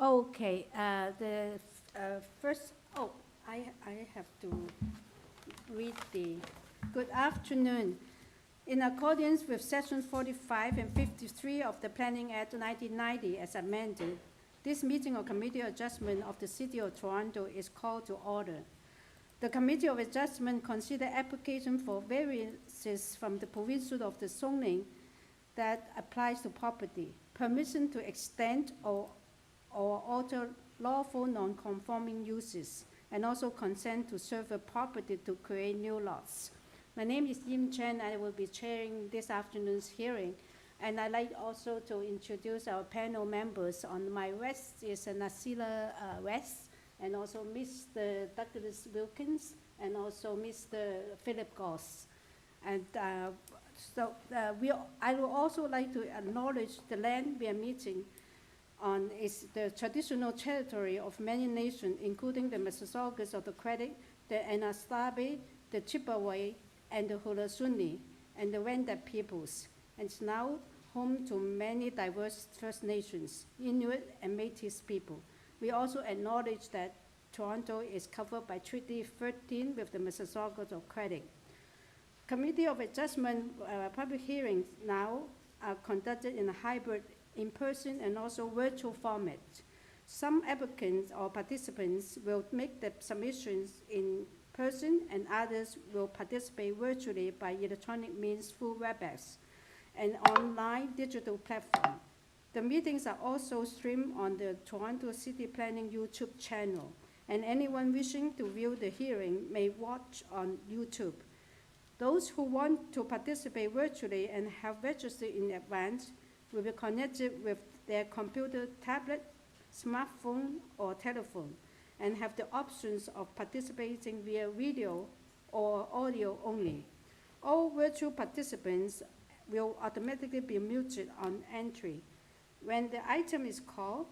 Okay, first, I have to read the good afternoon. In accordance with Section 45 and 53 of the Planning Act 1990 as amended, this meeting of Committee of Adjustment of the City of Toronto is called to order. The Committee of Adjustment considered application for variances from the provision of the zoning that applies to property, permission to extend or alter lawful non-conforming uses, and also consent to serve a property to create new lots. My name is Yim Chen. I will be chairing this afternoon's hearing. And I'd like also to introduce our panel members. On my west is Nasila West, and also Mr. Douglas Wilkins, and also Mr. Philip Goss. And I would also like to acknowledge the land we are meeting on is the traditional territory of many nations, including the Mississaugas of the Credit, the Anasazi, the Chippewa, and the Haudenosaunee, and the Wendat peoples. And it's now home to many diverse First Nations, Inuit, and Métis people. We also acknowledge that Toronto is covered by Treaty 13 with the Mississaugas of Credit. Committee of Adjustment public hearings now are conducted in a hybrid, in-person, and also virtual format. Some applicants or participants will make the submissions in person, and others will participate virtually by electronic means through WebEx, an online digital platform. The meetings are also streamed on the Toronto City Planning YouTube channel, and anyone wishing to view the hearing may watch on YouTube. Those who want to participate virtually and have registered in advance will be connected with their computer, tablet, smartphone, or telephone, and have the options of participating via video or audio only. All virtual participants will automatically be muted on entry. When the item is called,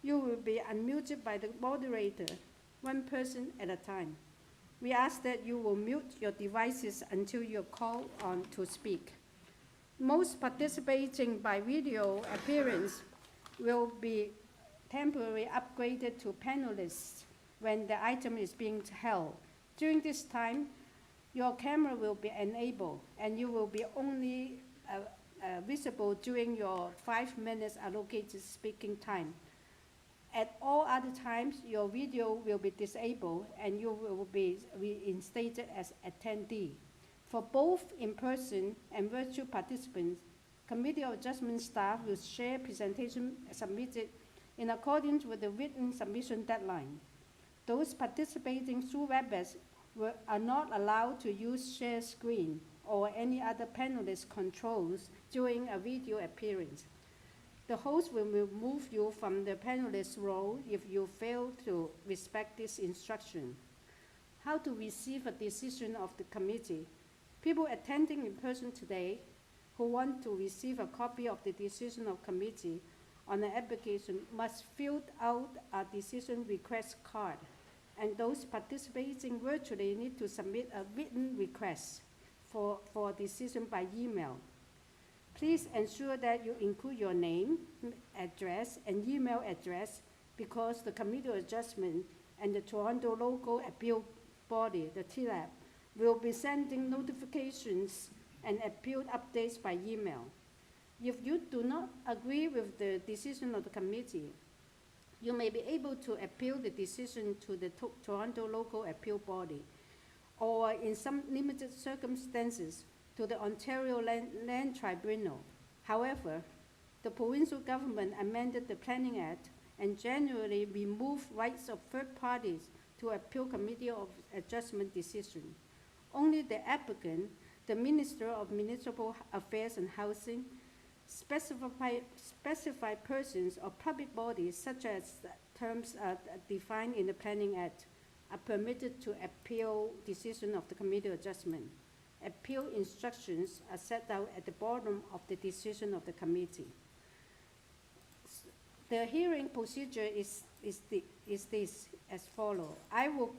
you will be unmuted by the moderator, one person at a time. We ask that you will mute your devices until you're called on to speak. Most participating by video appearance will be temporarily upgraded to panelists when the item is being held. During this time, your camera will be enabled, and you will be only visible during your 5 minutes allocated speaking time. At all other times, your video will be disabled, and you will be reinstated as attendee. For both in-person and virtual participants, Committee of Adjustment staff will share presentation submitted in accordance with the written submission deadline. Those participating through WebEx are not allowed to use share screen or any other panelist controls during a video appearance. The host will remove you from the panelist role if you fail to respect this instruction. How to receive a decision of the committee? People attending in person today who want to receive a copy of the decision of committee on an application must fill out a decision request card, and those participating virtually need to submit a written request for a decision by email. Please ensure that you include your name, address, and email address, because the Committee of Adjustment and the Toronto Local Appeal Body, the TLAB, will be sending notifications and appeal updates by email. If you do not agree with the decision of the committee, you may be able to appeal the decision to the Toronto Local Appeal Body, or in some limited circumstances, to the Ontario Land Tribunal. However, the provincial government amended the Planning Act and generally removed rights of third parties to appeal Committee of Adjustment decision. Only the applicant, the Minister of Municipal Affairs and Housing, specified persons or public bodies, such as terms defined in the Planning Act, are permitted to appeal decision of the Committee of Adjustment. Appeal instructions are set out at the bottom of the decision of the committee. The hearing procedure is this as follows. I will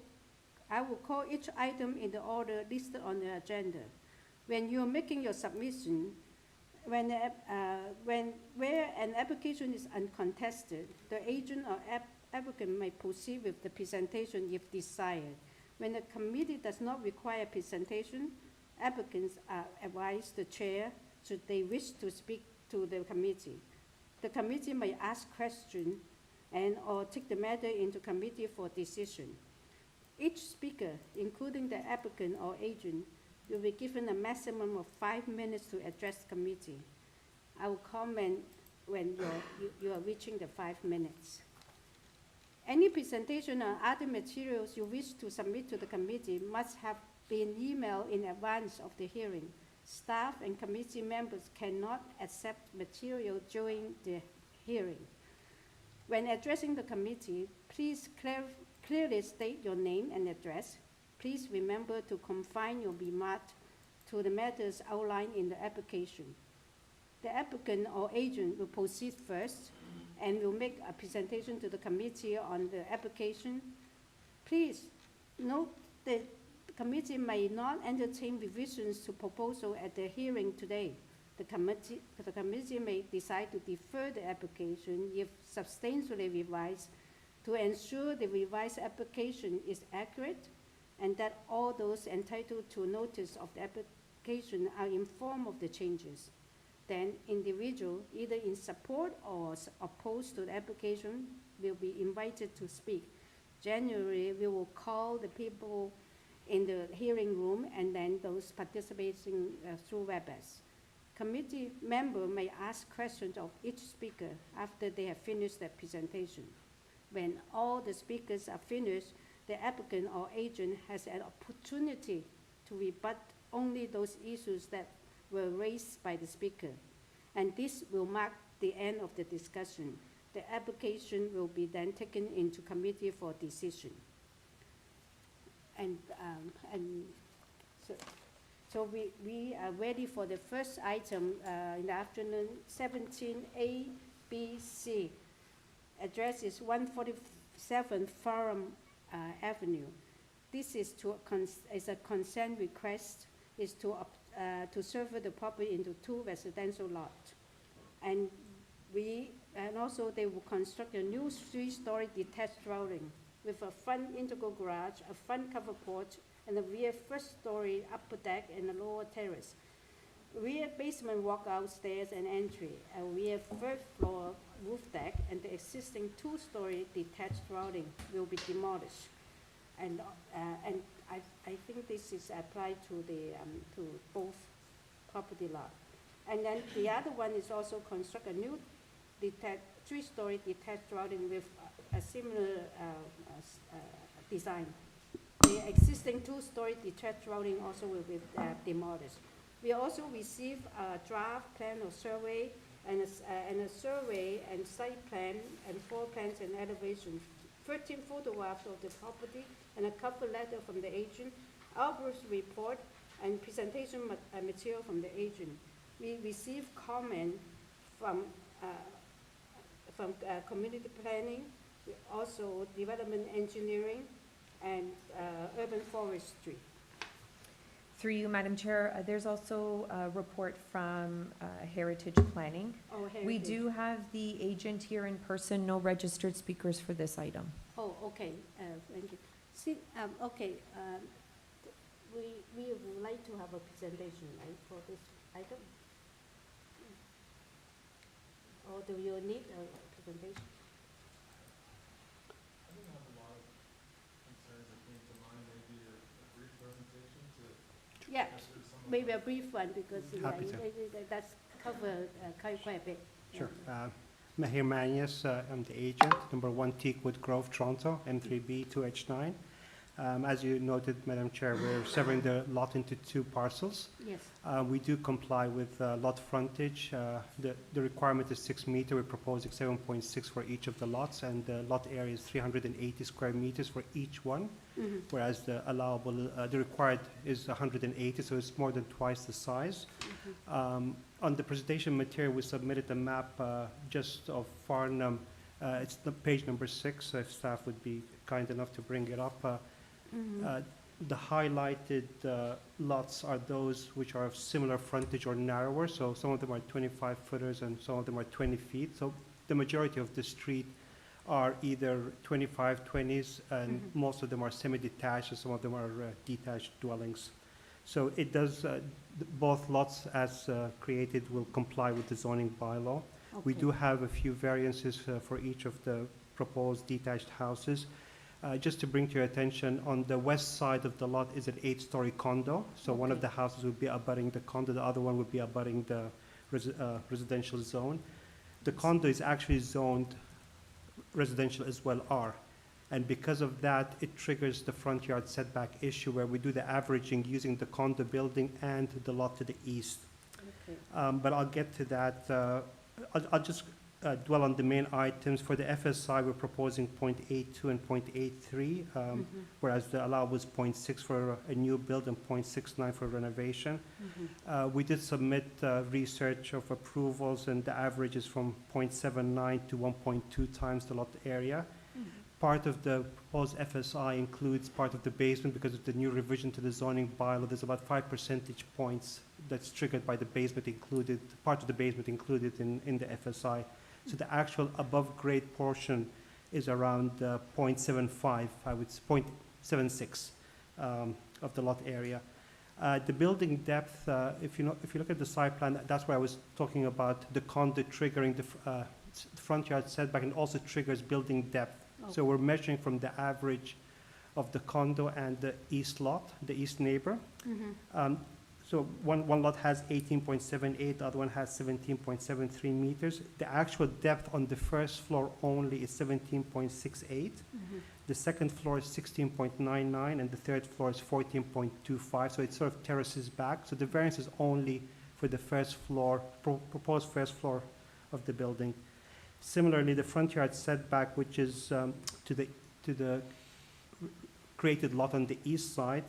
call each item in the order listed on the agenda. When you are making your submission, Where an application is uncontested, the agent or applicant may proceed with the presentation if desired. When the committee does not require presentation, applicants are advised the chair should they wish to speak to the committee. The committee may ask questions and or take the matter into committee for decision. Each speaker, including the applicant or agent, will be given a maximum of 5 minutes to address the committee. I will comment when you are reaching the 5 minutes. Any presentation or other materials you wish to submit to the committee must have been emailed in advance of the hearing. Staff and committee members cannot accept material during the hearing. When addressing the committee, please clearly state your name and address. Please remember to confine your remarks to the matters outlined in the application. The applicant or agent will proceed first and will make a presentation to the committee on the application. Please note that the committee may not entertain revisions to proposal at the hearing today. The committee may decide to defer the application if substantially revised to ensure the revised application is accurate and that all those entitled to notice of the application are informed of the changes. Then individual, either in support or opposed to the application, will be invited to speak. Generally, we will call the people in the hearing room and then those participating through WebEx. Committee member may ask questions of each speaker after they have finished their presentation. When all the speakers are finished, the applicant or agent has an opportunity to rebut only those issues that were raised by the speaker, and this will mark the end of the discussion. The application will be then taken into committee for decision. So we are ready for the first item in the afternoon, 17A, B, C. Address is 147 FARNHAM Avenue. This is a consent request, is to serve the property into 2 residential lots. And also they will construct a new 3-story detached dwelling with a front integral garage, a front covered porch, and a rear first-story upper deck and a lower terrace. Rear basement walkout stairs and entry, a rear third-floor roof deck, and the existing 2-story detached dwelling will be demolished. And I think this is applied to to both property lots. And then the other one is also construct a new 3-story detached dwelling with a similar design. The existing 2-story detached dwelling also will be demolished. We also receive a draft plan or survey and a survey and site plan and floor plans and elevations, 13 photographs of the property and a cover letter from the agent, Albert's report and presentation material from the agent. We receive comment from community planning, also development engineering, and urban forestry. Through you, Madam Chair, there's also a report from Heritage Planning. Oh, Heritage. We do have the agent here in person, no registered speakers for this item. Oh, okay, thank you. See, okay, we would like to have a presentation, right, for this item? Or do you need a presentation? I don't have a lot of concerns that came to mind, maybe a brief presentation to Yeah, answer some of maybe the- a brief one because Happy to. that's covered quite a bit. Sure. Mahir Manias, I'm the agent, number 1 Teakwood Grove, Toronto, M3B 2H9. As you noted, Madam Chair, we're severing the lot into 2 parcels. Yes. We do comply with lot frontage. The requirement is 6 meters. We're proposing 7.6 for each of the lots, and the lot area is 380 square meters for each one, whereas the allowable, the required is 180, so it's more than twice the size. On the presentation material, we submitted a map just of Farnham. It's the page number 6, if staff would be kind enough to bring it up. the highlighted lots are those which are of similar frontage or narrower. So some of them are 25 footers and some of them are 20 feet. So the majority of the street are either 25, 20s, and most of them are semi-detached, and some of them are detached dwellings. So it does, both lots as created will comply with the zoning bylaw. We Okay. do have a few variances for each of the proposed detached houses. Just to bring to your attention, on the west side of the lot is an 8-story condo. So one of Okay. the houses would be abutting the condo, the other one would be abutting the residential zone. The condo is actually zoned residential as well, R. And because of that, it triggers the front yard setback issue where we do the averaging using the condo building and the lot to the east. Okay. But I'll get to that. I'll just dwell on the main items. For the FSI, we're proposing 0.82 and 0.83, whereas the allowable is 0.6 for a new build and 0.69 for renovation. We did submit research of approvals, and the average is from 0.79 to 1.2 times the lot area. Part of the proposed FSI includes part of the basement because of the new revision to the zoning bylaw. There's about 5 percentage points that's triggered by the basement included, part of the basement included in the FSI. So the actual above grade portion is around 0.75, I would say 0.76 of the lot area. The building depth, if you look at the site plan, that's where I was talking about the condo triggering the front yard setback and also triggers building depth. So we're measuring from the average of the condo and the east lot, the east neighbor. So one lot has 18.78, the other one has 17.73 meters. The actual depth on the first floor only is 17.68. The second floor is 16.99, and the third floor is 14.25. So it sort of terraces back. So the variance is only for the first floor, proposed first floor of the building. Similarly, the front yard setback, which is to the created lot on the east side,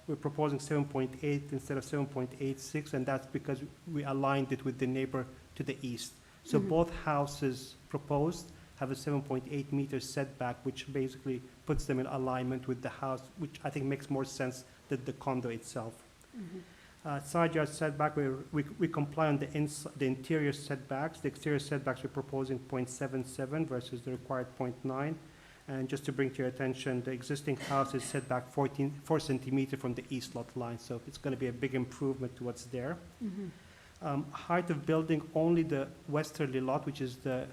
we're proposing 7.8 instead of 7.86, and that's because we aligned it with the neighbor to the east. So both houses proposed have a 7.8 meter setback, which basically puts them in alignment with the house, which I think makes more sense than the condo itself. Side yard setback, we comply on the interior setbacks. The exterior setbacks, we're proposing 0.77 versus the required 0.9. And just to bring to your attention, the existing house is set back 4 centimeters from the east lot line, so it's going to be a big improvement to what's there. Height of building, only the westerly lot, which is the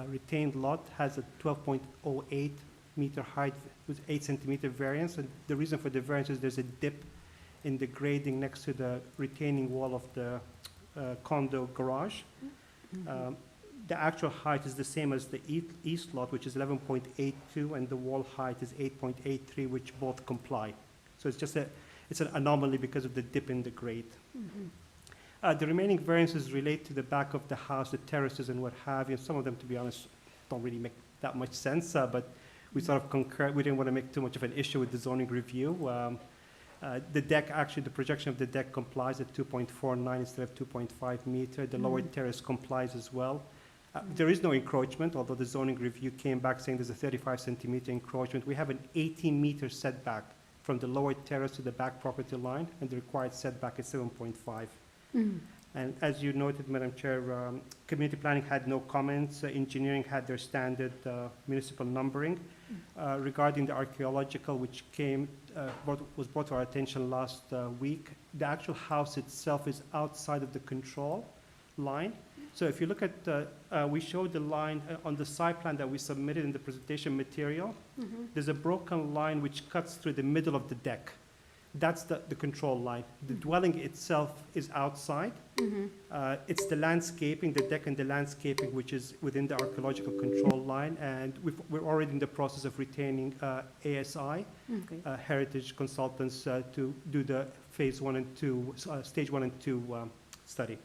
retained lot, has a 12.08 meter height with 8 centimeter variance. And the reason for the variance is there's a dip in the grading next to the retaining wall of the condo garage. The actual height is the same as the east lot, which is 11.82, and the wall height is 8.83, which both comply. So it's just it's an anomaly because of the dip in the grade. The remaining variances relate to the back of the house, the terraces and what have you. Some of them, to be honest, don't really make that much sense, but we sort of concur. We didn't want to make too much of an issue with the zoning review. The deck, actually, the projection of the deck complies at 2.49 instead of 2.5 meter. The lower terrace complies as well. There is no encroachment, although the zoning review came back saying there's a 35 centimeter encroachment. We have an 18 meter setback from the lower terrace to the back property line, and the required setback is 7.5. And as you noted, Madam Chair, community planning had no comments. Engineering had their standard municipal numbering. Regarding the archaeological, which was brought to our attention last week, the actual house itself is outside of the control line. So if you look at, we showed the line on the site plan that we submitted in the presentation material. There's a broken line which cuts through the middle of the deck. That's the control line. The dwelling itself is outside. It's the landscaping, the deck and the landscaping, which is within the archaeological control line. And we're already in the process of retaining ASI, heritage consultants, to do the phase 1 and 2, stage 1 and 2 study.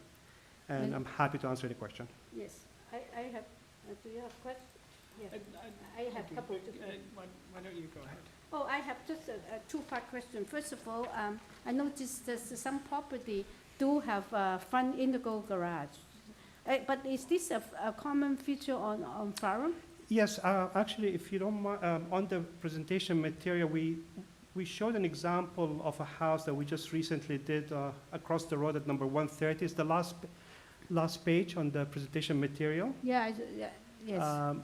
And I'm happy to answer any question. Yes, I have, do you have questions? Yeah, I have a couple. Why don't you go ahead? Oh, I have just a two-part question. First of all, I noticed that some property do have a front integral garage. But is this a common feature on FARNHAM? Yes, actually, if you don't mind, on the presentation material, we We showed an example of a house that we just recently did across the road at number 130. It's the last page on the presentation material. Yeah, yes.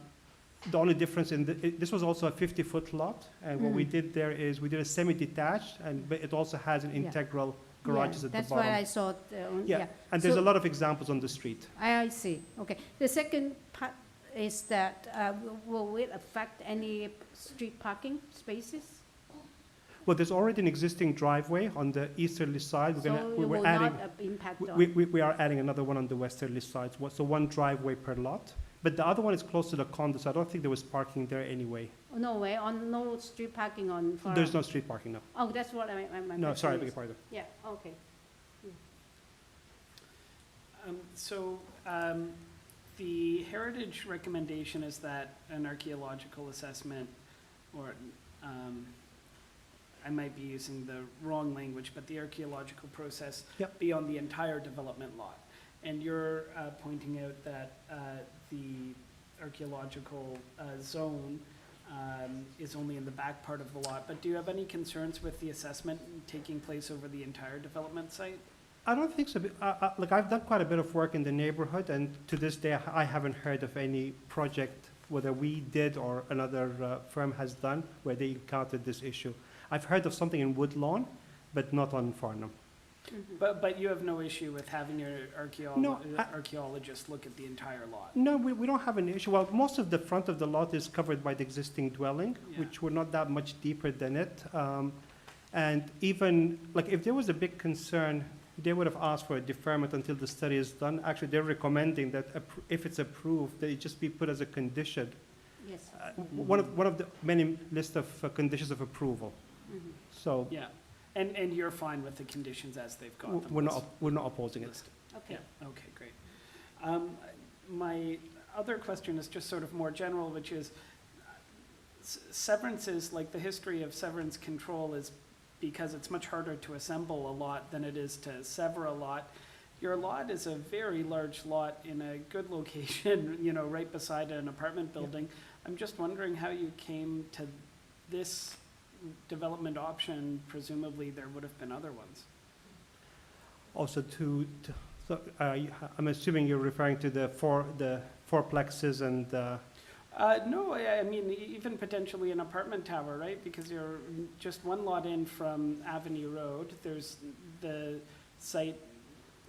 The only difference this was also a 50-foot lot, and what we Mm. did there is we did a semi-detached, but it also has an Yeah. integral garages at the That's bottom. what I saw, Yeah, and there's So- a lot of examples on the street. I see, okay. The second part is that, will it affect any street parking spaces? Well, there's already an existing driveway on the easterly side. So it We're will adding, not impact on? we are adding another one on the westerly side, so one driveway per lot. But the other one is close to the condo, so I don't think there was parking there anyway. No way, no street parking on Farnham? There's no street parking, no. Oh, that's what my No, sorry, I question beg your is. pardon. Yeah, okay. The heritage recommendation is that an archaeological assessment, or, I might be using the wrong language, but the archaeological process Yep. be on the entire development lot. And you're pointing out that the archaeological zone is only in the back part of the lot. But do you have any concerns with the assessment taking place over the entire development site? I don't think so. Look, I've done quite a bit of work in the neighborhood, and to this day, I haven't heard of any project, whether we did or another firm has done, where they encountered this issue. I've heard of something in Woodlawn, but not on Farnham. Mhm. But you have no issue with having your No, archaeologist look at the entire lot? No, we don't have an issue. Well, most of the front of the lot is covered by the existing dwelling, Yeah. which we're not that much deeper than it. And even, like, if there was a big concern, they would have asked for a deferment until the study is done. Actually, they're recommending that if it's approved, that it just be put as a condition. Yes. One of the many list of conditions of approval. Mhm. So Yeah, and you're fine with the conditions as they've got them? we're not opposing it. listed? Okay. Yeah, okay, great. My other question is just sort of more general, which is, severances, like the history of severance control is because it's much harder to assemble a lot than it is to sever a lot. Your lot is a very large lot in a good location, you know, right beside an apartment building. I'm just wondering how you came to this development option. Presumably there would have been other ones. Also so, I'm assuming you're referring to the fourplexes and, No, I mean, even potentially an apartment tower, right? Because you're just one lot in from Avenue Road. There's the site,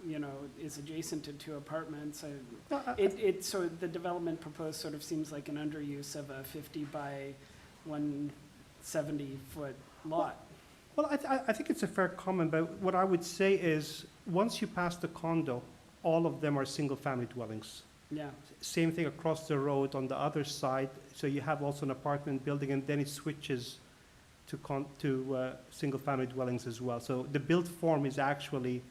you know, is adjacent to two apartments. So the development proposed sort of seems like an underuse of a 50 by 170-foot lot. well, I think it's a fair comment, but what I would say is, once you pass the condo, all of them are single-family dwellings. Yeah, Same thing across the road on the other side, so you have also an apartment building, and then it switches to single-family dwellings as well. So the built form is actually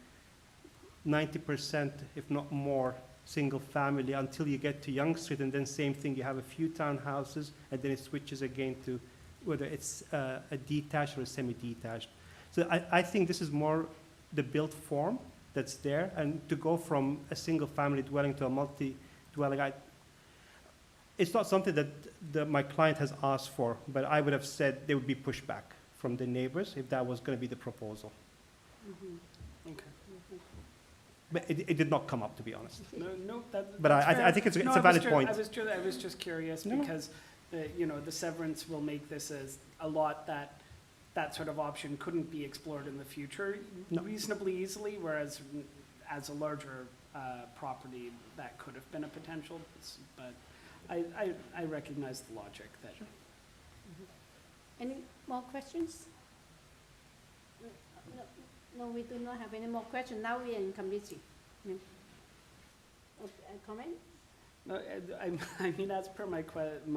90%, if not more, single-family until you get to Yonge Street, and then same thing, you have a few townhouses, and then it switches again to whether it's a detached or a semi-detached. So I think this is more the built form that's there, and to go from a single-family dwelling to a multi-dwelling, it's not something that my client has asked for, but I would have said there would be pushback from the neighbors if that was going to be the proposal. Mhm. okay. But it did not come up, to be honest. No, that. But that's I fair. think it's No, a valid point. I was just curious No, no. because, the severance will make this as a lot that sort of option couldn't be explored in the future No. reasonably easily, whereas as a larger property, that could have been a potential. But I recognize the logic that. Any more questions? No, we do not have any more questions. Now we are in committee. Comment? No, I mean, as per my question,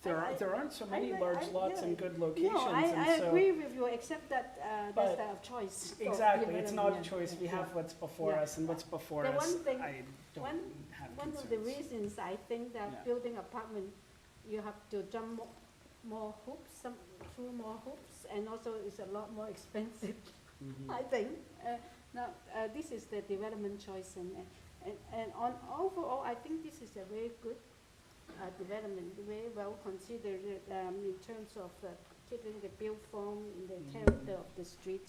there aren't so many large lots in good locations, No, I and so. agree with you, except that But- that's the choice. of Exactly, it's not a development. choice, we have what's before Yeah. us, and what's before The us, one thing- I don't have One of the concerns. reasons I think that Yeah. building apartment, you have to jump more hoops, through more hoops, and also it's a lot more expensive, Mhm. I think. Now, this is the development choice, and on overall, I think this is a very good development, very well considered in terms of keeping the build form in the character of the street.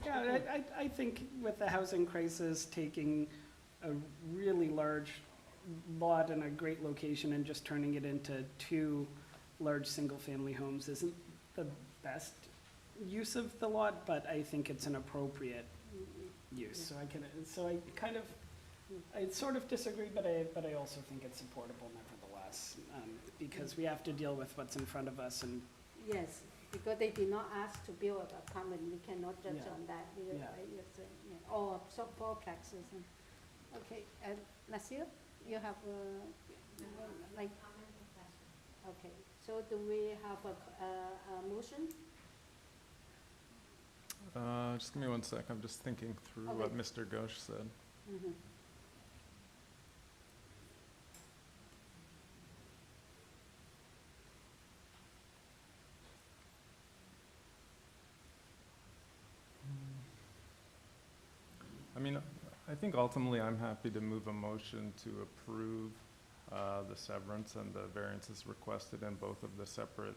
Yeah, I think with the housing crisis, taking a really large lot in a great location and just turning it into 2 large single-family homes isn't the best use of the lot, but I think it's an appropriate use. So I sort of disagree, but I also think it's supportable nevertheless, because we have to deal with what's in front of us, and Yes, because they did not ask to build an apartment, we cannot judge Yeah. on that, Yeah. right? Yes, or fourplexes. Okay, and Nasir, you have, like, okay, so do we have a motion? Just give me 1 sec, I'm just thinking through what Okay. Mr. Ghosh said. Mhm. I mean, I think ultimately I'm happy to move a motion to approve the severance and the variances requested in both of the separate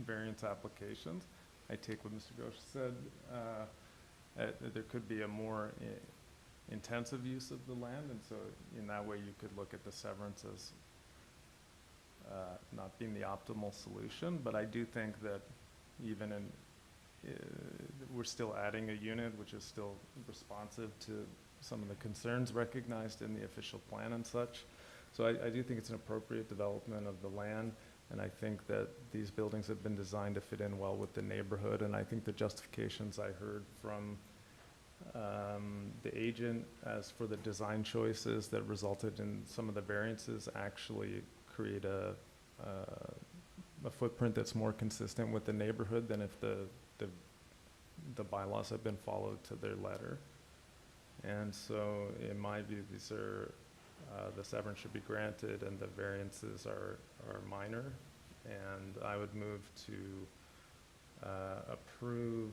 variance applications. I take what Mr. Ghosh said, there could be a more intensive use of the land, and so in that way you could look at the severance as not being the optimal solution, but I do think that even in, we're still adding a unit which is still responsive to some of the concerns recognized in the official plan and such. So I do think it's an appropriate development of the land, and I think that these buildings have been designed to fit in well with the neighborhood, and I think the justifications I heard from the agent as for the design choices that resulted in some of the variances actually create a footprint that's more consistent with the neighborhood than if the bylaws have been followed to their letter. And so in my view, these are, the severance should be granted and the variances are minor. And I would move to approve,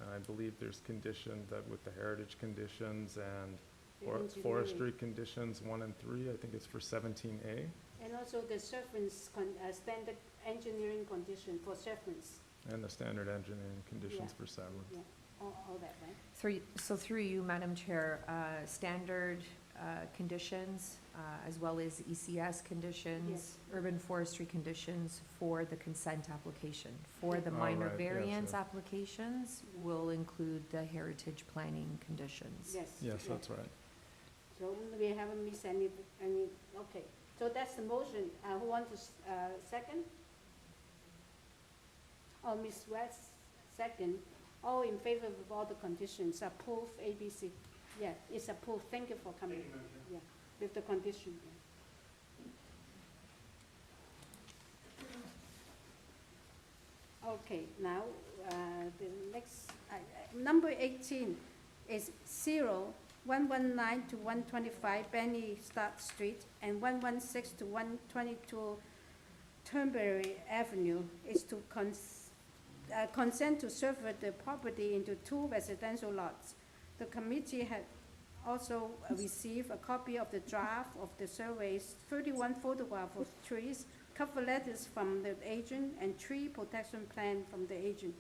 and I believe there's conditioned that with the heritage conditions and Engineering. forestry conditions 1 and 3, I think it's for 17A. And also the severance, standard engineering condition for severance, And the standard engineering conditions Yeah. for severance. yeah, all that, right? Through you, Madam Chair, standard conditions, as well as ECS conditions, Yes. urban forestry conditions for the consent application. For the Oh, minor right, yes, variance yes. applications, will include the heritage planning conditions. Yes. Yes, yeah. that's right. So we haven't missed any, okay. So that's the motion. Who wants to second? Oh, Ms. West, second. All in favor of all the conditions, approve ABC. Yeah, it's approved. Thank you for coming. Yeah, with the condition. Yeah. Okay, now, the next, number 18 is 119 to 125 Benny Stark Street and 116 to 122 Turnberry Avenue is to consent to sever the property into 2 residential lots. The committee had also received a copy of the draft of the surveys, 31 photographs of trees, cover letters from the agent, and tree protection plan from the agent.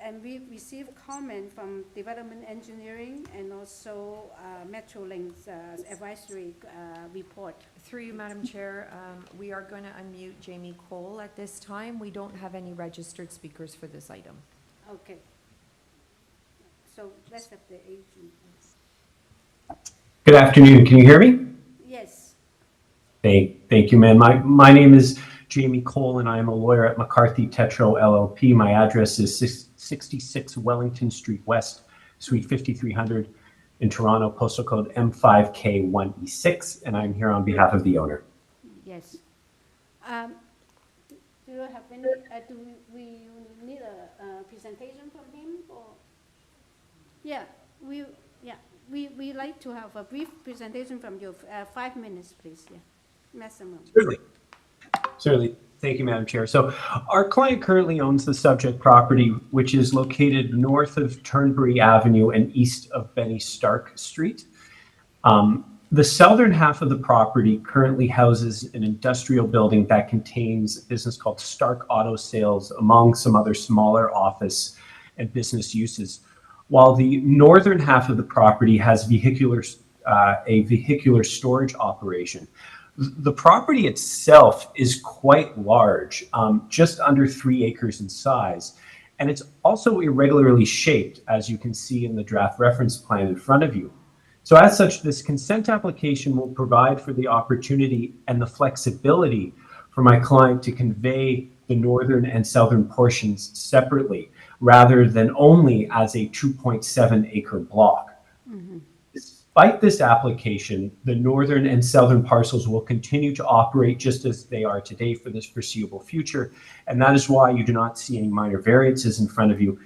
And we received comment from development engineering and also Metrolink's advisory report. Through you, Madam Chair, we are going to unmute Jamie Cole at this time. We don't have any registered speakers for this item. Okay. So let's have the agent. Good afternoon. Can you hear me? Yes. Thank you, ma'am. My name is Jamie Cole, and I am a lawyer at McCarthy Tetro LLP. My address is 66 Wellington Street West, Suite 5300 in Toronto, postal code M5K1E6, and I'm here on behalf of the owner. Yes. Do you have any, do we need a presentation from him or? Yeah, we like to have a brief presentation from you, 5 minutes, please, yeah, maximum. Certainly. Thank you, Madam Chair. So our client currently owns the subject property, which is located north of Turnberry Avenue and east of Benny Stark Street. The southern half of the property currently houses an industrial building that contains a business called Stark Auto Sales, among some other smaller office and business uses. While the northern half of the property has a vehicular storage operation. The property itself is quite large, just under 3 acres in size, and it's also irregularly shaped, as you can see in the draft reference plan in front of you. So as such, this consent application will provide for the opportunity and the flexibility for my client to convey the northern and southern portions separately, rather than only as a 2.7 acre block. Despite this application, the northern and southern parcels will continue to operate just as they are today for this foreseeable future, and that is why you do not see any minor variances in front of you.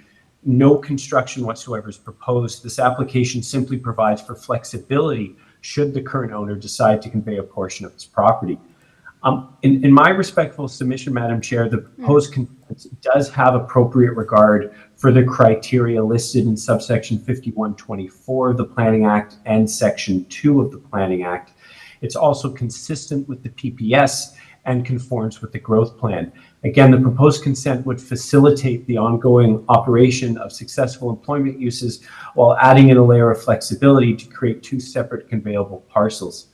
No construction whatsoever is proposed. This application simply provides for flexibility should the current owner decide to convey a portion of his property. In my respectful submission, Madam Chair, the proposed consent does have appropriate regard for the criteria listed in subsection 5124 of the Planning Act and section 2 of the Planning Act. It's also consistent with the PPS and conforms with the growth plan. Again, the proposed consent would facilitate the ongoing operation of successful employment uses while adding in a layer of flexibility to create 2 separate conveyable parcels.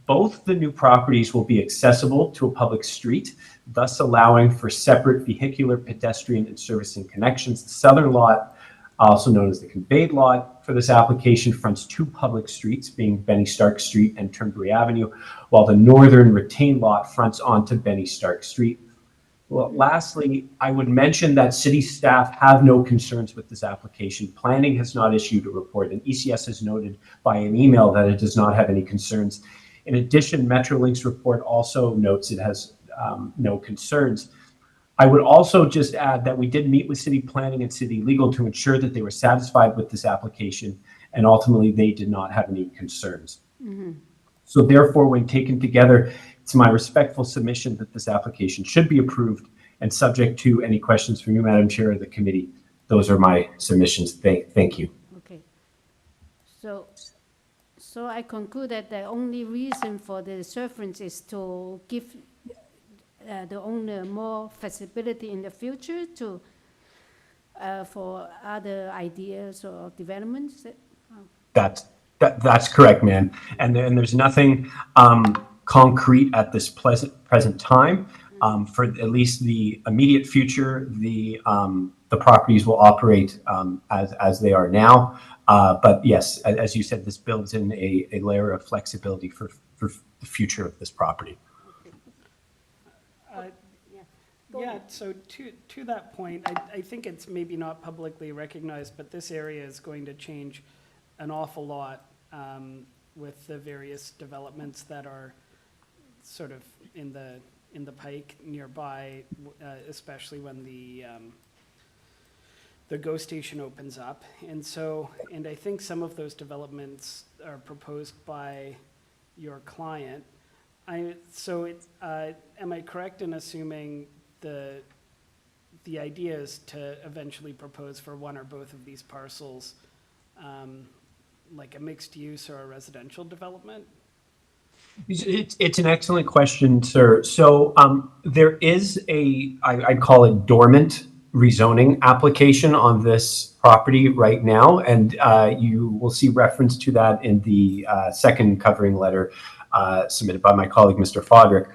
Both the new properties will be accessible to a public street, thus allowing for separate vehicular, pedestrian, and servicing connections. The southern lot, also known as the conveyed lot, for this application fronts 2 public streets, being Benny Stark Street and Turnberry Avenue, while the northern retained lot fronts onto Benny Stark Street. Well, lastly, I would mention that city staff have no concerns with this application. Planning has not issued a report, and ECS has noted by an email that it does not have any concerns. In addition, Metrolink's report also notes it has no concerns. I would also just add that we did meet with city planning and city legal to ensure that they were satisfied with this application, and ultimately they did not have any concerns. So therefore, when taken together, it's my respectful submission that this application should be approved, and subject to any questions from you, Madam Chair, or the committee. Those are my submissions. Thank you. Okay. So I conclude that the only reason for the severance is to give the owner more flexibility in the future to for other ideas or developments. That's correct, ma'am. And there's nothing concrete at this present time. For at least the immediate future, the properties will operate as they are now. But yes, as you said, this builds in a layer of flexibility for the future of this property. Yeah, so to that point, I think it's maybe not publicly recognized, but this area is going to change an awful lot with the various developments that are sort of in the pike nearby, especially when the GO station opens up. And I think some of those developments are proposed by your client. Am I correct in assuming the idea is to eventually propose for one or both of these parcels, like a mixed use or a residential development? It's an excellent question, sir. So there is I'd call it dormant rezoning application on this property right now, and you will see reference to that in the second covering letter submitted by my colleague, Mr. Fodrick.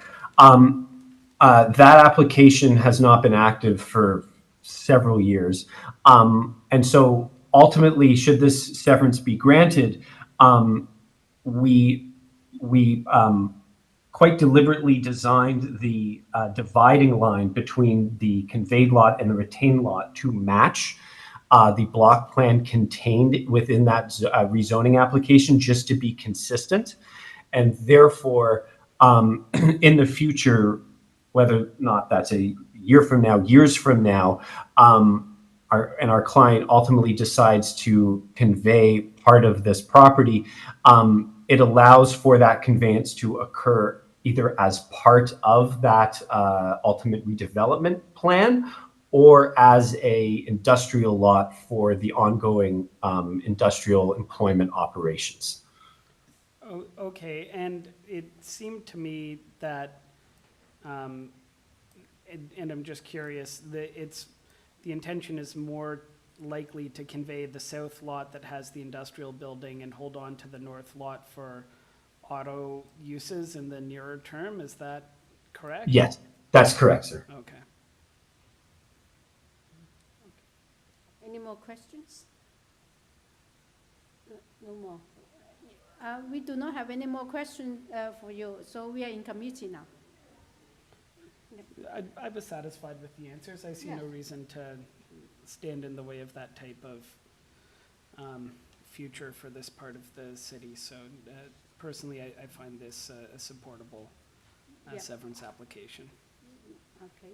That application has not been active for several years. And so ultimately, should this severance be granted, we quite deliberately designed the dividing line between the conveyed lot and the retained lot to match the block plan contained within that rezoning application, just to be consistent. And therefore, in the future, whether or not that's a year from now, years from now, our client ultimately decides to convey part of this property, it allows for that conveyance to occur either as part of that ultimate redevelopment plan or as a industrial lot for the ongoing industrial employment operations. Okay, and it seemed to me that, and I'm just curious, the intention is more likely to convey the south lot that has the industrial building and hold on to the north lot for auto uses in the nearer term, is that correct? Yes, that's correct, sir. Okay. Any more questions? No more. We do not have any more questions for you, so we are in committee now. I was satisfied with the answers. I see no reason to stand in the way of that type of future for this part of the city. So personally, I find this a supportable Yeah. severance application. Okay.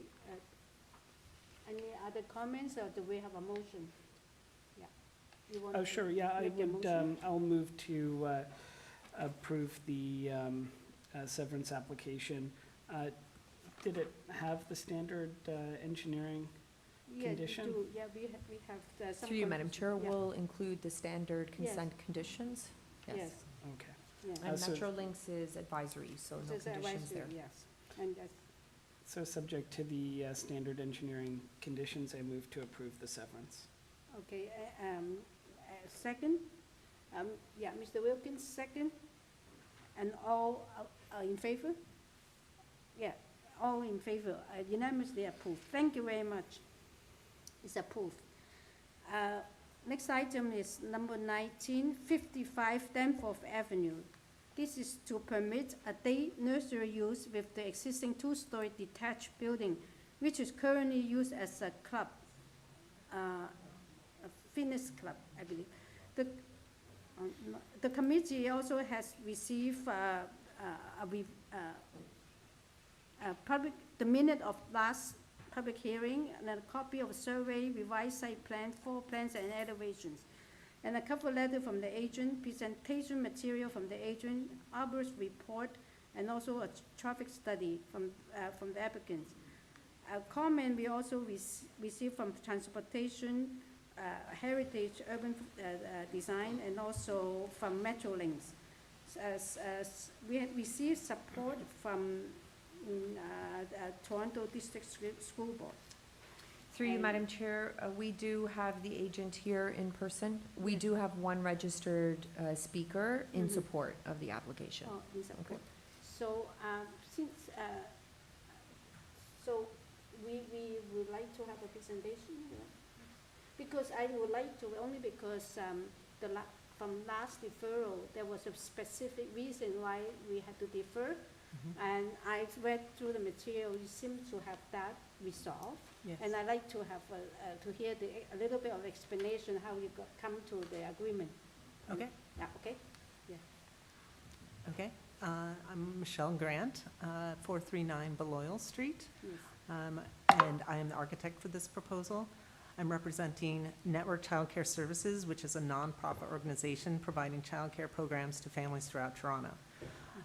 Any other comments, or do we have a motion? Yeah. You want Oh, to sure, yeah, I make a would, motion? I'll move to approve the severance application. Did it have the standard engineering? Yeah, condition? do. Yeah, we have some. Through you, Madam Chair, yeah. we'll include the standard Yes. consent conditions. Yes, Okay. yeah. And so- Metrolinx is advisory, so no Just conditions advisory, there. yes. And that's, So subject to the standard engineering conditions, I move to approve the severance. okay, second? Yeah, Mr. Wilkins, second? And all are in favor? Yeah, all in favor, unanimously approved. Thank you very much. It's approved. Next item is number 19, 55 Danforth Avenue. This is to permit a day nursery use with the existing two-story detached building, which is currently used as a club, a fitness club, I believe. The committee also has received the minute of last public hearing, and a copy of survey, revised site plan, floor plans, and elevations, and a cover letter from the agent, presentation material from the agent, arborist report, and also a traffic study from the applicants. A comment we also received from transportation, heritage, urban design, and also from Metrolinx. As we had received support from Toronto District School Board. Through you, And- Madam Chair, we do have the agent here in person. We do have one registered speaker in Mhm. support of the application. Oh, in support. Okay. So, since, so we would like to have a presentation, yeah? Because I would like to, only because from last deferral, there was a specific reason why we had to defer. And I read through the material, you seem to have that resolved. Yes. And I'd like to have, to hear a little bit of explanation how you come to the agreement. Okay, Yeah, okay? okay. I'm Michelle Grant, 439 Beloyal Street, Yes. and I am the architect for this proposal. I'm representing Network Child Care Services, which is a nonprofit organization providing child care programs to families throughout Toronto.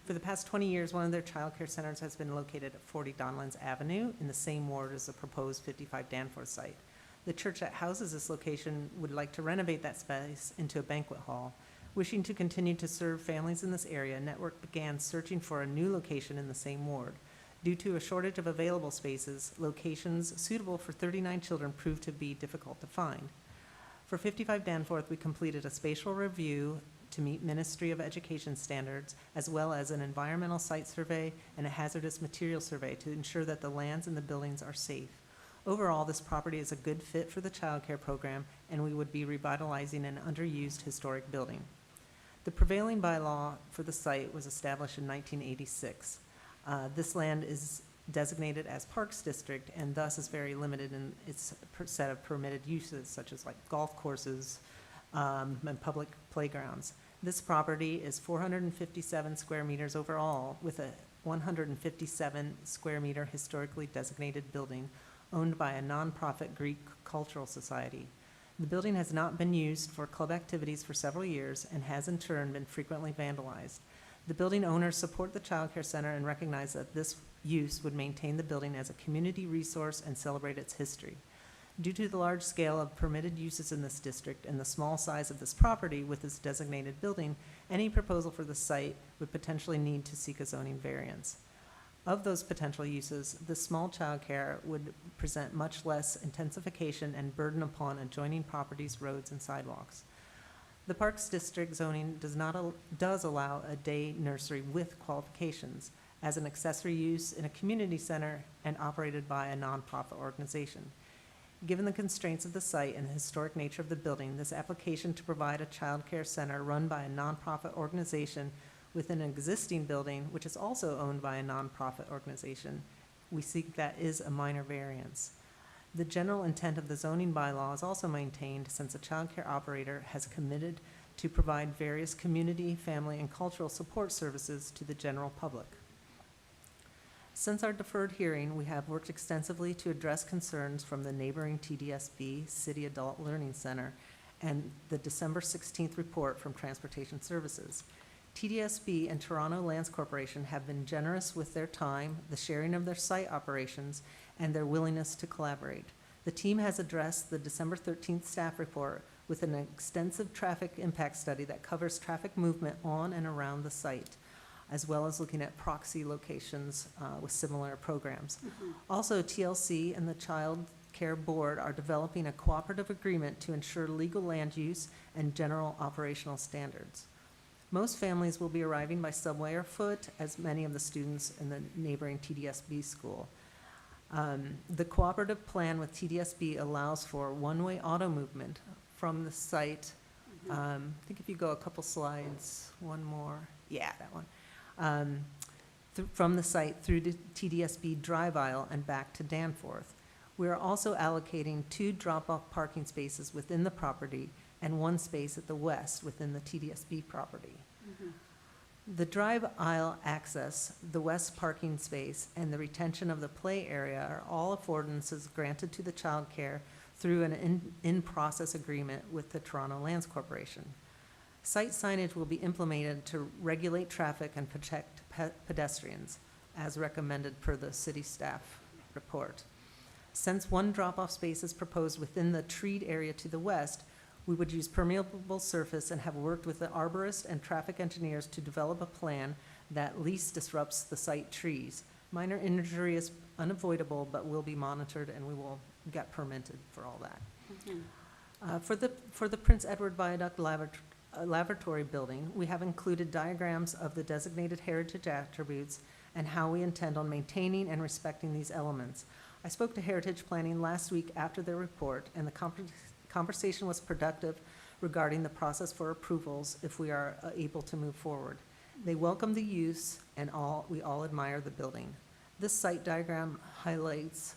For the past 20 years, one of their child care centers has been located at 40 Donlands Avenue in the same ward as the proposed 55 Danforth site. The church that houses this location would like to renovate that space into a banquet hall. Wishing to continue to serve families in this area, Network began searching for a new location in the same ward. Due to a shortage of available spaces, locations suitable for 39 children proved to be difficult to find. For 55 Danforth, we completed a spatial review to meet Ministry of Education standards, as well as an environmental site survey and a hazardous material survey to ensure that the lands and the buildings are safe. Overall, this property is a good fit for the child care program, and we would be revitalizing an underused historic building. The prevailing bylaw for the site was established in 1986. This land is designated as Parks District and thus is very limited in its set of permitted uses, such as like golf courses and public playgrounds. This property is 457 square meters overall, with a 157 square meter historically designated building owned by a nonprofit Greek Cultural Society. The building has not been used for club activities for several years and has in turn been frequently vandalized. The building owners support the child care center and recognize that this use would maintain the building as a community resource and celebrate its history. Due to the large scale of permitted uses in this district and the small size of this property with its designated building, any proposal for the site would potentially need to seek a zoning variance. Of those potential uses, the small childcare would present much less intensification and burden upon adjoining properties, roads, and sidewalks. The Parks District zoning does allow a day nursery with qualifications as an accessory use in a community center and operated by a nonprofit organization. Given the constraints of the site and the historic nature of the building, this application to provide a child care center run by a nonprofit organization within an existing building, which is also owned by a nonprofit organization, we seek that is a minor variance. The general intent of the zoning bylaw is also maintained since a child care operator has committed to provide various community, family, and cultural support services to the general public. Since our deferred hearing, we have worked extensively to address concerns from the neighboring TDSB City Adult Learning Center and the December 16th report from Transportation Services. TDSB and Toronto Lands Corporation have been generous with their time, the sharing of their site operations, and their willingness to collaborate. The team has addressed the December 13th staff report with an extensive traffic impact study that covers traffic movement on and around the site, as well as looking at proxy locations with similar programs. Also, TLC and the Child Care Board are developing a cooperative agreement to ensure legal land use and general operational standards. Most families will be arriving by subway or foot, as many of the students in the neighboring TDSB school. The cooperative plan with TDSB allows for one-way auto movement from the site. I think if you go a couple slides, one more, yeah, that one. From the site through to TDSB drive aisle and back to Danforth. We are also allocating 2 drop-off parking spaces within the property and 1 space at the west within the TDSB property. The drive aisle access, the west parking space, and the retention of the play area are all affordances granted to the child care through an in-process agreement with the Toronto Lands Corporation. Site signage will be implemented to regulate traffic and protect pedestrians, as recommended per the city staff report. Since 1 drop-off space is proposed within the treed area to the west, we would use permeable surface and have worked with the arborist and traffic engineers to develop a plan that least disrupts the site trees. Minor injury is unavoidable, but will be monitored, and we will get permitted for all that. For the Prince Edward Viaduct Laboratory building, we have included diagrams of the designated heritage attributes and how we intend on maintaining and respecting these elements. I spoke to Heritage Planning last week after their report, and the conversation was productive regarding the process for approvals if we are able to move forward. They welcome the use, and we all admire the building. This site diagram highlights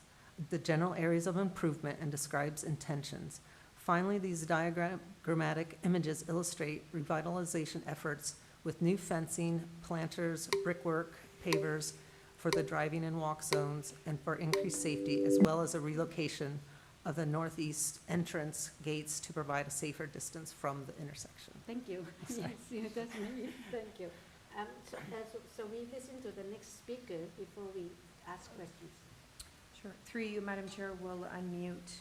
the general areas of improvement and describes intentions. Finally, these diagrammatic images illustrate revitalization efforts with new fencing, planters, brickwork, pavers for the driving and walk zones and for increased safety, as well as a relocation of the northeast entrance gates to provide a safer distance from the intersection. Thank you. Yes, definitely. Thank you. So we listen to the next speaker before we ask questions. Sure. Through you, Madam Chair, we'll unmute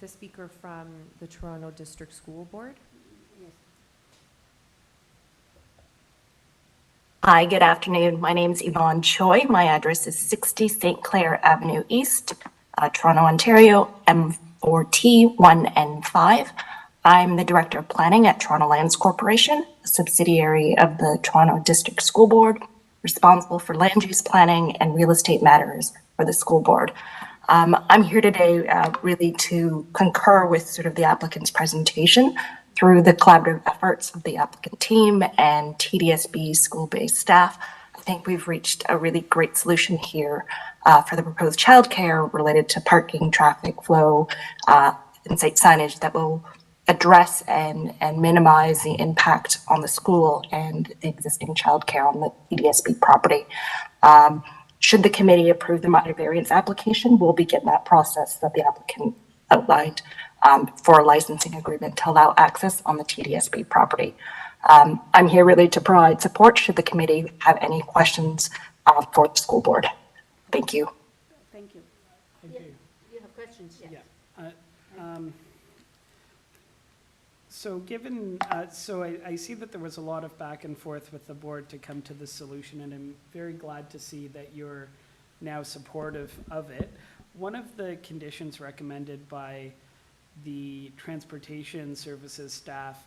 the speaker from the Toronto District School Board. Yes. Hi, good afternoon. My name is Yvonne Choi. My address is 60 St. Clair Avenue East, Toronto, Ontario, M4T1N5. I'm the Director of Planning at Toronto Lands Corporation, a subsidiary of the Toronto District School Board, responsible for land use planning and real estate matters for the school board. I'm here today really to concur with sort of the applicant's presentation. Through the collaborative efforts of the applicant team and TDSB school-based staff, I think we've reached a really great solution here for the proposed childcare related to parking, traffic flow, and site signage that will address and minimize the impact on the school and the existing childcare on the TDSB property. Should the committee approve the minor variance application, we'll begin that process that the applicant outlined for a licensing agreement to allow access on the TDSB property. I'm here really to provide support should the committee have any questions for the school board. Thank you. Thank you. You have questions? Yes. Yeah. So given, so I see that there was a lot of back and forth with the board to come to this solution, and I'm very glad to see that you're now supportive of it. One of the conditions recommended by the transportation services staff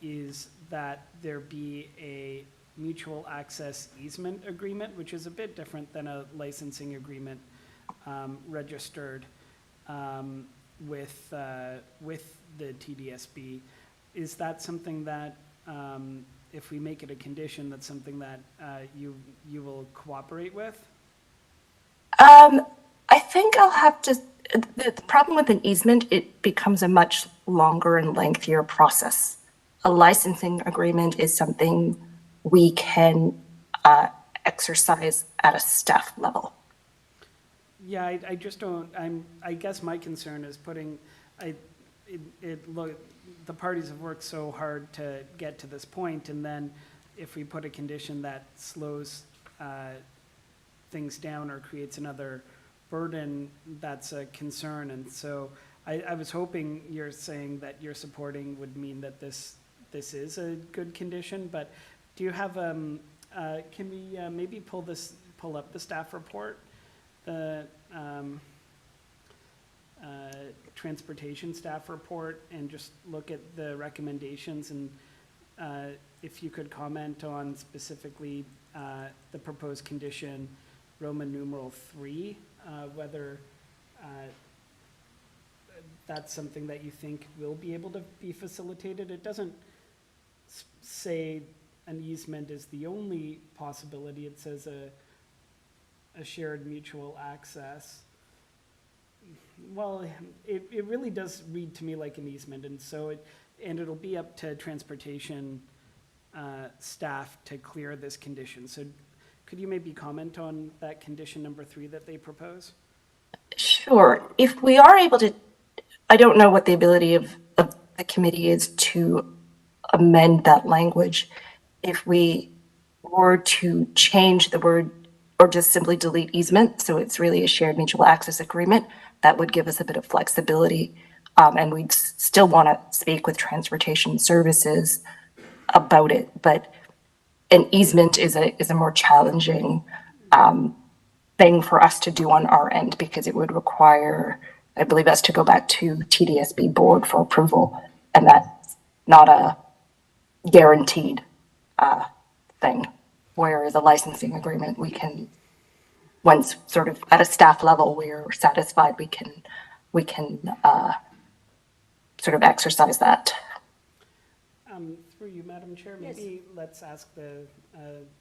is that there be a mutual access easement agreement, which is a bit different than a licensing agreement registered with the TDSB. Is that something that, if we make it a condition, that's something that you will cooperate with? I think I'll have to, the problem with an easement, it becomes a much longer and lengthier process. A licensing agreement is something we can exercise at a staff level. Yeah, I just don't, I guess my concern is putting, the parties have worked so hard to get to this point, and then if we put a condition that slows things down or creates another burden, that's a concern. And so I was hoping you're saying that you're supporting would mean that this is a good condition, but do you have, can we maybe pull up the staff report? The transportation staff report, and just look at the recommendations, and if you could comment on specifically the proposed condition Roman numeral 3, whether that's something that you think will be able to be facilitated. It doesn't say an easement is the only possibility. It says a shared mutual access. Well, it really does read to me like an easement, and so it'll be up to transportation staff to clear this condition. So could you maybe comment on that condition number 3 that they propose? Sure. If we are able to, I don't know what the ability of the committee is to amend that language. If we were to change the word or just simply delete easement, so it's really a shared mutual access agreement, that would give us a bit of flexibility. And we'd still want to speak with transportation services about it. But an easement is a more challenging thing for us to do on our end, because it would require, I believe, us to go back to TDSB board for approval, and that's not a guaranteed thing. Whereas a licensing agreement, we can, once sort of at a staff level we're satisfied, we can sort of exercise that. Through you, Madam Chair, Yes. maybe let's ask the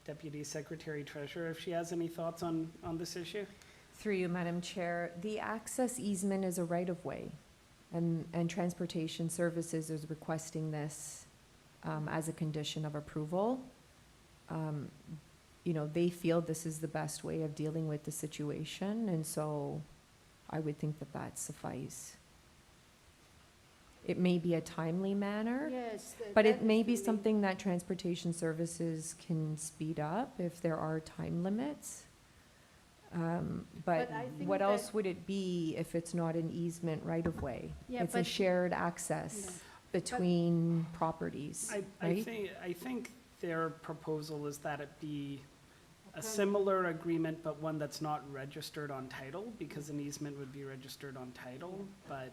Deputy Secretary Treasurer if she has any thoughts on this issue. Through you, Madam Chair, the access easement is a right-of-way, and Transportation Services is requesting this as a condition of approval. You know, they feel this is the best way of dealing with the situation, and so I would think that that suffice. It may be a timely manner, Yes. but it may be definitely. something that Transportation Services can speed up if there are time limits. But I think what that- else would it be if it's not an easement right-of-way? Yeah, It's a but- shared access between properties, I right? think their proposal is that it be a similar agreement, but one that's not registered on title, because an easement would be registered on title, but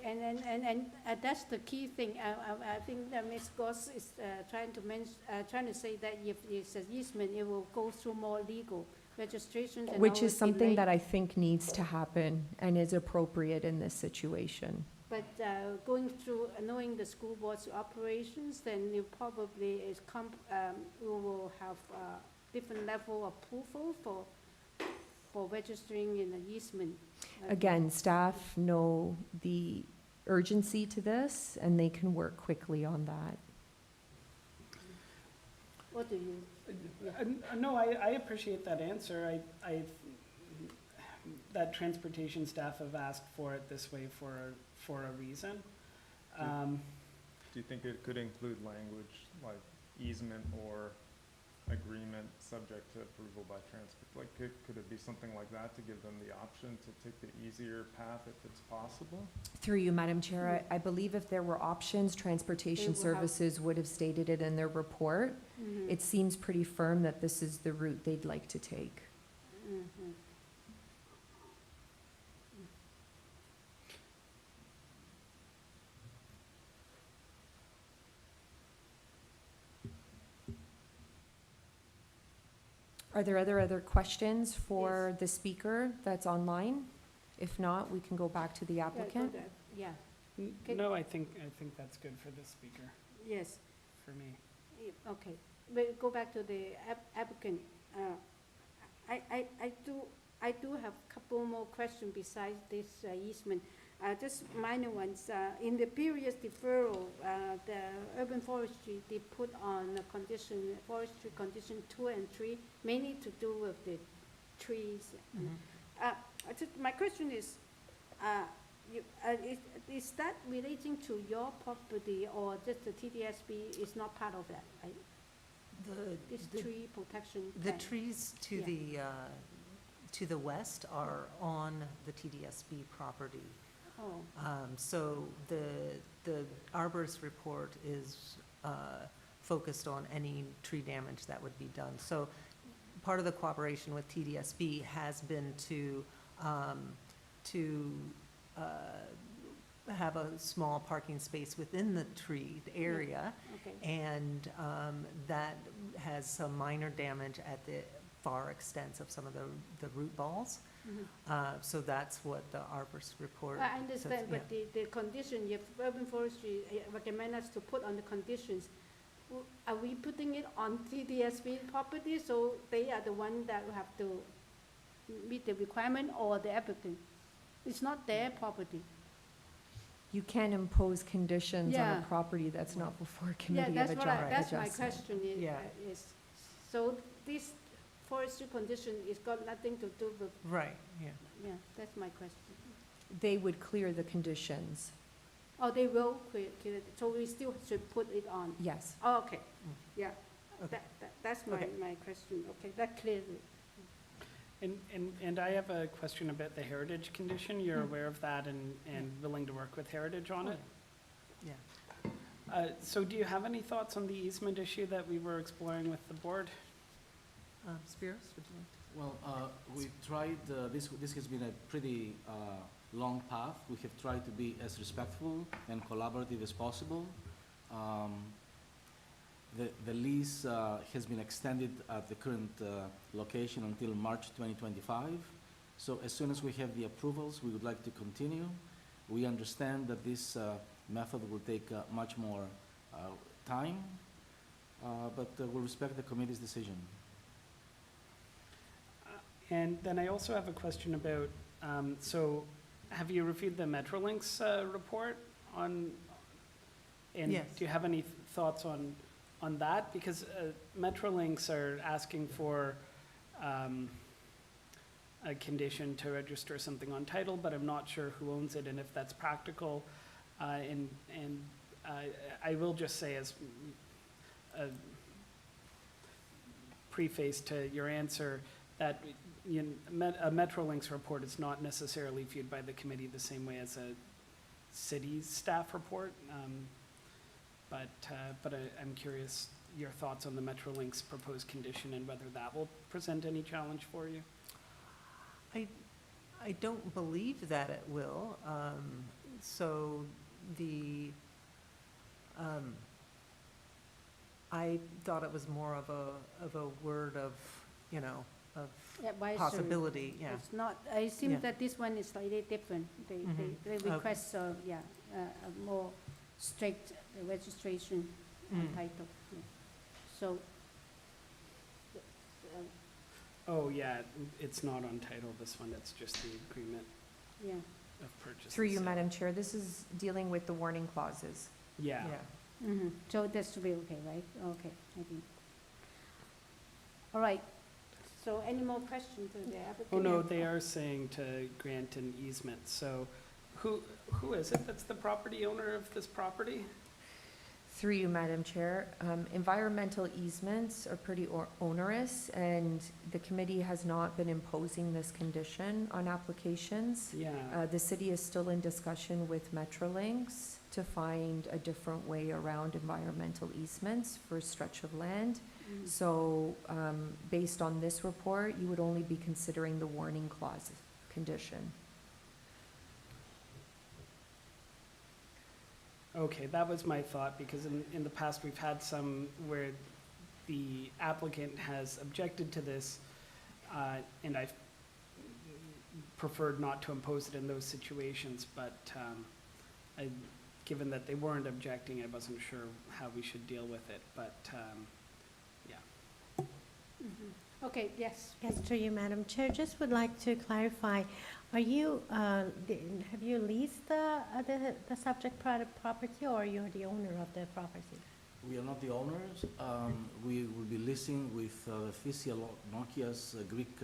And that's the key thing. I think that Ms. Goss is trying to say that if it's an easement, it will go through more legal registrations and Which always is something delay. that I think needs to happen and is appropriate in this situation. But going through, knowing the school board's operations, then you probably we will have different level of approval for registering in an easement. Again, staff know the urgency to this, and they can work quickly on that. What do you? no, I appreciate that answer. That transportation staff have asked for it this way for a reason. Do you think it could include language like easement or agreement subject to approval by transport? Like, could it be something like that to give them the option to take the easier path if it's possible? Through you, Madam Chair, I believe if there were options, Transportation They will have- Services would have stated it in their report. Mhm. It seems pretty firm that this is the route they'd like to take. Mhm. Are there other questions for the speaker that's online? If not, we can go back to the Yeah, go applicant. there. Yeah, Okay. No, I think that's good for the speaker, yes. for me. Okay, we'll go back to the applicant. I do have a couple more questions besides this easement. Just minor ones. In the previous deferral, the urban forestry, they put on a condition, forestry condition 2 and 3, mainly to do with the trees. My question is, is that relating to your property or just the TDSB is not part of that, right? This tree protection The plan? trees to the west are on the TDSB property. Oh, So the arborist report is focused on any tree damage that would be done. So part of the cooperation with TDSB has been to have a small parking space within the tree area, okay. and that has some minor damage at the far extents of some of the root balls. Mhm. So that's what the arborist report I says, understand, yeah. but the condition, if urban forestry recommend us to put on the conditions, are we putting it on TDSB property, so they are the one that will have to meet the requirement, or the applicant? It's not their property. You can impose conditions on a Yeah. property that's not before a Yeah, committee of that's my adjustment. question Yeah. is, so this forestry condition is got nothing to do with, Right, yeah. yeah, that's my question. They would clear the conditions, Oh, they will clear it, so we still should put it on? yes. Oh, okay, yeah, Okay. that's Okay. my question, okay, that clears it. And I have a question about the heritage condition. You're aware of that and willing to work with Heritage on it? Yeah. So do you have any thoughts on the easement issue that we were exploring with the board? Spiros, would you like to? Well, we tried, this has been a pretty long path. We have tried to be as respectful and collaborative as possible. The lease has been extended at the current location until March 2025. So as soon as we have the approvals, we would like to continue. We understand that this method will take much more time, but we'll respect the committee's decision. And then I also have a question about, so have you reviewed the Metrolinx report on, and Yes. do you have any thoughts on that? Because Metrolinx are asking for a condition to register something on title, but I'm not sure who owns it and if that's practical. And I will just say as a preface to your answer, that a Metrolinx report is not necessarily viewed by the committee the same way as a city's staff report. But I'm curious your thoughts on the Metrolinx proposed condition and whether that will present any challenge for you. I don't believe that it will. So I thought it was more of a word of, Advisory. possibility, yeah. It's not, it seems Yeah. that this one is slightly different. They Okay. request, a more strict registration on Mm. title. Yeah. So, Oh, yeah, it's not on title, this one, it's just the agreement yeah, of purchase. Through and you, sale. Madam Chair, this is dealing with the warning clauses. Yeah. so that should be okay, right? Okay, I think. All right, so any more questions to the applicant? Oh, no, they are saying to grant an easement, so who is it that's the property owner of this property? Through you, Madam Chair, environmental easements are pretty onerous, and the committee has not been imposing this condition on applications. Yeah. The city is still in discussion with Metrolinx to find a different way around environmental easements for a stretch of land. So, based on this report, you would only be considering the warning clause condition. Okay, that was my thought, because in the past, we've had some where the applicant has objected to this, and I've preferred not to impose it in those situations, but given that they weren't objecting, I wasn't sure how we should deal with it, but, yeah. Okay, yes. Yes, through you, Madam Chair, just would like to clarify, are you, have you leased the subject property, or you're the owner of the property? We are not the owners. We will be leasing with Thessaloniki's Greek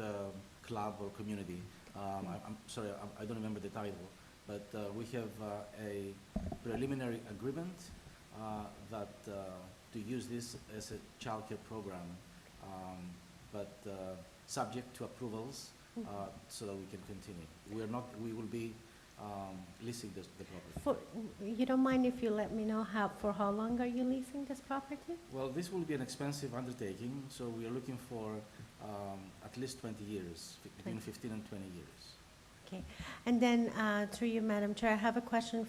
club or community. I'm sorry, I don't remember the title, but we have a preliminary agreement that to use this as a childcare program, but subject to approvals so that we can continue. We are not. We will be leasing the property. You don't mind if you let me know for how long are you leasing this property? Well, this will be an expensive undertaking, so we are looking for at least 20 years, between 15 and 20 years. Okay, and then through you, Madam Chair, I have a question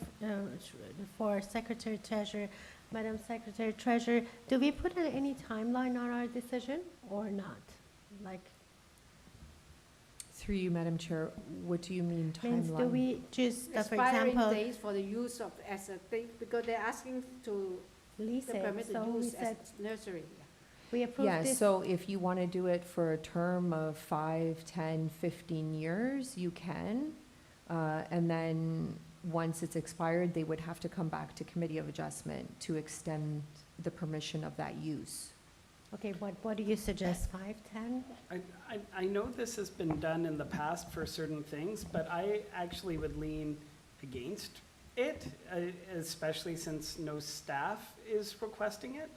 for Secretary Treasurer. Madam Secretary Treasurer, do we put any timeline on our decision or not? Like, Through you, Madam Chair, what do you mean means do timeline? we just, for Expiring example, days for the use of as a thing, because they're asking to lease the it? permit to So we use as said nursery. we approved Yeah, this. so if you want to do it for a term of 5, 10, 15 years, you can. And then, once it's expired, they would have to come back to Committee of Adjustment to extend the permission of that use. Okay, what do you suggest, 5, 10? I know this has been done in the past for certain things, but I actually would lean against it, especially since no staff is requesting it.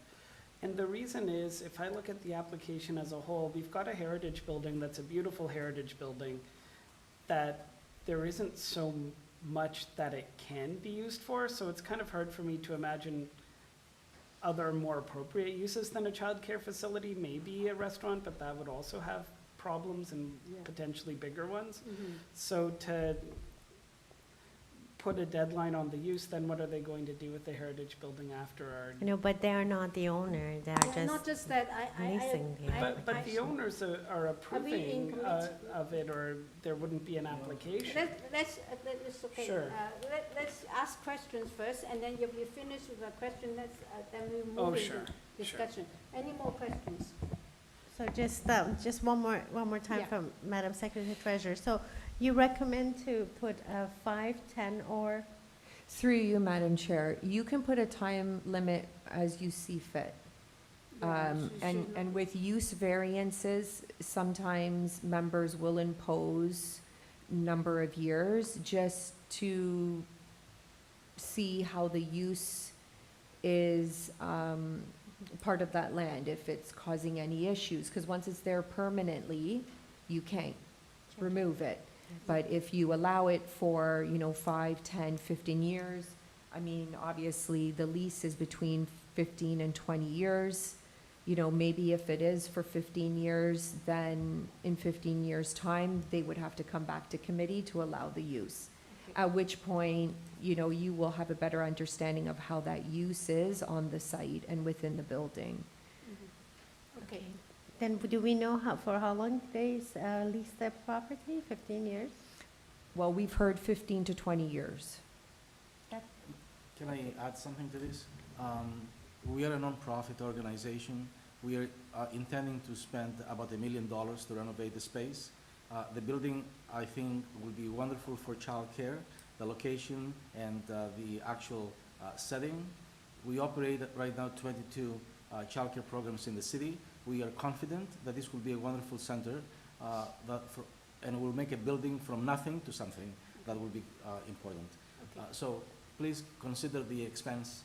And the reason is, if I look at the application as a whole, we've got a heritage building that's a beautiful heritage building that there isn't so much that it can be used for, so it's kind of hard for me to imagine other more appropriate uses than a childcare facility, maybe a restaurant, but that would also have problems and Yeah. potentially bigger ones. Mhm. So to put a deadline on the use, then what are they going to do with the heritage building after our? No, but they're not the owner, they're Yeah, not just just that, leasing the But the owners are approving committee? of it, or there wouldn't be an application. Let's, okay. Sure. Let's ask questions first, and then if you finish with a question, then we Oh, move sure, into sure. discussion. Any more questions? So just one more time Yeah. from Madam Secretary Treasurer. So you recommend to put a 5, 10, or? Through you, Madam Chair, you can put a time limit as you see fit. And with use variances, sometimes members will impose number of years just to see how the use is part of that land, if it's causing any issues. Because once it's there permanently, you can't remove it. But if you allow it for, 5, 10, 15 years, I mean, obviously, the lease is between 15 and 20 years. Maybe if it is for 15 years, then in 15 years' time, they would have to come back to committee to allow the use. At which point, you will have a better understanding of how that use is on the site and within the building. Okay. Then do we know for how long they lease their property? 15 years? Well, we've heard 15 to 20 years. Can I add something to this? We are a nonprofit organization. We are intending to spend about $1 million to renovate the space. The building, I think, will be wonderful for childcare, the location and the actual setting. We operate right now 22 childcare programs in the city. We are confident that this will be a wonderful center and will make a building from nothing to something that will be important. Okay. So please consider the expense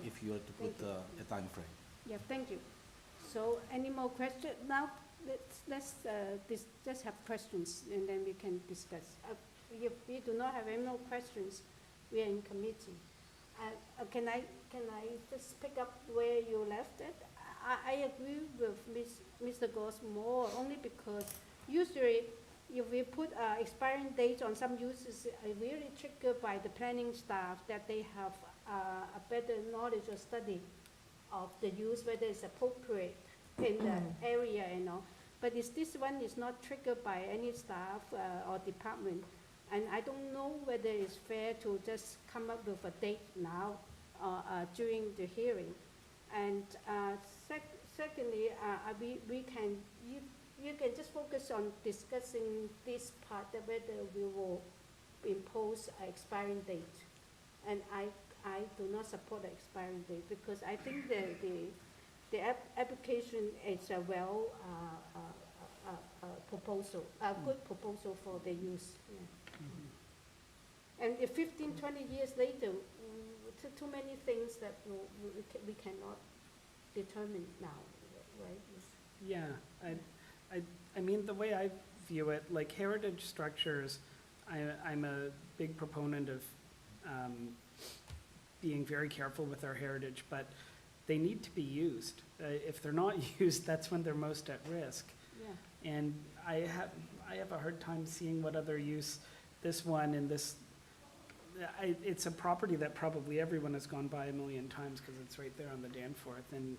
if you were to put Thank a time frame. Yeah, thank you. So any more questions? Now, let's have questions, and then we can discuss. If we do not have any more questions, we are in committee. Can I just pick up where you left it? I agree with Mr. Goss more, only because usually if we put expiring dates on some uses, it really triggered by the planning staff that they have a better knowledge or study of the use, whether it's appropriate in the area, you know. But this one is not triggered by any staff or department. And I don't know whether it's fair to just come up with a date now during the hearing. And secondly, we can, you can just focus on discussing this part, that whether we will impose an expiring date. And I do not support the expiring date, because I think the application is a proposal, a good proposal for the use. Yeah. And if 15, 20 years later, too many things that we cannot determine now, right? Yeah, I mean, the way I view it, like heritage structures, I'm a big proponent of being very careful with our heritage, but they need to be used. If they're not used, that's when they're most at risk. Yeah. And I have a hard time seeing what other use this one and this, it's a property that probably everyone has gone by a million times because it's right there on the Danforth. And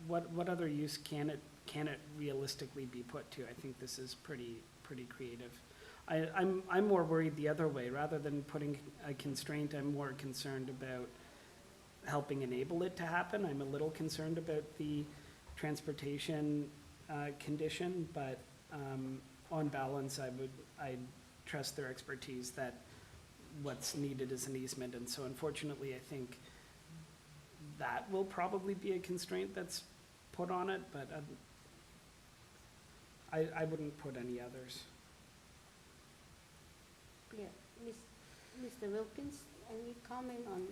what other use can it realistically be put to? I think this is pretty creative. I'm more worried the other way. Rather than putting a constraint, I'm more concerned about helping enable it to happen. I'm a little concerned about the transportation condition, but on balance, I trust their expertise that what's needed is an easement. And so unfortunately, I think that will probably be a constraint that's put on it, but I wouldn't put any others. Yeah, Mr. Wilkins, any comment on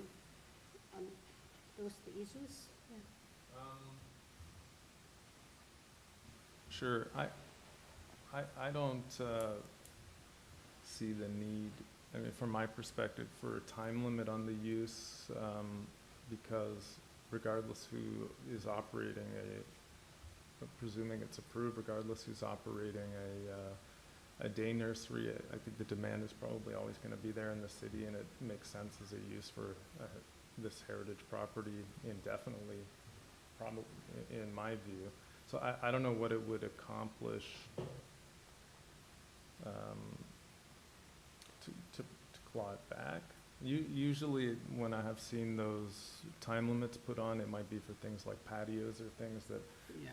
those issues? Yeah. Sure. I don't see the need, I mean, from my perspective, for a time limit on the use, because regardless who is operating presuming it's approved, regardless who's operating a day nursery, I think the demand is probably always going to be there in the city, and it makes sense as a use for this heritage property indefinitely, probably, in my view. So I don't know what it would accomplish to claw it back. Usually when I have seen those time limits put on, it might be for things like patios or things that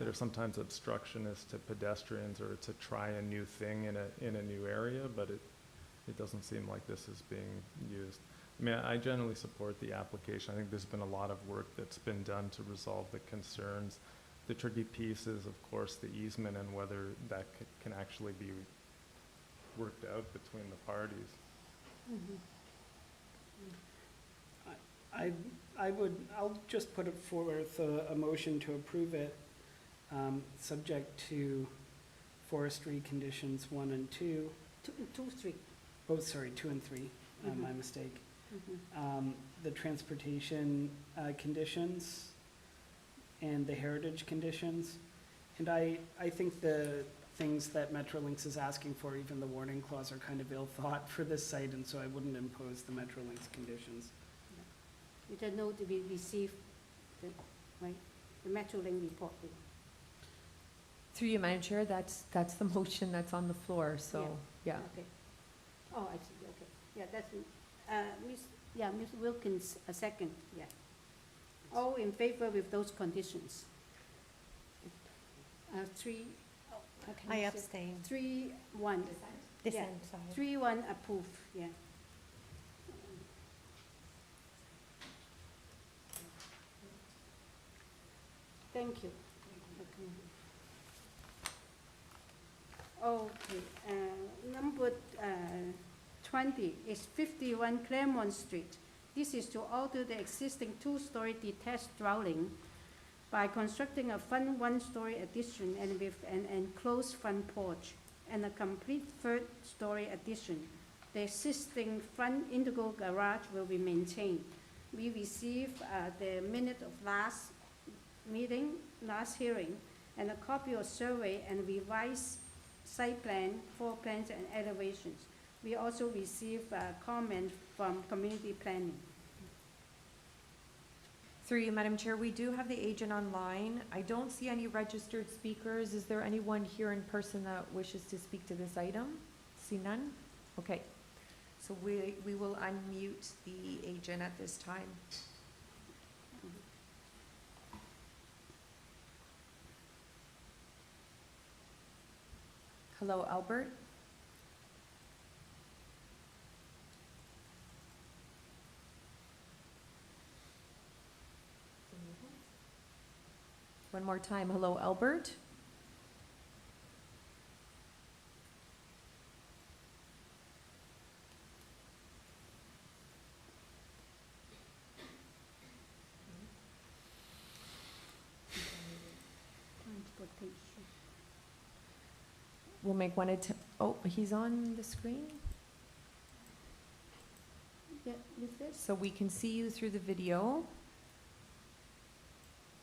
are sometimes obstructionist to pedestrians or to try a new thing in a new area, but it doesn't seem like this is being used. I mean, I generally support the application. I think there's been a lot of work that's been done to resolve the concerns. The tricky piece is, of course, the easement and whether that can actually be worked out between the parties. Mm-hmm. I'll just put it forth a motion to approve it, subject to forestry conditions 1 and 2. 2, 3. Oh, sorry, 2 and 3, my mistake. Mm-hmm. The transportation conditions and the heritage conditions. And I think the things that Metrolinx is asking for, even the warning clause, are kind of ill thought for this site, and so I wouldn't impose the Metrolinx conditions. We don't know that we receive the Metrolink report. Through you, Madam Chair, that's the motion that's on the floor, so, yeah. Okay. Oh, I see, okay. Yeah, that's, Ms. Wilkins, a second, yeah. All in favor with those conditions? 3, I abstain. 3-1. Dissent, sorry. 3-1 approve, yeah. Thank you. Okay, number 20 is 51 Claremont Street. This is to alter the existing two-story detached dwelling by constructing a front one-story addition and with an enclosed front porch and a complete third-story addition. The existing front integral garage will be maintained. We received the minute of last meeting, last hearing, and a copy of survey and revised site plan, floor plans, and elevations. We also received comment from community planning. Through you, Madam Chair, we do have the agent online. I don't see any registered speakers. Is there anyone here in person that wishes to speak to this item? See none? Okay. So we will unmute the agent at this time. Hello, Albert? One more time. Hello, Albert? Transportation. We'll make one attempt. Oh, he's on the screen? Yeah, is this? So we can see you through the video,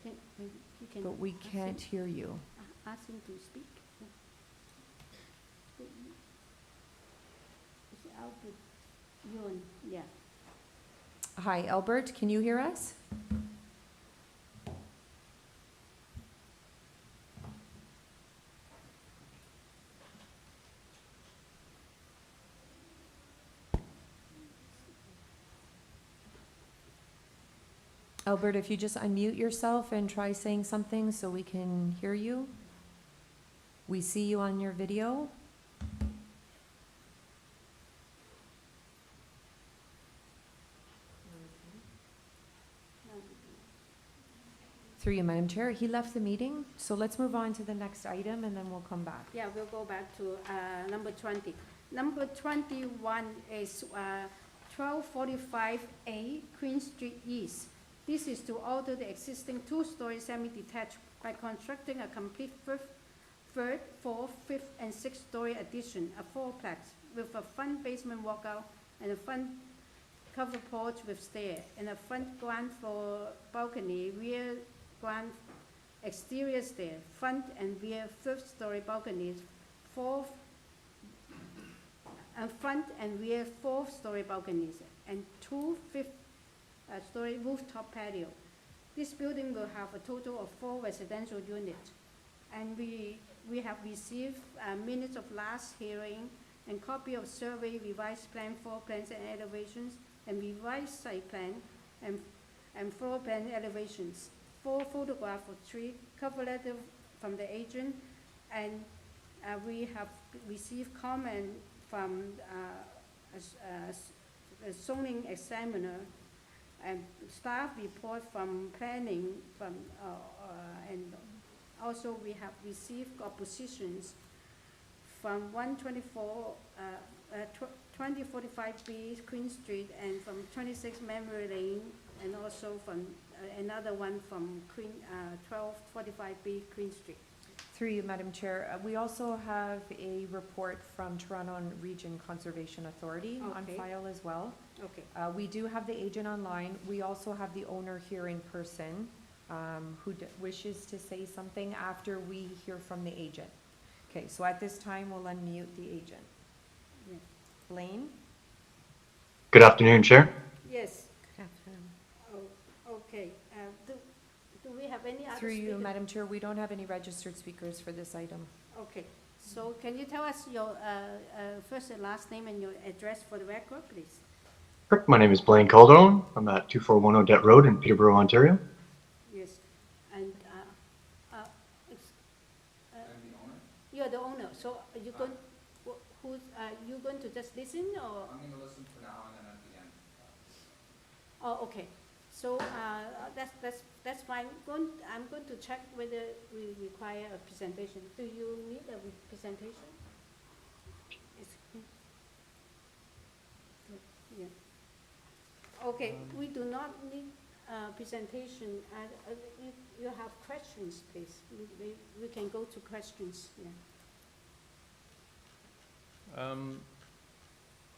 You can but we ask him- can't hear you. Ask him to speak. Is Albert Yun? Yeah. Hi, Albert, can you hear us? Albert, if you just unmute yourself and try saying something so we can hear you. We see you on your video. Through you, Madam Chair. He left the meeting, so let's move on to the next item and then we'll come back. Yeah, we'll go back to number 20. Number 21 is 1245A Queen Street East. This is to alter the existing two-story semi-detached by constructing a complete third, fourth, fifth, and sixth-story addition, a fourplex, with a front basement walkout and a front covered porch with stair, and a front ground floor balcony, rear ground exterior stair, front and rear third-story balconies, front and rear fourth-story balconies, and two fifth-story rooftop patio. This building will have a total of 4 residential units. And we have received minutes of last hearing and copy of survey, revised plan, floor plans and elevations, and revised site plan and floor plan elevations. 4 photographs of 3 cover letter from the agent, and we have received comment from a zoning examiner and staff report from planning and also we have received oppositions from 2045B Queen Street and from 26 Memory Lane, and also from another one from 1245B Queen Street. Through you, Madam Chair. We also have a report from Toronto Region Conservation Authority on Okay. file as well. Okay. We do have the agent online. We also have the owner here in person who wishes to say something after we hear from the agent. Okay, so at this time, we'll unmute the agent. Yeah. Blaine? Good afternoon, Chair. Yes. Oh, okay. Do we have any other Through you, speakers? Madam Chair, we don't have any registered speakers for this item. Okay. So can you tell us your first and last name and your address for the record, please? Correct. My name is Blaine Calderon. I'm at 2410 Det Road in Peterborough, Ontario. Yes. And you're the owner. So are you going? Who's you going to just listen or? I'm going to listen for now and then at the end. Oh, okay. So that's fine. I'm going to check whether we require a presentation. Do you need a presentation? Yeah. Okay, we do not need presentation. If you have questions, please, we can go to questions, yeah.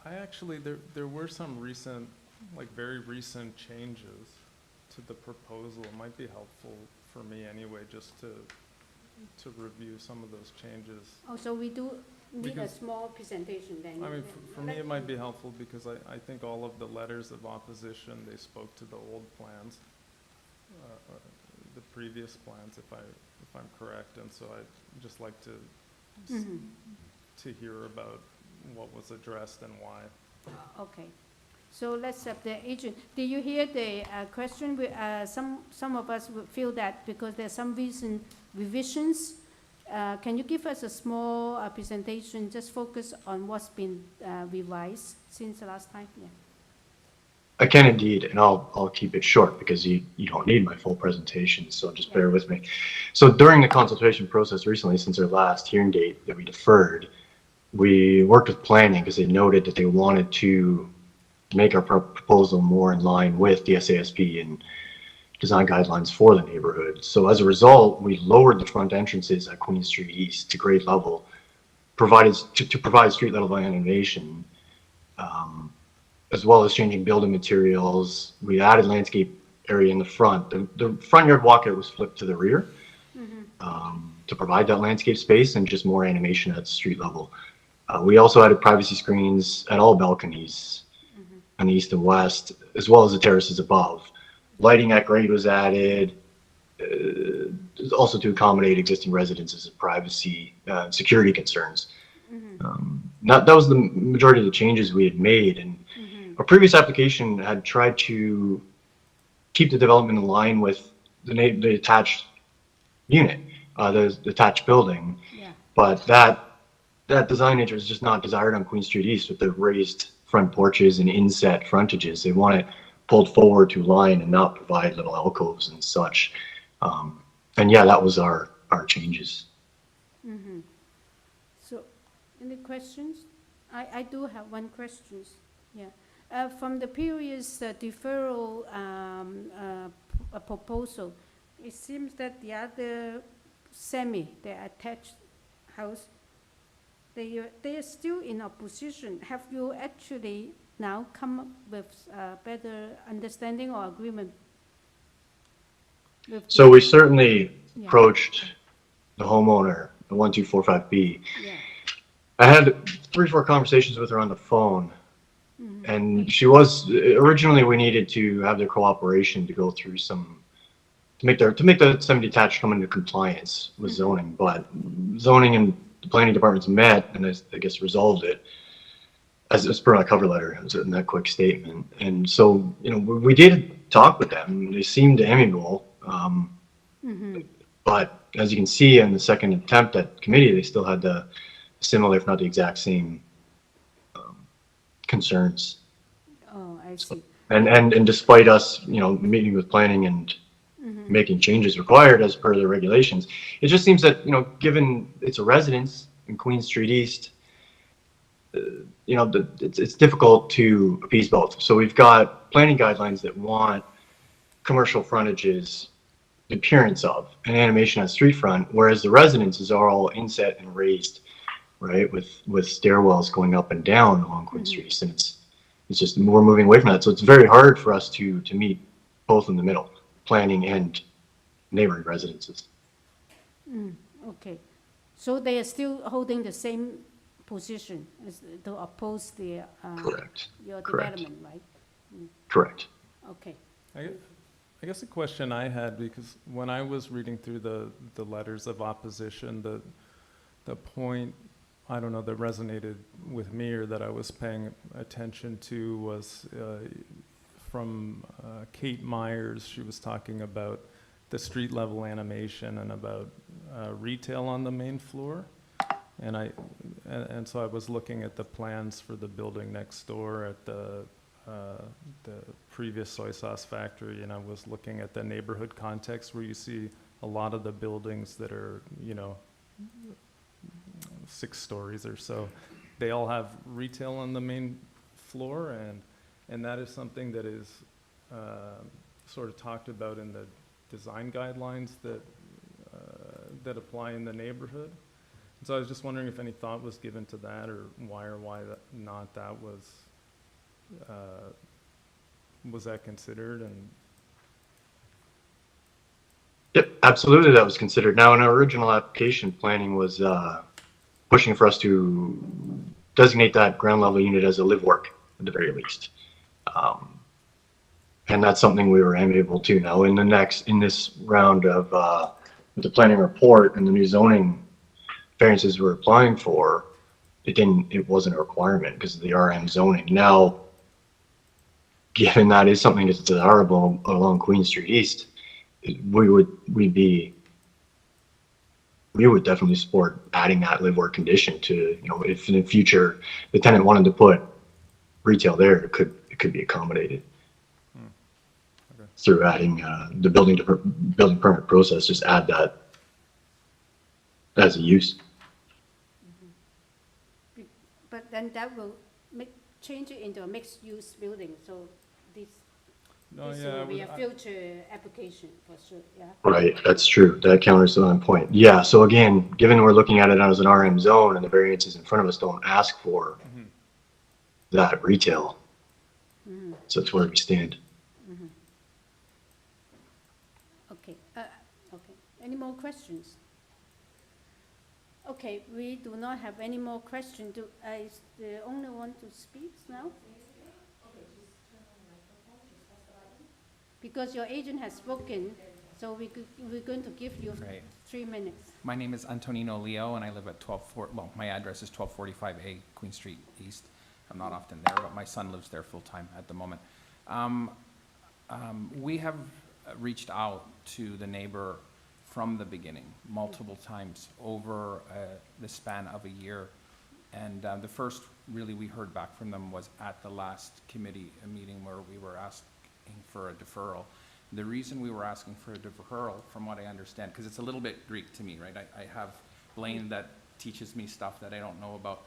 I actually, there were some recent, like very recent changes to the proposal. It might be helpful for me anyway, just to review some of those changes. Oh, so we do need a Because- small presentation then? I mean, for me, it might be helpful because I think all of the letters of opposition, they spoke to the old plans, the previous plans, if I'm correct, and so I'd just like to, to hear about what was addressed and why. Okay, so let's have the agent. Did you hear the question? Some of us would feel that because there's some recent revisions. Can you give us a small presentation, just focus on what's been revised since the last time? Yeah. I can indeed, and I'll keep it short because you don't need my full presentation, so just bear with me. So during the consultation process recently, since our last hearing date that we deferred, we worked with planning because they noted that they wanted to make our proposal more in line with the SASP and design guidelines for the neighborhood. So as a result, we lowered the front entrances at Queen Street East to grade level, to provide street level animation, as well as changing building materials. We added landscape area in the front. The front yard walkout was flipped to the rear to provide that landscape space and just more animation at street level. We also added privacy screens at all balconies on the east and west, as well as the terraces above. Lighting at grade was added, also to accommodate existing residences' privacy, security concerns. That was the majority of the changes we had made, and our previous application had tried to keep the development in line with the attached unit, the attached building, but that design nature is just not desired on Queen Street East with the raised front porches and inset frontages. They want it pulled forward to line and not provide little alcoves and such. And yeah, that was our changes. So, any questions? I do have one question. Yeah. From the previous deferral proposal, it seems that the other the attached house, they are still in opposition. Have you actually now come up with better understanding or agreement? So we certainly approached the homeowner, the 1245B. Yeah. I had 3-4 conversations with her on the phone, and she was, originally we needed to have their cooperation to go through some, to make the semi-detached come into compliance with zoning, but zoning and the planning departments met and I guess resolved it as per my cover letter, as in that quick statement. And so, we did talk with them. They seemed amiable, but as you can see in the second attempt at committee, they still had the similar, if not the exact same concerns. Oh, I see. And despite us, meeting with planning and making changes required as per the regulations, it just seems that, given it's a residence in Queen Street East, it's difficult to appease both. So we've got planning guidelines that want commercial frontages, the appearance of, and animation on street front, whereas the residences are all inset and raised, right, with stairwells going up and down along Queen Street East, and it's just, we're moving away from that. So it's very hard for us to meet both in the middle, planning and neighboring residences. Okay, so they are still holding the same position as to oppose the Correct. your Correct. development, right? Correct. Okay. I guess a question I had, because when I was reading through the letters of opposition, the point, I don't know, that resonated with me or that I was paying attention to was from Kate Myers. She was talking about the street level animation and about retail on the main floor. And so I was looking at the plans for the building next door at the previous soy sauce factory, and I was looking at the neighborhood context where you see a lot of the buildings that are, 6 stories or so. They all have retail on the main floor, and And that is something that is sort of talked about in the design guidelines that apply in the neighborhood. So I was just wondering if any thought was given to that, or why not that was that considered? And Yep, absolutely, that was considered. Now, in our original application, planning was pushing for us to designate that ground level unit as a live work at the very least. And that's something we were amenable to. Now, in this round of the planning report and the new zoning variances we're applying for, it wasn't a requirement because of the RM zoning. Now, given that is something that's desirable along Queen Street East, we would definitely support adding that live work condition to, if in the future the tenant wanted to put retail there, it could be accommodated. Okay. Through adding the building permit process, just add that as a use. But then that will change it into a mixed-use building, so this will be a future application for sure, yeah? Right, that's true. That counters to that point. Yeah, so again, given we're looking at it as an RM zone and the variances in front of us don't ask for that retail, so that's where we stand. Okay, okay. Any more questions? Okay, we do not have any more questions. Is the only one to speak now? Because your agent has spoken, so we're going to give you Right. 3 minutes. My name is Antonino Leo, and I live at my address is 1245A Queen Street East. I'm not often there, but my son lives there full-time at the moment. We have reached out to the neighbor from the beginning, multiple times over the span of a year. And the first really we heard back from them was at the last committee meeting where we were asking for a deferral. The reason we were asking for a deferral, from what I understand, because it's a little bit Greek to me, right? I have Blaine that teaches me stuff that I don't know about.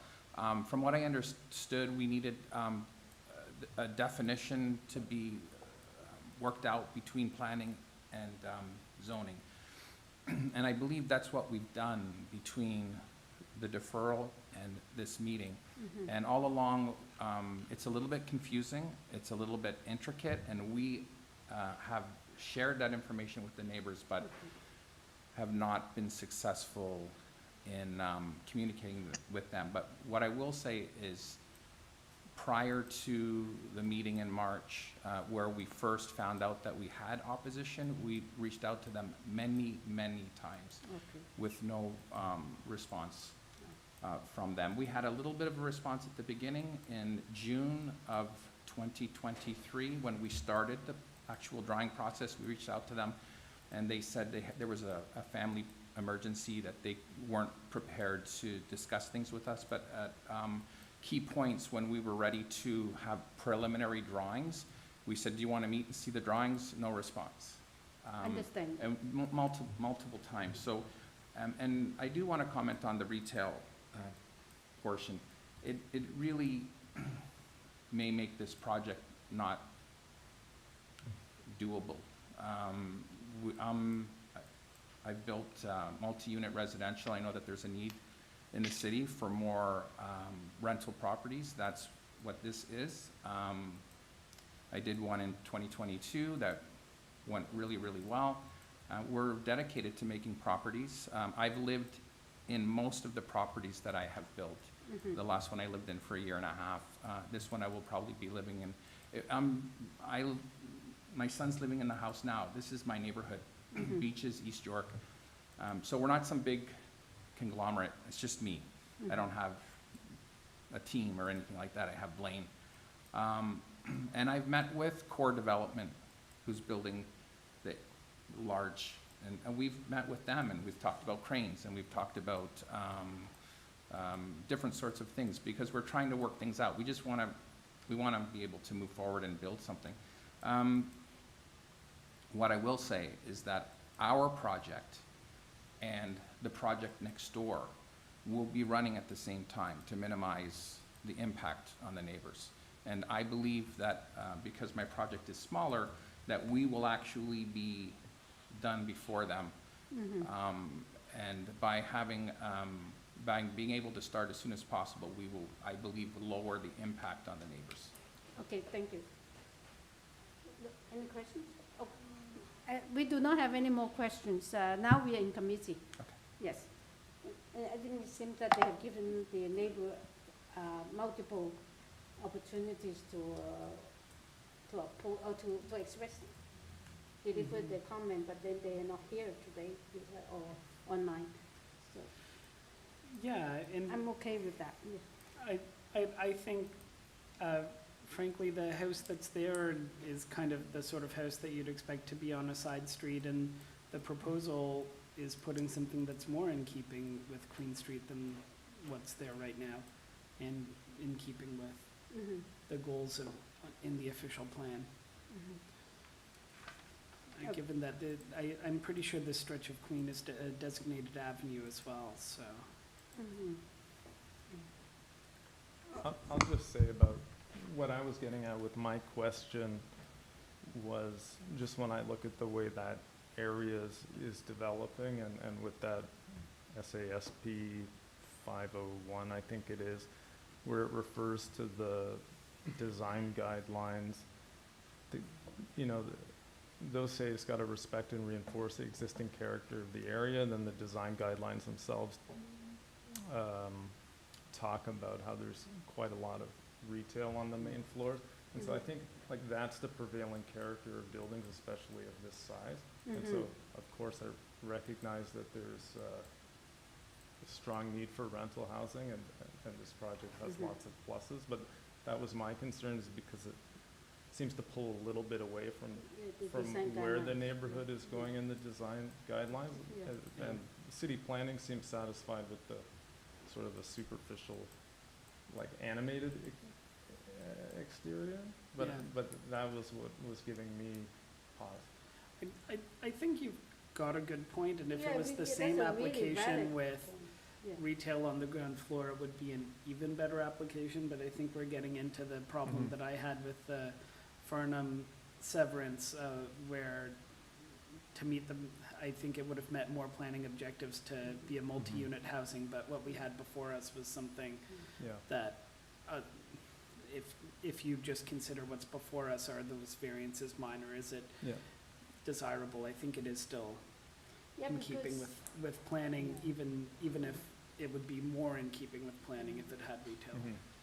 From what I understood, we needed a definition to be worked out between planning and zoning. And I believe that's what we've done between the deferral and this meeting. And all along, it's a little bit confusing, it's a little bit intricate, and we have shared that information with the neighbors, but have not been successful in communicating with them. But what I will say is, prior to the meeting in March, where we first found out that we had opposition, we reached out to them many, many times with no response from them. We had a little bit of a response at the beginning in June of 2023 when we started the actual drawing process. We reached out to them and they said there was a family emergency, that they weren't prepared to discuss things with us, but at key points when we were ready to have preliminary drawings, we said, do you want to meet and see the drawings? No response. Understand. And multiple times. So, and I do want to comment on the retail portion. It really may make this project not doable. I've built multi-unit residential. I know that there's a need in the city for more rental properties. That's what this is. I did one in 2022 that went really, really well. We're dedicated to making properties. I've lived in most of the properties that I have built. The last one I lived in for a year and a half. This one I will probably be living in. My son's living in the house now. This is my neighborhood. Beaches, East York. So we're not some big conglomerate. It's just me. I don't have a team or anything like that. I have Blaine. And I've met with Core Development, who's building the large, and we've met with them and we've talked about cranes and we've talked about different sorts of things, because we're trying to work things out. We just want to be able to move forward and build something. What I will say is that our project and the project next door will be running at the same time to minimize the impact on the neighbors. And I believe that, because my project is smaller, that we will actually be done before them. And by having, by being able to start as soon as possible, we will, I believe, lower the impact on the neighbors. Okay, thank you. Any questions? Oh, we do not have any more questions. Now we are in committee. Okay. Yes. I think it seems that they have given the neighbor multiple opportunities to express, deliver their comment, but then they are not here today or online. So Yeah, and I'm okay with that. Yeah. I think, frankly, the house that's there is kind of the sort of house that you'd expect to be on a side street, and the proposal is putting something that's more in keeping with Queen Street than what's there right now, and in keeping with the goals in the official plan. Given that I'm pretty sure this stretch of Queen is a designated avenue as well, so. I'll just say about what I was getting at with my question was just when I look at the way that area is developing and with that SASP 501, I think it is, where it refers to the design guidelines, those say it's got to respect and reinforce the existing character of the area, and then the design guidelines themselves talk about how there's quite a lot of retail on the main floors. And so I think like that's the prevailing character of buildings, especially of this size. And so, of course, I recognize that there's a strong need for rental housing, and this project has lots of pluses, but that was my concern, is because it seems to pull a little bit away from where the neighborhood is going in the design guidelines. And city planning seems satisfied with the sort of a superficial, like animated exterior, but that was what was giving me pause. I think you've got a good point, and if Yeah, it was the that's same a really application valid with point. Yeah. retail on the ground floor, it would be an even better application, but I think we're getting into the problem that I had with the FARNHAM severance, where to meet them, I think it would have met more planning objectives to be a multi-unit housing, but what we had before us was something Yeah. that, if you just consider what's before us, are those variances minor, is it Yeah. desirable? I think it is still Yeah, in keeping because- with planning, even if it would be more in keeping with planning if it had retail.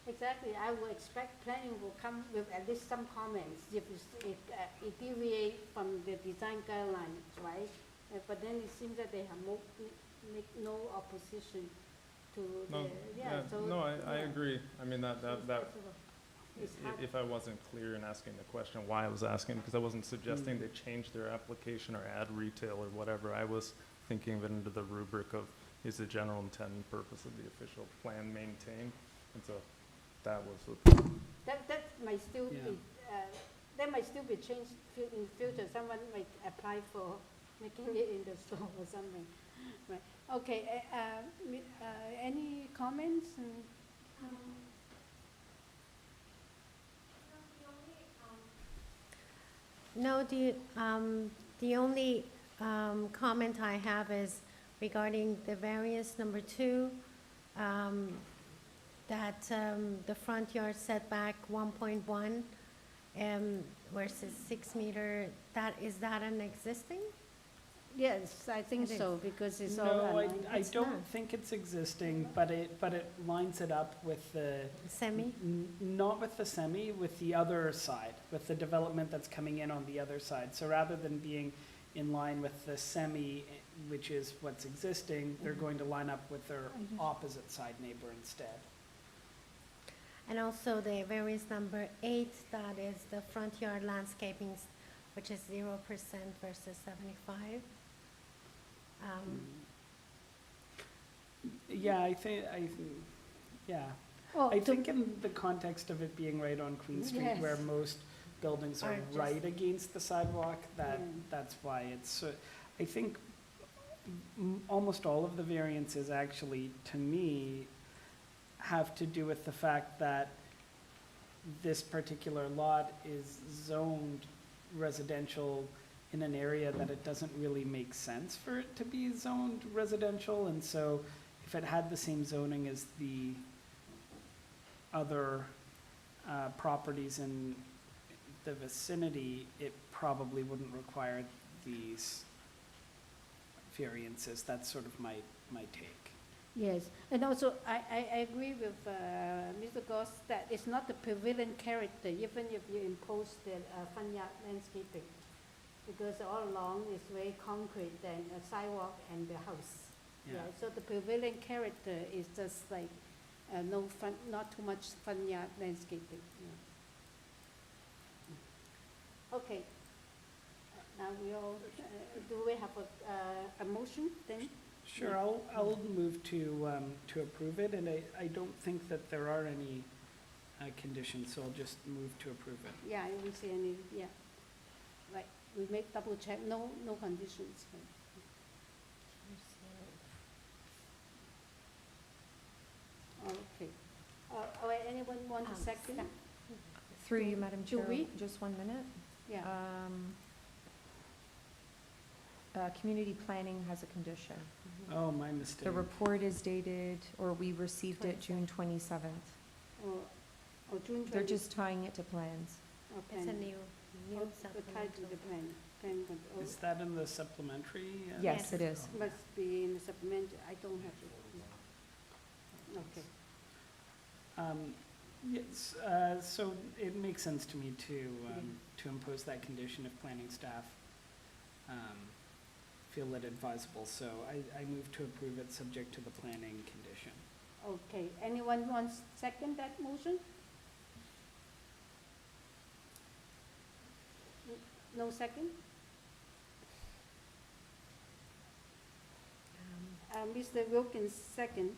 Exactly, I would expect planning will come with at least some comments if it deviate from the design guidelines, right? But then it seems that they have make no opposition to the, I agree. I mean, that it's hard. if I wasn't clear in asking the question, why I was asking, because I wasn't suggesting they change their application or add retail or whatever. I was thinking of it under the rubric of, is the general intent and purpose of the official plan maintained? And so that was what. That might still Yeah. be, that might still be changed in future. Someone might apply for making it in the store or something, right? Okay, any comments? No, the only comment I have is regarding the variance number 2, that the front yard setback 1.1 versus 6 meter, is that an existing? Yes, I think It is. so, because it's all. No, I It's don't not. think it's existing, but it lines it up with the, Semi? not with the semi, with the other side, with the development that's coming in on the other side. So rather than being in line with the semi, which is what's existing, they're going to line up with their opposite side neighbor instead. And also the variance number 8, that is the front yard landscaping, which is 0% versus 75. Yeah, I think, Oh, I think in the context of it being right on Queen Street, Yes. where most buildings are Are just- right against the sidewalk, Yeah. that's why it's, I think almost all of the variances actually, to me, have to do with the fact that this particular lot is zoned residential in an area that it doesn't really make sense for it to be zoned residential, and so if it had the same zoning as the other properties in the vicinity, it probably wouldn't require these variances. That's sort of my take. Yes, and also I agree with Mr. Goss that it's not the prevalent character, even if you impose the front yard landscaping, because all along it's very concrete and a sidewalk and the house. Yeah. So the prevalent character is just like no fun, not too much front yard landscaping. Yeah. Okay. Now we all, do we have a motion then? Sure, I'll move to approve it, and I don't think that there are any conditions, so I'll just move to approve it. Yeah, I don't see any, yeah. Right, we make double check, no conditions. Okay. All right, anyone want a second? Through you, Madam Do Chair, we? just 1 minute. Yeah. Community planning has a condition. Oh, my mistake. The report is dated, or we received it June 27th. Or June 20. They're just tying it to plans. Okay. It's a new Oh, the title supplemental. of the plan control. Is that in the supplementary? Yes, it is. Must be in the supplement, I don't have it. Okay. Yes, so it makes sense to me to impose that condition if planning staff feel it advisable. So I move to approve it subject to the planning condition. Okay, anyone wants second that motion? No second? Mr. Wilkins, second.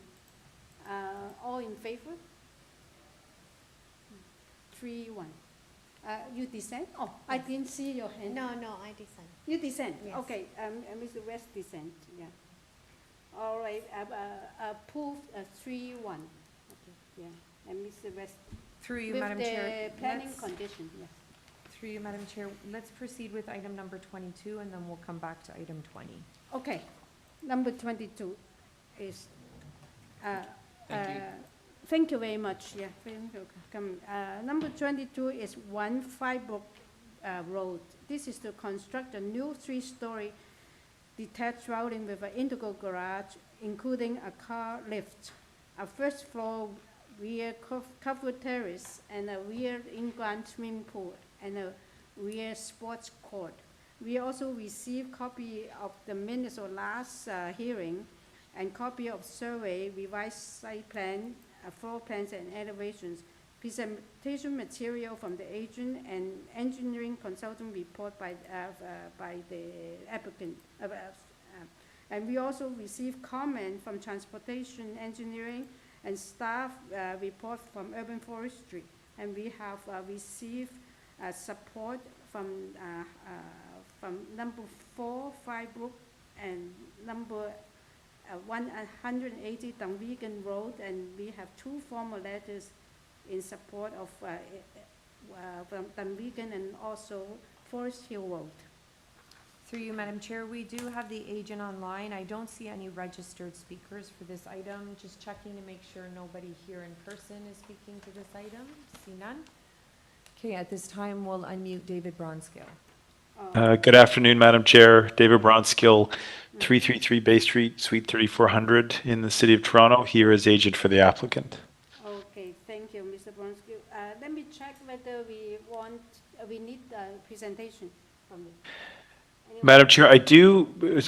All in favor? 3-1. You dissent? Oh, I didn't see your hand. No, I dissent. You dissent? Yes. Okay, Mr. West dissent, yeah. All right, approved 3-1. Okay, yeah, and Mr. West. Through you, Madam Chair. With the planning let's- condition, yes. Through you, Madam Chair, let's proceed with item number 22, and then we'll come back to item 20. Okay, number 22 is, Thank you. thank you very much, yeah, thank you. Number 22 is 1 FRYBROOK Road. This is to construct a new 3-story detached dwelling with an integral garage, including a car lift, a first floor rear covered terrace, and a rear in-ground swimming pool, and a rear sports court. We also received copy of the minutes of last hearing and copy of survey, revised site plan, floor plans and elevations, presentation material from the agent, and engineering consultant report by the applicant. And we also received comment from transportation engineering and staff report from urban forestry. And we have received support from number 4 FRYBROOK and number 180 Dunvegan Road, and we have 2 formal letters in support of from Dunvegan and also Forest Hill Road. Through you, Madam Chair, we do have the agent online. I don't see any registered speakers for this item. Just checking to make sure nobody here in person is speaking to this item. See none? Okay, at this time, we'll unmute David Bronskill. Good afternoon, Madam Chair. David Bronskill, 333 Bay Street, Suite 3400 in the City of Toronto, here as agent for the applicant. Okay, thank you, Mr. Bronskill. Let me check whether we need a presentation from you. Anyone? Madam Chair,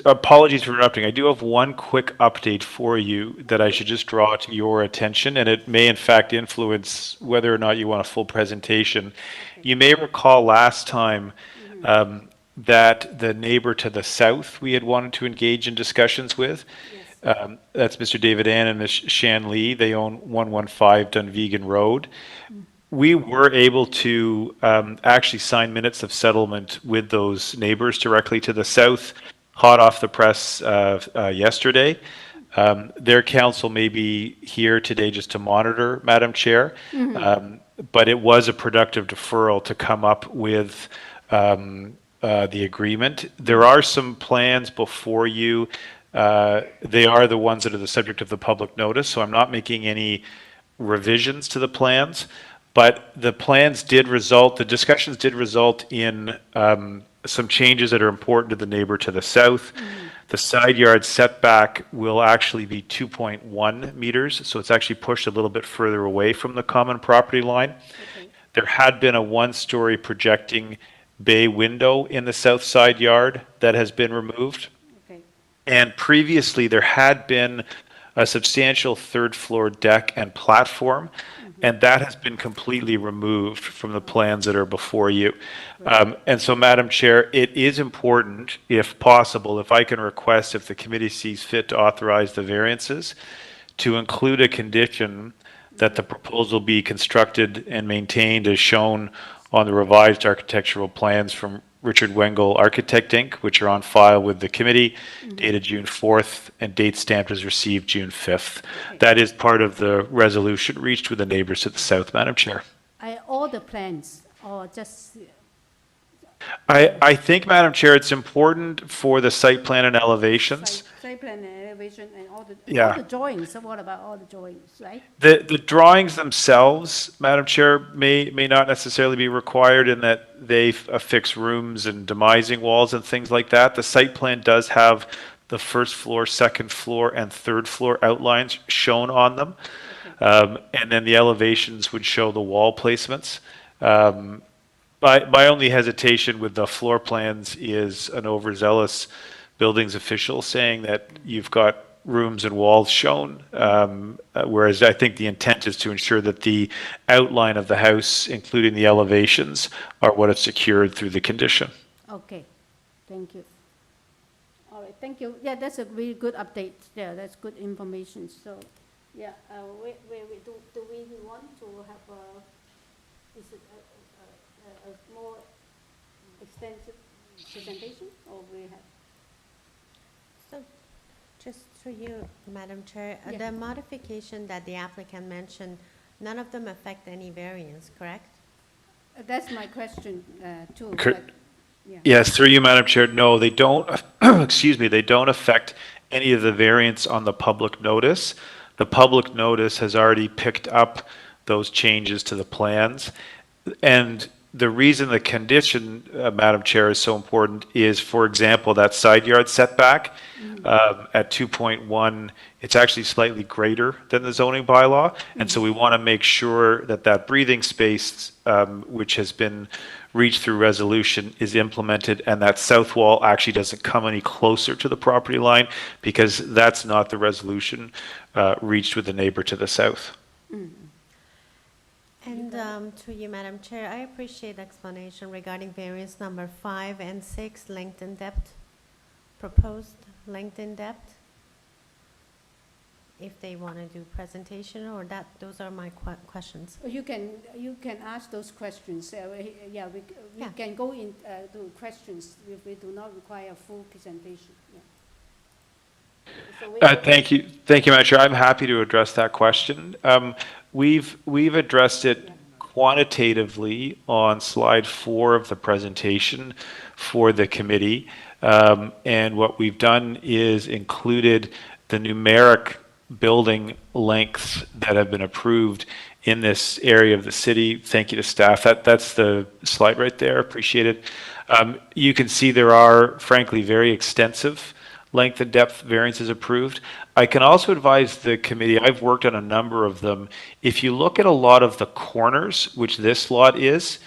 apologies for interrupting. I do have one quick update for you that I should just draw to your attention, and it may in fact influence whether or not you want a full presentation. Okay. You may recall last time that the neighbor to the south we had wanted to engage in discussions with. Yes. That's Mr. David Ann and Ms. Shan Lee. They own 115 Dunvegan Road. We were able to actually sign minutes of settlement with those neighbors directly to the south, hot off the press yesterday. Their counsel may be here today just to monitor, Madam Chair. but it was a productive deferral to come up with the agreement. There are some plans before you. They are the ones that are the subject of the public notice, so I'm not making any revisions to the plans, but the plans did result, the discussions did result in some changes that are important to the neighbor to the south. The side yard setback will actually be 2.1 meters, so it's actually pushed a little bit further away from the common property line. Okay. There had been a one-story projecting bay window in the south side yard that has been removed. Okay. And previously, there had been a substantial third floor deck and platform, and that has been completely removed from the plans that are before you. And so, Madam Chair, it is important, if possible, if I can request, if the committee sees fit to authorize the variances, to include a condition that the proposal be constructed and maintained as shown on the revised architectural plans from Richard Wengel Architect Inc., which are on file with the committee, dated June 4th, and date stamped as received June 5th. That is part of the resolution reached with the neighbors to the south, Madam Chair. All the plans, or just, I think, Madam Chair, it's important for the site plan and elevations. site plan and elevation and all Yeah. the drawings, what about all the drawings, right? The drawings themselves, Madam Chair, may not necessarily be required in that they affix rooms and demising walls and things like that. The site plan does have the first floor, second floor, and third floor outlines shown on them. And then the elevations would show the wall placements. My only hesitation with the floor plans is an overzealous buildings official saying that you've got rooms and walls shown, whereas I think the intent is to ensure that the outline of the house, including the elevations, are what is secured through the condition. Okay, thank you. All right, thank you. Yeah, that's a really good update. Yeah, that's good information. So, yeah, do we want to have is it a more extensive presentation, or we have? So, just through you, Madam Chair, Yeah. the modification that the applicant mentioned, none of them affect any variance, correct? That's my question, too. Cor- but, yeah. Yes, through you, Madam Chair. No, they don't, excuse me, they don't affect any of the variants on the public notice. The public notice has already picked up those changes to the plans. And the reason the condition, Madam Chair, is so important is, for example, that side yard setback at 2.1, it's actually slightly greater than the zoning bylaw. And so we want to make sure that that breathing space, which has been reached through resolution, is implemented, and that south wall actually doesn't come any closer to the property line, because that's not the resolution reached with the neighbor to the south. And to you, Madam Chair, I appreciate the explanation regarding variance number 5 and 6, length and depth, proposed length and depth. If they want to do presentation, or that, those are my questions. You can ask those questions. We Yeah. can go in to questions if we do not require a full presentation. Yeah. So Thank you, Madam Chair. I'm happy to address that question. We've addressed it quantitatively on slide 4 of the presentation for the committee. And what we've done is included the numeric building lengths that have been approved in this area of the city. Thank you to staff. That's the slide right there. Appreciate it. You can see there are, frankly, very extensive length and depth variances approved. I can also advise the committee, I've worked on a number of them. If you look at a lot of the corners, which this lot is,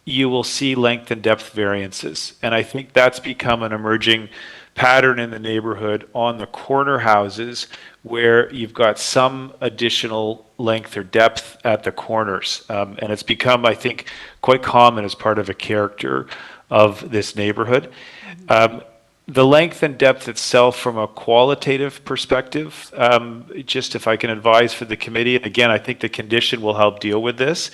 you will see length and depth variances. And I think that's become an emerging pattern in the neighborhood on the corner houses, where you've got some additional length or depth at the corners. And it's become, I think, quite common as part of a character of this neighborhood. The length and depth itself, from a qualitative perspective, just if I can advise for the committee, and again, I think the condition will help deal with this,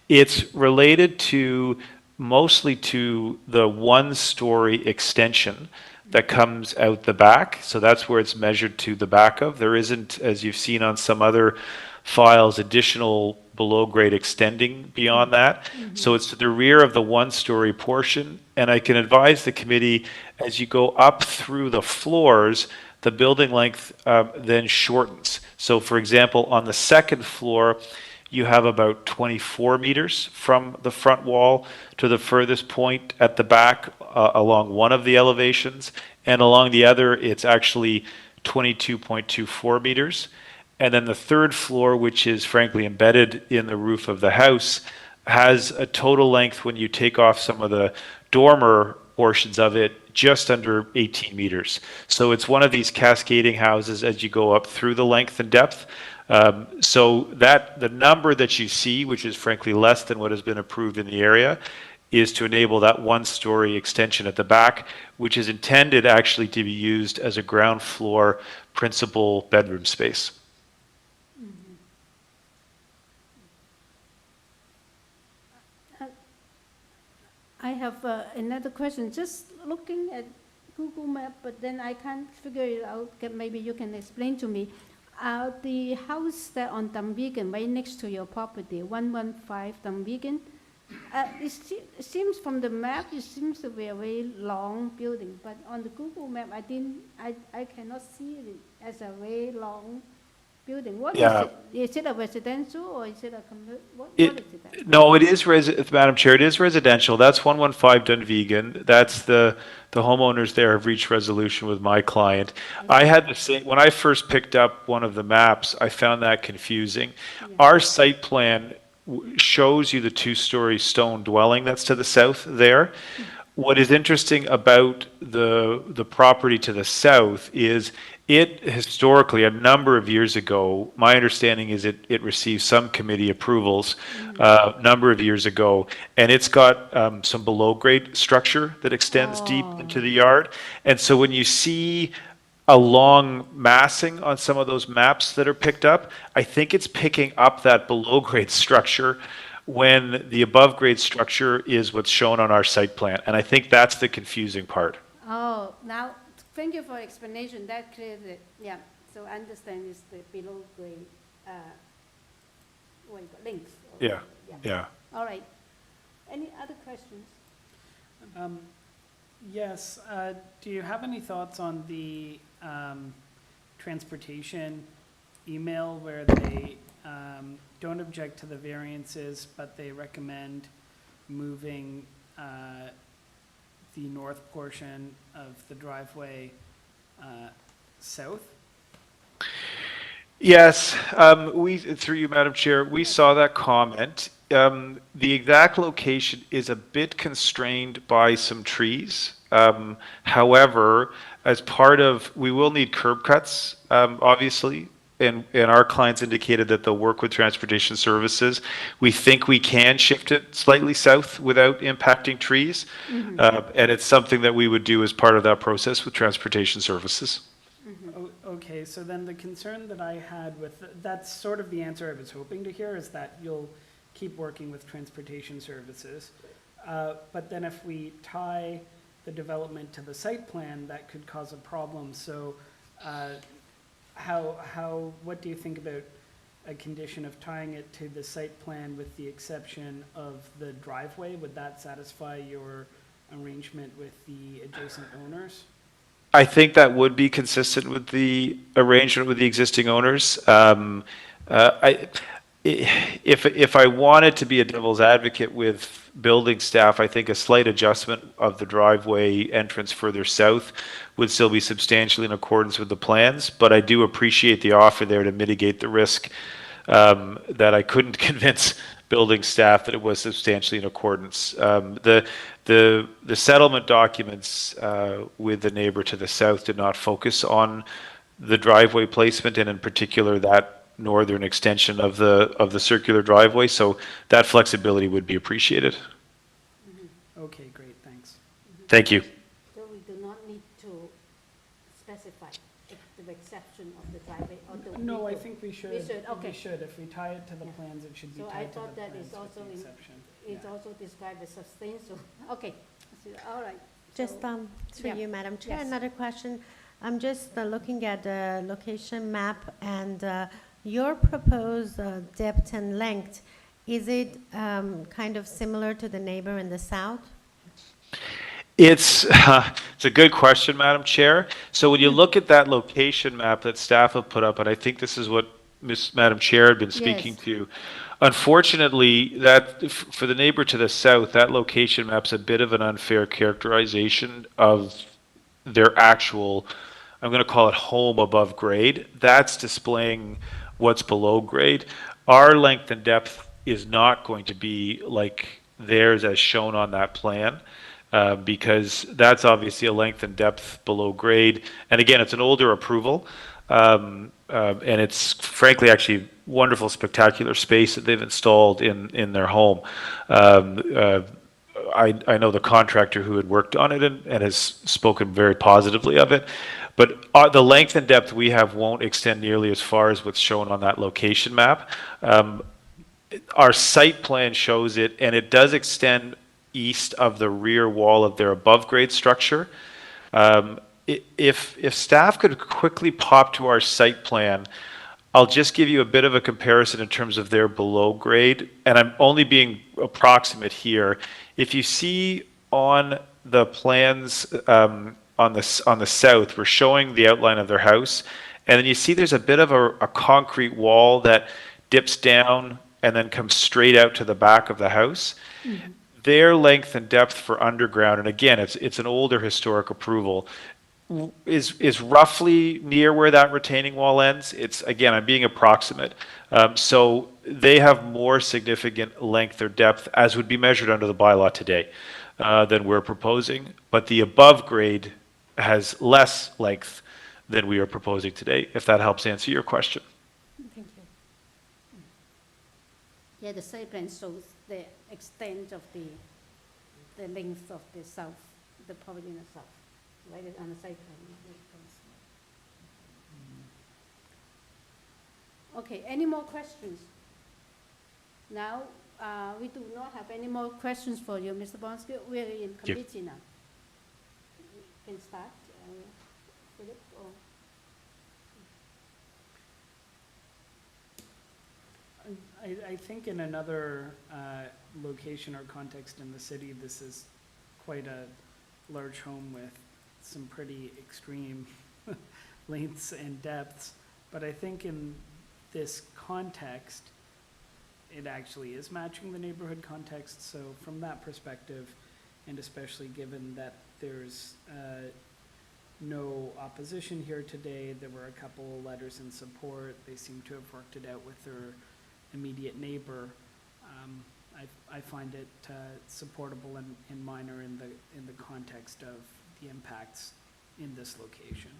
it's related to mostly to the one-story extension that comes out the back. So that's where it's measured to the back of. There isn't, as you've seen on some other files additional below grade extending beyond that. So it's to the rear of the one-story portion, and I can advise the committee, as you go up through the floors, the building length then shortens. So for example, on the second floor, you have about 24 meters from the front wall to the furthest point at the back along one of the elevations, and along the other, it's actually 22.24 meters. And then the third floor, which is frankly embedded in the roof of the house, has a total length, when you take off some of the dormer portions of it, just under 18 meters. So it's one of these cascading houses as you go up through the length and depth. So that the number that you see, which is frankly less than what has been approved in the area, is to enable that one-story extension at the back, which is intended actually to be used as a ground floor principal bedroom space. I have another question. Just looking at Google Map, but then I can't figure it out. Maybe you can explain to me. The house that on Dunvegan, right next to your property, 115 Dunvegan, it seems from the map, it seems to be a very long building, but on the Google Map, I cannot see it as a very long building. What is it? Is it a residential or is it a what is it? No, it is Madam Chair, it is residential. That's 115 Dunvegan. That's the homeowners there have reached resolution with my client. I had the same, when I first picked up one of the maps, I found that confusing. Our site plan shows you the two-story stone dwelling that's to the south there. What is interesting about the property to the south is it historically, a number of years ago, my understanding is it received some committee approvals a number of years ago, and it's got some below-grade structure that extends deep into the yard. And so when you see a long massing on some of those maps that are picked up, I think it's picking up that below-grade structure when the above-grade structure is what's shown on our site plan. And I think that's the confusing part. Oh, now, thank you for explanation. That clears it. Yeah, so I understand it's the below grade, length. Yeah. All right. Any other questions? Yes, do you have any thoughts on the transportation email where they don't object to the variances, but they recommend moving the north portion of the driveway south? Yes, through you, Madam Chair, we saw that comment. The exact location is a bit constrained by some trees. However, as part of, we will need curb cuts, obviously, and our clients indicated that they'll work with Transportation Services. We think we can shift it slightly south without impacting trees, and it's something that we would do as part of that process with Transportation Services. Okay, so then the concern that I had with, that's sort of the answer I was hoping to hear, is that you'll keep working with Transportation Services. But then if we tie the development to the site plan, that could cause a problem. So what do you think about a condition of tying it to the site plan with the exception of the driveway? Would that satisfy your arrangement with the adjacent owners? I think that would be consistent with the arrangement with the existing owners. If I wanted to be a devil's advocate with building staff, I think a slight adjustment of the driveway entrance further south would still be substantially in accordance with the plans, but I do appreciate the offer there to mitigate the risk that I couldn't convince building staff that it was substantially in accordance. The settlement documents with the neighbor to the south did not focus on the driveway placement, and in particular that northern extension of the circular driveway, so that flexibility would be appreciated. Okay, great, thanks. Thank you. So we do not need to specify the exception of the driveway or the. No, I think we should. We should, okay. We should. If we tie it to the plans, it should be So I tied to the thought that plans is with also the in, exception. it's Yeah. also described as substantial. Okay, so, all right. Just So- through yeah. you, Madam Chair, Yes. another question. I'm just looking at the location map, and Your proposed depth and length, is it kind of similar to the neighbor in the south? It's a good question, Madam Chair. So when you look at that location map that staff have put up, and I think this is what Madam Chair had been speaking Yes. to, unfortunately, that for the neighbor to the south, that location map's a bit of an unfair characterization of their actual, I'm going to call it home above grade. That's displaying what's below grade. Our length and depth is not going to be like theirs as shown on that plan. Because that's obviously a length and depth below grade. And again, it's an older approval. And it's frankly actually wonderful, spectacular space that they've installed in their home. I know the contractor who had worked on it and has spoken very positively of it. But the length and depth we have won't extend nearly as far as what's shown on that location map. Our site plan shows it, and it does extend east of the rear wall of their above grade structure. If staff could quickly pop to our site plan, I'll just give you a bit of a comparison in terms of their below grade, and I'm only being approximate here. If you see on the plans on the south, we're showing the outline of their house, and then you see there's a bit of a concrete wall that dips down and then comes straight out to the back of the house. Mm-hmm. Their length and depth for underground, and again, it's an older historic approval, is roughly near where that retaining wall ends. It's, again, I'm being approximate. So they have more significant length or depth, as would be measured under the bylaw today, than we're proposing. But the above grade has less length than we are proposing today, if that helps answer your question. Thank you. Yeah, the site plan shows the extent of the length of the south, the property in the south, right on the site plan. Okay, any more questions? Now, we do not have any more questions for you, Mr. Bonsky. We're in committee now. We can start. Philip, or? I think in another location or context in the city, this is quite a large home with some pretty extreme lengths and depths. But I think in this context, it actually is matching the neighborhood context. So from that perspective, and especially given that there's no opposition here today, there were a couple of letters in support. They seem to have worked it out with their immediate neighbor. I find it supportable and minor in the context of the impacts in this location.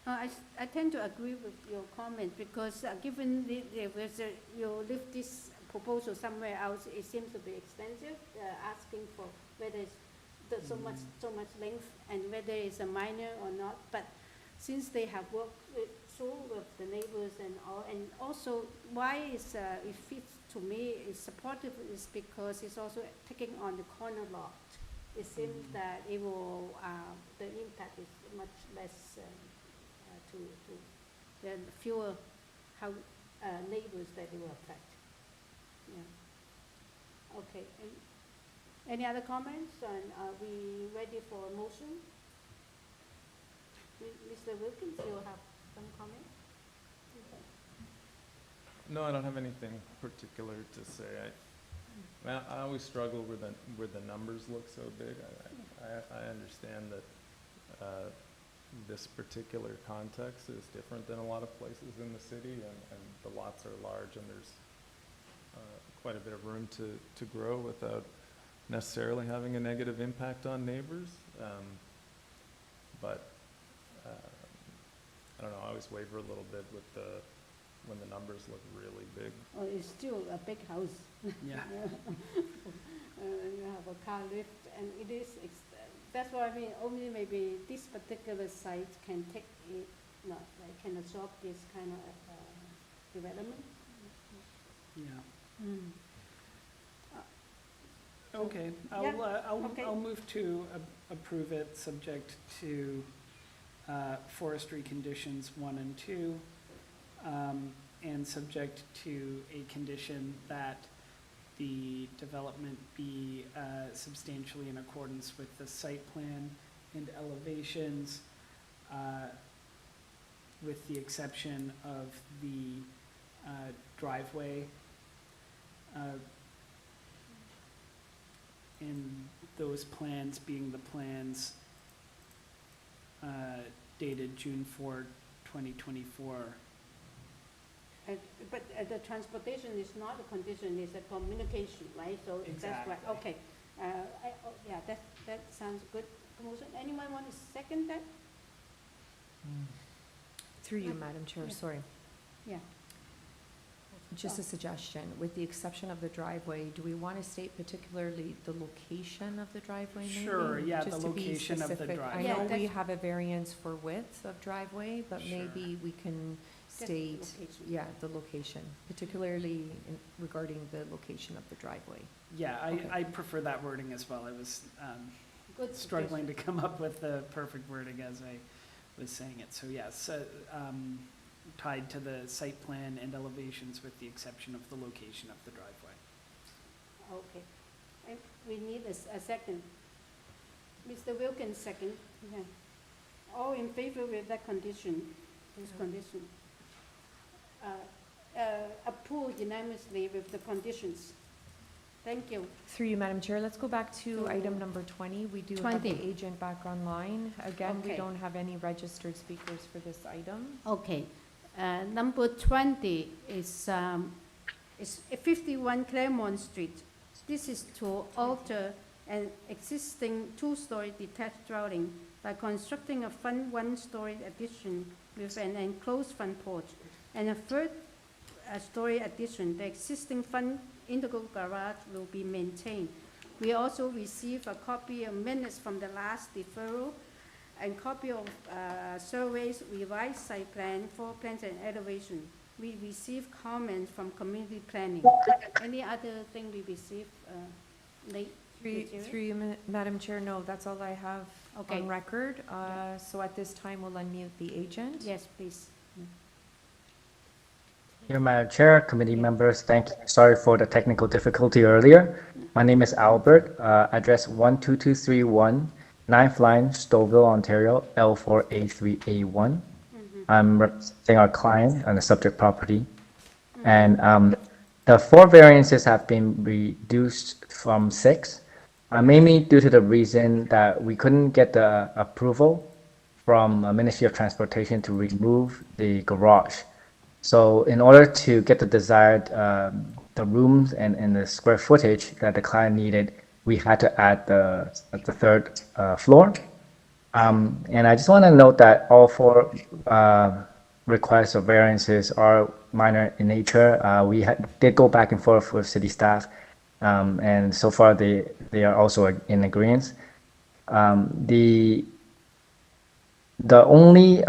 I tend to agree with your comment because given you lift this proposal somewhere else, it seems to be extensive, asking for whether it's so much length and whether it's a minor or not. But since they have worked through with the neighbors and all, and also why it fits to me is supportive is because it's also taking on the corner lot. It seems that it will the impact is much less. There are fewer neighbors that it will affect. Yeah. Okay. Any other comments? And are we ready for a motion? Mr. Wilkins, you have some comment? Okay. No, I don't have anything particular to say. I always struggle where the numbers look so big. I understand that this particular context is different than a lot of places in the city, and the lots are large, and there's quite a bit of room to grow without necessarily having a negative impact on neighbors. But I don't know, I always waver a little bit with when the numbers look really big. Oh, it's still a big house. Yeah. You have a car lift, and it is. That's why I mean. Only maybe this particular site can take it. Can absorb this kind of development. Yeah. Mm. Okay. I'll move to approve it, subject to forestry conditions 1 and 2. and subject to a condition that the development be substantially in accordance with the site plan and elevations, with the exception of the driveway. And those plans being the plans dated June 4, 2024. But the transportation is not a condition, it's a communication, right? So that's why, Exactly. okay. Yeah, that sounds good. Promotion. Anyone want to second that? Through you, Madam Chair, Yeah. sorry. Yeah. Just a suggestion, with the exception of the driveway, do we want to state particularly the location of the driveway maybe? Sure, yeah, the Just to be location of the specific. driveway. I Yeah, know we that's- have a variance for width of driveway, but Sure. maybe we can Just the state, location. yeah, the location, particularly regarding the location of the driveway. Yeah, Okay. I prefer that wording as well. I was Good struggling to come up with the perfect wording as I was saying it. So yes, tied to the site plan and elevations with the exception of the location of the driveway. Okay. We need a second. Mr. Wilkins, second. Yeah. All in favor with that condition, this condition? Approved unanimously with the conditions. Thank you. Through you, Madam Chair, let's go back to To item number 20. We do have the 20. agent back online. Again, we Okay. don't have any registered speakers for this item. Okay. Number 20 is 51 Claremont Street. This is to alter an existing two-story detached dwelling by constructing a front one-story addition with an enclosed front porch and a third story addition. The existing front integral garage will be maintained. We also received a copy of minutes from the last deferral and copy of surveys, revised site plan, floor plans, and elevation. We received comments from community planning. Any other thing we received late? Through you, Madam Chair, no, that's all I have Okay. on record. So at this time, we'll unmute the agent. Yes, please. Dear Madam Chair, committee members, thank you. Sorry for the technical difficulty earlier. My name is Albert, address 12231, 9th line, Stouffville, Ontario, L4A3A1. I'm representing our client on the subject property. And the 4 variances have been reduced from 6, mainly due to the reason that we couldn't get the approval from Ministry of Transportation to remove the garage. So in order to get the desired the rooms and the square footage that the client needed, we had to add the third floor. And I just want to note that all 4 requests or variances are minor in nature. We did go back and forth with city staff, and so far they are also in agreement. The only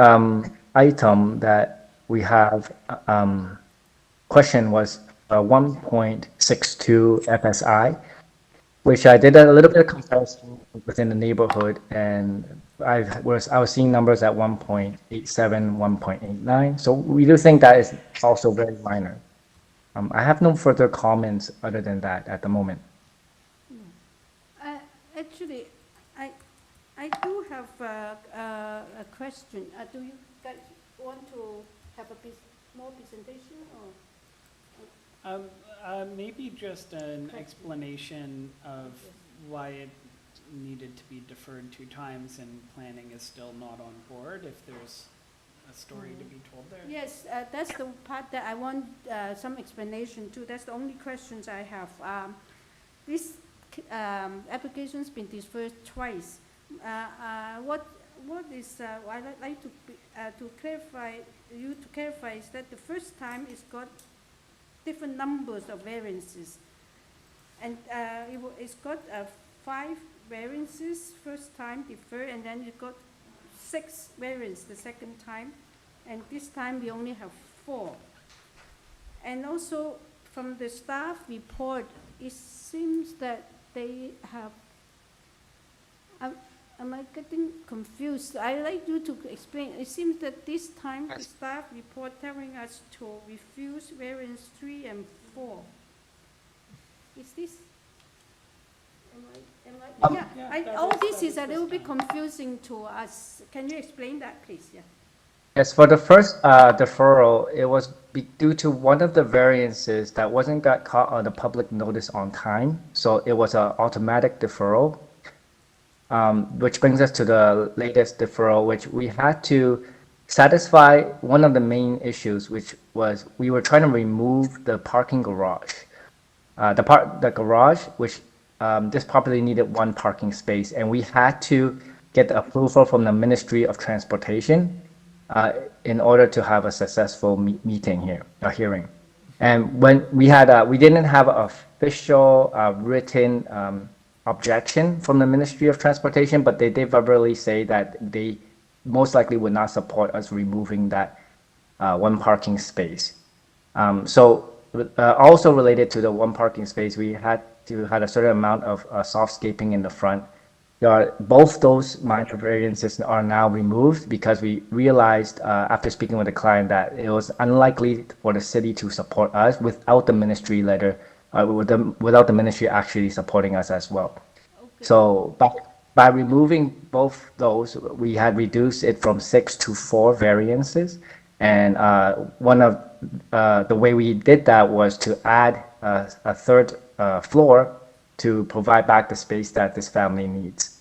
item that we have question was 1.62 FSI, which I did a little bit of comparison within the neighborhood, and I was seeing numbers at 1.87, 1.89. So we do think that is also very minor. I have no further comments other than that at the moment. Actually, I do have a question. Do you guys want to have a more presentation or? Maybe just an explanation of why it needed to be deferred 2 times and planning is still not on board, if there's a story to be told there. Yes, that's the part that I want some explanation to. That's the only questions I have. This application's been deferred twice. What is, I'd like to clarify is that the first time it's got different numbers of variances. And it's got 5 variances first time deferred, and then you got 6 variants the second time, and this time we only have 4. And also from the staff report, it seems that they have am I getting confused? I'd like you to explain. It seems that this time the staff report telling us to refuse variance 3 and 4. Is this? All this is a little bit confusing to us. Can you explain that, please? Yeah. Yes, for the first deferral, it was due to one of the variances that wasn't got caught on the public notice on time. So it was an automatic deferral, which brings us to the latest deferral, which we had to satisfy one of the main issues, which was we were trying to remove the parking garage. The garage, which this property needed 1 parking space, and we had to get the approval from the Ministry of Transportation in order to have a successful meeting here, a hearing. And when we didn't have an official written objection from the Ministry of Transportation, but they did verbally say that they most likely would not support us removing that 1 parking space. Also related to the 1 parking space, we had to have a certain amount of softscaping in the front. Both those minor variances are now removed because we realized after speaking with the client that it was unlikely for the city to support us without the ministry letter, without the ministry actually supporting us as well. Okay. So by removing both those, we had reduced it from 6 to 4 variances. And one of the way we did that was to add a 3rd floor to provide back the space that this family needs.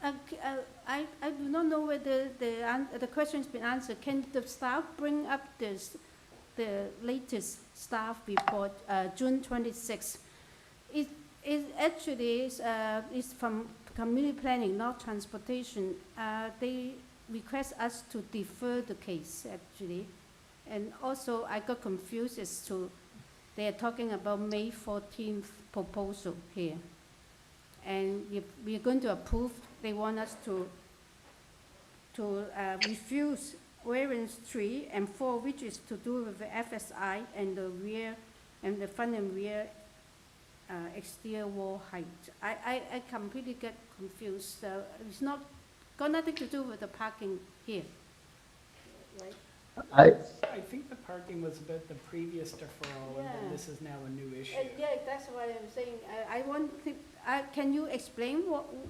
I do not know whether the question has been answered. Can the staff bring up the latest staff report, June 26th? It actually is from community planning, not transportation. They request us to defer the case, actually. And also, I got confused as to they are talking about May 14th proposal here. And if we're going to approve, they want us to refuse variance 3 and 4, which is to do with the FSI and the rear and the front and rear exterior wall height. I completely get confused. It's not got nothing to do with the parking here, right? I think the parking was about the previous deferral, and then this is now a new issue. Yeah, that's what I'm saying. Can you explain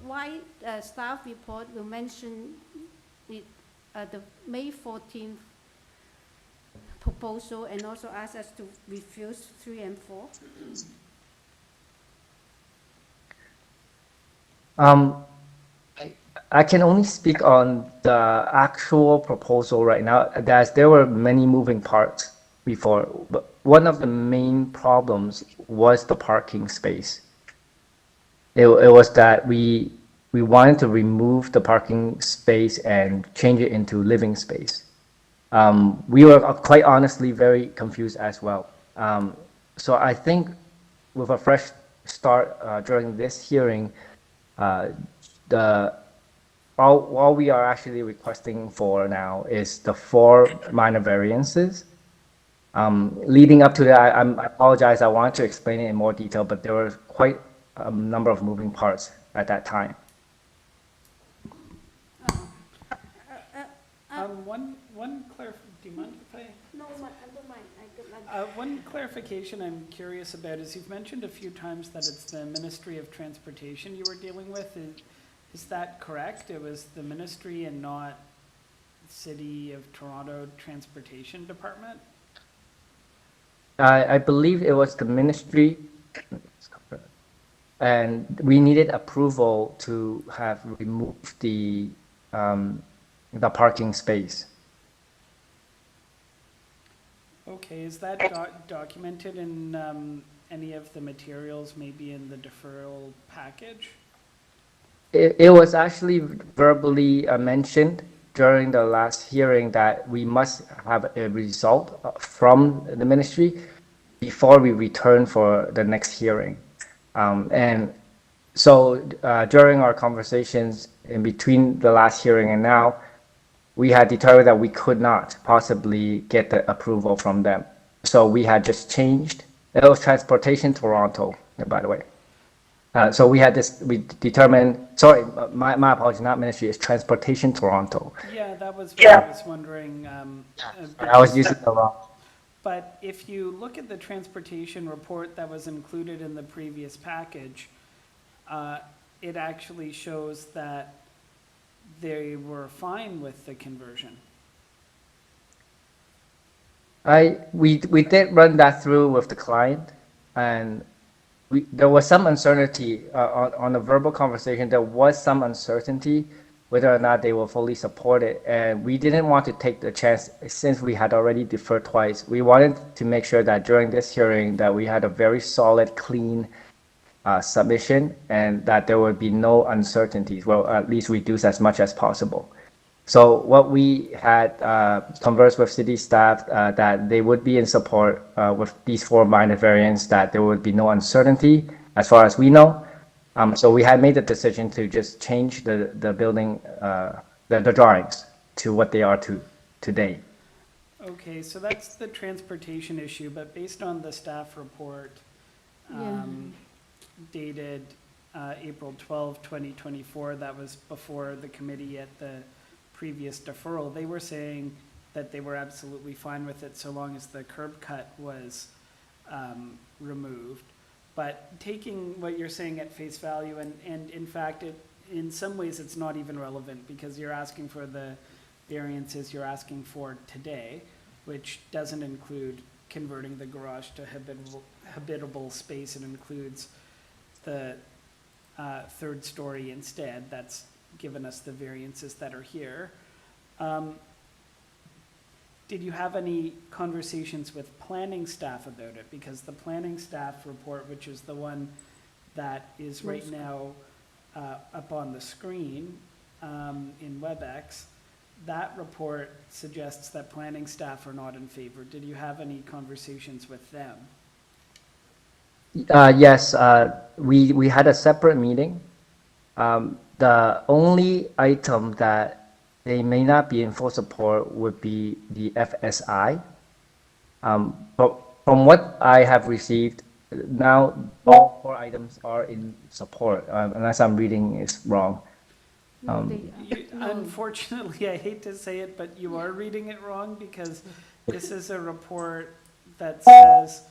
why staff report will mention it, the May 14th proposal and also ask us to refuse 3 and 4? I can only speak on the actual proposal right now, as there were many moving parts before. But one of the main problems was the parking space. It was that we wanted to remove the parking space and change it into living space. We were quite honestly very confused as well. So I think with a fresh start during this hearing, all we are actually requesting for now is the 4 minor variances. Leading up to that, I apologize, I wanted to explain it in more detail, but there were quite a number of moving parts at that time. Do you mind if I? No, I don't mind. One clarification I'm curious about is you've mentioned a few times that it's the Ministry of Transportation you were dealing with. Is that correct? It was the ministry and not City of Toronto Transportation Department? I believe it was the ministry, and we needed approval to have removed the parking space. Okay, is that documented in any of the materials, maybe in the deferral package? It was actually verbally mentioned during the last hearing that we must have a result from the ministry before we return for the next hearing. And so during our conversations in between the last hearing and now, we had determined that we could not possibly get the approval from them. So we had just changed. It was Transportation Toronto, by the way. So we had this, we determined, sorry, my apologies, not ministry, it's Transportation Toronto. Yeah, that was what I was wondering. I was using the wrong. But if you look at the transportation report that was included in the previous package, it actually shows that they were fine with the conversion. We did run that through with the client, and there was some uncertainty on the verbal conversation. There was some uncertainty whether or not they will fully support it, and we didn't want to take the chance since we had already deferred twice. We wanted to make sure that during this hearing that we had a very solid, clean submission, and that there would be no uncertainties. Well, at least reduce as much as possible. So what we had conversed with city staff that they would be in support with these 4 minor variants, that there would be no uncertainty as far as we know. So we had made the decision to just change the building, the drawings to what they are today. Okay, so that's the transportation issue, but based on the staff report dated April 12, 2024, that was before the committee at the previous deferral, they were saying that they were absolutely fine with it so long as the curb cut was removed. But taking what you're saying at face value, and in fact, in some ways it's not even relevant because you're asking for the variances you're asking for today, which doesn't include converting the garage to habitable space. It includes the 3rd story instead. That's given us the variances that are here. Did you have any conversations with planning staff about it? Because the planning staff report, which is the one that is right now up on the screen in WebEx, that report suggests that planning staff are not in favor. Did you have any conversations with them? Yes, we had a separate meeting. The only item that they may not be in full support would be the FSI. But from what I have received, now all 4 items are in support, unless I'm reading it wrong. Unfortunately, I hate to say it, but you are reading it wrong because this is a report that says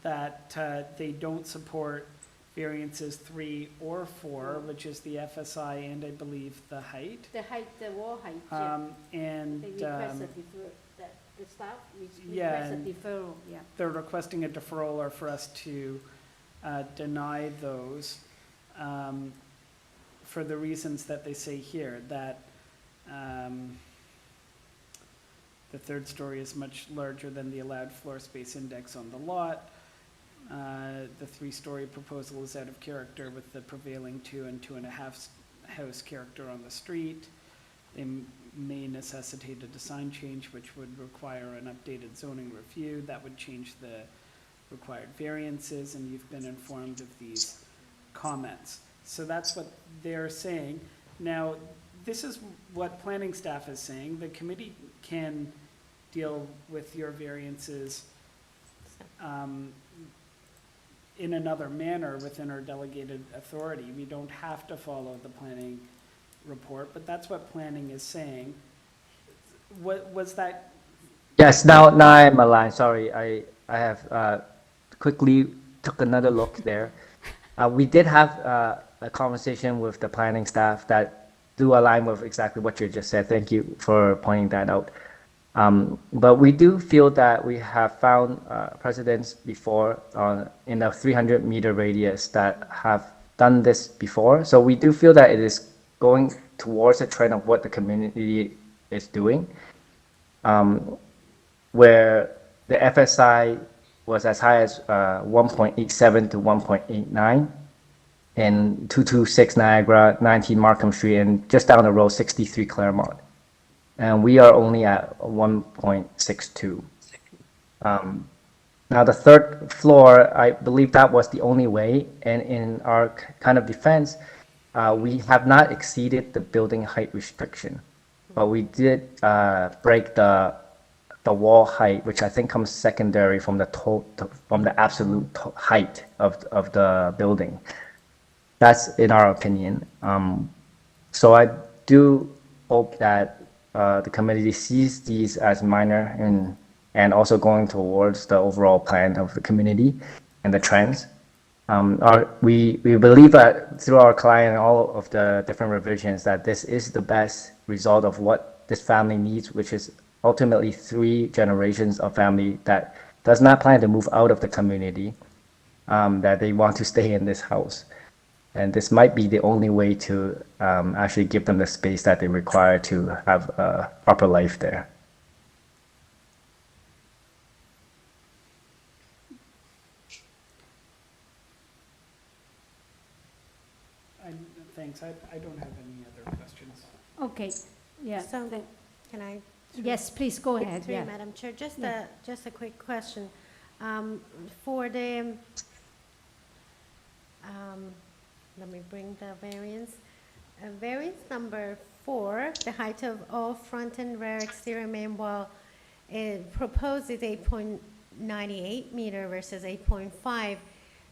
that they don't support variances 3 or 4, which is the FSI and I believe the height. The height, the wall height, yeah. And They request a deferral, the staff yeah, request a deferral, yeah. they're requesting a deferral or for us to deny those for the reasons that they say here, that the 3rd story is much larger than the allowed floor space index on the lot. The 3-story proposal is out of character with the prevailing 2 and 2.5 house character on the street. They may necessitate a design change, which would require an updated zoning review. That would change the required variances, and you've been informed of these comments. So that's what they're saying. Now, this is what planning staff is saying. The committee can deal with your variances in another manner within our delegated authority. We don't have to follow the planning report, but that's what planning is saying. What was that? Yes, now I'm aligned. Sorry, I have quickly took another look there. We did have a conversation with the planning staff that do align with exactly what you just said. Thank you for pointing that out. But we do feel that we have found precedents before in a 300-meter radius that have done this before. So we do feel that it is going towards a trend of what the community is doing, where the FSI was as high as 1.87 to 1.89 in 226 Niagara, 19 Markham Street, and just down the road, 63 Claremont. And we are only at 1.62. Now the 3rd floor, I believe that was the only way, and in our kind of defense, we have not exceeded the building height restriction, but we did break the wall height, which I think comes secondary from the absolute height of the building. That's in our opinion. So I do hope that the committee sees these as minor and also going towards the overall plan of the community and the trends. We believe that through our client and all of the different revisions that this is the best result of what this family needs, which is ultimately 3 generations of family that does not plan to move out of the community, that they want to stay in this house. And this might be the only way to actually give them the space that they require to have a proper life there. Thanks, I don't have any other questions. Okay, yeah. So, can I? Yes, please, go ahead, Through you, yeah. Madam Chair, Yeah. just a quick question. For the, let me bring the variance. Variance number 4, the height of all front and rear exterior main wall, it proposes 8.98 meter versus 8.5.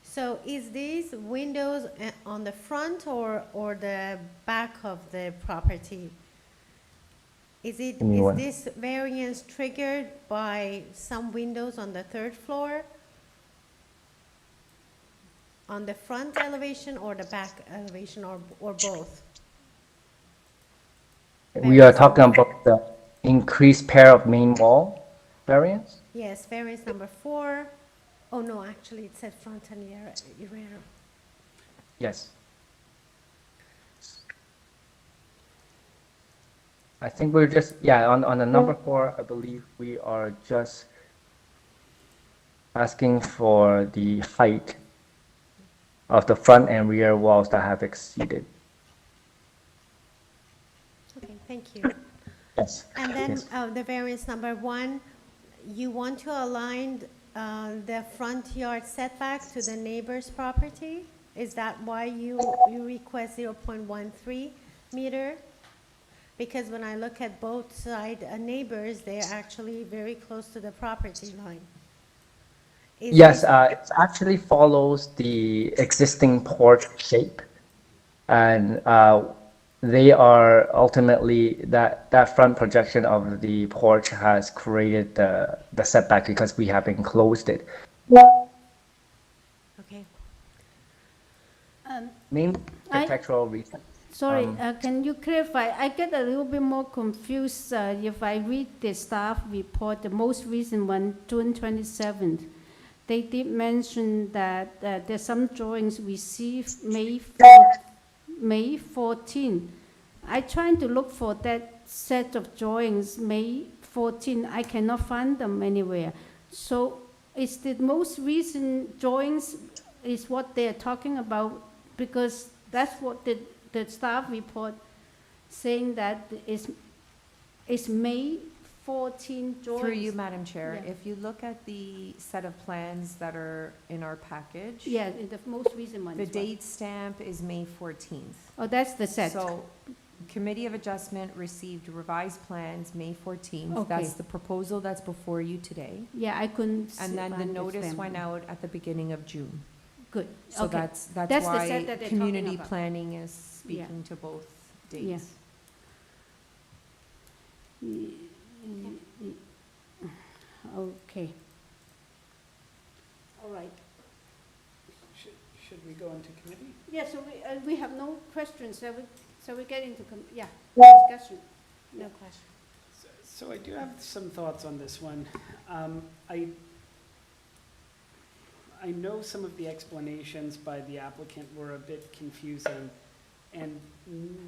So is these windows on the front or the back of the property? Is this variance triggered by some windows on the 3rd floor? On the front elevation or the back elevation or both? We are talking about the increased pair of main wall variance? Yes, variance number 4. Oh, no, actually, it said front and rear. Yes. I think we're just, yeah, on the number 4, I believe we are just asking for the height of the front and rear walls that have exceeded. Okay, thank you. Yes. And then Yes. the variance number 1, you want to align the front yard setback to the neighbor's property? Is that why you request 0.13 meter? Because when I look at both side neighbors, they're actually very close to the property line. Yes, it actually follows the existing porch shape. And they are ultimately, that front projection of the porch has created the setback because we have enclosed it. Okay. Main architectural reason. Sorry, can you clarify? I get a little bit more confused if I read the staff report, the most recent one, June 27th. They did mention that there's some drawings received May 14. I tried to look for that set of drawings, May 14. I cannot find them anywhere. So is the most recent drawings is what they're talking about? Because that's what the staff report saying that is May 14 drawings. Through you, Madam Chair, Yeah. if you look at the set of plans that are in our package. Yeah, the most recent one. The is what? date stamp is May 14th. Oh, that's the set. So, Committee of Adjustment received revised plans May 14th. Okay. That's the proposal that's before you today. Yeah, I couldn't. And then the find notice stamp. went out at the beginning of June. Good. So Okay. that's That's the set why that they're talking community about. planning is speaking to both dates. Yeah. Okay. All right. Should we go into committee? Yeah, so we have no questions, so we get into, discussion. No question. So I do have some thoughts on this one. I know some of the explanations by the applicant were a bit confusing, and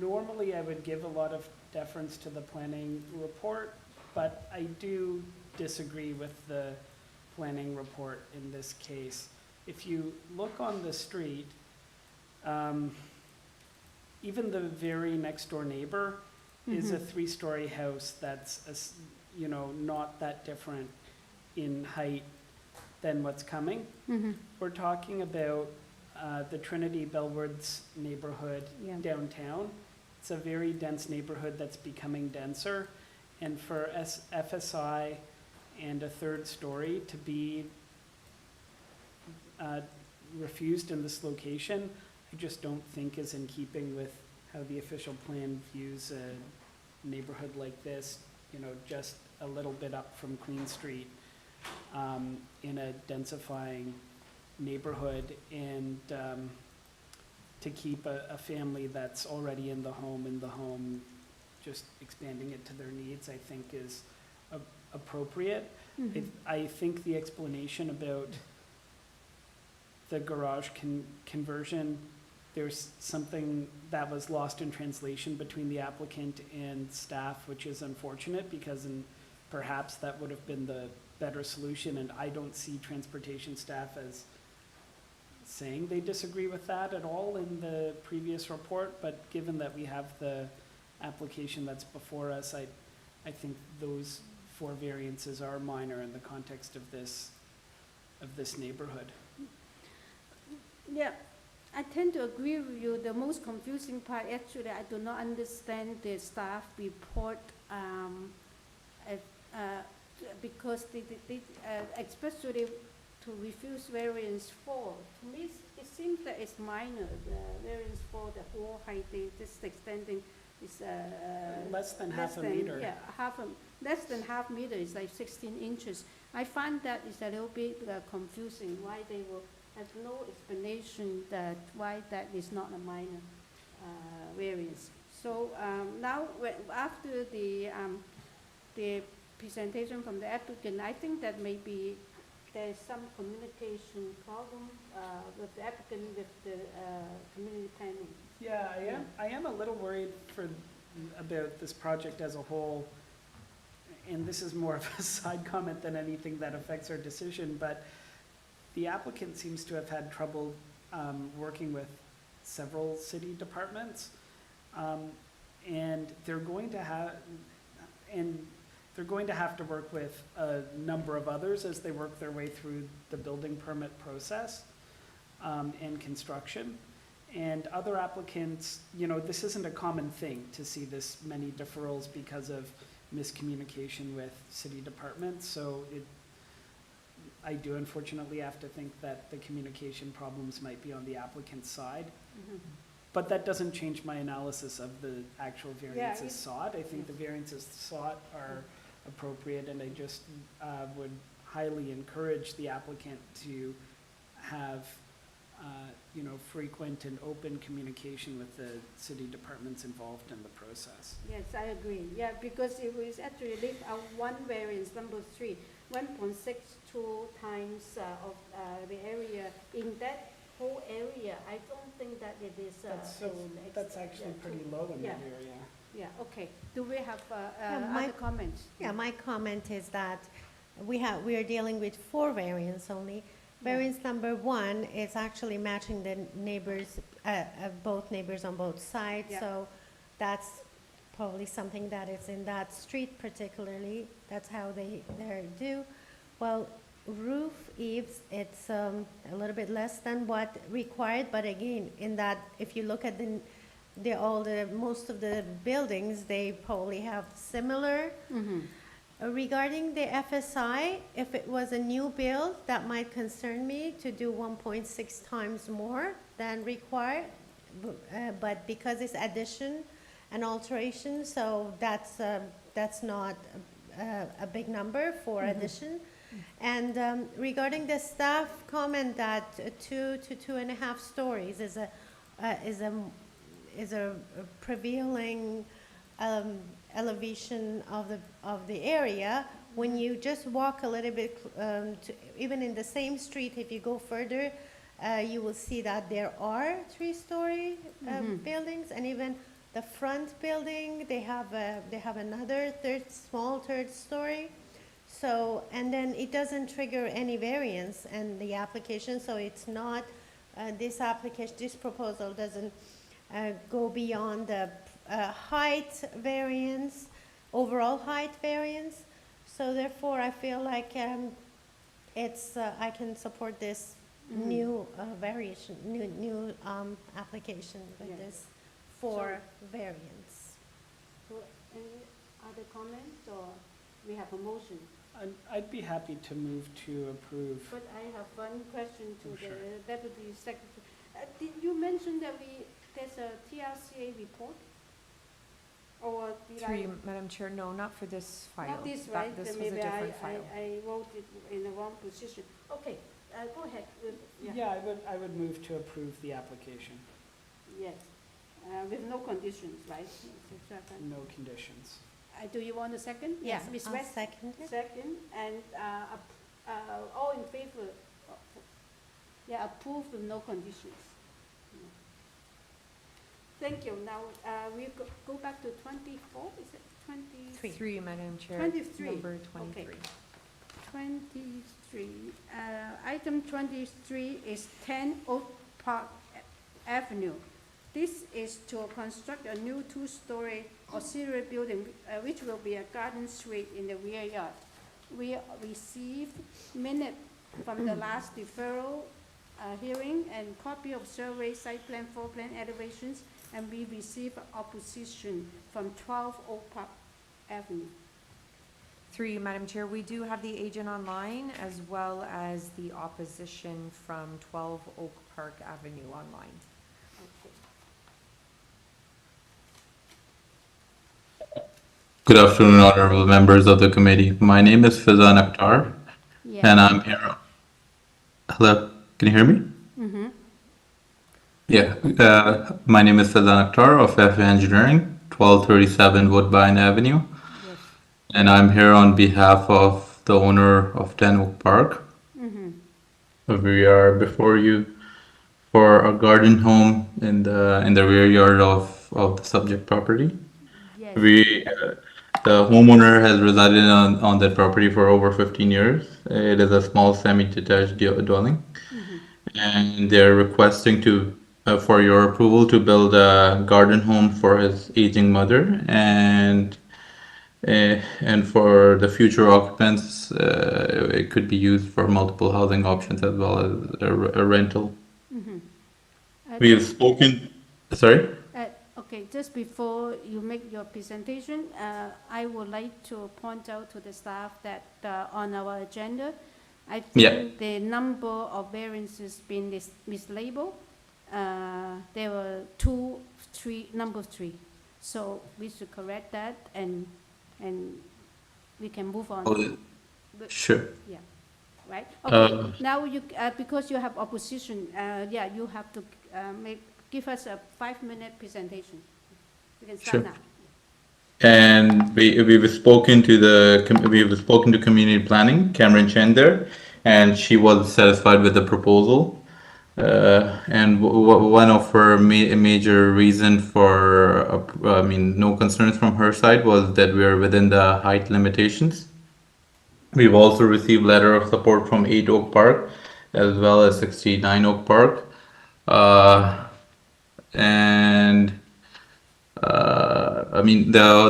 normally I would give a lot of deference to the planning report, but I do disagree with the planning report in this case. If you look on the street, even the very next door neighbor is a 3-story house that's, not that different in height than what's coming. We're talking about the Trinity Bellwoods neighborhood Yeah. downtown. It's a very dense neighborhood that's becoming denser. And for FSI and a 3rd story to be refused in this location, I just don't think is in keeping with how the official plan views a neighborhood like this, you know, just a little bit up from Queen Street, in a densifying neighborhood, and to keep a family that's already in the home, just expanding it to their needs, I think is appropriate. I think the explanation about the garage conversion, there's something that was lost in translation between the applicant and staff, which is unfortunate, because perhaps that would have been the better solution, and I don't see transportation staff as saying they disagree with that at all in the previous report, but given that we have the application that's before us, I think those 4 variances are minor in the context of this neighborhood. Yeah, I tend to agree with you. The most confusing part, actually, I do not understand the staff report, because they especially to refuse variance 4. To me, it seems that it's minor. The variance 4, the whole height, they just extending is Less than half a meter. Yeah, less than half meter is like 16 inches. I find that is a little bit confusing. Why they will have no explanation that why that is not a minor variance. So now, after the presentation from the applicant, I think that maybe there's some communication problem with the applicant with the community planning. Yeah, I am a little worried about this project as a whole, and this is more of a side comment than anything that affects our decision, but the applicant seems to have had trouble working with several city departments, and they're going to have to work with a number of others as they work their way through the building permit process and construction. And other applicants, you know, this isn't a common thing to see this many deferrals because of miscommunication with city departments. So I do unfortunately have to think that the communication problems might be on the applicant's side. But that doesn't change my analysis of the actual variances sought. I think the variances sought are appropriate, and I just would highly encourage the applicant to have you know, frequent and open communication with the city departments involved in the process. Yes, I agree. Yeah, because it was actually leave out one variance, number 3, 1.62 times of the area. In that whole area, I don't think that it is. That's actually pretty low in that area. Yeah, okay. Do we have my- other comments? Yeah, my comment is that we are dealing with 4 variants only. Variance number 1 is actually matching the neighbors, both neighbors on both sides. Yeah. So that's probably something that is in that street particularly. That's how they do. Well, roof eaves, it's a little bit less than what required, but again, in that, if you look at most of the buildings, they probably have similar. Regarding the FSI, if it was a new build, that might concern me to do 1.6 times more than required. But because it's addition and alteration, so that's not a big number for addition. And regarding the staff comment that 2 to 2.5 stories is a prevailing elevation of the area, when you just walk a little bit, even in the same street, if you go further, you will see that there are 3-story buildings, and even the front building, they have another small third story. So, and then it doesn't trigger any variance in the application, so it's not, this proposal doesn't go beyond the height variance, overall height variance. So therefore, I feel like I can support this new variation, new application with this 4 variants. So any other comments, or we have a motion? I'd be happy to move to approve. But I have one question to Oh, the sure. Deputy Secretary. Did you mention that there's a TRCA report? Or did Through I? you, Madam Chair, no, not for this file. Not this, That- right? This Then was a maybe different file. I wrote it in the wrong position. Okay, go ahead. Yeah, I would move to approve the application, Yes, with no conditions, right? Mr. Chairman? no conditions. Do you want a second? Yeah, Yes, Ms. I'll West? second it. Second, and all in favor? Yeah, approve with no conditions. Thank you. Now, we go back to 24, is it 20? Three, Madam Chair. 23. Number Okay. 23. 23. Item 23 is 10 Oak Park Avenue. This is to construct a new two-story auxiliary building, which will be a garden suite in the rear yard. We received minute from the last deferral hearing and copy of survey, site plan, floor plan elevations, and we received opposition from 12 Oak Park Avenue. Through Madam Chair, we do have the agent online as well as the opposition from 12 Oak Park Avenue online. Good afternoon, honorable members of the committee. My name is Fizan Akhtar, and I'm here. Hello, can you hear me? Mm-hmm. Yeah, my name is Fizan Akhtar of FA Engineering, 1237 Woodbine Avenue, and I'm here on behalf of the owner of 10 Oak Park. Mm-hmm. We are before you for a garden home in the rear yard of the subject property. Yes. The homeowner has resided on that property for over 15 years. It is a small semi-detached dwelling. And they're requesting for your approval to build a garden home for his aging mother and for the future occupants, it could be used for multiple housing options as well as a rental. We have spoken, sorry? Okay, just before you make your presentation, I would like to point out to the staff that on our agenda, I think the number of variances been mislabeled. There were number three. So we should correct that and we can move on. Sure. Yeah, right? Okay, now you, because you have opposition, yeah, you have to give us a 5-minute presentation. You can start now. And we've spoken to community planning, Cameron Chen there, and she was satisfied with the proposal. And one of her major reason for, no concerns from her side was that we are within the height limitations. We've also received letter of support from 8 Oak Park as well as 69 Oak Park.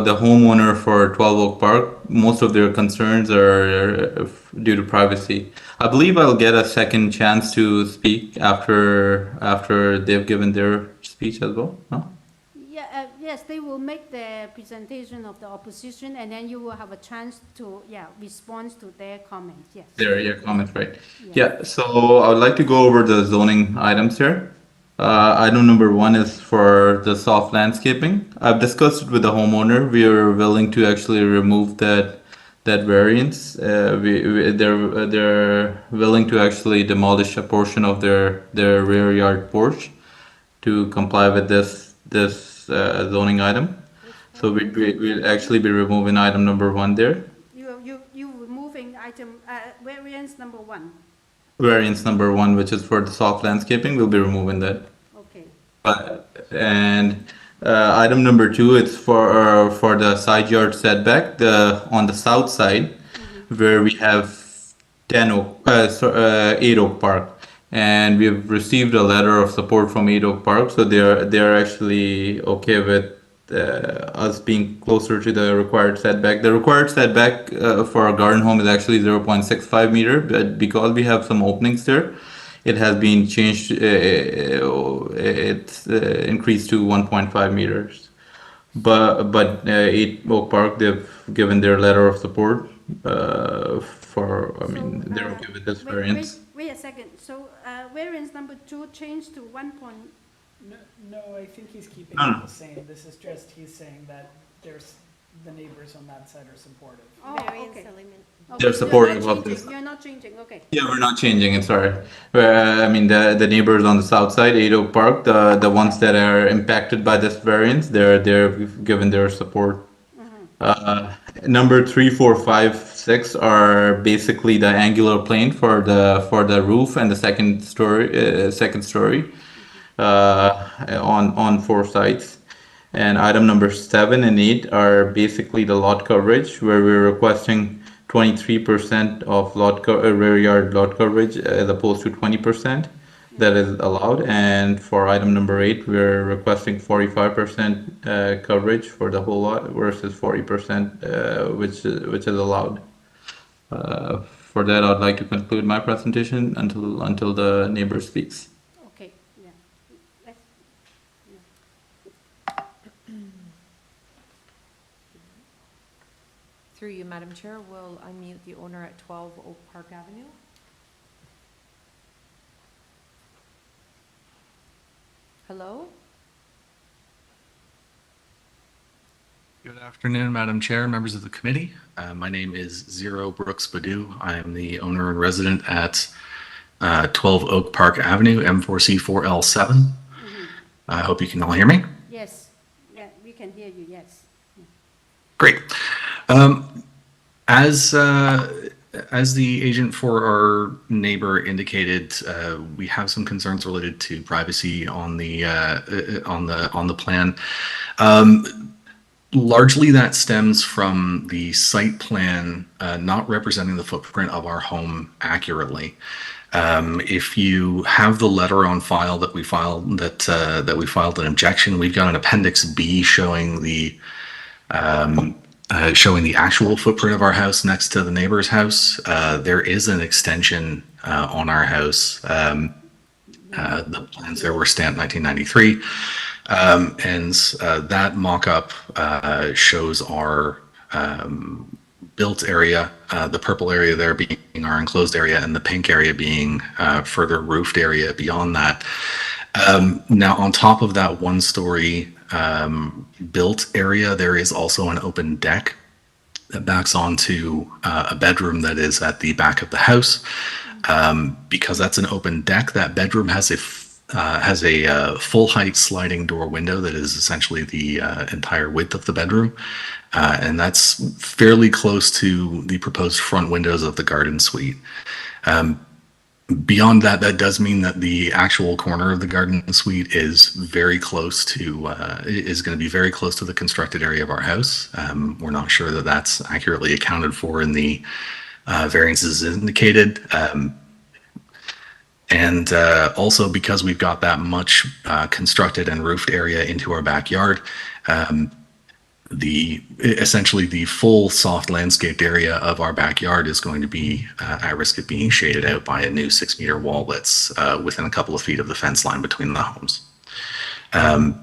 The homeowner for 12 Oak Park, most of their concerns are due to privacy. I believe I'll get a second chance to speak after they've given their speech as well. No? Yeah, yes, they will make the presentation of the opposition, and then you will have a chance to, respond to their comments, yes. Their comments, right. Yeah, so I would like to go over the zoning items here. Item number 1 is for the soft landscaping. I've discussed it with the homeowner. We are willing to actually remove that variance. They're willing to actually demolish a portion of their rear yard porch to comply with this zoning item. So we'll actually be removing item number 1 there. You removing item, variance number 1. Variance number 1, which is for the soft landscaping, we'll be removing that. Okay. Item number 2, it's for the side yard setback, on the south side, where we have 8 Oak Park, and we've received a letter of support from 8 Oak Park, so they're actually okay with us being closer to the required setback. The required setback for a garden home is actually 0.65 meter, but because we have some openings there, it has been changed. It's increased to 1.5 meters. But 8 Oak Park, they've given their letter of support they're okay with this variance. Wait a second. So variance number 2 changed to 1 point, No, I think he's keeping No, it no. the same. This is just, he's saying that there's, the neighbors on that side are supportive. oh, Variance okay. element. Okay, They're you're supportive not of this. changing- You're not changing, okay. Yeah, we're not changing it, sorry. I mean, the neighbors on the south side, 8 Oak Park, the ones that are impacted by this variance, we've given their support. Number 3, 4, 5, 6 are basically the angular plane for the roof and the second story on 4 sides. And item number 7 and 8 are basically the lot coverage, where we're requesting 23% of rear yard lot coverage as opposed to 20% that is allowed. And for item number 8, we're requesting 45% coverage for the whole lot versus 40% which is allowed. For that, I'd like to conclude my presentation until the neighbor speaks. Okay, yeah. Let's- Through you, Madam Chair, we'll unmute the owner at 12 Oak Park Avenue. Hello? Good afternoon, Madam Chair, members of the committee. My name is Zero Brooks Badu. I am the owner and resident at 12 Oak Park Avenue, M4C4L7. I hope you can all hear me. Yes, yeah, we can hear you, yes. Great. As the agent for our neighbor indicated, we have some concerns related to privacy on the plan. Largely, that stems from the site plan not representing the footprint of our home accurately. If you have the letter on file that we filed an objection, we've got an Appendix B showing the actual footprint of our house next to the neighbor's house. There is an extension on our house. The plans there were stamped 1993. And that mock-up shows our built area, the purple area there being our enclosed area, and the pink area being further roofed area beyond that. Now, on top of that one-story built area, there is also an open deck that backs onto a bedroom that is at the back of the house. Because that's an open deck, that bedroom has a full height sliding door window that is essentially the entire width of the bedroom. And that's fairly close to the proposed front windows of the garden suite. Beyond that, that does mean that the actual corner of the garden suite is very close to, is going to be very close to the constructed area of our house. We're not sure that that's accurately accounted for in the variances indicated. And also because we've got that much constructed and roofed area into our backyard, essentially the full soft landscaped area of our backyard is going to be at risk of being shaded out by a new 6-meter wall that's within a couple of feet of the fence line between the homes. I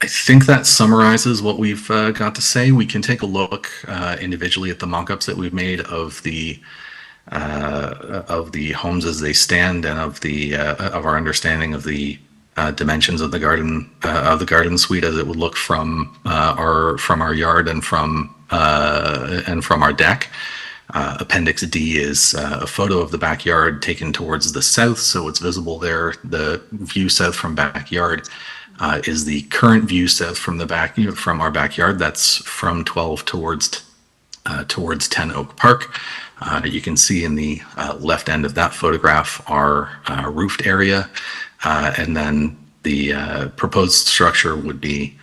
think that summarizes what we've got to say. We can take a look individually at the mock-ups that we've made of the homes as they stand and of our understanding of the dimensions of the garden suite as it would look from our yard and from our deck. Appendix D is a photo of the backyard taken towards the south, so it's visible there. The view south from backyard is the current view south from from our backyard. That's from 12 towards 10 Oak Park. You can see in the left end of that photograph our roofed area, and then the proposed structure would be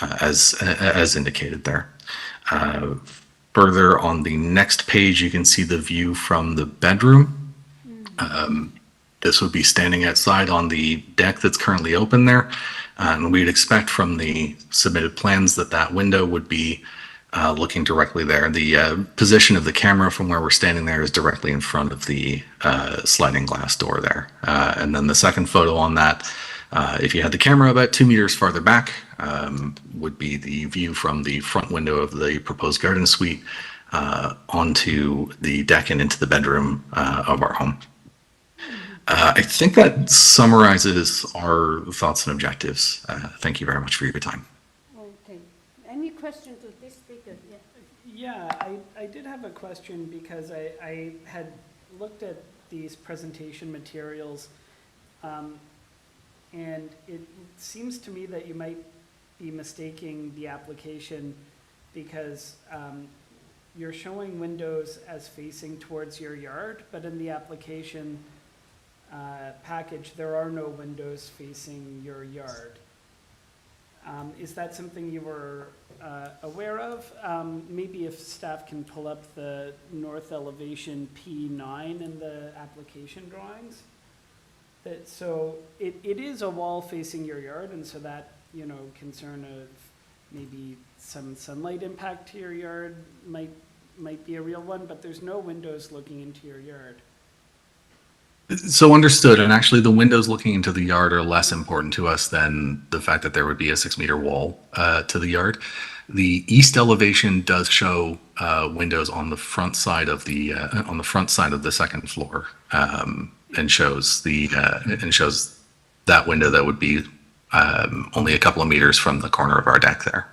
as indicated there. Further on the next page, you can see the view from the bedroom. This would be standing outside on the deck that's currently open there, and we'd expect from the submitted plans that that window would be looking directly there. The position of the camera from where we're standing there is directly in front of the sliding glass door there. And then the second photo on that, if you had the camera about 2 meters farther back, would be the view from the front window of the proposed garden suite onto the deck and into the bedroom of our home. I think that summarizes our thoughts and objectives. Thank you very much for your time. Okay. Any question to this speaker? Yeah. Yeah, I did have a question because I had looked at these presentation materials, and it seems to me that you might be mistaking the application because you're showing windows as facing towards your yard, but in the application package, there are no windows facing your yard. Is that something you were aware of? Maybe if staff can pull up the north elevation P9 in the application drawings. So it is a wall facing your yard, and so that, you know, concern of maybe some sunlight impact to your yard might be a real one, but there's no windows looking into your yard. So understood, and actually the windows looking into the yard are less important to us than the fact that there would be a 6-meter wall to the yard. The east elevation does show windows on the front side of the second floor, and shows that window that would be only a couple of meters from the corner of our deck there.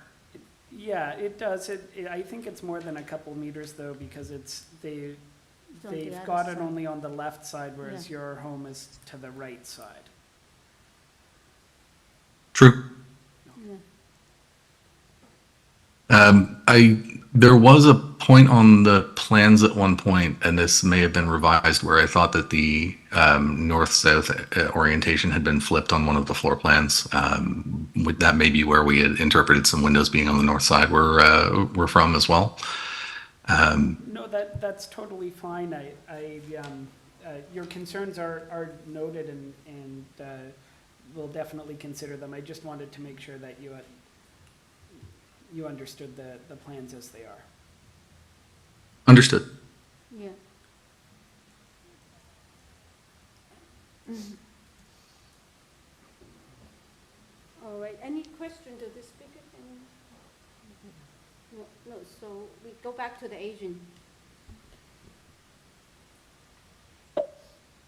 Yeah, it does. I think it's more than a couple meters though, because they've got it only on the left side, whereas your home is to the right side. True. There was a point on the plans at one point, and this may have been revised, where I thought that the north-south orientation had been flipped on one of the floor plans. That may be where we had interpreted some windows being on the north side we're from as well. No, that's totally fine. Your concerns are noted, and we'll definitely consider them. I just wanted to make sure that you understood the plans as they are. Understood. Yeah. All right, any question to the speaker? No, so we go back to the agent. Hi,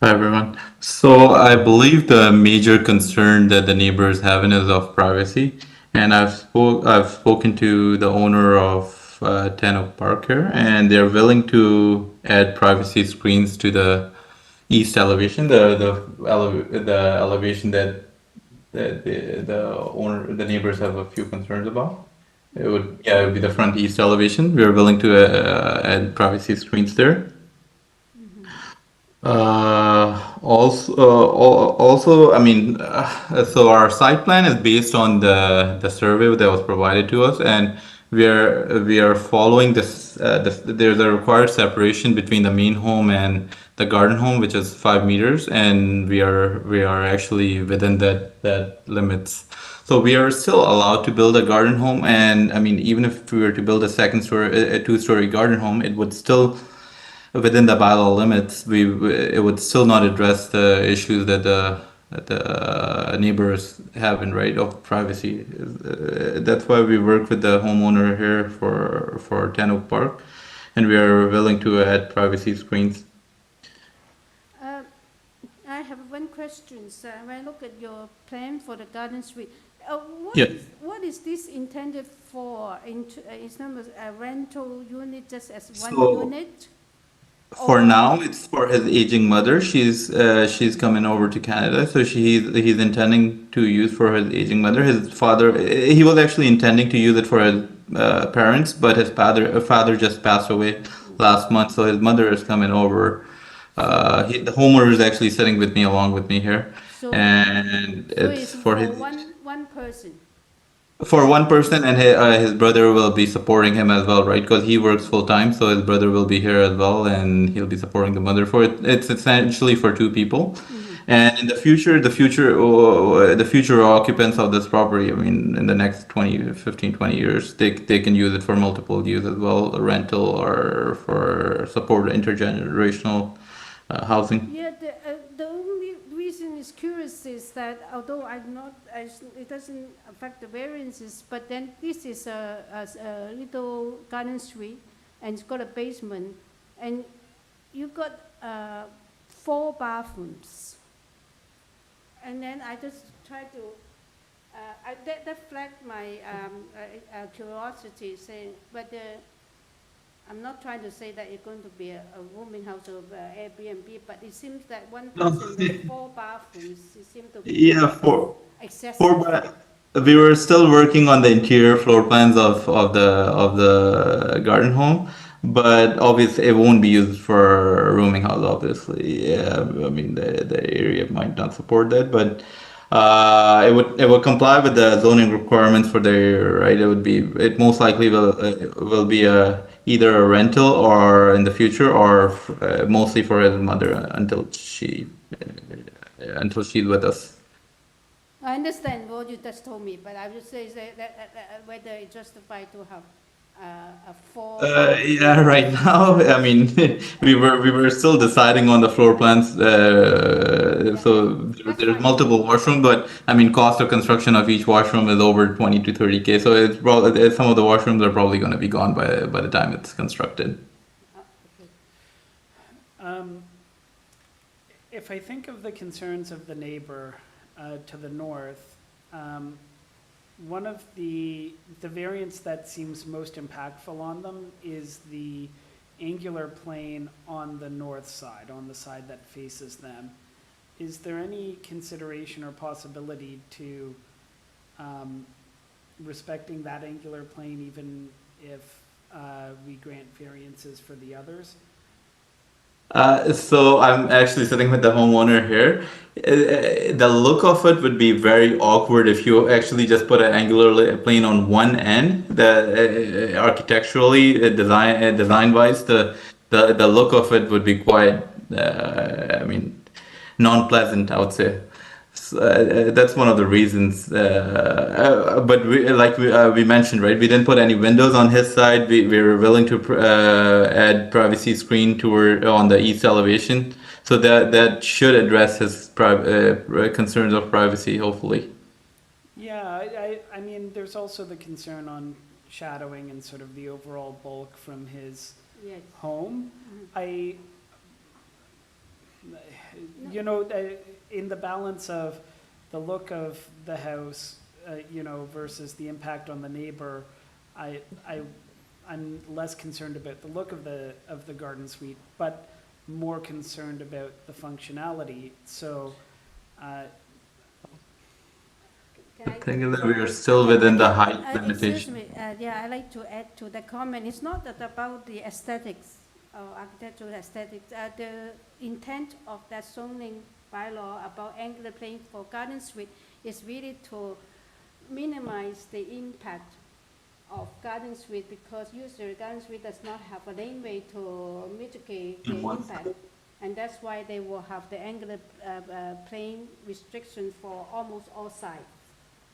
everyone. So I believe the major concern that the neighbors have is of privacy. And I've spoken to the owner of 10 Oak Park here, and they're willing to add privacy screens to the east elevation, the elevation that the neighbors have a few concerns about. It would be the front east elevation. We're willing to add privacy screens there. Also, I mean, so our site plan is based on the survey that was provided to us, and we are following this. There's a required separation between the main home and the garden home, which is 5 meters, and we are actually within that limits. So we are still allowed to build a garden home, and I mean, even if we were to build a 2-story garden home, it would still, within the bylaw limits, it would still not address the issues that the neighbors have in right of privacy. That's why we work with the homeowner here for 10 Oak Park, and we are willing to add privacy screens. I have one question. So when I look at your plan for the garden suite, what is this intended for? In terms of a rental unit, just as one unit? For now, it's for his aging mother. She's coming over to Canada, so he's intending to use for his aging mother. His father, he was actually intending to use it for his parents, but his father just passed away last month, so his mother is coming over. The homeowner is actually sitting with me, along with me here, and it's for his one person. For one person, and his brother will be supporting him as well, right? Because he works full time, so his brother will be here as well, and he'll be supporting the mother for it. It's essentially for 2 people. And in the future occupants of this property, I mean, in the next 15, 20 years, they can use it for multiple use as well, rental or for support intergenerational housing. Yeah, the only reason is curious is that although it doesn't affect the variances, but then this is a little garden suite, and it's got a basement, and you got 4 bathrooms. And then I just try to, that flagged my curiosity, saying whether, I'm not trying to say that it's going to be a rooming house or Airbnb, but it seems that one person with 4 bathrooms, it seems to be Yeah, excessive. we were still working on the interior floor plans of the garden home, but obviously it won't be used for a rooming house, obviously. Yeah, I mean the area might not support that, but it would comply with the zoning requirements for the area, right? It most likely will be either a rental or in the future, or mostly for his mother until she's with us. I understand what you just told me, but I would say that whether it's justified to have a 4. Yeah, right now, I mean, we were still deciding on the floor plans, so there's multiple washrooms, but I mean, cost of construction of each washroom is over 20 to 30K, so it's probably, some of the washrooms are probably going to be gone by the time it's constructed. If I think of the concerns of the neighbor to the north, one of the variants that seems most impactful on them is the angular plane on the north side, on the side that faces them. Is there any consideration or possibility to respecting that angular plane even if we grant variances for the others? So I'm actually sitting with the homeowner here. The look of it would be very awkward if you actually just put an angular plane on one end. The architecturally, design wise, the look of it would be quite, I mean, non-pleasant, I would say. So, that's one of the reasons. But we mentioned, right? We didn't put any windows on his side. We were willing to add privacy screen on the east elevation, so that should address his concerns of privacy, hopefully. Yeah, I mean, there's also the concern on shadowing and sort of the overall bulk from his home. You know, in the balance of the look of the house, you know, versus the impact on the neighbor, I'm less concerned about the look of the garden suite, but more concerned about the functionality. So, I think that we are still within the height limitation. Excuse me, I'd like to add to the comment. It's not that about the aesthetics or architectural aesthetics. The intent of that zoning bylaw about angular plane for garden suite is really to minimize the impact of garden suite, because usually garden suite does not have a laneway to mitigate the impact, and that's why they will have the angular plane restriction for almost all sides.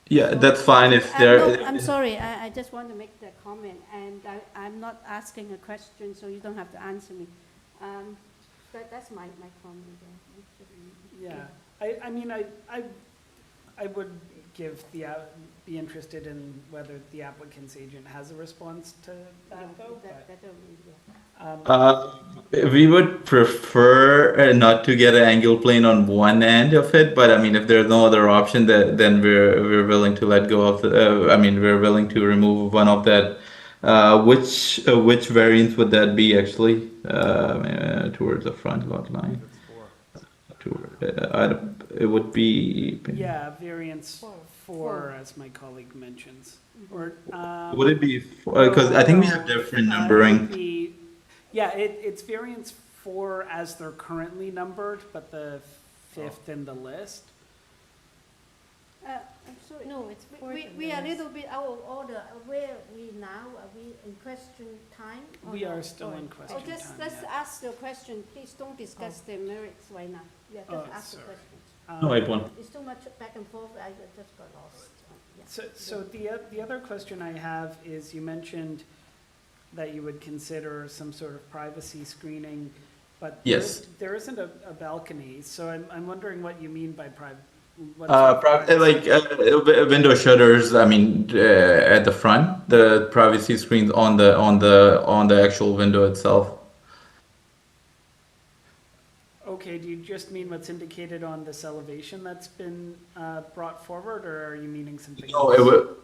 Yeah, that's fine if there. No, I'm sorry, I just want to make that comment, and I'm not asking a question, so you don't have to answer me. That's my comment there. Yeah, I mean, I would be interested in whether the applicant's agent has a response to that, though. We would prefer not to get an angle plane on one end of it, but I mean, if there's no other option, then we're willing to let go of the. I mean, we're willing to remove one of that. Which variant would that be actually? Towards the front lot line. It would be. Yeah, variance 4, as my colleague mentions. Or would it be? Because I think we have different numbering. Yeah, it's variance 4 as they're currently numbered, but the 5th in the list. I'm sorry. No, it's we are a little bit out of order. Where are we now? Are we in question time? We are still in question time. Let's ask the question. Please don't discuss the merits right now. Yeah, just ask the question. No, I won't. It's too much back and forth. I just got lost. So the other question I have is, you mentioned that you would consider some sort of privacy screening, but yes, there isn't a balcony. So I'm wondering what you mean by private. Like window shutters. I mean, at the front, the privacy screens on the actual window itself. okay, do you just mean what's indicated on this elevation that's been brought forward, or are you meaning something No, else?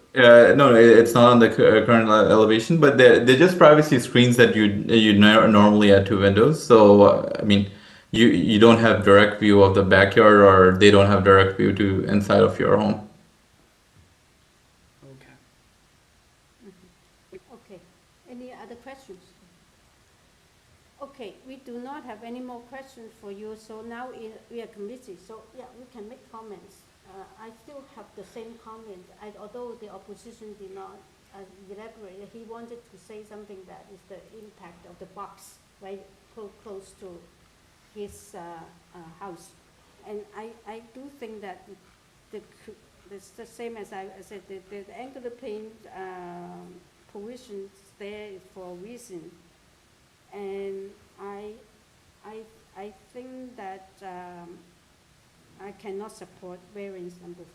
no, it's not on the current elevation, but they're just privacy screens that you normally add to windows. So I mean, you don't have direct view of the backyard, or they don't have direct view to inside of your home. Okay. Okay, any other questions? Okay, we do not have any more questions for you, so now we are committee, so yeah, we can make comments. I still have the same comment, although the opposition did not elaborate. He wanted to say something that is the impact of the box right close to his house. And I do think that it's the same as I said, the angular plane provisions there is for a reason. And I think that I cannot support variance number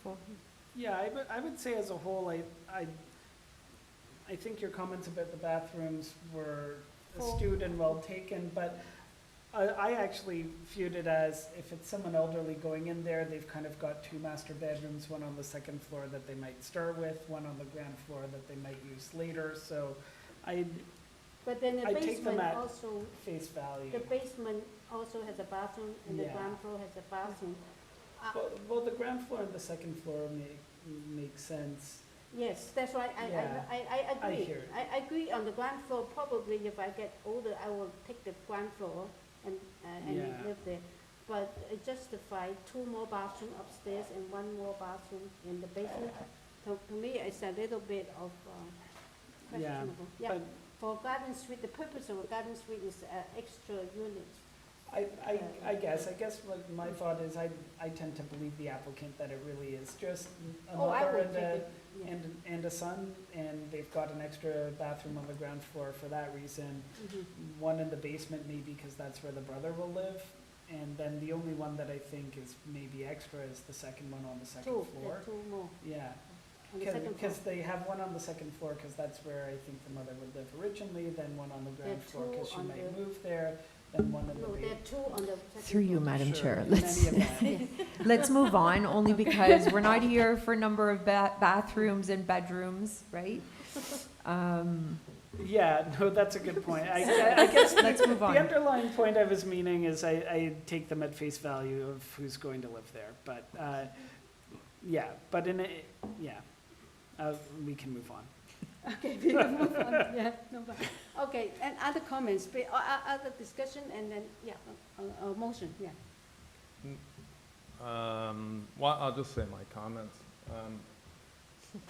4. Yeah, I would say as a whole, I think your comments about the bathrooms were astute and well taken, but I actually viewed it as if it's someone elderly going in there, they've kind of got 2 master bedrooms, one on the 2nd floor that they might start with, one on the ground floor that they might use later, so But then the I take them basement at also, face value. the basement also has a bathroom, and the Yeah. ground floor has a bathroom. Well, the ground floor and the 2nd floor make sense. Yes, that's right, I agree. hear it. I agree on the ground floor, probably if I get older, I will take the ground floor and Yeah. live there. But it justified 2 more bathrooms upstairs and 1 more bathroom in the basement. So to me, it's a little bit of questionable. Yeah, but for garden suite, the purpose of a garden suite is extra units. I guess what my thought is, I tend to believe the applicant that it really is just a Oh, I mother would and take a, it, yeah. and a son, and they've got an extra bathroom on the ground floor for that reason. Mhm. One in the basement maybe because that's where the brother will live, and then the only one that I think is maybe extra is the 2nd one on the 2nd Two, floor. there are 2 more Yeah, on the 2nd floor. because they have one on the 2nd floor because that's where I think the mother would live originally, then one on the There are ground floor 2 because she on might the- move there, then one in the No, there basement. are 2 on the 2nd Through you, floor. Madam Sure, Chair. in Let's, any event. let's move on, only because we're not here for number of bathrooms and bedrooms, right? Yeah, no, that's a good point. I guess Let's move the on. underlying point I was meaning is I take them at face value of who's going to live there. But, yeah, but we can move on. Okay, we can move on, yeah, no problem. Okay, and other comments, other discussion, and then, yeah, a motion, yeah. Well, I'll just say my comments.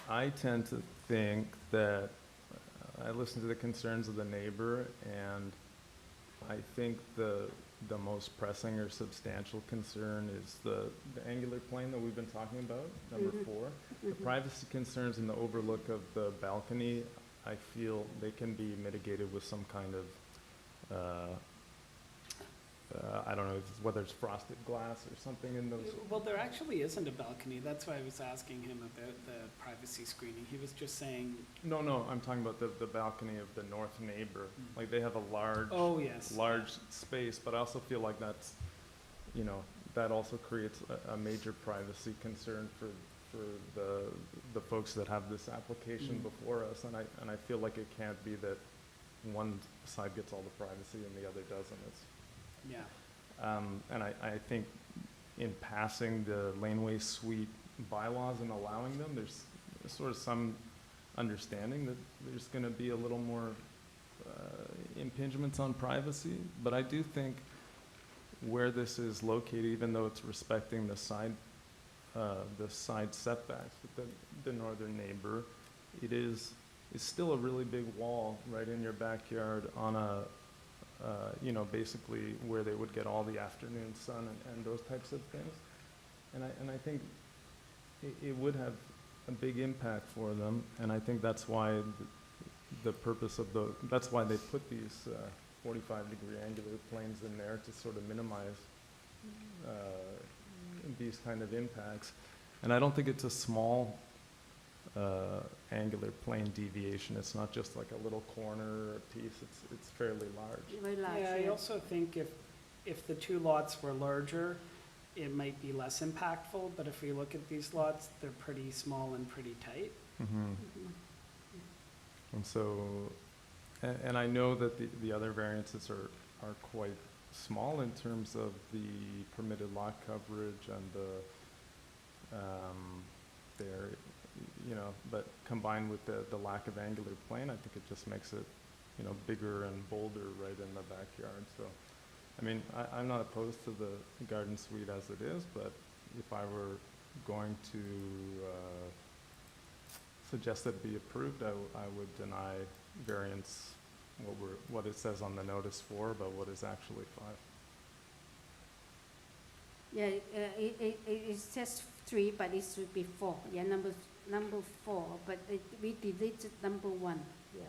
I tend to think that I listen to the concerns of the neighbor, and I think the most pressing or substantial concern is the angular plane that we've been talking about, number 4. The privacy concerns and the overlook of the balcony, I feel they can be mitigated with some kind of, I don't know whether it's frosted glass or something in those. Well, there actually isn't a balcony. That's why I was asking him about the privacy screening. He was just saying, No, I'm talking about the balcony of the north neighbor. Like, they have a large, oh, yes. large space, but I also feel like that's, that also creates a major privacy concern for the folks that have this application before us, and I feel like it can't be that one side gets all the privacy and the other doesn't. Yeah. And I think in passing the laneway suite bylaws and allowing them, there's sort of some understanding that there's going to be a little more impingements on privacy, but I do think where this is located, even though it's respecting the side setbacks with the northern neighbor, it's still a really big wall right in your backyard on a, basically where they would get all the afternoon sun and those types of things. And I think it would have a big impact for them, and I think that's why the purpose of that's why they put these 45-degree angular planes in there, to sort of minimize these kind of impacts. And I don't think it's a small angular plane deviation. It's not just like a little corner piece, it's fairly large. Very large, Yeah, I also think if the two lots were larger, it might be less impactful, but if we look at these lots, they're pretty small and pretty tight. And so, and I know that the other variances are quite small in terms of the permitted lot coverage and their, you know, but combined with the lack of angular plane, I think it just makes it, you know, bigger and bolder right in the backyard. So, I mean, I'm not opposed to the garden suite as it is, but if I were going to suggest that it be approved, I would deny variance what it says on the notice 4, but what is actually 5. Yeah, it says 3, but it should be 4. Yeah, number 4, but we deleted number 1. Yeah.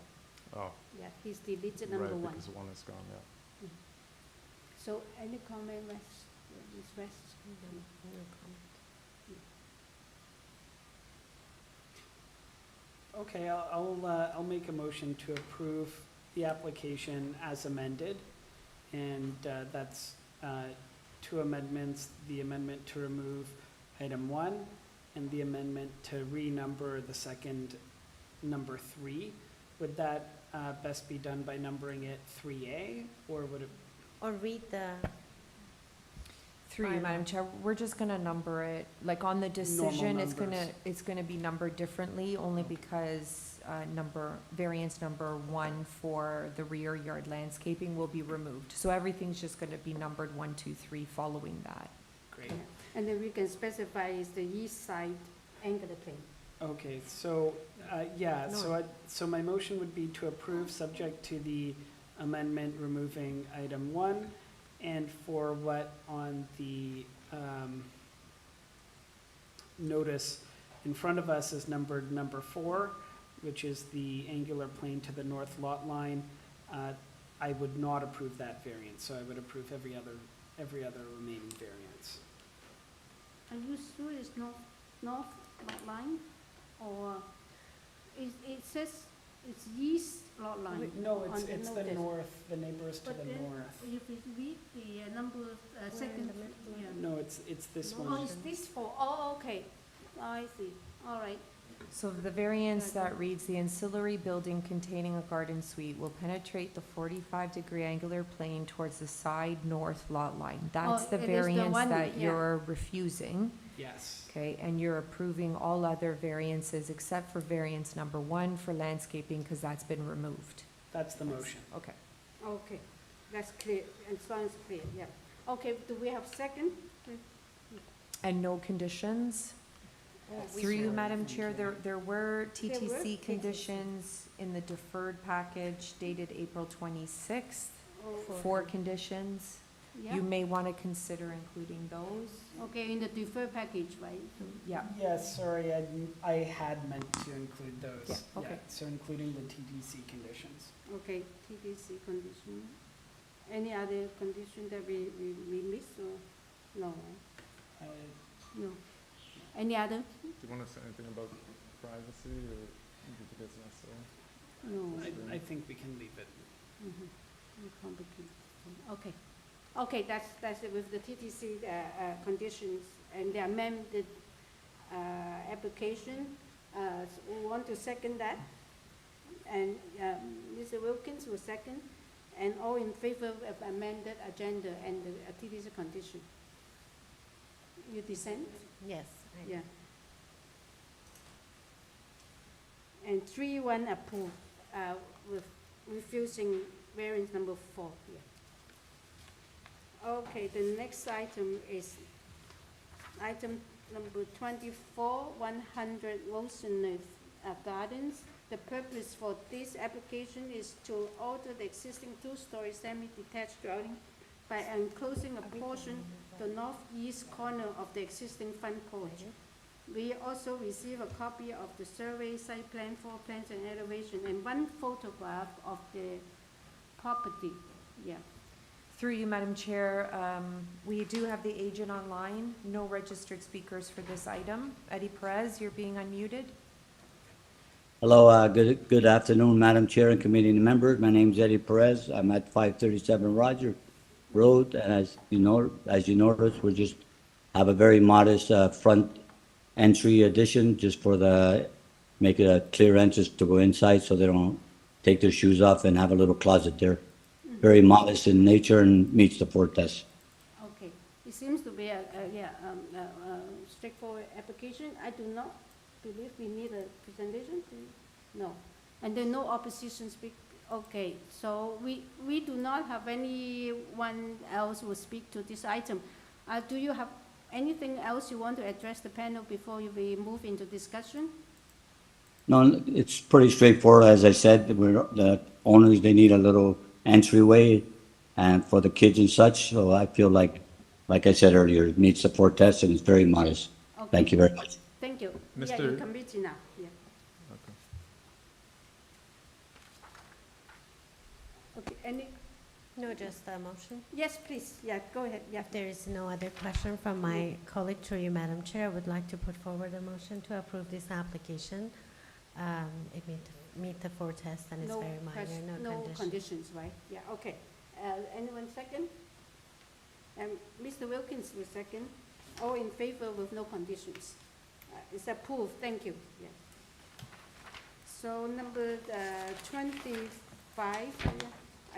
Oh. Yeah, he's deleted number 1. Right, because 1 is gone, yeah. So any comment, Ms. West? Okay, I'll make a motion to approve the application as amended, and that's 2 amendments, the amendment to remove item 1, and the amendment to renumber the second number 3. Would that best be done by numbering it 3A, or would it? Or read the. Through you, Madam Chair, we're just gonna number it, like on the decision, it's gonna be numbered differently, only because variance number 1 for the rear yard landscaping will be removed. So everything's just gonna be numbered 1, 2, 3 following that. Great. And then we can specify is the east side angular plane. Okay, so, yeah, so my motion would be to approve, subject to the amendment removing item 1, and for what on the notice in front of us is numbered number 4, which is the angular plane to the north lot line. I would not approve that variance, so I would approve every other remaining variance. Are you sure it's north lot line, or it says it's east lot line? No, on it's the notice. north, the neighbors to the But then north. if you read the number, second, yeah. No, it's this Oh, one. it's this 4. Oh, okay. Oh, I see. All right. So the variance that reads, the ancillary building containing a garden suite will penetrate the 45-degree angular plane towards the side north lot line. That's the it is the variance one, that yeah. you're refusing, Yes. okay? And you're approving all other variances except for variance number 1 for landscaping, because that's been removed. That's the motion. Okay. Okay. That's clear. And sounds clear, yeah. Okay, do we have second? And no conditions? Through you, Madam Chair, there were TTC TTC. conditions in the deferred package dated April 26th. Oh, 4 conditions. Yeah. You may want to consider including those. Okay, in the deferred package, right? Yeah. Yes, sorry, I had meant to include those. Yeah, okay. So including the TDC conditions. Okay, TDC condition. Any other condition that we missed, or no? Uh, No. Any other? Do you want to say anything about privacy, or do you think it's necessary? No. I think we can leave it. Complicated. Okay. Okay, that's it with the TTC conditions and the amended application. So we want to second that. And Mr. Wilkins will second. And all in favor of amended agenda and the TTC condition. You dissent? Yes. I do. Yeah. And 3-1 approved, with refusing variance number 4, yeah. Okay, the next item is item number 24, 100 Roseneath Gardens. The purpose for this application is to alter the existing 2-story semi-detached dwelling by enclosing a portion, the northeast corner of the existing front porch. We also receive a copy of the survey, site plan, floor plans, and elevation, and 1 photograph of the property, yeah. Through you, Madam Chair, we do have the agent online, no registered speakers for this item. Eddie Perez, you're being unmuted. Hello, good afternoon, Madam Chair and committee members. My name is Eddie Perez. I'm at 537 Roger Road, and as you notice, we just have a very modest front entry addition just for make it a clear entrance to go inside so they don't take their shoes off and have a little closet there. Very modest in nature and meets the 4 test. Okay, it seems to be a straightforward application. I do not believe we need a presentation. No, and then no opposition speak. Okay, so we do not have anyone else who will speak to this item. Do you have anything else you want to address the panel before we move into discussion? No, it's pretty straightforward. As I said, the owners, they need a little entryway and for the kids and such. So I feel like I said earlier, it meets the 4 tests and it's very modest. Okay. Thank you very much. Thank you. Mr. Yeah, you committee now. Yeah. Okay, any? No, just a motion. Yes, please. Yeah, go ahead. Yeah. If there is no other question from my colleague, through you, Madam Chair, I would like to put forward a motion to approve this application. It meet the 4 tests and it's very minor, no conditions, right? Yeah, okay. Anyone second? Mr. Wilkins will second. All in favor with no conditions. It's approved. Thank you. Yeah. So number 25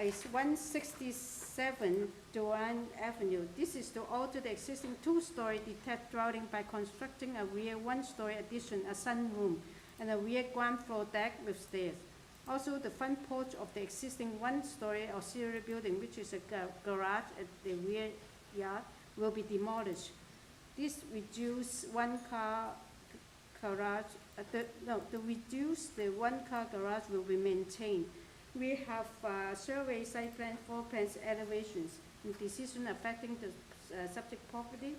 is 167 Durant Avenue. This is to alter the existing 2-story detached dwelling by constructing a rear 1-story addition, a sunroom, and a rear ground floor deck with stairs. Also, the front porch of the existing 1-story auxiliary building, which is a garage at the rear yard, will be demolished. This reduce one-car garage. The one-car garage will be maintained. We have survey, site plan, floor plans, elevations, and decision affecting the subject property.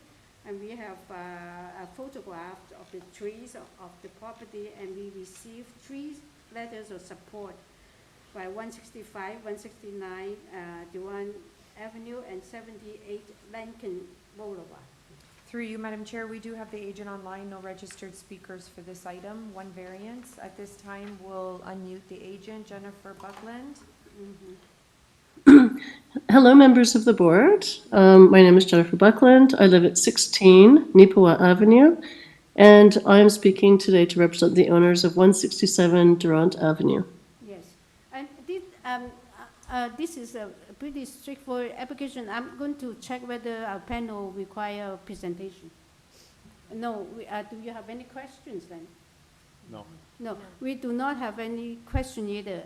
And we have a photograph of the trees of the property, and we received 3 letters of support by 165, 169 Durant Avenue, and 78 Lincoln Boulevard. Through you, Madam Chair, we do have the agent online, no registered speakers for this item, 1 variance. At this time, we'll unmute the agent, Jennifer Buckland. Hello, members of the board. My name is Jennifer Buckland. I live at 16 Nipawa Avenue, and I am speaking today to represent the owners of 167 Durant Avenue. Yes, and this is a pretty straightforward application. I'm going to check whether our panel require a presentation. No, do you have any questions then? No. No, we do not have any question either.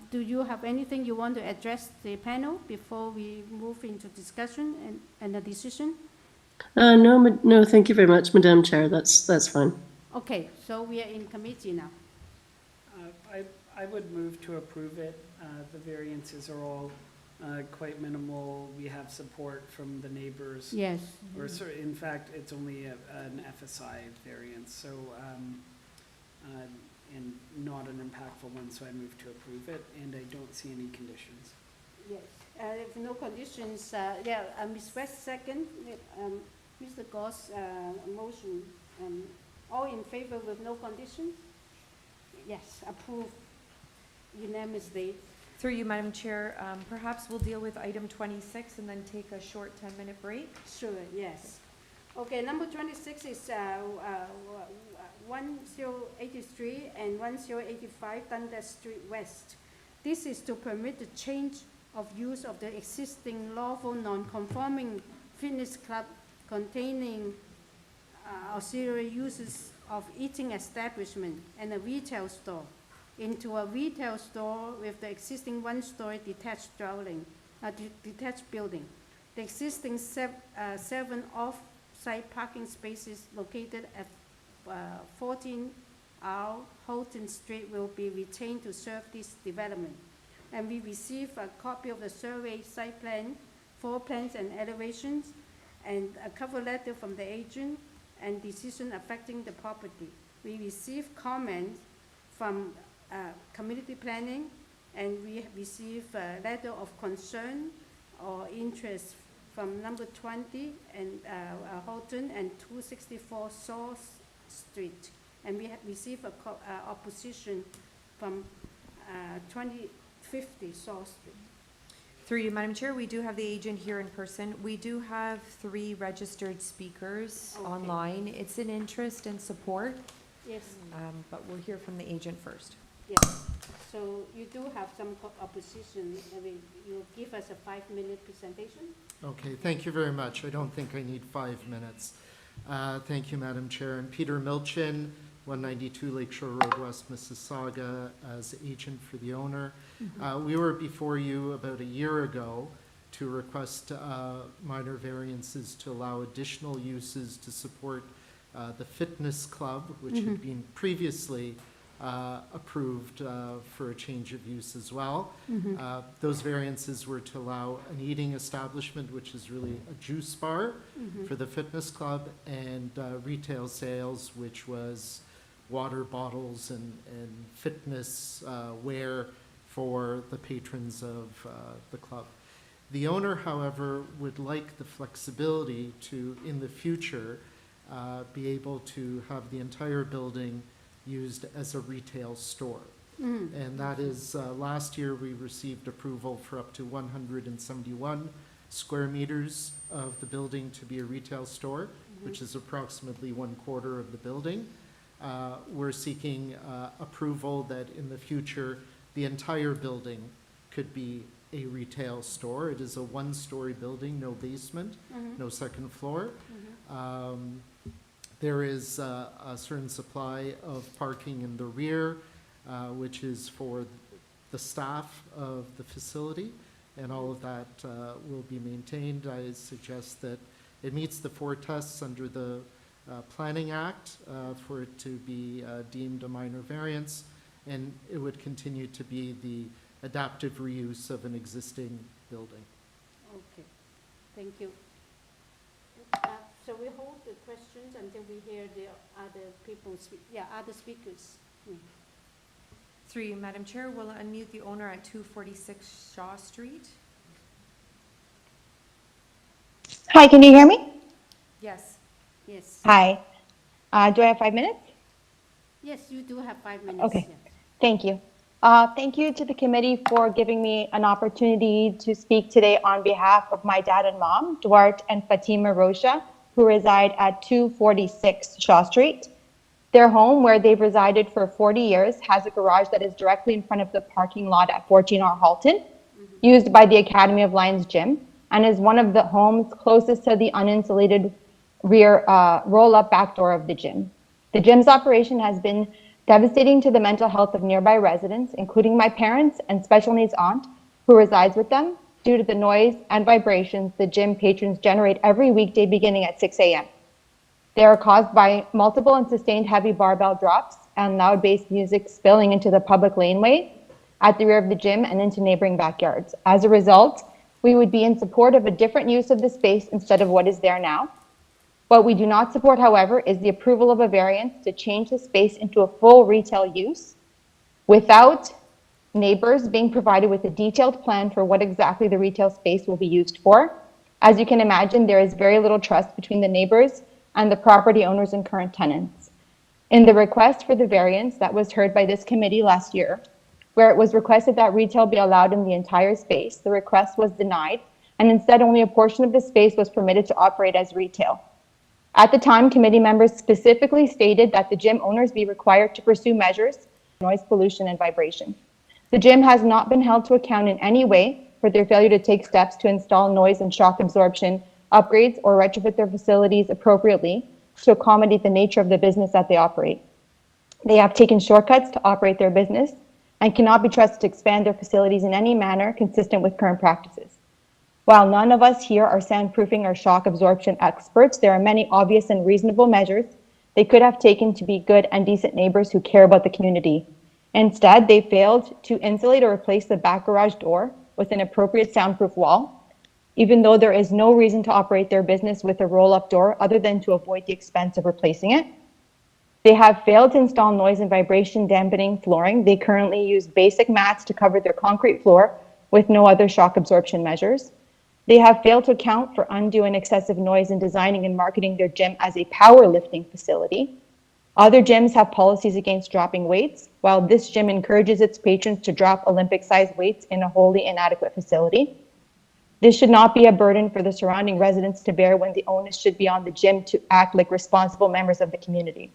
Do you have anything you want to address the panel before we move into discussion and a decision? No, thank you very much, Madam Chair. That's fine. Okay, so we are in committee now. I would move to approve it. The variances are all quite minimal. We have support from the neighbors. Yes. Or in fact, it's only an FSI variance, so and not an impactful one, so I move to approve it, and I don't see any conditions. Yes, if no conditions, Ms. West second, Mr. Goss motion, all in favor with no conditions? Yes, approved unanimously. Through you, Madam Chair, perhaps we'll deal with item 26 and then take a short 10-minute break. Sure, yes. Okay, number 26 is 1083 and 1085 Dundas Street West. This is to permit the change of use of the existing lawful non-conforming fitness club containing auxiliary uses of eating establishment and a retail store into a retail store with the existing 1-story detached dwelling, detached building. The existing 7 off-site parking spaces located at 14R HALTON Street will be retained to serve this development. And we received a copy of the survey site plan, floor plans and elevations, and a cover letter from the agent and decision affecting the property. We received comments from community planning, and we received a letter of concern or interest from number 20 and HALTON and 264 Source Street. and we have received opposition from 2050 Shaw Street. Through you, Madam Chair, we do have the agent here in person. We do have 3 registered speakers Okay. online. It's in interest and support, Yes, but we'll hear from the agent first. yes. So you do have some opposition. I mean, you give us a 5-minute presentation? Okay, thank you very much. I don't think I need 5 minutes. Thank you, Madam Chair. And Peter Milchin, 192 Lakeshore Road, West Mississauga, as agent for the owner. We were before you about a year ago to request minor variances to allow additional uses to support the fitness club, which had been previously approved for a change of use as well. Those variances were to allow an eating establishment, which is really a juice bar for the fitness club, and retail sales, which was water bottles and fitness wear for the patrons of the club. The owner, however, would like the flexibility to, in the future, be able to have the entire building used as a retail store. And that is, last year we received approval for up to 171 square meters of the building to be a retail store, which is approximately 1/4 of the building. We're seeking approval that in the future, the entire building could be a retail store. It is a 1-story building, no basement, no second floor. There is a certain supply of parking in the rear, which is for the staff of the facility, and all of that will be maintained. I suggest that it meets the 4 tests under the Planning Act for it to be deemed a minor variance, and it would continue to be the adaptive reuse of an existing building. Okay, thank you. So we hold the questions until we hear the other people speak, other speakers. Through you, Madam Chair, we'll unmute the owner at 246 Shaw Street. Hi, can you hear me? Yes. Yes. Hi. Do I have 5 minutes? Yes, you do have 5 minutes. Okay. Yes. Thank you. Thank you to the committee for giving me an opportunity to speak today on behalf of my dad and mom, Duarte and Fatima Rocha, who reside at 246 Shaw Street. Their home, where they've resided for 40 years, has a garage that is directly in front of the parking lot at 14R Halton, used by the Academy of Lions Gym, and is one of the homes closest to the uninsulated rear roll-up back door of the gym. The gym's operation has been devastating to the mental health of nearby residents, including my parents and special needs aunt, who resides with them, due to the noise and vibrations the gym patrons generate every weekday beginning at 6 a.m. They are caused by multiple and sustained heavy barbell drops and loud bass music spilling into the public laneway at the rear of the gym and into neighboring backyards. As a result, we would be in support of a different use of the space instead of what is there now. What we do not support, however, is the approval of a variance to change the space into a full retail use without neighbors being provided with a detailed plan for what exactly the retail space will be used for. As you can imagine, there is very little trust between the neighbors and the property owners and current tenants. In the request for the variance that was heard by this committee last year, where it was requested that retail be allowed in the entire space, the request was denied, and instead only a portion of the space was permitted to operate as retail. At the time, committee members specifically stated that the gym owners be required to pursue measures, noise pollution and vibration. The gym has not been held to account in any way for their failure to take steps to install noise and shock absorption upgrades or retrofit their facilities appropriately to accommodate the nature of the business that they operate. They have taken shortcuts to operate their business and cannot be trusted to expand their facilities in any manner consistent with current practices. While none of us here are soundproofing or shock absorption experts, there are many obvious and reasonable measures they could have taken to be good and decent neighbors who care about the community. Instead, they failed to insulate or replace the back garage door with an appropriate soundproof wall, even though there is no reason to operate their business with a roll-up door other than to avoid the expense of replacing it. They have failed to install noise and vibration dampening flooring. They currently use basic mats to cover their concrete floor with no other shock absorption measures. They have failed to account for undue and excessive noise in designing and marketing their gym as a powerlifting facility. Other gyms have policies against dropping weights, while this gym encourages its patrons to drop Olympic-sized weights in a wholly inadequate facility. This should not be a burden for the surrounding residents to bear when the onus should be on the gym to act like responsible members of the community.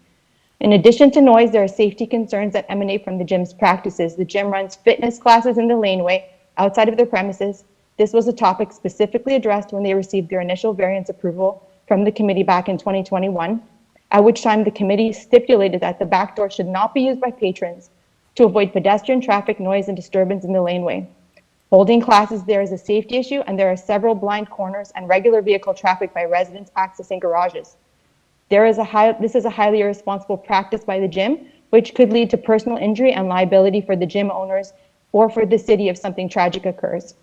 In addition to noise, there are safety concerns that emanate from the gym's practices. The gym runs fitness classes in the laneway outside of their premises. This was a topic specifically addressed when they received their initial variance approval from the committee back in 2021, at which time the committee stipulated that the back door should not be used by patrons to avoid pedestrian traffic noise and disturbance in the laneway. Holding classes there is a safety issue, and there are several blind corners and regular vehicle traffic by residents accessing garages. This is a highly irresponsible practice by the gym, which could lead to personal injury and liability for the gym owners or for the city if something tragic occurs.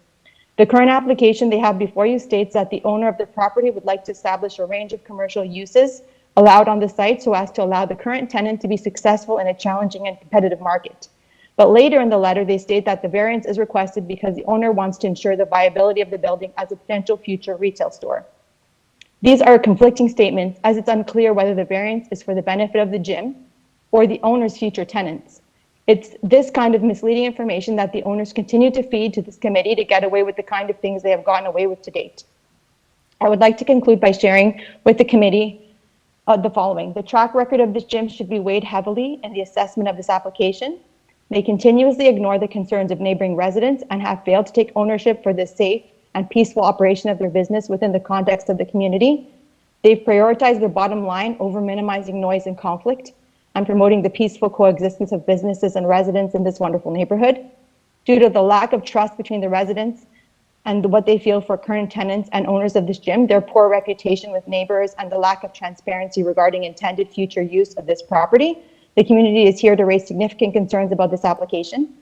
The current application they have before you states that the owner of the property would like to establish a range of commercial uses allowed on the site so as to allow the current tenant to be successful in a challenging and competitive market. But later in the letter, they state that the variance is requested because the owner wants to ensure the viability of the building as a potential future retail store. These are conflicting statements, as it's unclear whether the variance is for the benefit of the gym or the owner's future tenants. It's this kind of misleading information that the owners continue to feed to this committee to get away with the kind of things they have gotten away with to date. I would like to conclude by sharing with the committee the following. The track record of this gym should be weighed heavily in the assessment of this application. They continuously ignore the concerns of neighboring residents and have failed to take ownership for the safe and peaceful operation of their business within the context of the community. They've prioritized their bottom line over minimizing noise and conflict and promoting the peaceful coexistence of businesses and residents in this wonderful neighborhood. Due to the lack of trust between the residents and what they feel for current tenants and owners of this gym, their poor reputation with neighbors, and the lack of transparency regarding intended future use of this property, the community is here to raise significant concerns about this application.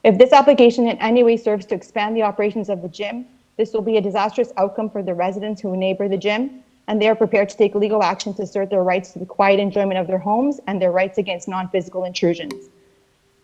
If this application in any way serves to expand the operations of the gym, this will be a disastrous outcome for the residents who neighbor the gym, and they are prepared to take legal action to assert their rights to the quiet enjoyment of their homes and their rights against non-physical intrusions.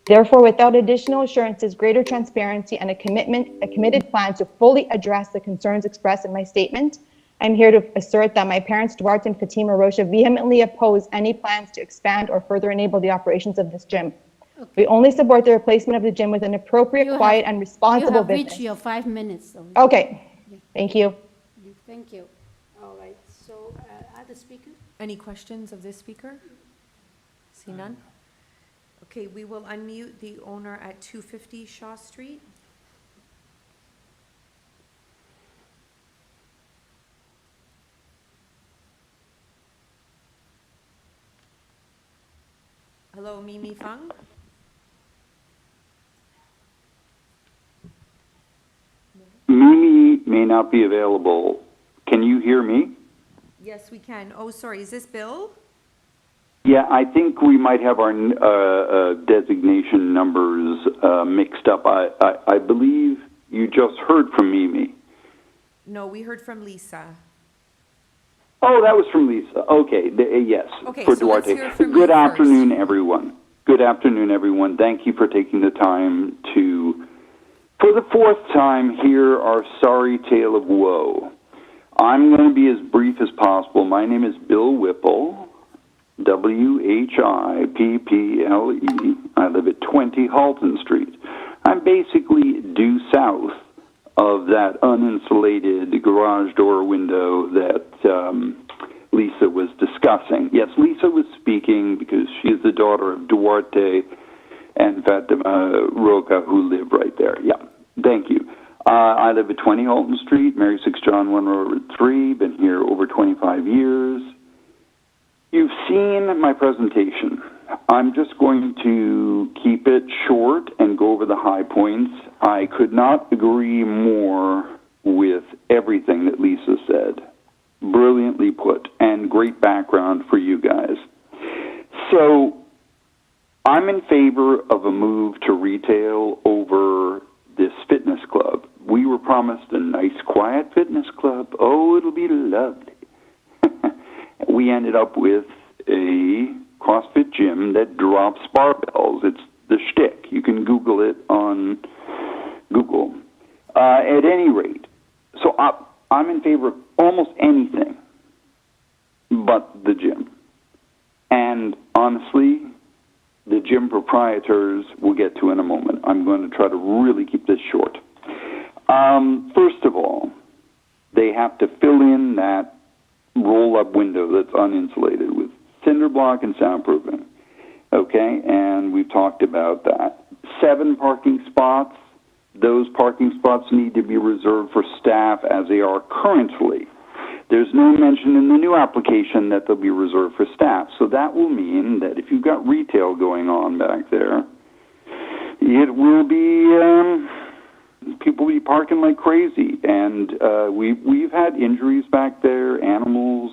Therefore, without additional assurances, greater transparency, and a committed plan to fully address the concerns expressed in my statement, I'm here to assert that my parents, Duarte and Fatima Rocha, vehemently oppose any plans to expand or further enable the operations of this gym. Okay. We only support the replacement of the gym with an appropriate, quiet, and responsible business. You have reached your 5 minutes. Okay. Yeah. Thank you. Thank you. All right. So, other speakers? Any questions of this speaker? See none? Okay, we will unmute the owner at 250 Shaw Street. Hello, Mimi Fung. Mimi may not be available. Can you hear me? Yes, we can. Oh, sorry, is this Bill? Yeah, I think we might have our designation numbers mixed up. I believe you just heard from Mimi. No, we heard from Lisa. Oh, that was from Lisa. Okay, yes, okay, for so Duarte. Let's hear from Good you afternoon, first. everyone. Good afternoon, everyone. Thank you for taking the time to, for the fourth time, hear our sorry tale of woe. I'm going to be as brief as possible. My name is Bill Whipple, W-H-I-P-P-L-E. I live at 20 Halton Street. I'm basically due south of that uninsulated garage door window that Lisa was discussing. Yes, Lisa was speaking because she is the daughter of Duarte and Fatima Roca, who live right there. Yeah, thank you. I live at 20 Halton Street, Mary 6 John 1 Road 3, been here over 25 years. You've seen my presentation. I'm just going to keep it short and go over the high points. I could not agree more with everything that Lisa said. Brilliantly put, and great background for you guys. So, I'm in favor of a move to retail over this fitness club. We were promised a nice, quiet fitness club. Oh, it'll be lovely. We ended up with a CrossFit gym that drops barbells. It's the shtick. You can Google it on Google. At any rate, so I'm in favor of almost anything but the gym. And honestly, the gym proprietors will get to in a moment. I'm going to try to really keep this short. First of all, they have to fill in that roll-up window that's uninsulated with cinder block and soundproofing. Okay, and we've talked about that. 7 parking spots. Those parking spots need to be reserved for staff as they are currently. There's no mention in the new application that they'll be reserved for staff. So that will mean that if you've got retail going on back there, it will be, people will be parking like crazy. And we've had injuries back there, animals.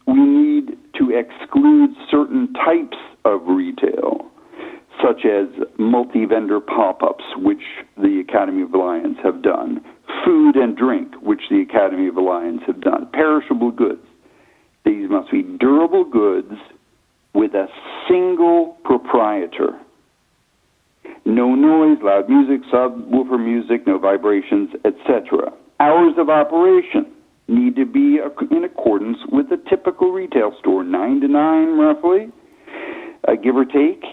We need to exclude certain types of retail, such as multi-vendor pop-ups, which the Academy of Alliance have done, food and drink, which the Academy of Alliance have done, perishable goods. These must be durable goods with a single proprietor. No noise, loud music, subwoofer music, no vibrations, etc. Hours of operation need to be in accordance with a typical retail store, 9 to 9 roughly, give or take.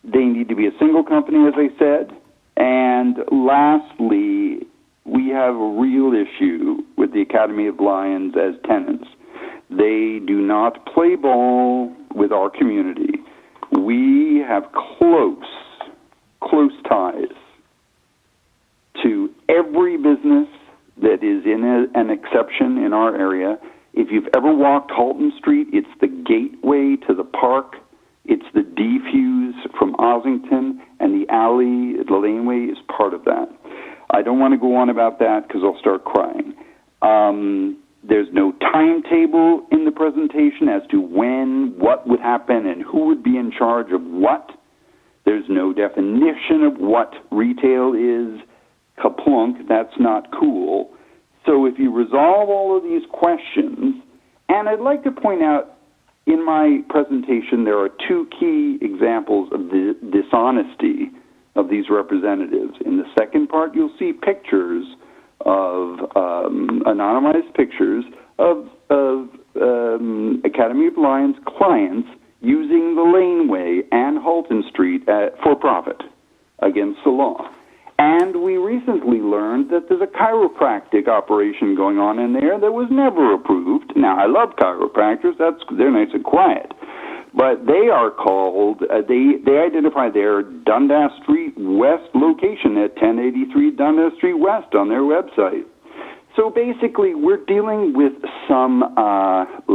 They need to be a single company, as I said. And lastly, we have a real issue with the Academy of Lions as tenants. They do not play ball with our community. We have close ties to every business that is in an exception in our area. If you've ever walked Halton Street, it's the gateway to the park. It's the defuse from Ossington, and the alley, the laneway, is part of that. I don't want to go on about that because I'll start crying. There's no timetable in the presentation as to when, what would happen, and who would be in charge of what. There's no definition of what retail is. Kaplunk, that's not cool. So if you resolve all of these questions, and I'd like to point out, in my presentation, there are 2 key examples of the dishonesty of these representatives. In the second part, you'll see pictures of anonymized pictures of Academy of Lions clients using the laneway and Halton Street for profit against the law. And we recently learned that there's a chiropractic operation going on in there that was never approved. Now, I love chiropractors. They're nice and quiet. But they are called, they identify their Dundas Street West location at 1083 Dundas Street West on their website. So basically, we're dealing with some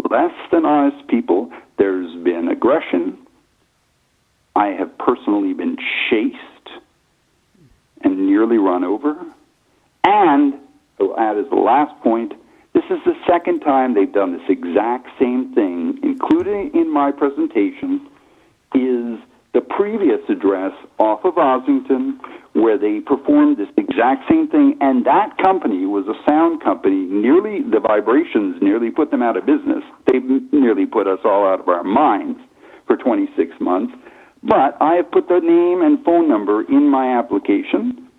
less than honest people. There's been aggression. I have personally been chased and nearly run over. And, I'll add as the last point, this is the second time they've done this exact same thing, including in my presentation, is the previous address off of Ossington, where they performed this exact same thing, and that company was a sound company. The vibrations nearly put them out of business. They nearly put us all out of our minds for 26 months. But I have put the name and phone number in my application.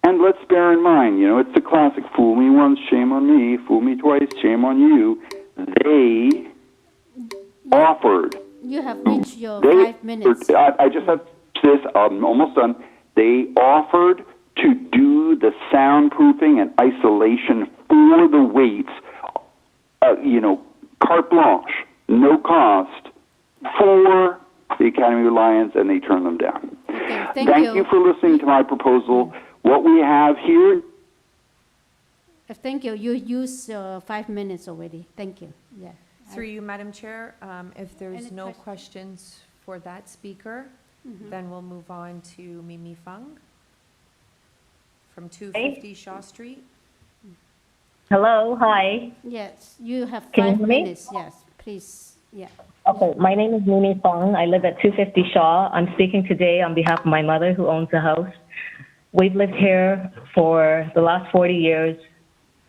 And let's bear in mind, it's the classic, fool me once, shame on me, fool me twice, shame on you. They offered. You have reached your 5 minutes. I just have this, I'm almost done. They offered to do the soundproofing and isolation for the weights, carte blanche, no cost, for the Academy of Lions, and they turned them down. Okay, Thank you for listening to my proposal. What we have here... Thank you. You used 5 minutes already. Thank you. Yeah. Through you, Madam Chair, if there's Any no questions for that speaker, then we'll move on to Mimi Fung from 250 Shaw Street. Hello, hi. Yes, you have Can you 5 hear me? minutes. Yes, please. Yeah. Okay, my name is Mimi Fong. I live at 250 Shaw. I'm speaking today on behalf of my mother who owns the house. We've lived here for the last 40 years,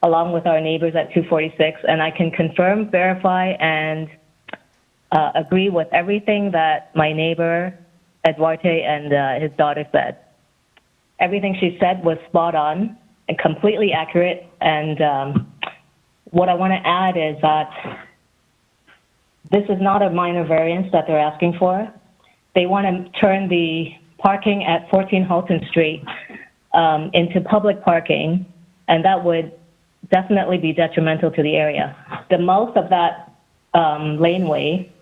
along with our neighbors at 246, and I can confirm, verify, and agree with everything that my neighbor, Eduarte, and his daughter said. Everything she said was spot on and completely accurate, and what I want to add is that This is not a minor variance that they're asking for. They want to turn the parking at 14 Halton Street into public parking, and that would definitely be detrimental to the area. The mouth of that laneway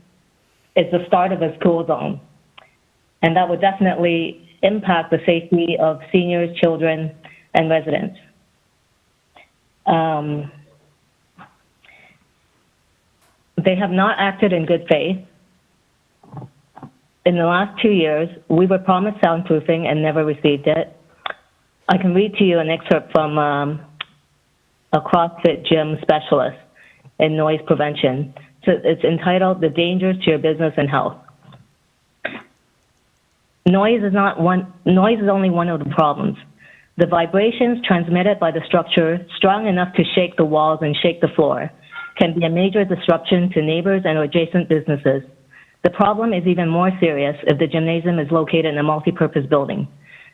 is the start of a school zone, and that would definitely impact the safety of seniors, children, and residents. They have not acted in good faith. In the last 2 years, we were promised soundproofing and never received it. I can read to you an excerpt from a CrossFit gym specialist in noise prevention. So it's entitled "The Dangers to Your Business and Health." Noise is only one of the problems. The vibrations transmitted by the structure, strong enough to shake the walls and shake the floor, can be a major disruption to neighbors and adjacent businesses. The problem is even more serious if the gymnasium is located in a multi-purpose building.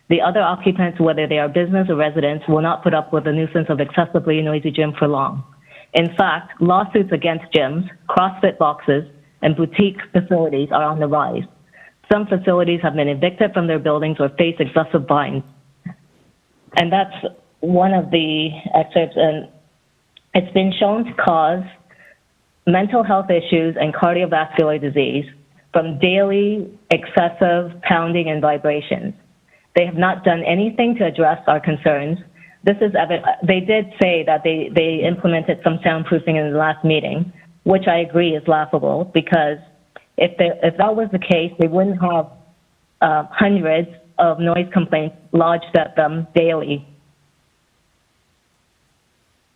The other occupants, whether they are business or residents, will not put up with the nuisance of excessively noisy gym for long. In fact, lawsuits against gyms, CrossFit boxes, and boutique facilities are on the rise. Some facilities have been evicted from their buildings or face excessive fines. And that's one of the excerpts, and it's been shown to cause mental health issues and cardiovascular disease from daily excessive pounding and vibrations. They have not done anything to address our concerns. This is they did say that they implemented some soundproofing in the last meeting, which I agree is laughable, because if that was the case, they wouldn't have hundreds of noise complaints lodged at them daily.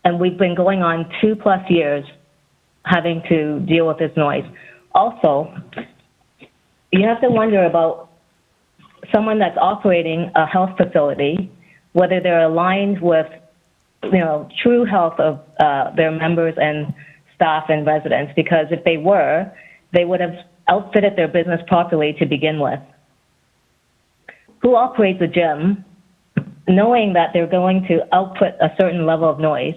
And we've been going on 2+ years having to deal with this noise. Also, you have to wonder about someone that's operating a health facility, whether they're aligned with, true health of their members and staff and residents, because if they were, they would have outfitted their business properly to begin with. Who operates a gym knowing that they're going to output a certain level of noise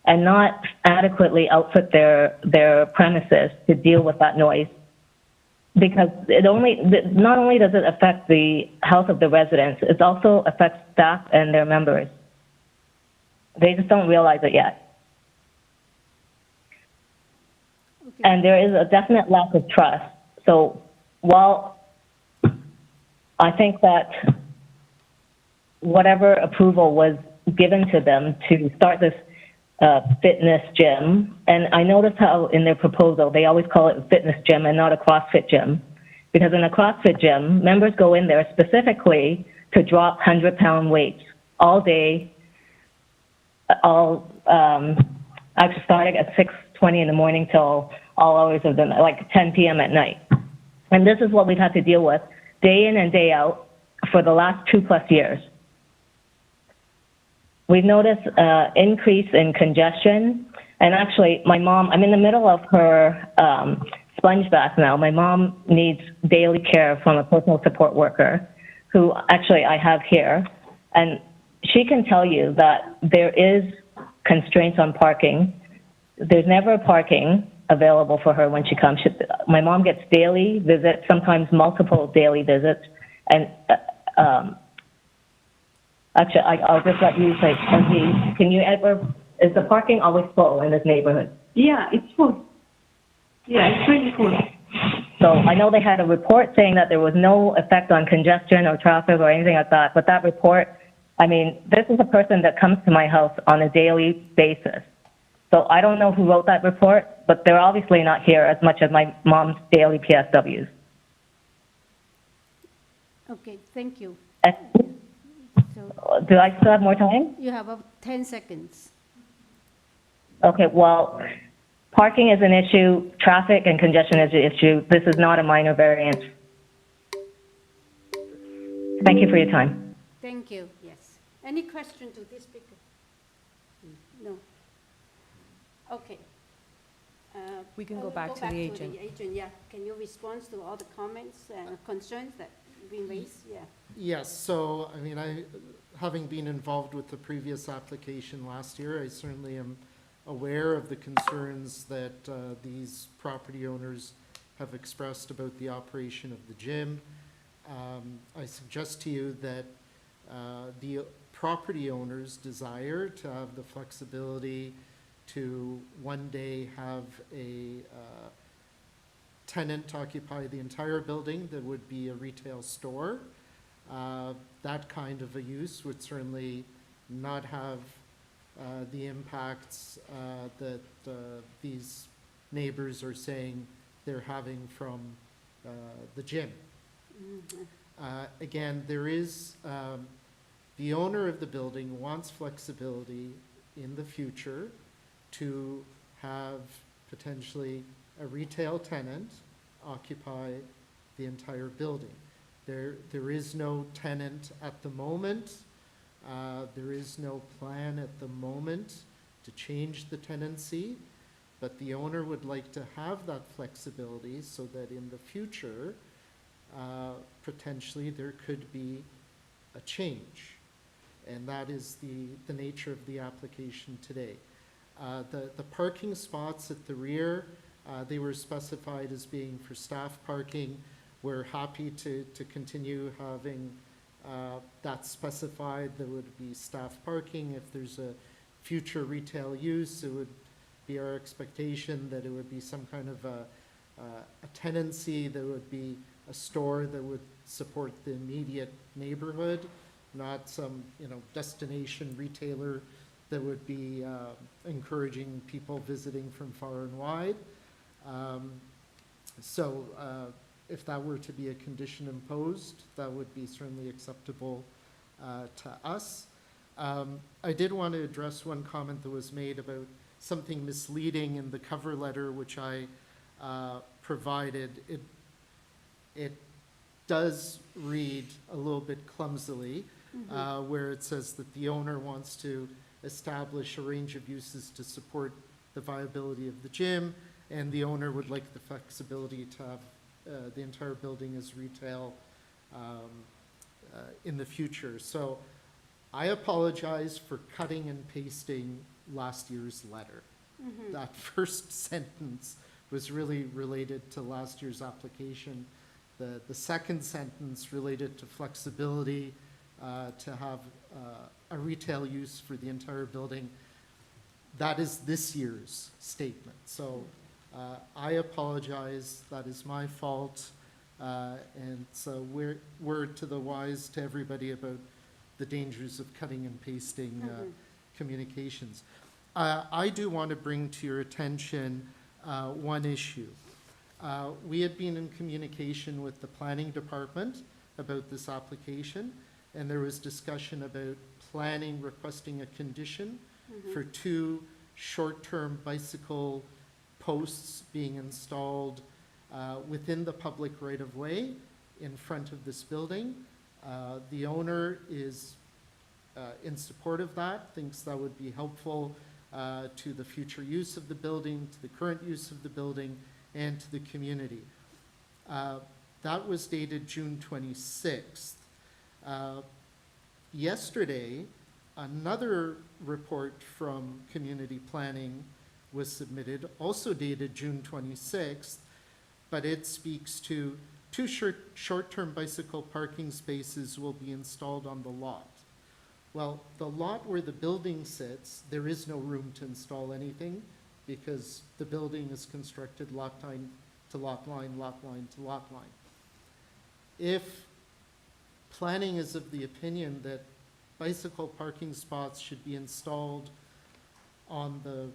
and not adequately outfit their premises to deal with that noise? Because not only does it affect the health of the residents, it also affects staff and their members. They just don't realize it yet. Okay. And there is a definite lack of trust. So while I think that whatever approval was given to them to start this fitness gym, and I noticed how in their proposal they always call it a fitness gym and not a CrossFit gym, because in a CrossFit gym, members go in there specifically to drop 100-pound weights all day, actually starting at 6:20 in the morning till all hours of the night, like 10 p.m. at night. And this is what we've had to deal with day in and day out for the last 2+ years. We've noticed increase in congestion, and actually my mom, I'm in the middle of her sponge bath now. My mom needs daily care from a personal support worker who actually I have here, and she can tell you that there is constraints on parking. There's never parking available for her when she comes. My mom gets daily visits, sometimes multiple daily visits, and actually, I'll just let you say, can you ever, is the parking always full in this neighborhood? Yeah, it's full. Yeah, it's really full. So I know they had a report saying that there was no effect on congestion or traffic or anything like that, but that report, I mean, this is a person that comes to my house on a daily basis. So I don't know who wrote that report, but they're obviously not here as much as my mom's daily PSWs. Okay, thank you. Do I still have more time? You have 10 seconds. Okay, well, parking is an issue, traffic and congestion is an issue. This is not a minor variance. Thank you for your time. Thank you, yes. Any question to this speaker? No. Okay. We can go back to the agent. Yeah. Can you respond to all the comments and concerns that have been raised? Yeah. Yes, so, having been involved with the previous application last year, I certainly am aware of the concerns that these property owners have expressed about the operation of the gym. I suggest to you that the property owners desire to have the flexibility to one day have a tenant occupy the entire building that would be a retail store. That kind of a use would certainly not have the impacts that these neighbors are saying they're having from the gym. Again, there is, the owner of the building wants flexibility in the future to have potentially a retail tenant occupy the entire building. There is no tenant at the moment. There is no plan at the moment to change the tenancy, but the owner would like to have that flexibility so that in the future, potentially there could be a change. And that is the nature of the application today. The parking spots at the rear, they were specified as being for staff parking. We're happy to continue having that specified. There would be staff parking. If there's a future retail use, it would be our expectation that it would be some kind of a tenancy, that would be a store that would support the immediate neighborhood, not some, destination retailer that would be encouraging people visiting from far and wide. So if that were to be a condition imposed, that would be certainly acceptable to us. I did want to address one comment that was made about something misleading in the cover letter, which I provided. It does read a little bit clumsily, where it says that the owner wants to establish a range of uses to support the viability of the gym, and the owner would like the flexibility to have the entire building as retail in the future. So I apologize for cutting and pasting last year's letter. That first sentence was really related to last year's application. The second sentence related to flexibility to have a retail use for the entire building. That is this year's statement. So I apologize, that is my fault. And so word to the wise to everybody about the dangers of cutting and pasting communications. I do want to bring to your attention one issue. We had been in communication with the planning department about this application, and there was discussion about planning requesting a condition for 2 short-term bicycle posts being installed within the public right-of-way in front of this building. The owner is in support of that, thinks that would be helpful to the future use of the building, to the current use of the building, and to the community. That was dated June 26th. Yesterday, another report from community planning was submitted, also dated June 26th, but it speaks to 2 short-term bicycle parking spaces will be installed on the lot. Well, the lot where the building sits, there is no room to install anything because the building is constructed lot line to lot line, lot line to lot line. If planning is of the opinion that bicycle parking spots should be installed on the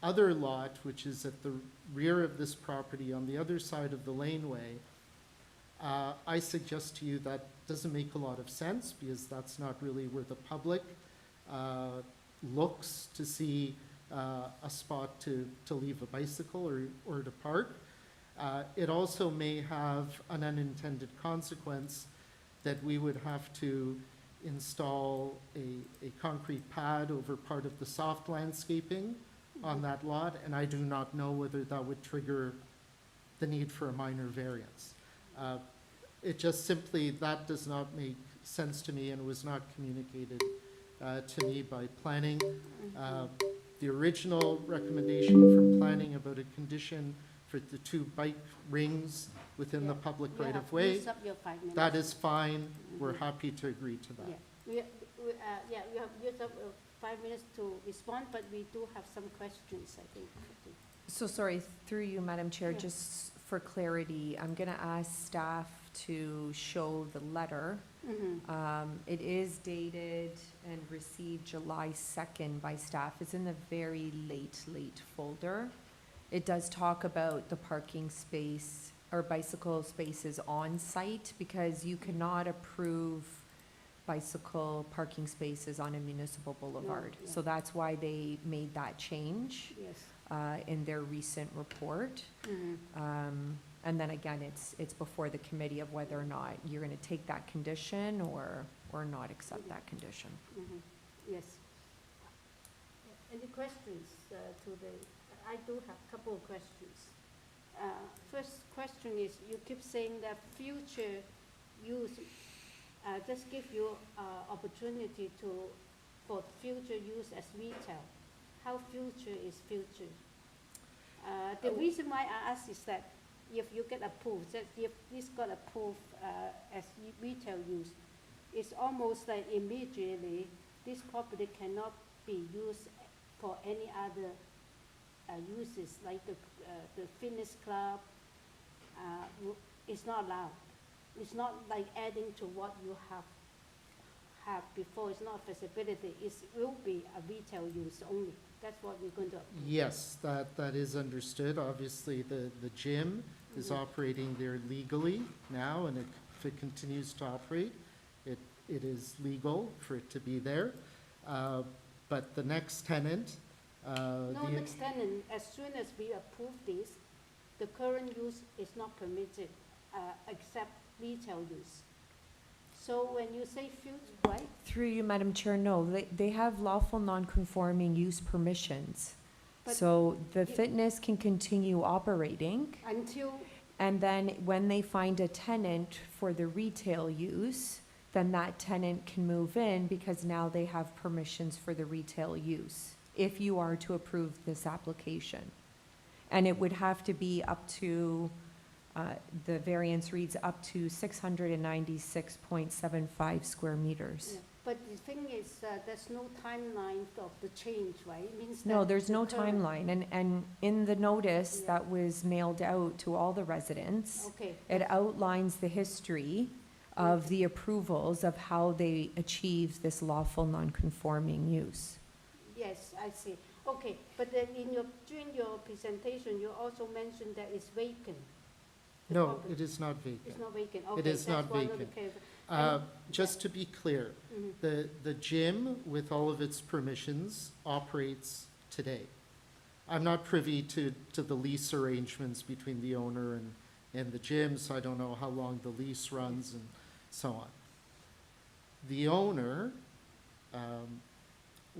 other lot, which is at the rear of this property on the other side of the laneway, I suggest to you that doesn't make a lot of sense because that's not really where the public looks to see a spot to leave a bicycle or to park. It also may have an unintended consequence that we would have to install a concrete pad over part of the soft landscaping on that lot, and I do not know whether that would trigger the need for a minor variance. It just simply, that does not make sense to me and was not communicated to me by planning. the original recommendation from planning about a condition for the 2 bike rings within the public You have right-of-way, used up your 5 minutes. that is fine. We're happy to agree to Yeah, that. you have used up 5 minutes to respond, but we do have some questions, I think. So sorry, through you, Madam Chair, Yeah. just for clarity, I'm gonna ask staff to show the letter. It is dated and received July 2nd by staff. It's in the very late folder. It does talk about the parking space or bicycle spaces on site, because you cannot approve bicycle parking spaces on a municipal boulevard. yeah. So that's why they made that change Yes. in their recent report. And then again, it's before the committee of whether or not you're gonna take that condition or not accept that condition. Yes. Any questions to the, I do have a couple of questions. First question is, you keep saying that future use, just give you opportunity for future use as retail. How future is future? The reason why I ask is that if you get approved, that if this got approved as retail use, it's almost like immediately this property cannot be used for any other uses, like the fitness club. It's not allowed. It's not like adding to what you have before. It's not feasibility. It will be a retail use only. That's what we're going to approve. Yes, that is understood. Obviously, the gym is operating there legally now, and if it continues to operate, it is legal for it to be there. But the next tenant, No, next tenant, as soon as we approve this, the current use is not permitted, except retail use. So when you say future, right? Through you, Madam Chair, no, they have lawful non-conforming use permissions. But So the you- fitness can continue operating, Until, and then when they find a tenant for the retail use, then that tenant can move in because now they have permissions for the retail use, if you are to approve this application. And it would have to be up to, the variance reads up to 696.75 square meters. yeah. But the thing is, there's no timeline of the change, right? It means No, that there's the no current- timeline, and in the notice Yeah. that was mailed out to all the residents, Okay. it outlines the history of the approvals of how they achieved this lawful non-conforming use. Yes, I see. Okay, but then during your presentation, you also mentioned that it's vacant. the no, property. it is not vacant. It's not vacant, It okay. is not that's one of the vacant. clar- Just to be clear, the gym, with all of its permissions, operates today. I'm not privy to the lease arrangements between the owner and the gym, so I don't know how long the lease runs and so on. The owner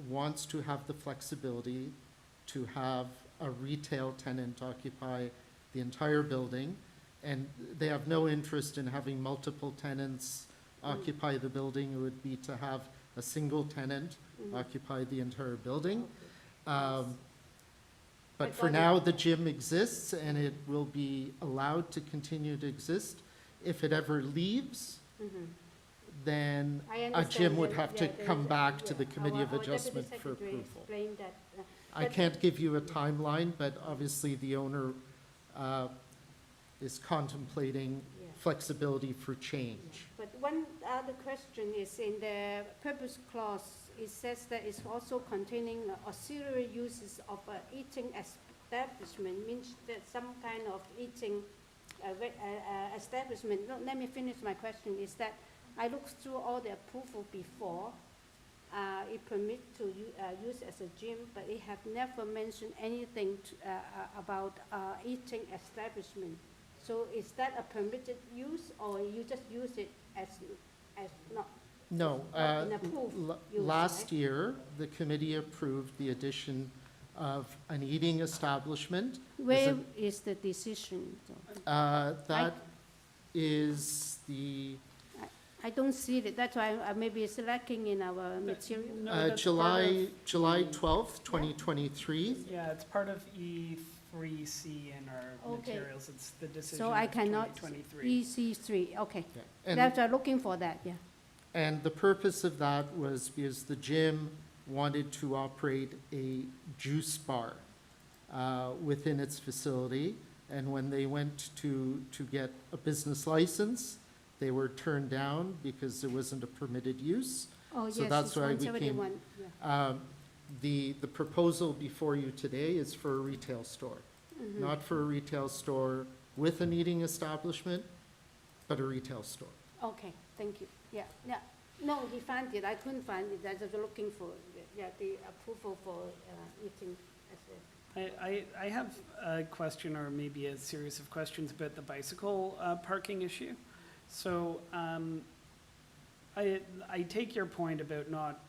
wants to have the flexibility to have a retail tenant occupy the entire building, and they have no interest in having multiple tenants occupy the building. It would be to have a single tenant occupy the entire building. But for now, the gym exists, and it will be allowed to continue to exist. If it ever leaves, then I a understand gym would that, have to yeah, there come is- back to yeah. the Committee of Our Deputy Adjustment for Secretary approval. explained that, I but- can't give you a timeline, but obviously the owner is contemplating Yeah. flexibility for change. But one other question is in the purpose clause, it says that it's also containing auxiliary uses of a eating establishment, means that some kind of eating establishment. No, let me finish my question, is that I looked through all the approval before, it permit to use as a gym, but it have never mentioned anything about eating establishment. So is that a permitted use, or you just use it as not? No, An approved use, last right? year, the committee approved the addition of an eating establishment. Where is the decision? That is the I don't see it, that's why maybe it's lacking in our material. No, that's part of July the- 12th, 2023. Yeah, it's part of E3C in our Okay. materials. It's the decision So I of cannot, 2023. EC3, okay. Yeah. And- That's why I'm looking for that, yeah. And the purpose of that was because the gym wanted to operate a juice bar within its facility. And when they went to get a business license, they were turned down because there wasn't a permitted use. Oh, So yes, that's it's why we came. 171, yeah. The proposal before you today is for a retail store. Mhm. Not for a retail store with an eating establishment, but a retail store. Okay, thank you, yeah, yeah. No, he found it, I couldn't find it, I was looking for, yeah, the approval for eating as well. I have a question, or maybe a series of questions about the bicycle parking issue. So I take your point about not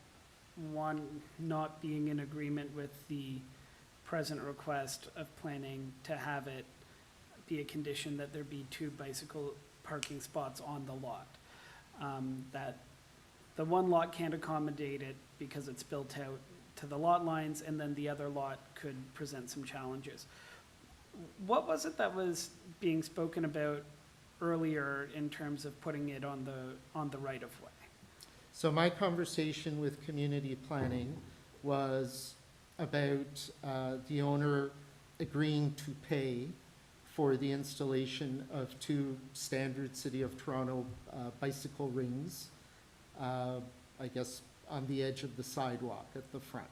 being in agreement with the present request of planning to have it be a condition that there be 2 bicycle parking spots on the lot. That the one lot can't accommodate it because it's built out to the lot lines, and then the other lot could present some challenges. What was it that was being spoken about earlier in terms of putting it on the right-of-way? So my conversation with community planning was about the owner agreeing to pay for the installation of 2 standard City of Toronto bicycle rings, I guess on the edge of the sidewalk at the front.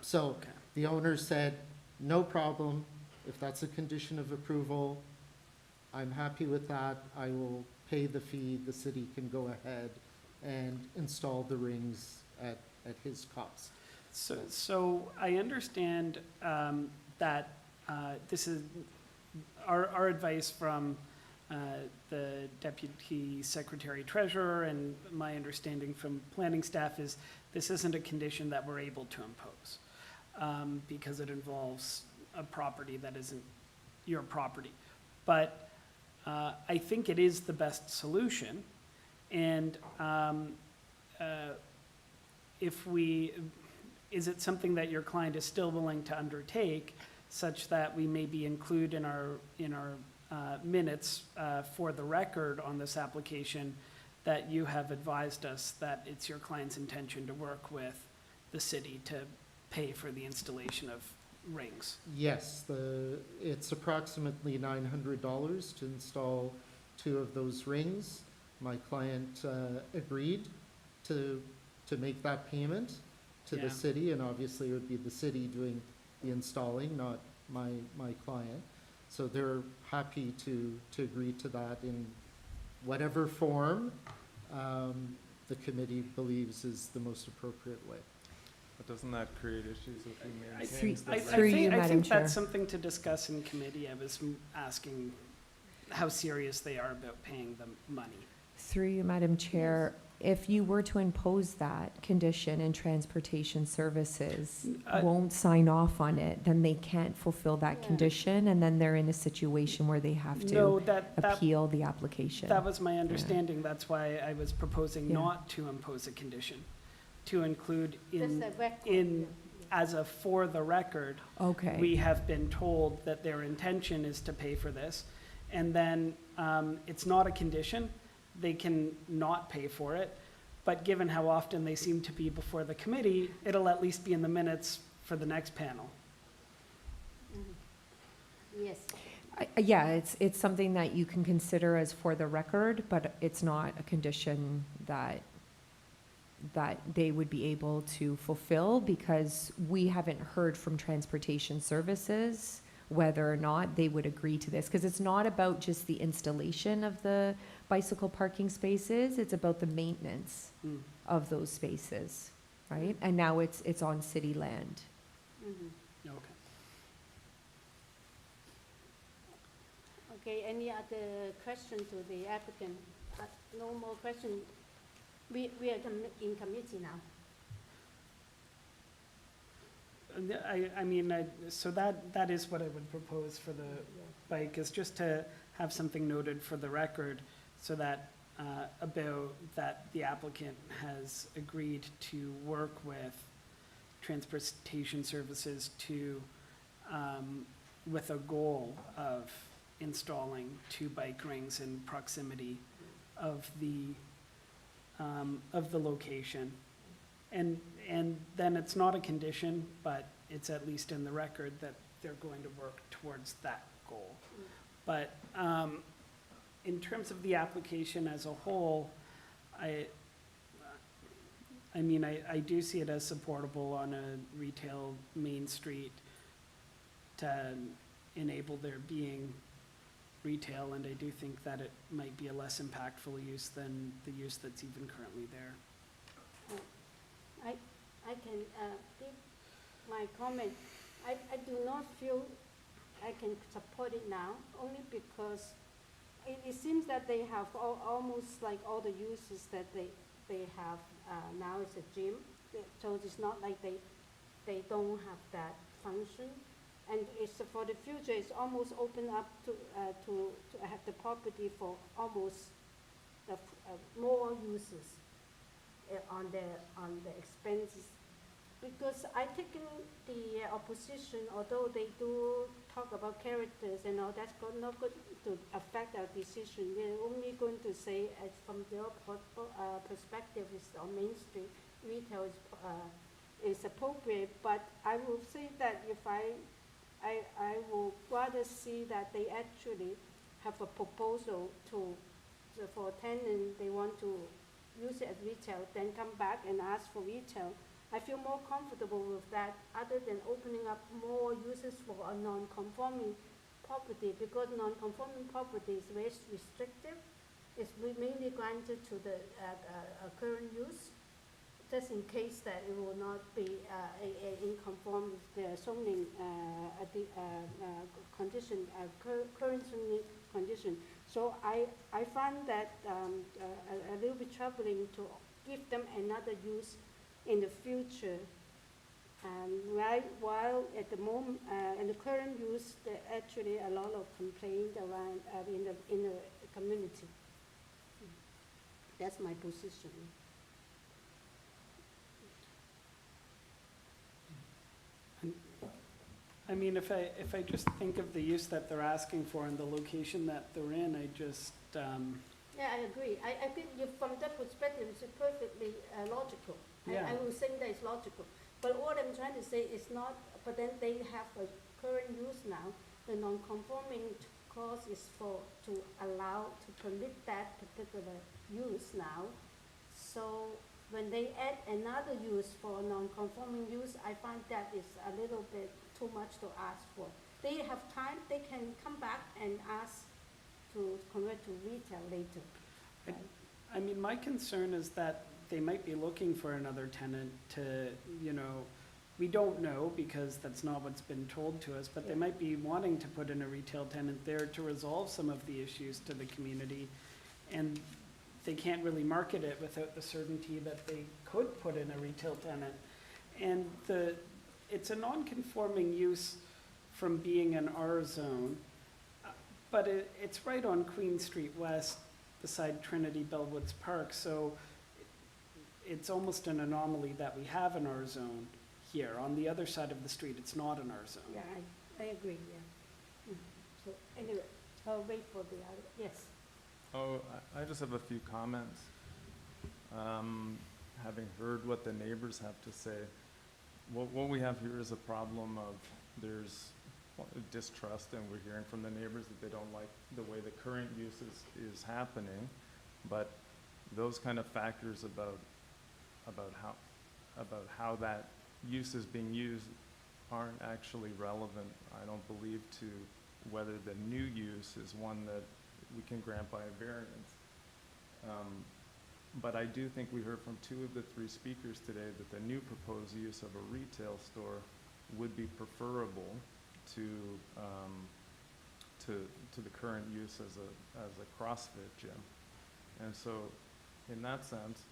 So the owner said, no problem, if that's a condition of approval, I'm happy with that, I will pay the fee, the city can go ahead and install the rings at his cost. So I understand that this is our advice from the Deputy Secretary Treasurer, and my understanding from planning staff is this isn't a condition that we're able to impose because it involves a property that isn't your property. But I think it is the best solution, and is it something that your client is still willing to undertake, such that we maybe include in our minutes for the record on this application that you have advised us that it's your client's intention to work with the city to pay for the installation of rings? Yes, it's approximately $900 to install 2 of those rings. My client agreed to make that payment to the Yeah. city, and obviously it would be the city doing the installing, not my client. So they're happy to agree to that in whatever form the committee believes is the most appropriate way. But doesn't that create issues if we I maintain think, the I right- think, I Madam think Chair. that's something to discuss in committee. I was asking how serious they are about paying the money. Through you, Madam Chair, if you were to impose that condition and transportation services won't sign off on it, then they can't fulfill that condition, and then they're in a situation where they have No, to that appeal the application. That was my understanding. That's why I was proposing Yeah. not to impose a condition, to include Just in, a record, in, as a for the record. Okay. We have been told that their intention is to pay for this, and then it's not a condition. They can not pay for it, but given how often they seem to be before the committee, it'll at least be in the minutes for the next panel. Yes. Yeah, it's something that you can consider as for the record, but it's not a condition that they would be able to fulfill, because we haven't heard from transportation services whether or not they would agree to this, because it's not about just the installation of the bicycle parking spaces, it's about the maintenance of those spaces, right? And now it's on city land. Okay. Okay, any other question to the applicant? No more question. We are in committee now. I mean, so that is what I would propose for the bike, is just to have something noted for the record, so that about that the applicant has agreed to work with transportation services to, with a goal of installing 2 bike rings in proximity of the location. And then it's not a condition, but it's at least in the record that they're going to work towards that goal. But in terms of the application as a whole, I mean, I do see it as supportable on a retail main street to enable there being retail, and I do think that it might be a less impactful use than the use that's even currently there. I can give my comment. I do not feel I can support it now, only because it seems that they have almost like all the uses that they have now is a gym. So it's not like they don't have that function. And it's for the future, it's almost open up to have the property for almost more uses on the expenses. Because I take the opposition, although they do talk about characters and all, that's not going to affect our decision. We're only going to say, from their perspective, is on Main Street retail is appropriate. But I will say that if I will rather see that they actually have a proposal for a tenant, they want to use it as retail, then come back and ask for retail. I feel more comfortable with that, other than opening up more uses for a non-conforming property, because non-conforming property is very restrictive. It's mainly granted to the current use, just in case that it will not be in conform with the zoning condition, current zoning condition. So I find that a little bit troubling to give them another use in the future. While at the moment, in the current use, there are actually a lot of complaint around in the community. That's my position. I mean, if I just think of the use that they're asking for and the location that they're in, I just, Yeah, I agree. I think from that perspective, it's perfectly logical. Yeah. I will say that it's logical. But what I'm trying to say is not, but then they have a current use now. The non-conforming clause is to permit that particular use now. So when they add another use for non-conforming use, I find that is a little bit too much to ask for. They have time, they can come back and ask to convert to retail later. I mean, my concern is that they might be looking for another tenant to, we don't know because that's not what's been told to us, but they might be wanting to put in a retail tenant there to resolve some of the issues to the community. And they can't really market it without the certainty that they could put in a retail tenant. And it's a non-conforming use from being an R zone, but it's right on Queen Street West beside Trinity Bellwoods Park, so it's almost an anomaly that we have an R zone here. On the other side of the street, it's not an R zone. Yeah, I agree, yeah. So anyway, I'll wait for the other, yes. Oh, I just have a few comments. Having heard what the neighbors have to say, what we have here is a problem of there's distrust, and we're hearing from the neighbors that they don't like the way the current use is happening. But those kind of factors about how that use is being used aren't actually relevant, I don't believe, to whether the new use is one that we can grant by a variance. But I do think we heard from 2 of the 3 speakers today that the new proposed use of a retail store would be preferable to the current use as a CrossFit gym. And so in that sense,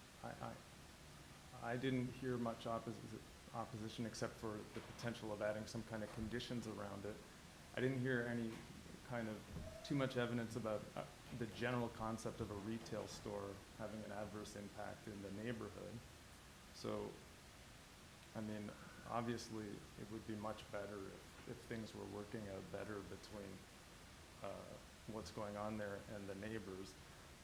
I didn't hear much opposition except for the potential of adding some kind of conditions around it. I didn't hear any kind of too much evidence about the general concept of a retail store having an adverse impact in the neighborhood. So, I mean, obviously, it would be much better if things were working out better between what's going on there and the neighbors.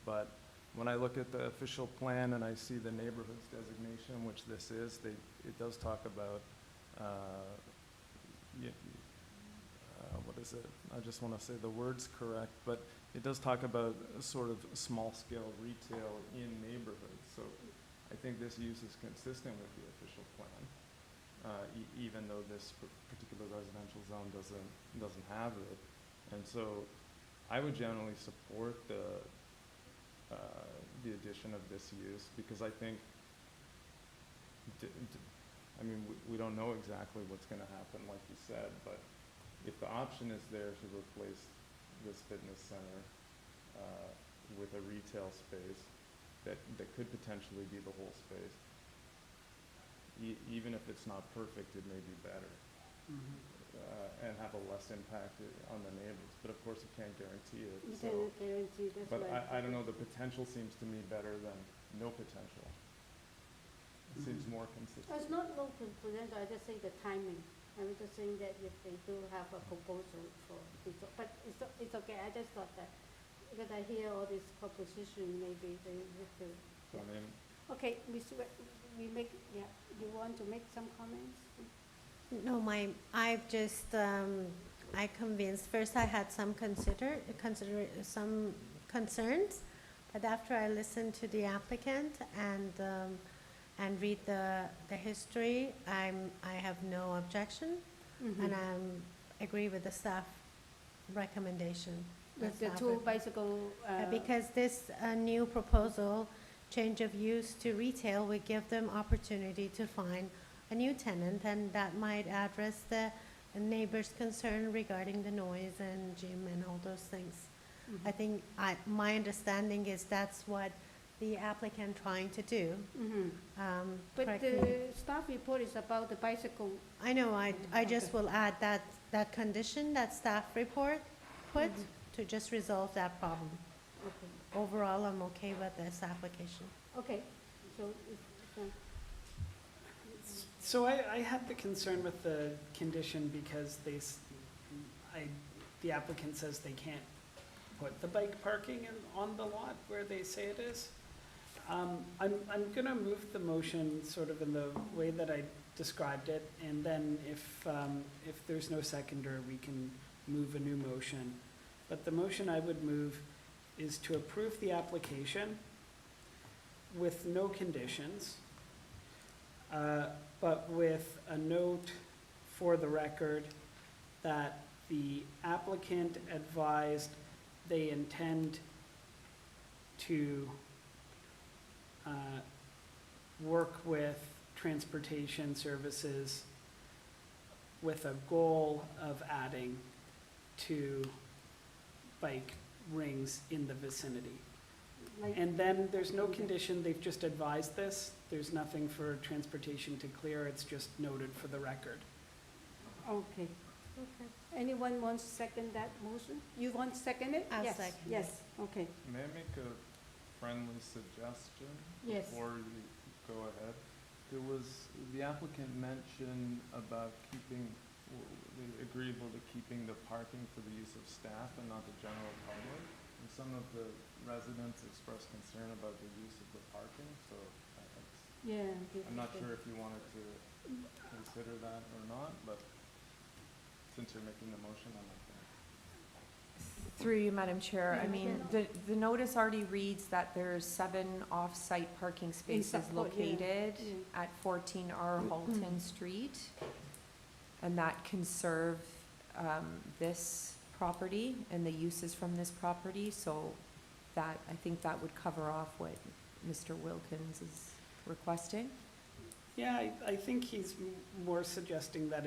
But when I look at the official plan and I see the neighborhoods designation, which this is, it does talk about, what is it? I just want to say the word's correct, but it does talk about sort of small-scale retail in neighborhoods. So I think this use is consistent with the official plan, even though this particular residential zone doesn't have it. And so I would generally support the addition of this use, because I think, I mean, we don't know exactly what's going to happen, like you said, but if the option is there to replace this fitness center with a retail space that could potentially be the whole space, even if it's not perfect, it may be better. And have a less impact on the neighbors, but of course you can't guarantee it. You So, cannot guarantee, that's but right. I don't know, the potential seems to me better than no potential. It seems more consistent. It's not no potential, I just say the timing. I was just saying that if they do have a proposal for this, but it's okay, I just thought that, because I hear all this proposition, maybe they have to. So, I mean, Okay, we make, yeah, you want to make some comments? No, I've just, I convinced, first I had some some concerns, but after I listened to the applicant and read the history, I have no objection, and I agree with the staff recommendation. With the two bicycle, Because this new proposal, change of use to retail, would give them opportunity to find a new tenant, and that might address the neighbor's concern regarding the noise and gym and all those things. I think, my understanding is that's what the applicant trying to do. But correct the me. staff report is about the bicycle. I know, I just will add that condition, that staff report put, to just resolve that problem. Okay. Overall, I'm okay with this application. Okay, so, So I had the concern with the condition because the applicant says they can't put the bike parking on the lot where they say it is. I'm gonna move the motion sort of in the way that I described it, and then if there's no seconder, we can move a new motion. But the motion I would move is to approve the application with no conditions, but with a note for the record that the applicant advised they intend to work with transportation services with a goal of adding 2 bike rings in the vicinity. like. And then there's no condition, they've just advised this. There's nothing for transportation to clear, it's just noted for the record. Okay. Okay. Anyone wants to second that motion? You want to second it? I'll Yes, second yes, okay. may I make a friendly suggestion? Yes. Before you go ahead? The applicant mentioned about agreeable to keeping the parking for the use of staff and not the general public. And some of the residents expressed concern about the use of the parking, so Yeah. I'm not sure if you wanted to consider that or not, but since you're making the motion, I'm not going to. Through you, Madam Chair, I Yeah, mean, the notice already reads that there's 7 off-site parking spaces support, yeah, located yeah. at 14R Halton Street, and that can serve this property and the uses from this property, so that, I think that would cover off what Mr. Wilkins is requesting. Yeah, I think he's more suggesting that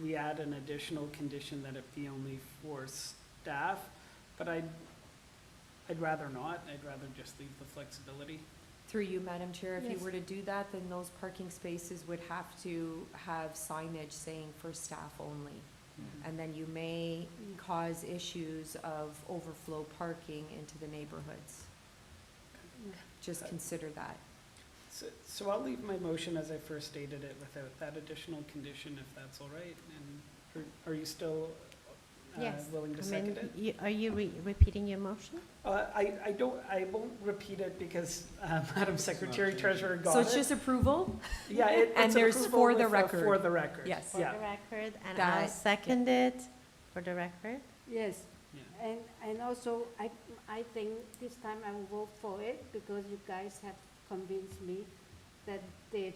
we add an additional condition that it be only for staff, but I'd rather not. I'd rather just leave the flexibility. Through you, Madam Chair, if you Yes. were to do that, then those parking spaces would have to have signage saying for staff only. And then you may cause issues of overflow parking into the neighborhoods. Just consider that. So I'll leave my motion as I first stated it without that additional condition, if that's all right. And are you still Yes. willing to I second mean, it? Are you repeating your motion? I won't repeat it because Madam Secretary Treasurer got it. So it's just approval? Yeah, And it's there's approval for the with a record. For the record. Yes. For Yeah. the record, and That- I'll second it for the record. Yes, Yeah. and also, I think this time I will vote for it because you guys have convinced me that the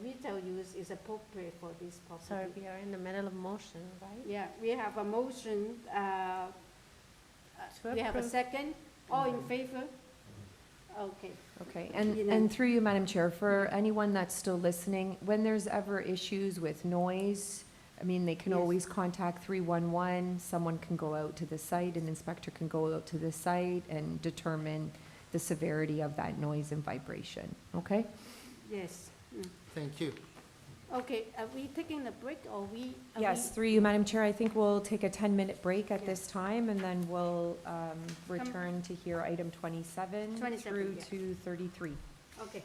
retail use is appropriate for this property. Sorry, we are in the middle of motion, right? Yeah, we have a motion, To we have a approve. second, all in favor? Okay. Okay, You know- and through you, Madam Chair, for anyone that's still listening, when there's ever issues with noise, I mean, they can Yes. always contact 311, someone can go out to the site, an inspector can go out to the site and determine the severity of that noise and vibration, okay? Yes. Thank you. Okay, are we taking a break or we? are Yes, we- through you, Madam Chair, I think we'll take a 10-minute break at this time, and then we'll return to hear item 27 27, through yeah. to 33. Okay.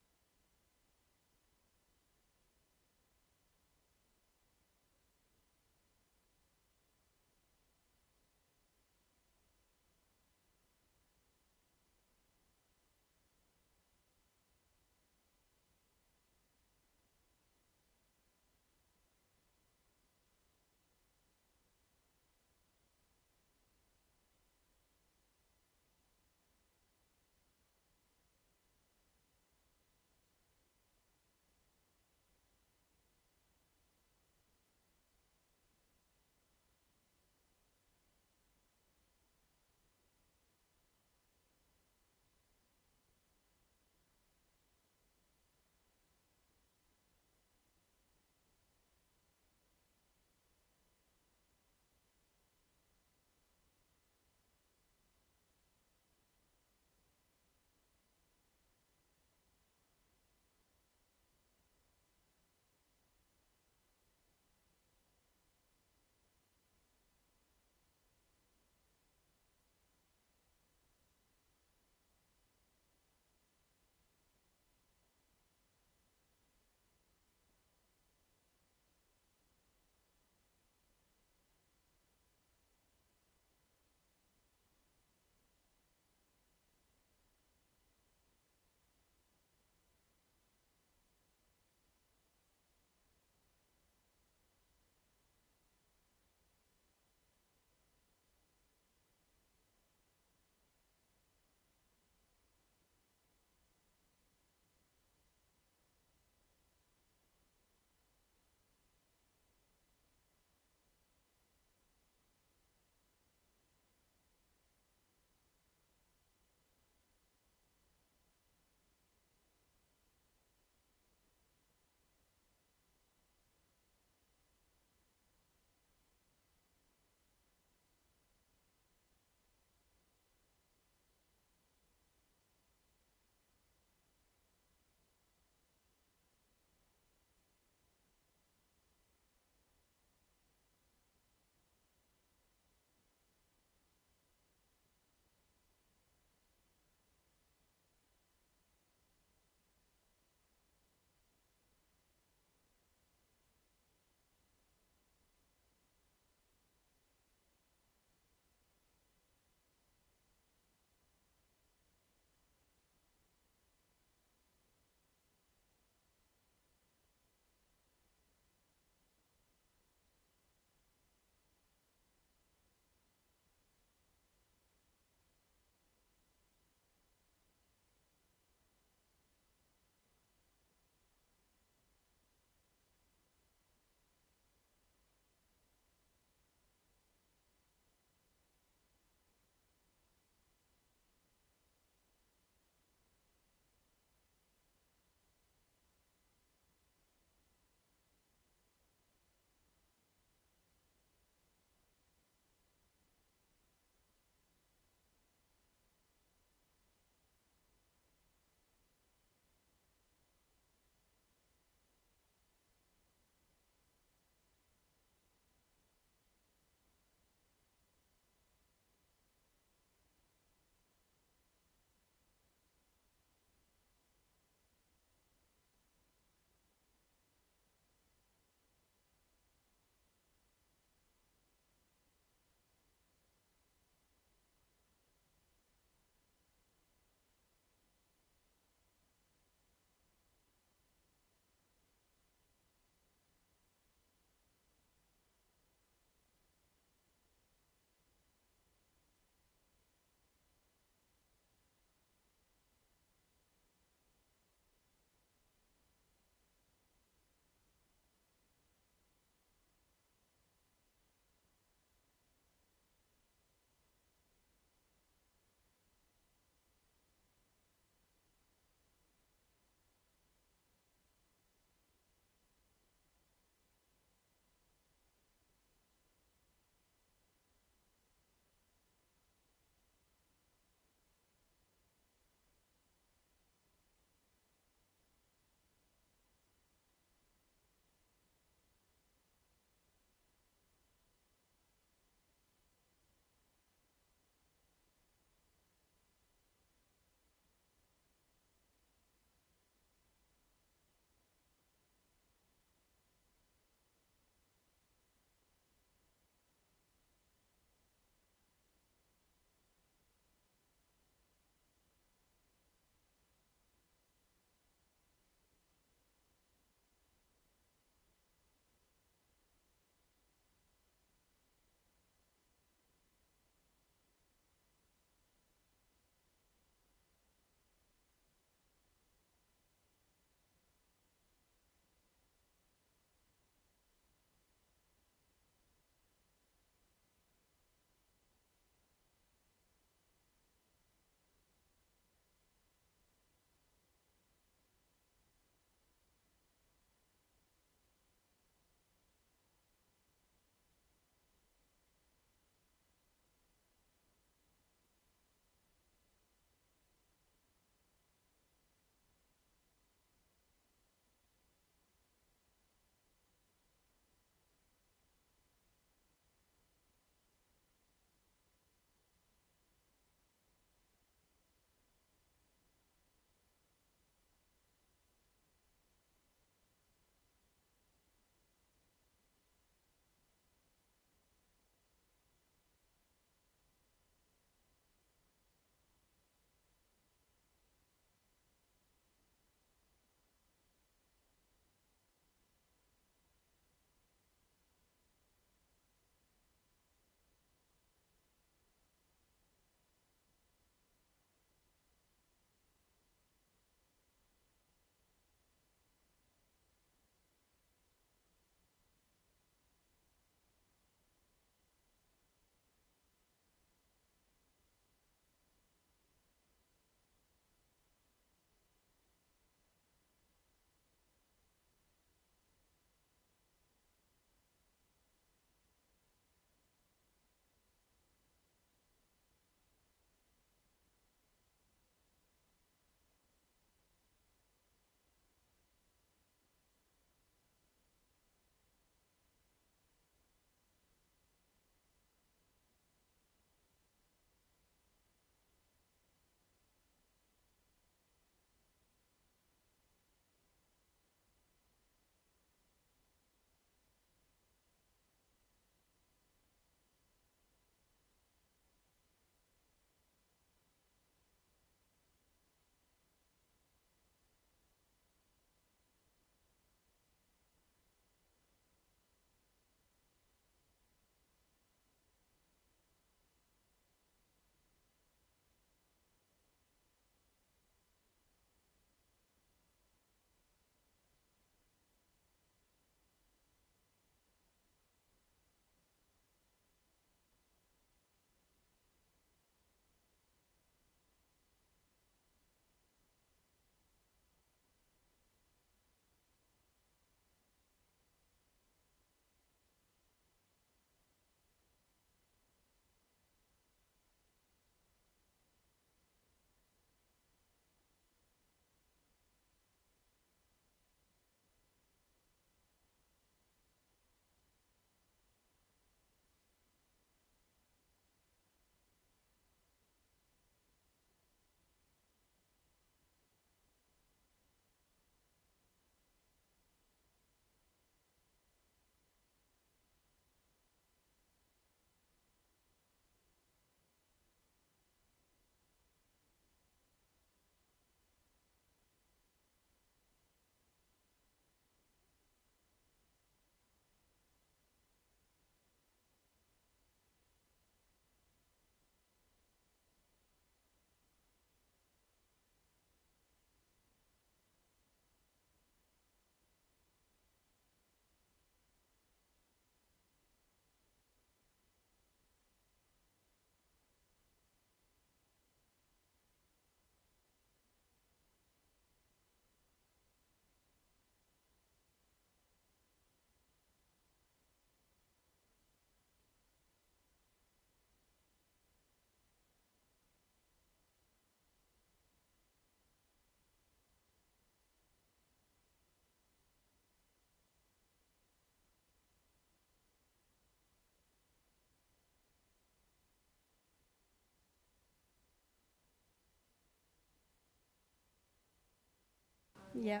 Yeah.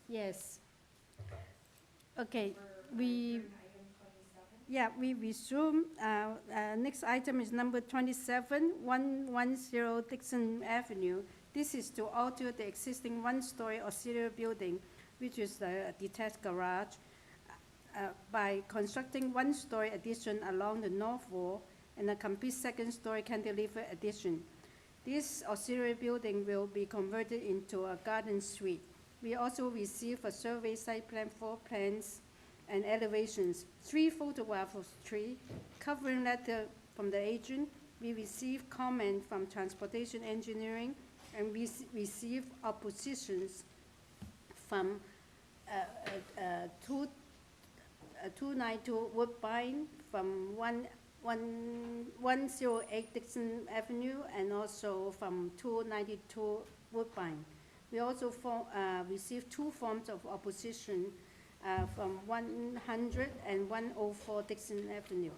Yes. Okay, we resume. Next item is number 27, 110 Dixon Avenue. This is to alter the existing one-story auxiliary building, which is a detached garage, by constructing one-story addition along the north wall and a complete second-story cantilever addition. This auxiliary building will be converted into a garden suite. We also received a survey site plan, floor plans, and elevations, 3 photographs of tree, covering letter from the agent. We received comment from transportation engineering, and we received oppositions from 292 Woodbine, from 108 Dixon Avenue, and also from 292 Woodbine. We also received 2 forms of opposition from 100 and 104 Dixon Avenue.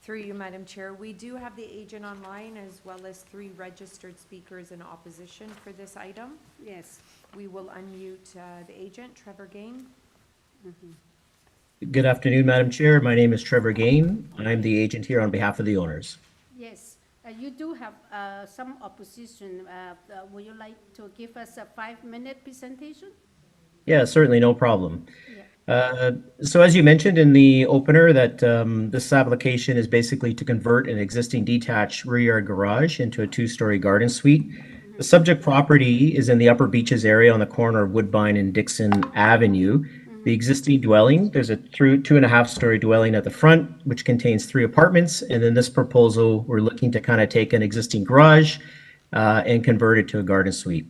Through you, Madam Chair, we do have the agent online as well as 3 registered speakers in opposition for this item. Yes. We will unmute the agent, Trevor Gain. Good afternoon, Madam Chair. My name is Trevor Gain. I'm the agent here on behalf of the owners. Yes, you do have some opposition. Would you like to give us a 5-minute presentation? Yeah, certainly, no problem. So as you mentioned in the opener, that this application is basically to convert an existing detached rear yard garage into a 2-story garden suite. The subject property is in the Upper Beaches area on the corner of Woodbine and Dixon Avenue. The existing dwelling, there's a 2.5-story dwelling at the front, which contains 3 apartments. And then this proposal, we're looking to kind of take an existing garage and convert it to a garden suite.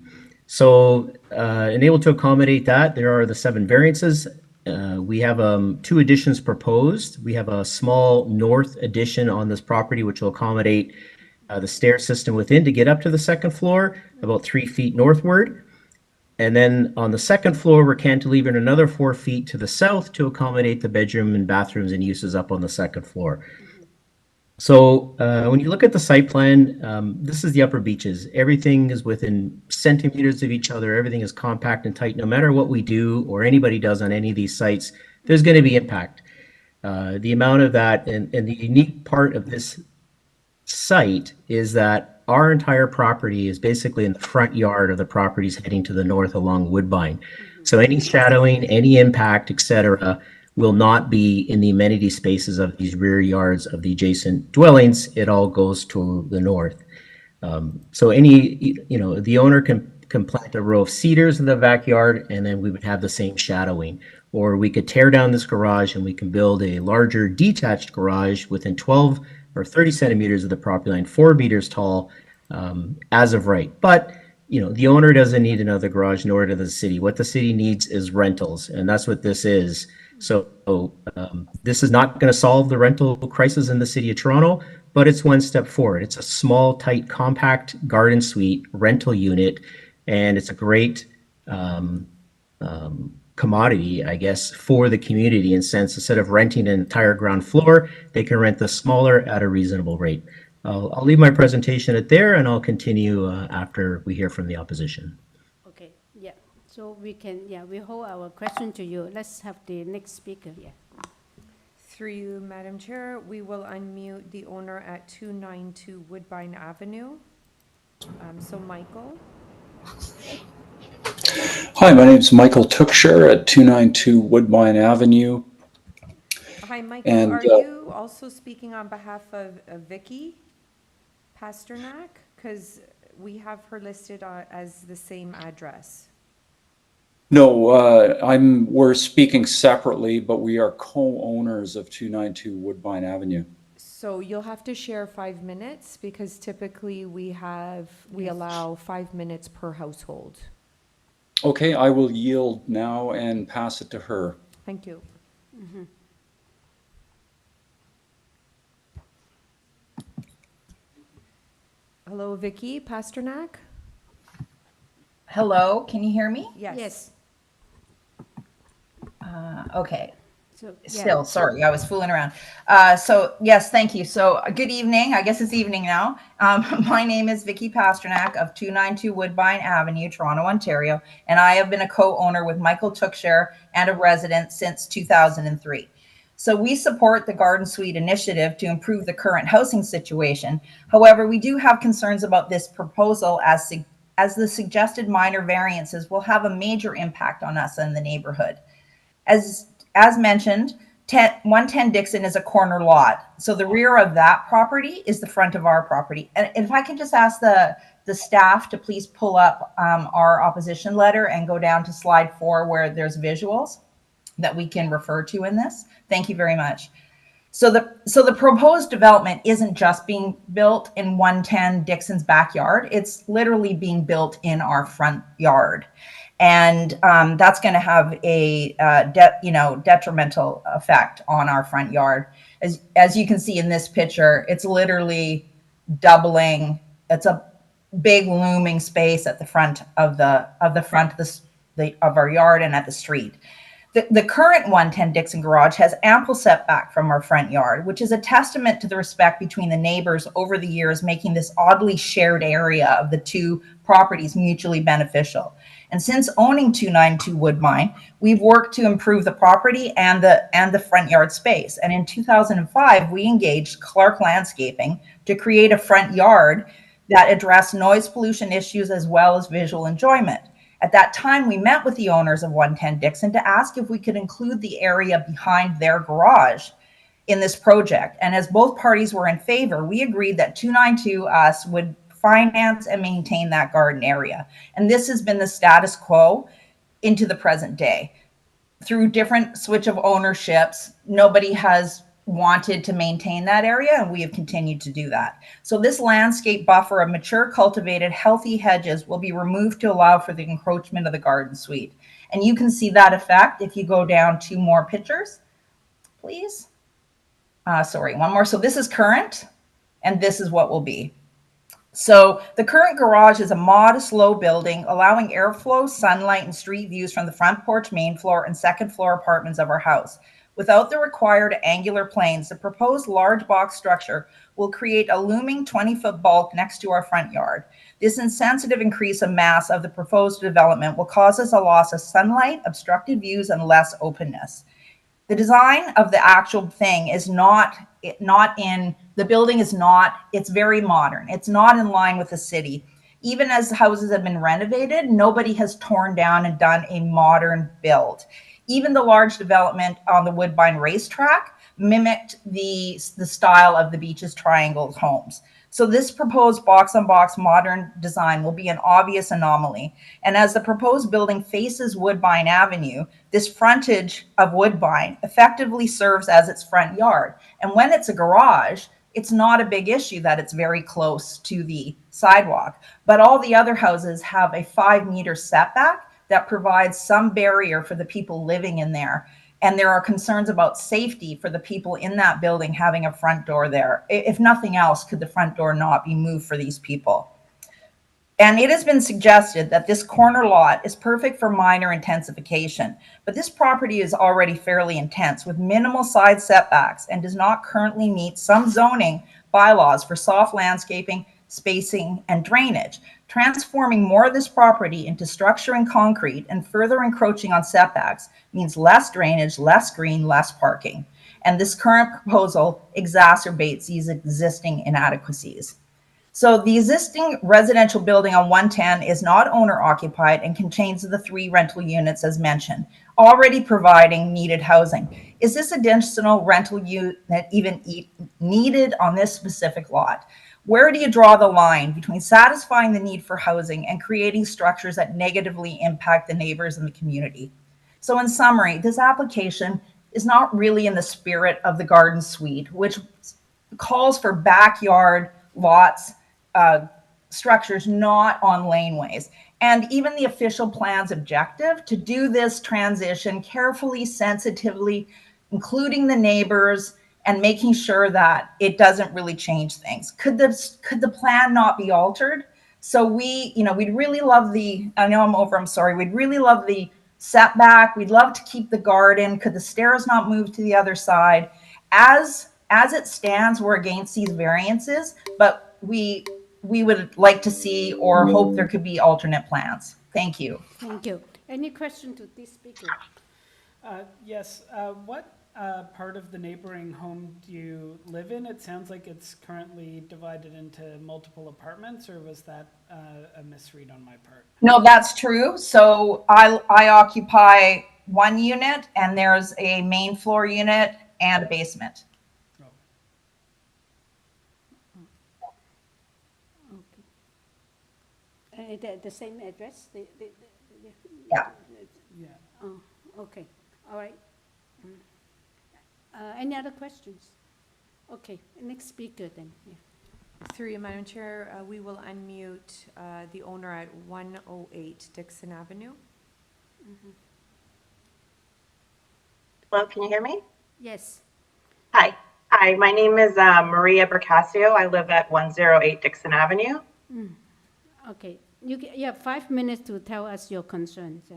So and able to accommodate that, there are the 7 variances. We have 2 additions proposed. We have a small north addition on this property, which will accommodate the stair system within to get up to the 2nd floor, about 3 feet northward. And then on the 2nd floor, we're cantilevering another 4 feet to the south to accommodate the bedroom and bathrooms and uses up on the 2nd floor. So when you look at the site plan, this is the Upper Beaches. Everything is within centimeters of each other. Everything is compact and tight. No matter what we do or anybody does on any of these sites, there's going to be impact. The amount of that and the unique part of this site is that our entire property is basically in the front yard of the properties heading to the north along Woodbine. So any shadowing, any impact, etc., will not be in the amenity spaces of these rear yards of the adjacent dwellings. It all goes to the north. So the owner can plant a row of cedars in the backyard, and then we would have the same shadowing. Or we could tear down this garage and we can build a larger detached garage within 12 or 30 centimeters of the property line, 4 meters tall, as of right. But the owner doesn't need another garage, nor does the city. What the city needs is rentals, and that's what this is. So this is not going to solve the rental crisis in the city of Toronto, but it's one step forward. It's a small, tight, compact garden suite rental unit, and it's a great commodity, I guess, for the community in sense, instead of renting an entire ground floor, they can rent the smaller at a reasonable rate. I'll leave my presentation at there, and I'll continue after we hear from the opposition. Okay, yeah. So we can, we hold our question to you. Let's have the next speaker. Yeah. Through you, Madam Chair, we will unmute the owner at 292 Woodbine Avenue. So Michael. Hi, my name is Michael Tookshire at 292 Woodbine Avenue. Hi, Michael. And, are you also speaking on behalf of Vicky Pasternak? Because we have her listed as the same address. No, we're speaking separately, but we are co-owners of 292 Woodbine Avenue. So you'll have to share 5 minutes because typically we allow 5 minutes per household. Okay, I will yield now and pass it to her. Thank you. Mm-hmm. Hello, Vicky Pasternak. Hello, can you hear me? Yes. Yes. Okay. Still, sorry, I was fooling around. So yes, thank you. So good evening. I guess it's evening now. My name is Vicky Pasternak of 292 Woodbine Avenue, Toronto, Ontario, and I have been a co-owner with Michael Tookshare and a resident since 2003. So we support the Garden Suite initiative to improve the current housing situation. However, we do have concerns about this proposal as the suggested minor variances will have a major impact on us and the neighborhood. As mentioned, 110 Dixon is a corner lot. So the rear of that property is the front of our property. And if I can just ask the staff to please pull up our opposition letter and go down to slide 4 where there's visuals that we can refer to in this. Thank you very much. So the proposed development isn't just being built in 110 Dixon's backyard. It's literally being built in our front yard. And that's going to have a detrimental effect on our front yard. As you can see in this picture, it's literally doubling. It's a big looming space at the front of our yard and at the street. The current 110 Dixon garage has ample setback from our front yard, which is a testament to the respect between the neighbors over the years, making this oddly shared area of the two properties mutually beneficial. And since owning 292 Woodbine, we've worked to improve the property and the front yard space. And in 2005, we engaged Clark Landscaping to create a front yard that addressed noise pollution issues as well as visual enjoyment. At that time, we met with the owners of 110 Dixon to ask if we could include the area behind their garage in this project. And as both parties were in favor, we agreed that 292 us would finance and maintain that garden area. And this has been the status quo into the present day. Through different switch of ownerships, nobody has wanted to maintain that area, and we have continued to do that. So this landscape buffer of mature, cultivated, healthy hedges will be removed to allow for the encroachment of the garden suite. And you can see that effect if you go down 2 more pictures, please. Sorry, 1 more. So this is current, and this is what will be. So the current garage is a modest, low building, allowing airflow, sunlight, and street views from the front porch, main floor, and second floor apartments of our house. Without the required angular planes, the proposed large box structure will create a looming 20-foot bulk next to our front yard. This insensitive increase of mass of the proposed development will cause us a loss of sunlight, obstructed views, and less openness. The design of the actual thing is it's very modern. It's not in line with the city. Even as houses have been renovated, nobody has torn down and done a modern build. Even the large development on the Woodbine racetrack mimicked the style of the Beaches Triangle homes. So this proposed box-on-box modern design will be an obvious anomaly. And as the proposed building faces Woodbine Avenue, this frontage of Woodbine effectively serves as its front yard. And when it's a garage, it's not a big issue that it's very close to the sidewalk. But all the other houses have a 5-meter setback that provides some barrier for the people living in there. And there are concerns about safety for the people in that building having a front door there. If nothing else, could the front door not be moved for these people? And it has been suggested that this corner lot is perfect for minor intensification, but this property is already fairly intense with minimal side setbacks and does not currently meet some zoning bylaws for soft landscaping, spacing, and drainage. Transforming more of this property into structure and concrete and further encroaching on setbacks means less drainage, less green, less parking. And this current proposal exacerbates these existing inadequacies. So the existing residential building on 110 is not owner occupied and contains the 3 rental units as mentioned, already providing needed housing. Is this additional rental unit even needed on this specific lot? Where do you draw the line between satisfying the need for housing and creating structures that negatively impact the neighbors in the community? So in summary, this application is not really in the spirit of the garden suite, which calls for backyard lots, structures not on laneways. And even the official plan's objective to do this transition carefully, sensitively, including the neighbors, and making sure that it doesn't really change things. Could the plan not be altered? So we'd really love we'd really love the setback. We'd love to keep the garden. Could the stairs not move to the other side? As it stands, we're against these variances, but we would like to see or hope there could be alternate plans. Thank you. Thank you. Any question to this speaker? Yes, what part of the neighboring home do you live in? It sounds like it's currently divided into multiple apartments, or was that a misread on my part? No, that's true. So I occupy one unit, and there's a main floor unit and a basement. The same address? Yeah. Yeah. Oh, okay. All right. Any other questions? Okay, next speaker then. Yeah. Through you, Madam Chair, we will unmute the owner at 108 Dixon Avenue. Hello, can you hear me? Yes. Hi. Hi, my name is Maria Bercasio. I live at 108 Dixon Avenue. Okay. You have 5 minutes to tell us your concerns.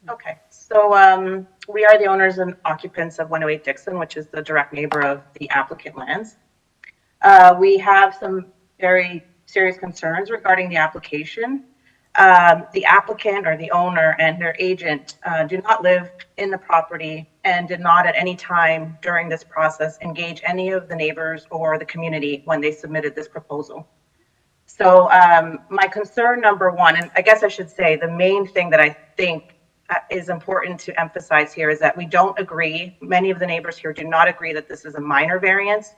Okay, so we are the owners and occupants of 108 Dixon, which is the direct neighbor of the applicant lands. We have some very serious concerns regarding the application. The applicant or the owner and their agent do not live in the property and did not at any time during this process engage any of the neighbors or the community when they submitted this proposal. So my concern number one, and I guess I should say the main thing that I think is important to emphasize here is that we don't agree, many of the neighbors here do not agree that this is a minor variance.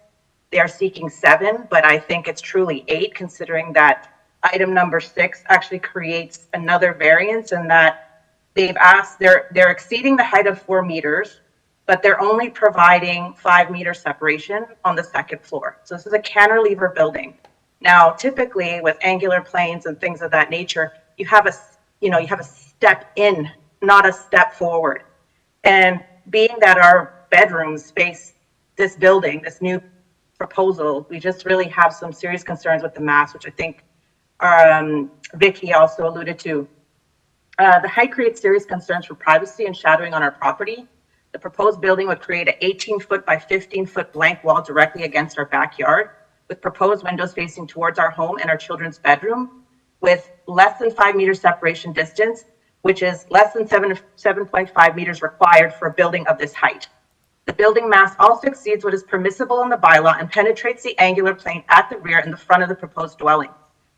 They are seeking 7, but I think it's truly 8, considering that item number 6 actually creates another variance, and that they've asked, they're exceeding the height of 4 meters, but they're only providing 5 meter separation on the 2nd floor. So this is a cantilever building. Now, typically with angular planes and things of that nature, you have a step in, not a step forward. And being that our bedrooms face this building, this new proposal, we just really have some serious concerns with the mass, which I think Vicky also alluded to. The height creates serious concerns for privacy and shadowing on our property. The proposed building would create an 18-foot by 15-foot blank wall directly against our backyard, with proposed windows facing towards our home and our children's bedroom, with less than 5 meter separation distance, which is less than 7.5 meters required for a building of this height. The building mass also exceeds what is permissible in the bylaw and penetrates the angular plane at the rear and the front of the proposed dwelling.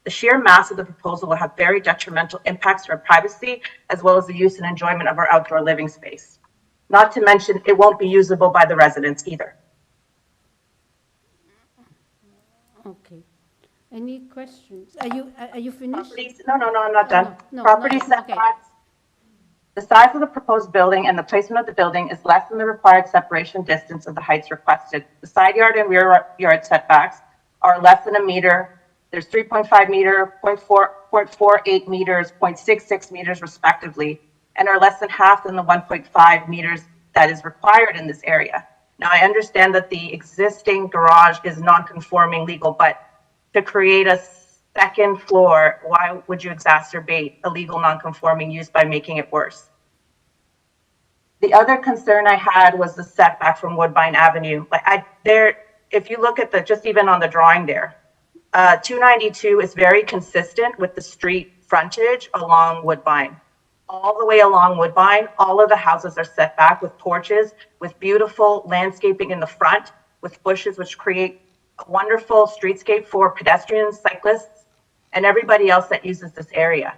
The sheer mass of the proposal will have very detrimental impacts to our privacy, as well as the use and enjoyment of our outdoor living space. Not to mention, it won't be usable by the residents either. Okay. Any questions? Are you finished? No, I'm not done. No, Property setbacks. Okay. The size of the proposed building and the placement of the building is less than the required separation distance of the heights requested. The side yard and rear yard setbacks are less than a meter. There's 3.5 meter, 0.48 meters, 0.66 meters respectively, and are less than half than the 1.5 meters that is required in this area. Now, I understand that the existing garage is non-conforming legal, but to create a second floor, why would you exacerbate a legal non-conforming use by making it worse? The other concern I had was the setback from Woodbine Avenue. If you look at just even on the drawing there, 292 is very consistent with the street frontage along Woodbine. All the way along Woodbine, all of the houses are set back with porches, with beautiful landscaping in the front, with bushes which create a wonderful streetscape for pedestrians, cyclists, and everybody else that uses this area.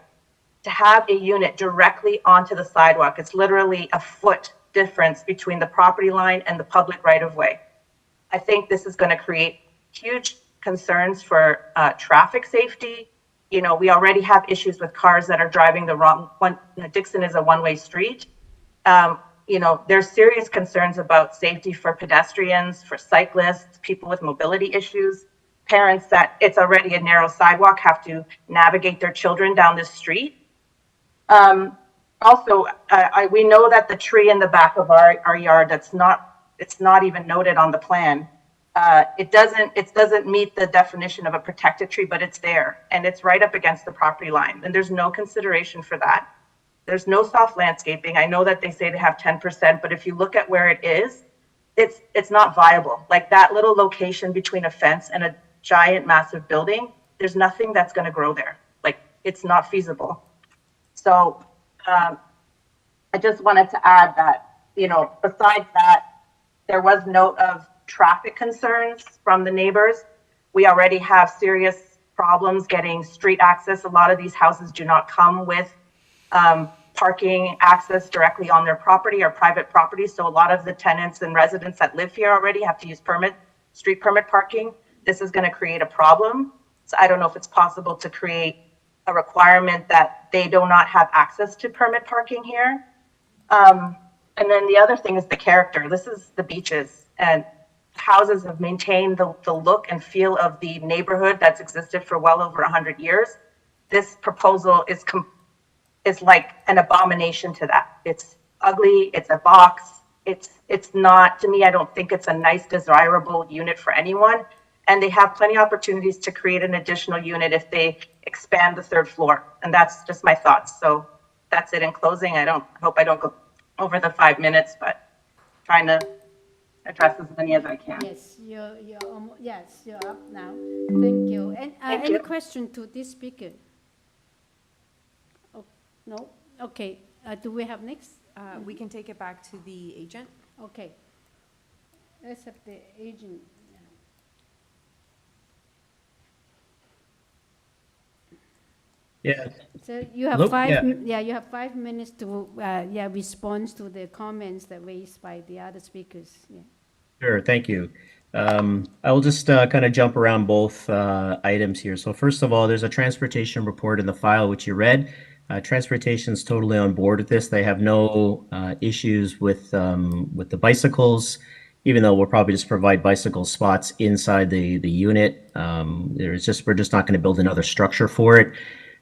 To have a unit directly onto the sidewalk, it's literally a foot difference between the property line and the public right-of-way. I think this is going to create huge concerns for traffic safety. You know, we already have issues with cars that are driving the wrong one. Dixon is a one-way street. You know, there's serious concerns about safety for pedestrians, for cyclists, people with mobility issues, parents that it's already a narrow sidewalk have to navigate their children down this street. Also, we know that the tree in the back of our yard, it's not even noted on the plan. It doesn't meet the definition of a protected tree, but it's there and it's right up against the property line, and there's no consideration for that. There's no soft landscaping. I know that they say they have 10%, but if you look at where it is, it's not viable. Like that little location between a fence and a giant, massive building, there's nothing that's going to grow there. Like it's not feasible. So I just wanted to add that, you know, besides that, there was note of traffic concerns from the neighbors. We already have serious problems getting street access. A lot of these houses do not come with parking access directly on their property or private property. So a lot of the tenants and residents that live here already have to use street permit parking. This is going to create a problem. So I don't know if it's possible to create a requirement that they do not have access to permit parking here. And then the other thing is the character. This is the beaches, and houses have maintained the look and feel of the neighborhood that's existed for well over 100 years. This proposal is like an abomination to that. It's ugly, it's a box, it's not, to me, I don't think it's a nice, desirable unit for anyone. And they have plenty of opportunities to create an additional unit if they expand the third floor. And that's just my thoughts. So that's it in closing. I hope I don't go over the 5 minutes, but trying to address as many as I can. Yes, you're up now. Thank you. And any question to this speaker? Oh, no? Okay. Do we have next? We can take it back to the agent. Okay. Let's have the agent. Yeah. So you have you have 5 minutes to respond to the comments that raised by the other speakers. Yeah. Sure, thank you. I will just kind of jump around both items here. So first of all, there's a transportation report in the file which you read. Transportation's totally on board with this. They have no issues with the bicycles, even though we'll probably just provide bicycle spots inside the unit. We're just not going to build another structure for it.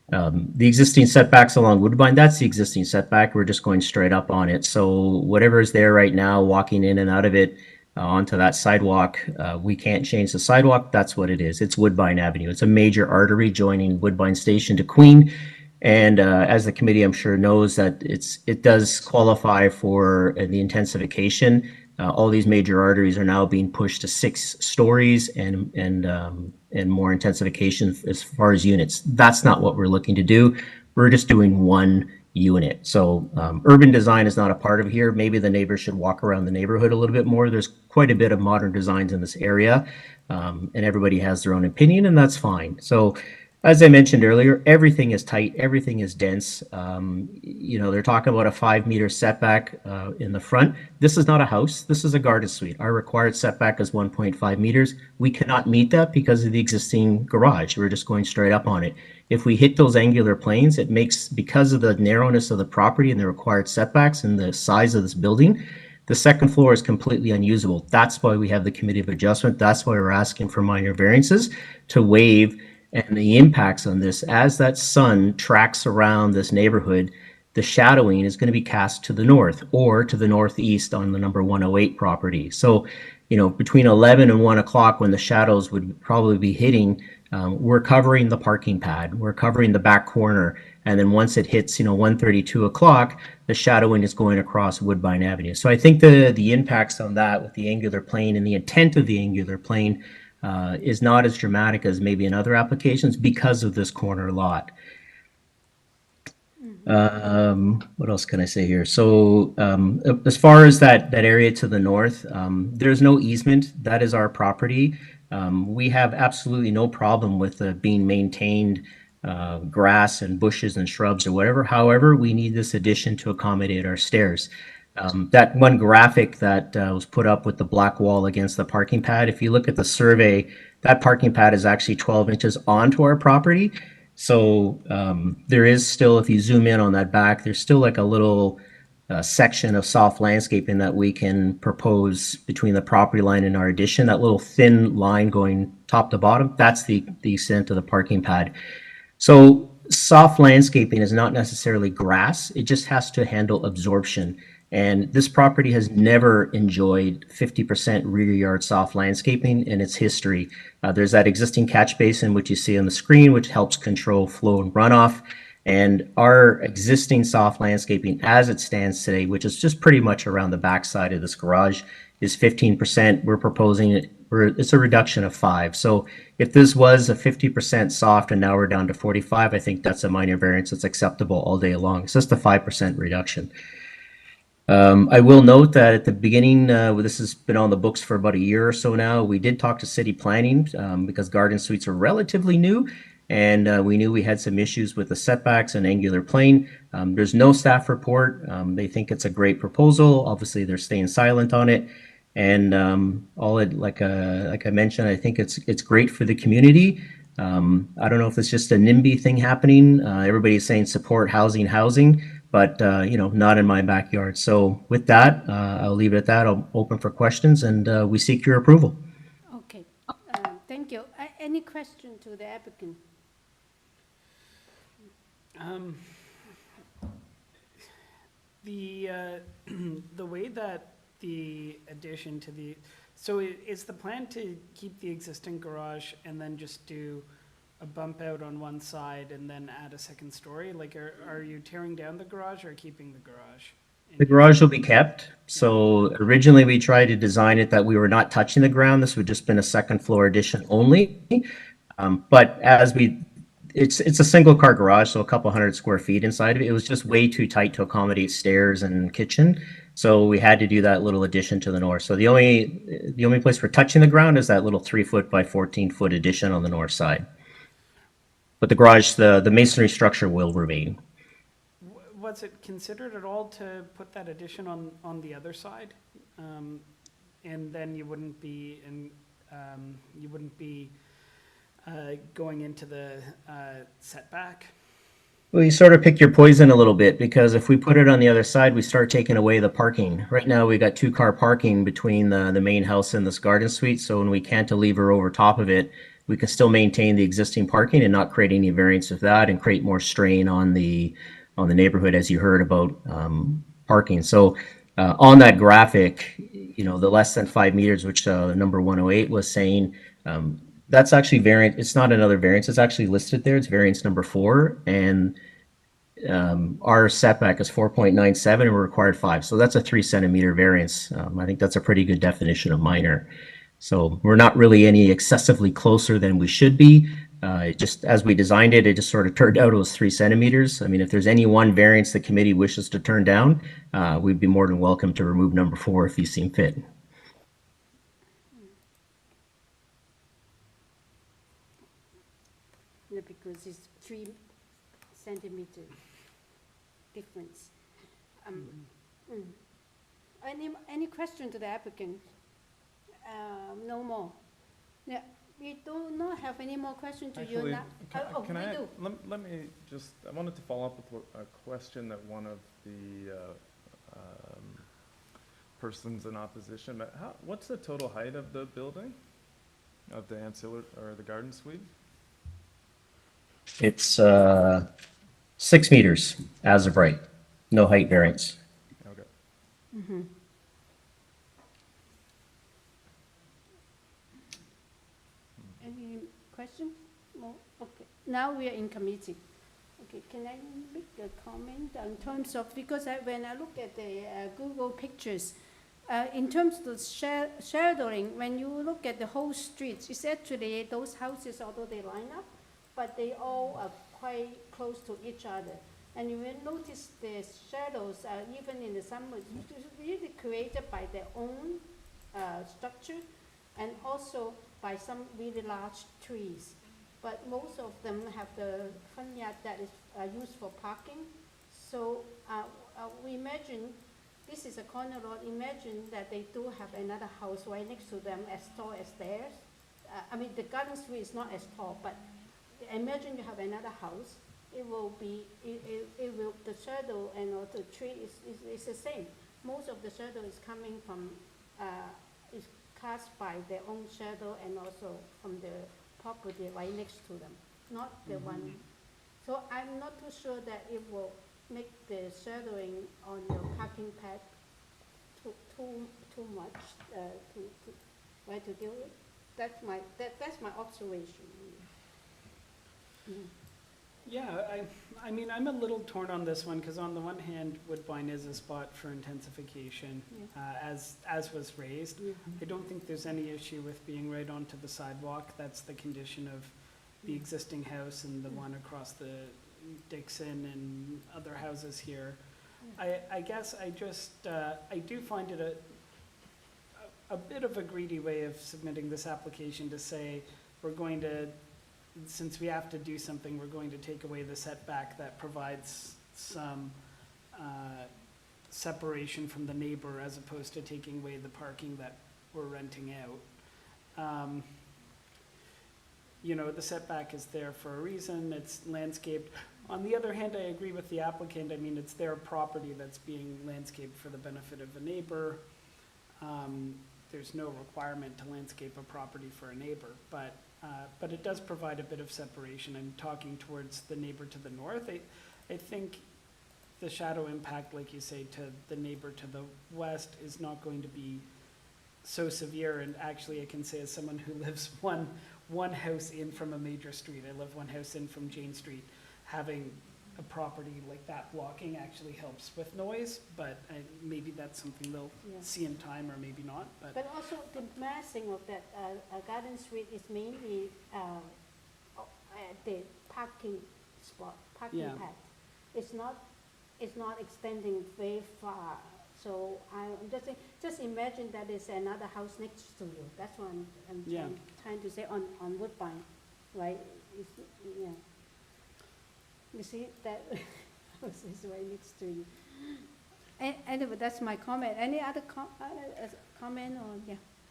The existing setbacks along Woodbine, that's the existing setback. We're just going straight up on it. So whatever is there right now, walking in and out of it onto that sidewalk, we can't change the sidewalk. That's what it is. It's Woodbine Avenue. It's a major artery joining Woodbine Station to Queen. And as the committee, I'm sure, knows that it does qualify for the intensification. All these major arteries are now being pushed to 6 stories and more intensification as far as units. That's not what we're looking to do. We're just doing 1 unit. So urban design is not a part of here. Maybe the neighbors should walk around the neighborhood a little bit more. There's quite a bit of modern designs in this area, and everybody has their own opinion, and that's fine. So as I mentioned earlier, everything is tight, everything is dense. You know, they're talking about a 5-meter setback in the front. This is not a house, this is a garden suite. Our required setback is 1.5 meters. We cannot meet that because of the existing garage. We're just going straight up on it. If we hit those angular planes, it makes, because of the narrowness of the property and the required setbacks and the size of this building, the second floor is completely unusable. That's why we have the committee of adjustment. That's why we're asking for minor variances to waive. And the impacts on this, as that sun tracks around this neighborhood, the shadowing is going to be cast to the north or to the northeast on the number 108 property. So, you know, between 11 and 1 o'clock, when the shadows would probably be hitting, we're covering the parking pad, we're covering the back corner. And then once it hits, 1:30, 2 o'clock, the shadowing is going across Woodbine Avenue. So I think the impacts on that with the angular plane and the intent of the angular plane is not as dramatic as maybe in other applications because of this corner lot. What else can I say here? So as far as that area to the north, there's no easement. That is our property. We have absolutely no problem with being maintained grass and bushes and shrubs or whatever. However, we need this addition to accommodate our stairs. That one graphic that was put up with the black wall against the parking pad, if you look at the survey, that parking pad is actually 12 inches onto our property. So there is still, if you zoom in on that back, there's still like a little section of soft landscaping that we can propose between the property line and our addition. That little thin line going top to bottom, that's the extent of the parking pad. So soft landscaping is not necessarily grass. It just has to handle absorption. And this property has never enjoyed 50% rear yard soft landscaping in its history. There's that existing catch basin, which you see on the screen, which helps control flow and runoff. And our existing soft landscaping as it stands today, which is just pretty much around the backside of this garage, is 15%. We're proposing it's a reduction of 5. So if this was a 50% soft and now we're down to 45, I think that's a minor variance that's acceptable all day long. It's just a 5% reduction. I will note that at the beginning, this has been on the books for about a year or so now, we did talk to city planning because garden suites are relatively new, and we knew we had some issues with the setbacks and angular plane. There's no staff report. They think it's a great proposal. Obviously, they're staying silent on it. And like I mentioned, I think it's great for the community. I don't know if it's just a NIMBY thing happening. Everybody's saying support housing. But, not in my backyard. So with that, I'll leave it at that. I'll open for questions, and we seek your approval. Okay, thank you. Any question to the applicant? The way that the addition to so is the plan to keep the existing garage and then just do a bump out on one side and then add a second story? Like, are you tearing down the garage or keeping the garage? The garage will be kept. So originally we tried to design it that we were not touching the ground. This would just been a second floor addition only. But it's a single car garage, so a couple hundred square feet inside of it. It was just way too tight to accommodate stairs and kitchen. So we had to do that little addition to the north. So the only place for touching the ground is that little 3-foot by 14-foot addition on the north side. But the garage, the masonry structure will remain. Was it considered at all to put that addition on the other side? And then you wouldn't be going into the setback? Well, you sort of pick your poison a little bit, because if we put it on the other side, we start taking away the parking. Right now, we got 2-car parking between the main house and this garden suite. So when we cantilever over top of it, we can still maintain the existing parking and not create any variance of that and create more strain on the neighborhood, as you heard about parking. So on that graphic, the less than 5 meters, which number 108 was saying, that's actually variant. It's not another variance. It's actually listed there. It's variance number 4, and our setback is 4.97, and we're required 5. So that's a 3-centimeter variance. I think that's a pretty good definition of minor. So we're not really any excessively closer than we should be. It just, as we designed it, it just sort of turned out it was 3 centimeters. I mean, if there's any one variance the committee wishes to turn down, we'd be more than welcome to remove number 4 if you seem fit. No, because it's 3 centimeter difference. Any question to the applicant? No more. Yeah, we do not have any more questions to you now. Let me just, I wanted to follow up with a question that one of the persons in opposition, what's the total height of the building, of the ancillary, or the garden suite? It's 6 meters as of right. No height variance. Okay. Mm-hmm. Any questions? No? Okay. Now we are in committee. Okay, can I make a comment in terms of, because when I look at the Google pictures, in terms of the shadowing, when you look at the whole streets, it's actually those houses, although they line up, but they all are quite close to each other. And you will notice the shadows, even in the summer, really created by their own structure, and also by some really large trees. But most of them have the front yard that is used for parking. So we imagine, this is a corner lot, imagine that they do have another house right next to them as tall as theirs. I mean, the garden suite is not as tall, but imagine you have another house. It will be, the shadow and the tree is the same. Most of the shadow is coming from, is cast by their own shadow and also from the property right next to them, not the one. So I'm not too sure that it will make the shadowing on your parking pad too much to deal with. That's my observation. Yeah, I mean, I'm a little torn on this one, because on the one hand, Woodbine is a spot for intensification, as was raised. I don't think there's any issue with being right onto the sidewalk. That's the condition of the existing house and the one across the DIXON and other houses here. I guess I just, I do find it a bit of a greedy way of submitting this application to say, we're going to, since we have to do something, we're going to take away the setback that provides some separation from the neighbor, as opposed to taking away the parking that we're renting out. You know, the setback is there for a reason, it's landscaped. On the other hand, I agree with the applicant. I mean, it's their property that's being landscaped for the benefit of a neighbor. There's no requirement to landscape a property for a neighbor, but it does provide a bit of separation. I'm talking towards the neighbor to the north. I think the shadow impact, like you say, to the neighbor to the west is not going to be so severe. And actually, I can say, as someone who lives one house in from a major street, I live one house in from Jane Street, having a property like that blocking actually helps with noise, but maybe that's something they'll see in time, or maybe not. But also the massing of that garden suite is mainly the parking spot, parking pad. It's not extending very far. So I'm just imagine that there's another house next to you. That's what I'm trying to say on Woodbine, right? Yeah. You see that house is right next to you. Anyway, that's my comment. Any other comment or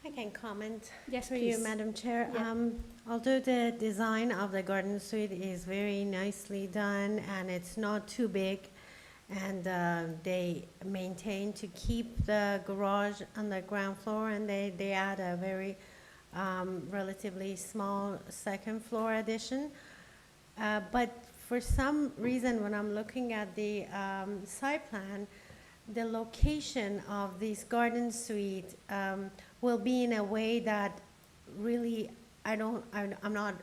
I can comment. Yes, through please. you, Madam Chair. Yeah. Although the design of the garden suite is very nicely done and it's not too big, and they maintain to keep the garage on the ground floor, and they add a very relatively small second floor addition. But for some reason, when I'm looking at the site plan, the location of this garden suite will be in a way that really I'm not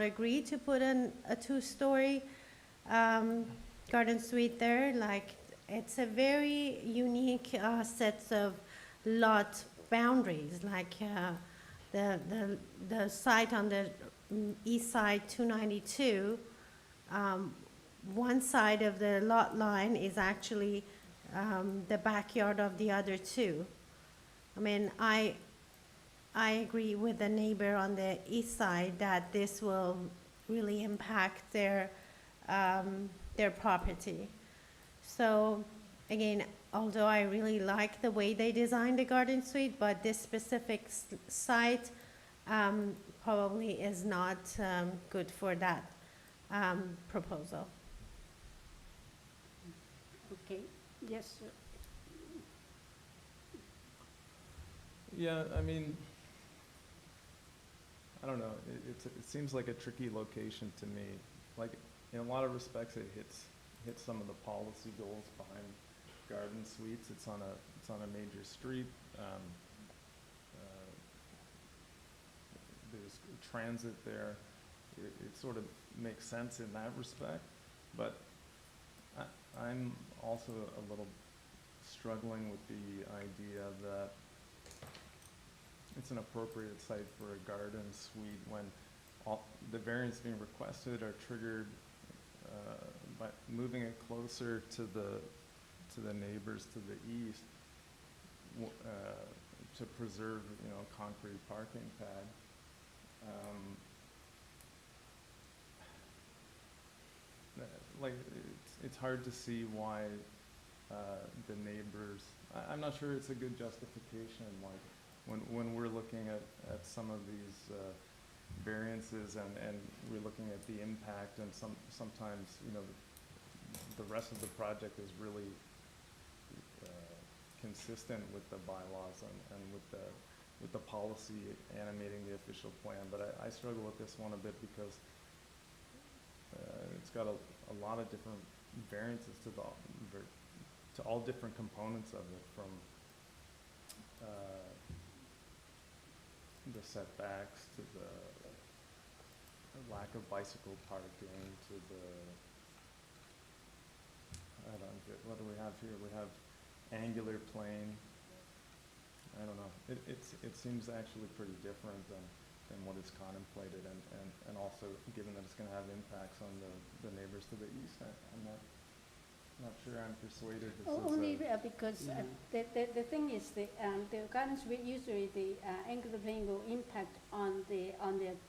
agreed to put in a two-story garden suite there. Like, it's a very unique set of lot boundaries. Like the site on the east side 292, one side of the lot line is actually the backyard of the other two. I mean, I agree with the neighbor on the east side that this will really impact their property. So again, although I really like the way they designed the garden suite, but this specific site probably is not good for that proposal. Okay. Yes, sir. Yeah, I mean, I don't know. It seems like a tricky location to me. Like, in a lot of respects, it hits some of the policy goals behind garden suites. It's on a major street. There's transit there. It sort of makes sense in that respect, but I'm also a little struggling with the idea that it's an appropriate site for a garden suite when all the variants being requested are triggered by moving it closer to the neighbors to the east to preserve, concrete parking pad. Like, it's hard to see why the neighbors, I'm not sure it's a good justification, like when we're looking at some of these variances and we're looking at the impact, and sometimes the rest of the project is really consistent with the bylaws and with the policy animating the official plan. But I struggle with this one a bit because it's got a lot of different variances to all different components of it, from the setbacks to lack of bicycle parking to the, I don't get, what do we have here? We have angular plane. I don't know. It seems actually pretty different than what is contemplated, and also given that it's going to have impacts on the neighbors to the east, I'm not sure I'm persuaded this is Only because the thing is the gardens usually the angular plane will impact on the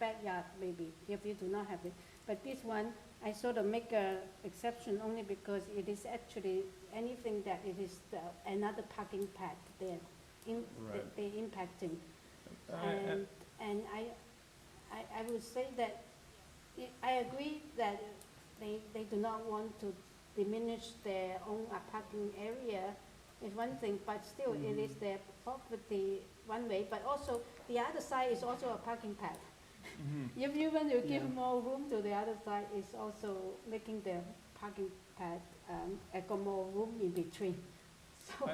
backyard maybe if you do not have it. But this one I sort of make a exception only because it is actually anything that it is another parking pad there. They're impacting, and I would say that I agree that they do not want to diminish their own parking area is one thing, but still it is their property one way, but also the other side is also a parking pad. If you want to give more room to the other side, it's also making the parking pad got more room in between. So,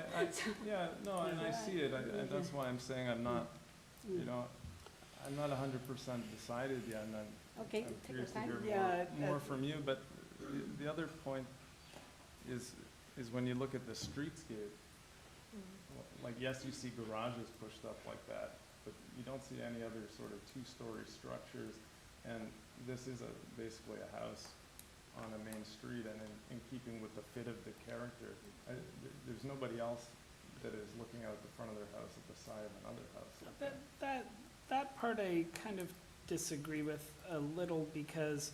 yeah, no, and I see it, and that's why I'm saying I'm not, you know, I'm not 100% decided yet, and I'm curious to hear more from you. But the other point is when you look at the streetscape, like yes, you see garages pushed up like that, but you don't see any other sort of two-story structures, and this is basically a house on a main street, and in keeping with the fit of the character, there's nobody else that is looking out the front of their house at the side of another house. That part I kind of disagree with a little, because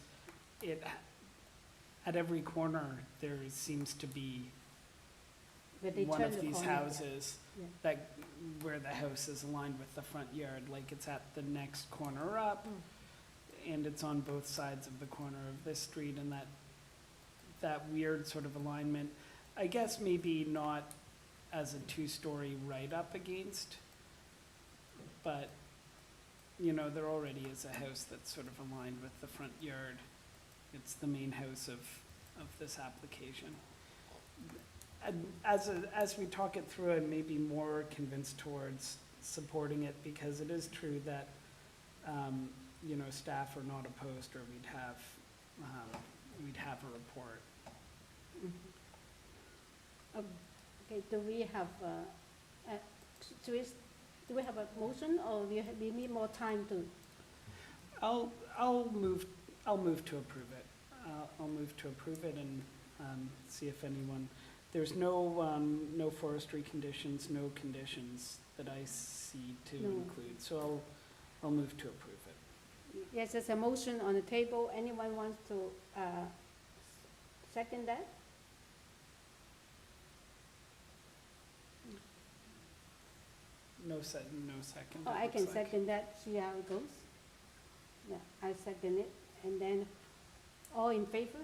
at every corner there seems to be one of these houses that where the house is aligned with the front yard, like it's at the next corner up, and it's on both sides of the corner of this street, and that weird sort of alignment. I guess maybe not as a two-story right up against, but you know, there already is a house that's sort of aligned with the front yard. It's the main house of this application. And as we talk it through, I may be more convinced towards supporting it, because it is true that you know, staff are not opposed, or we'd have a report. Okay, do we have a motion, or we need more time to? I'll move to approve it. I'll move to approve it and see if anyone. There's no forestry conditions, no conditions that I see to include. So I'll move to approve it. Yes, there's a motion on the table. Anyone wants to second that? No second. Oh, I can second that, see how it goes. Yeah, I second it, and then all in favor?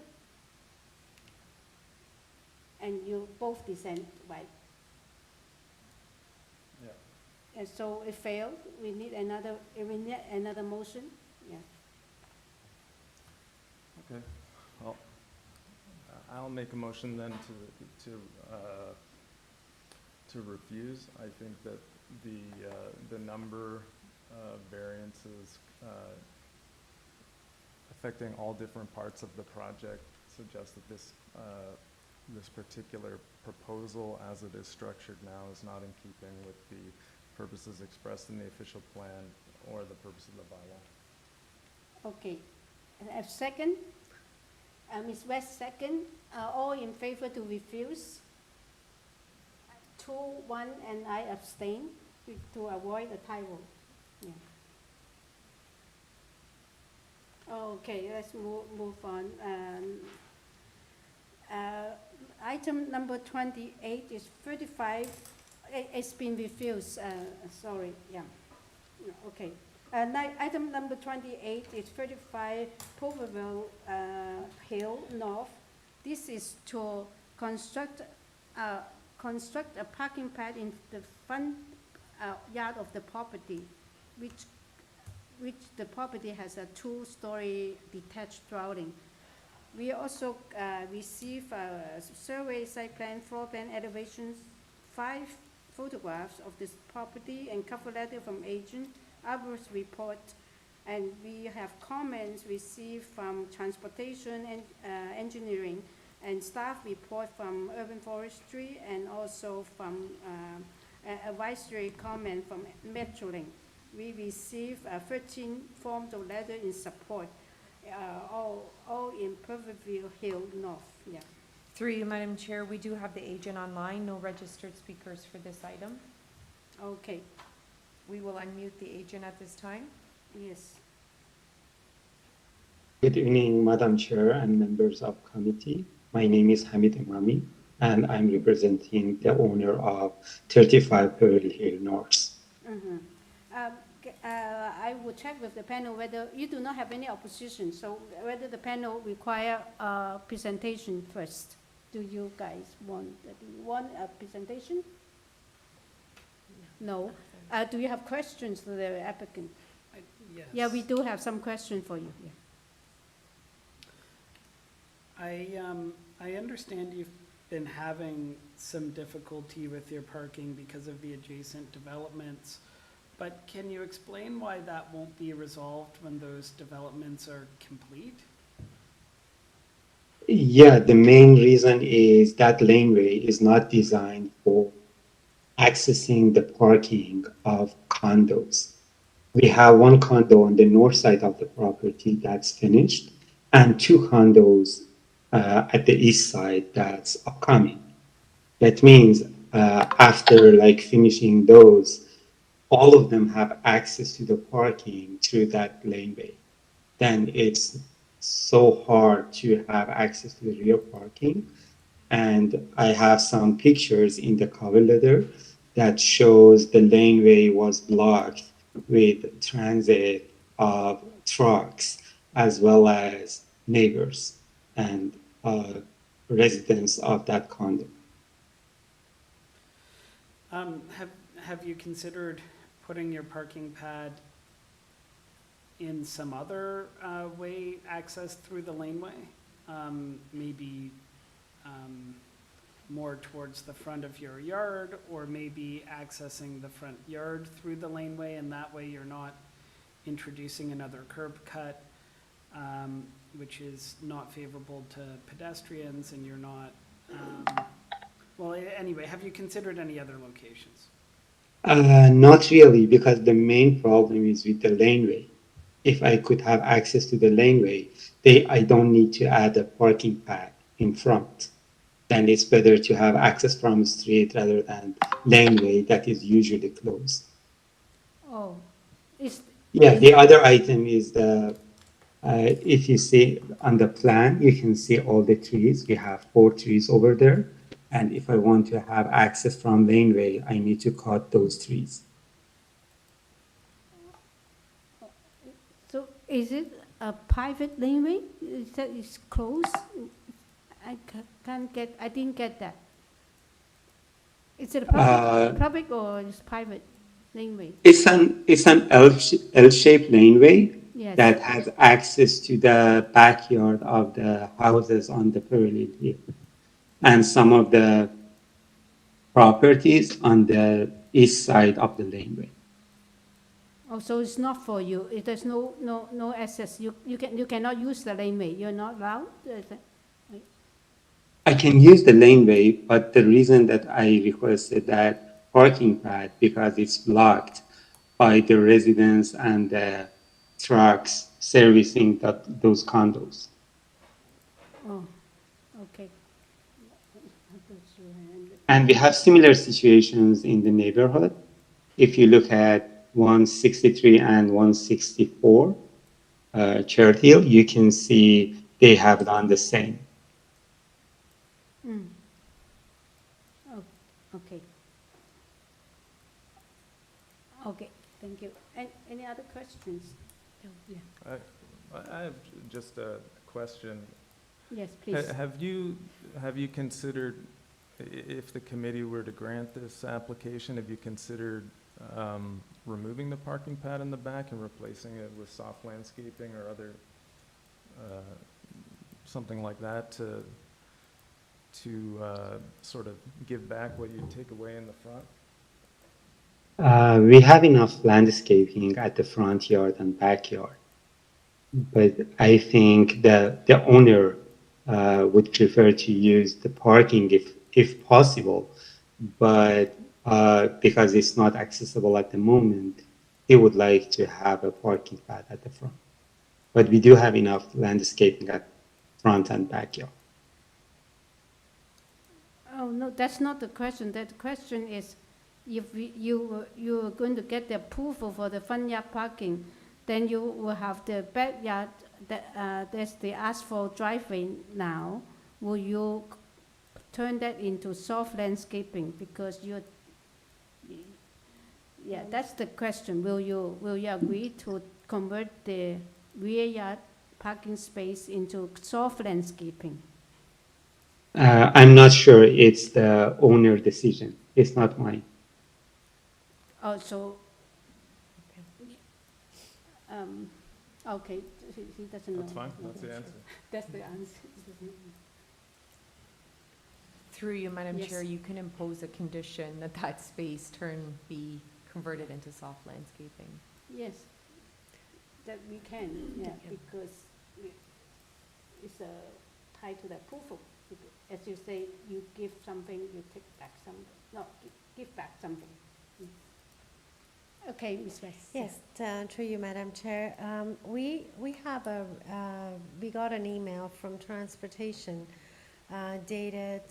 And you both dissent, right? Yeah. And so it failed, we need another motion, yeah. Okay, well, I'll make a motion then to refuse. I think that the number of variances affecting all different parts of the project suggests that this particular proposal as it is structured now is not in keeping with the purposes expressed in the official plan or the purpose of the bylaw. Okay, and a second, Ms. West second, all in favor to refuse? 2, 1, and I abstain to avoid a tie vote. Yeah. Okay, let's move on. Item number 28 is 35. It's been refused. Sorry. Yeah. Okay. Item number 28 is 35 PEVERIL Hill North. This is to construct a parking pad in the front yard of the property, which the property has a 2-story detached dwelling. We also receive a survey, site plan, floor plan, elevations, 5 photographs of this property, and cover letter from agent, arborist report, And we have comments received from transportation and engineering, and staff report from urban forestry, and also from advisory comment from Metrolink. We received 13 forms of letter in support, all in PEVERIL Hill North. Yeah. Through you, Madam Chair, we do have the agent online, no registered speakers for this item. Okay. We will unmute the agent at this time. Yes. Good evening, Madam Chair and members of committee. My name is Hamid Imami, and I'm representing the owner of 35 PEVERIL Hill North. Mm-hmm. I will check with the panel whether you do not have any opposition, so whether the panel require a presentation first. Do you guys want a presentation? No. Do you have questions for the applicant? Yes. Yeah, we do have some questions for you. Yeah. I understand you've been having some difficulty with your parking because of the adjacent developments, but can you explain why that won't be resolved when those developments are complete? Yeah, the main reason is that laneway is not designed for accessing the parking of condos. We have one condo on the north side of the property that's finished, and 2 condos at the east side that's upcoming. That means after finishing those, all of them have access to the parking through that laneway. Then it's so hard to have access to the rear parking. And I have some pictures in the cover letter that shows the laneway was blocked with transit of trucks as well as neighbors and residents of that condo. Have you considered putting your parking pad in some other way access through the laneway? Maybe more towards the front of your yard, or maybe accessing the front yard through the laneway, and that way you're not introducing another curb cut, which is not favorable to pedestrians, and you're not, well, anyway, have you considered any other locations? Not really, because the main problem is with the laneway. If I could have access to the laneway, I don't need to add a parking pad in front. Then it's better to have access from the street rather than laneway that is usually closed. Oh, yeah. The other item is if you see on the plan, you can see all the trees. We have 4 trees over there, and if I want to have access from laneway, I need to cut those trees. So is it a private laneway? Is that is closed? I didn't get that. Is it a public or is private laneway? It's an L-shaped laneway. Yes. That has access to the backyard of the houses on the PEVERIL Hill, and some of the properties on the east side of the laneway. Oh, so it's not for you. There's no access. You cannot use the laneway. You're not allowed. I can use the laneway, but the reason that I requested that parking pad because it's blocked by the residents and the trucks servicing those condos. Oh, okay. And we have similar situations in the neighborhood. If you look at 163 and 164 Church Hill, you can see they have done the same. Mm. Oh, okay. Okay, thank you. Any other questions? No, yeah. I have just a question. Yes, please. Have you considered, if the committee were to grant this application, have you considered removing the parking pad in the back and replacing it with soft landscaping or other something like that to sort of give back what you take away in the front? We have enough landscaping at the front yard and backyard, but I think the owner would prefer to use the parking if possible, but because it's not accessible at the moment, he would like to have a parking pad at the front. But we do have enough landscaping at front and backyard. Oh, no, that's not the question. The question is, if you're going to get the approval for the front yard parking, then you will have the backyard, there's the asphalt driveway now. Will you turn that into soft landscaping? Because yeah, that's the question. Will you agree to convert the rear yard parking space into soft landscaping? I'm not sure. It's the owner decision. It's not mine. Oh, so, okay, he doesn't know. That's fine, that's the answer. That's the answer. Through you, Madam Yes. Chair, you can impose a condition that that space be converted into soft landscaping. Yes, that we can, yeah, because it's tied to the approval. As you say, you give something, you take back something. No, give back something. Okay, Ms. West. Yes, through you, Madam Chair. We got an email from Transportation dated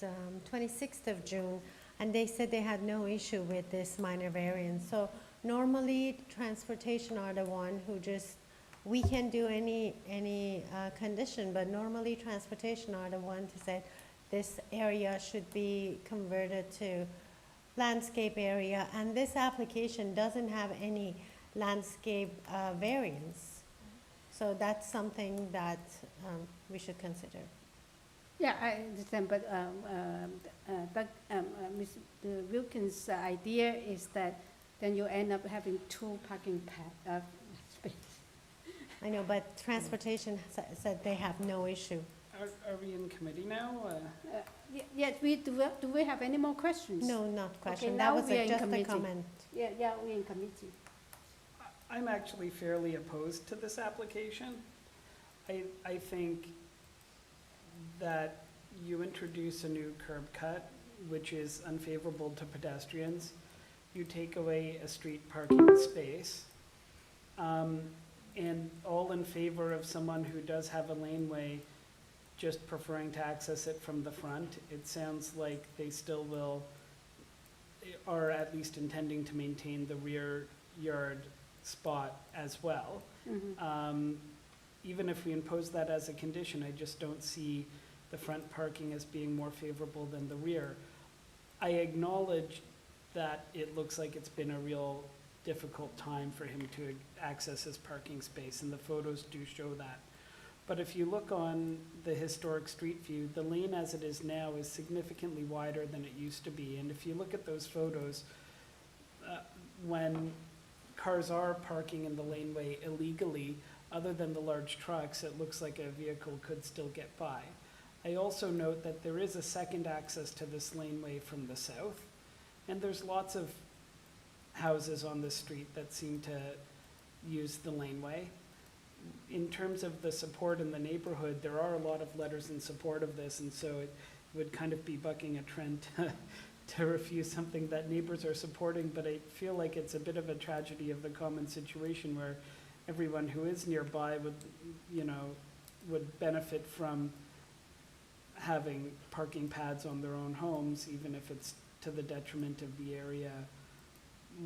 26th of June, and they said they had no issue with this minor variance. So normally, Transportation are the one who we can do any condition, but normally Transportation are the one to say this area should be converted to landscape area, and this application doesn't have any landscape variance. So that's something that we should consider. Yeah, I understand, but Mr. Wilkins' idea is that then you end up having two parking spaces. I know, but Transportation said they have no issue. Are we in committee now? Yes, do we have any more questions? No, not question. Okay, That now was we are in just a committee. comment. Yeah, we're in committee. I'm actually fairly opposed to this application. I think that you introduce a new curb cut, which is unfavorable to pedestrians. You take away a street parking space, and all in favor of someone who does have a laneway just preferring to access it from the front. It sounds like they still are at least intending to maintain the rear yard spot as well. Mm-hmm. Even if we impose that as a condition, I just don't see the front parking as being more favorable than the rear. I acknowledge that it looks like it's been a real difficult time for him to access his parking space, and the photos do show that. But if you look on the historic street view, the lane as it is now is significantly wider than it used to be. And if you look at those photos, when cars are parking in the laneway illegally, other than the large trucks, it looks like a vehicle could still get by. I also note that there is a second access to this laneway from the south, and there's lots of houses on this street that seem to use the laneway. In terms of the support in the neighborhood, there are a lot of letters in support of this, and so it would kind of be bucking a trend to refuse something that neighbors are supporting, but I feel like it's a bit of a tragedy of the common situation where everyone who is nearby would benefit from having parking pads on their own homes, even if it's to the detriment of the area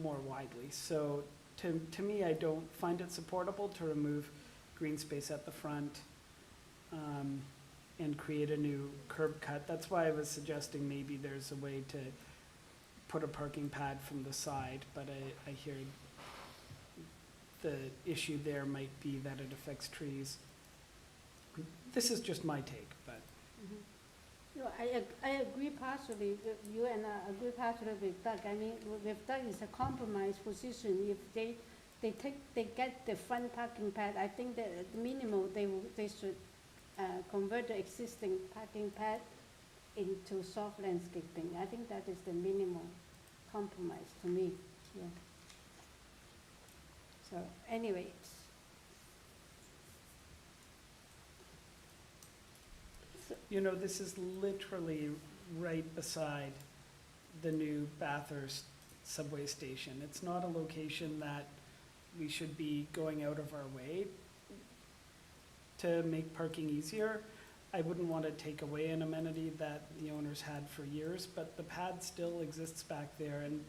more widely. So to me, I don't find it supportable to remove green space at the front and create a new curb cut. That's why I was suggesting maybe there's a way to put a parking pad from the side, but I hear the issue there might be that it affects trees. This is just my take, but. Mm-hmm. No, I agree partially with you, and I agree partially with Doug. I mean, with Doug, it's a compromise position. If they get the front parking pad, I think that at the minimum they should convert the existing parking pad into soft landscaping. I think that is the minimum compromise to me. Yeah. So anyway, You know, this is literally right beside the new Bathurst subway station. It's not a location that we should be going out of our way to make parking easier. I wouldn't want to take away an amenity that the owners had for years, but the pad still exists back there. And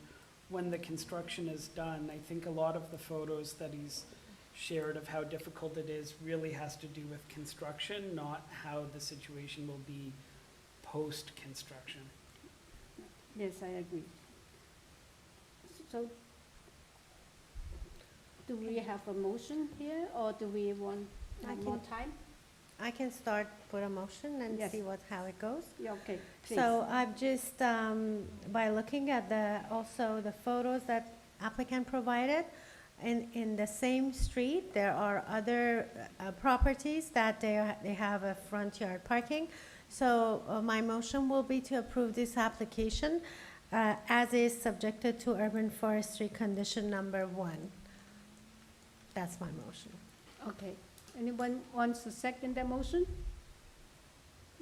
when the construction is done, I think a lot of the photos that he's shared of how difficult it is really has to do with construction, not how the situation will be post-construction. yes, I agree. So, do we have a motion here, or do we want more time? I can start, put a motion and Yes. see how it goes. Yeah, okay, please. So I've just, by looking at also the photos that applicant provided, in the same street, there are other properties that they have a front yard parking. So my motion will be to approve this application as is subjected to urban forestry condition number 1. That's my motion. Okay, anyone wants to second that motion?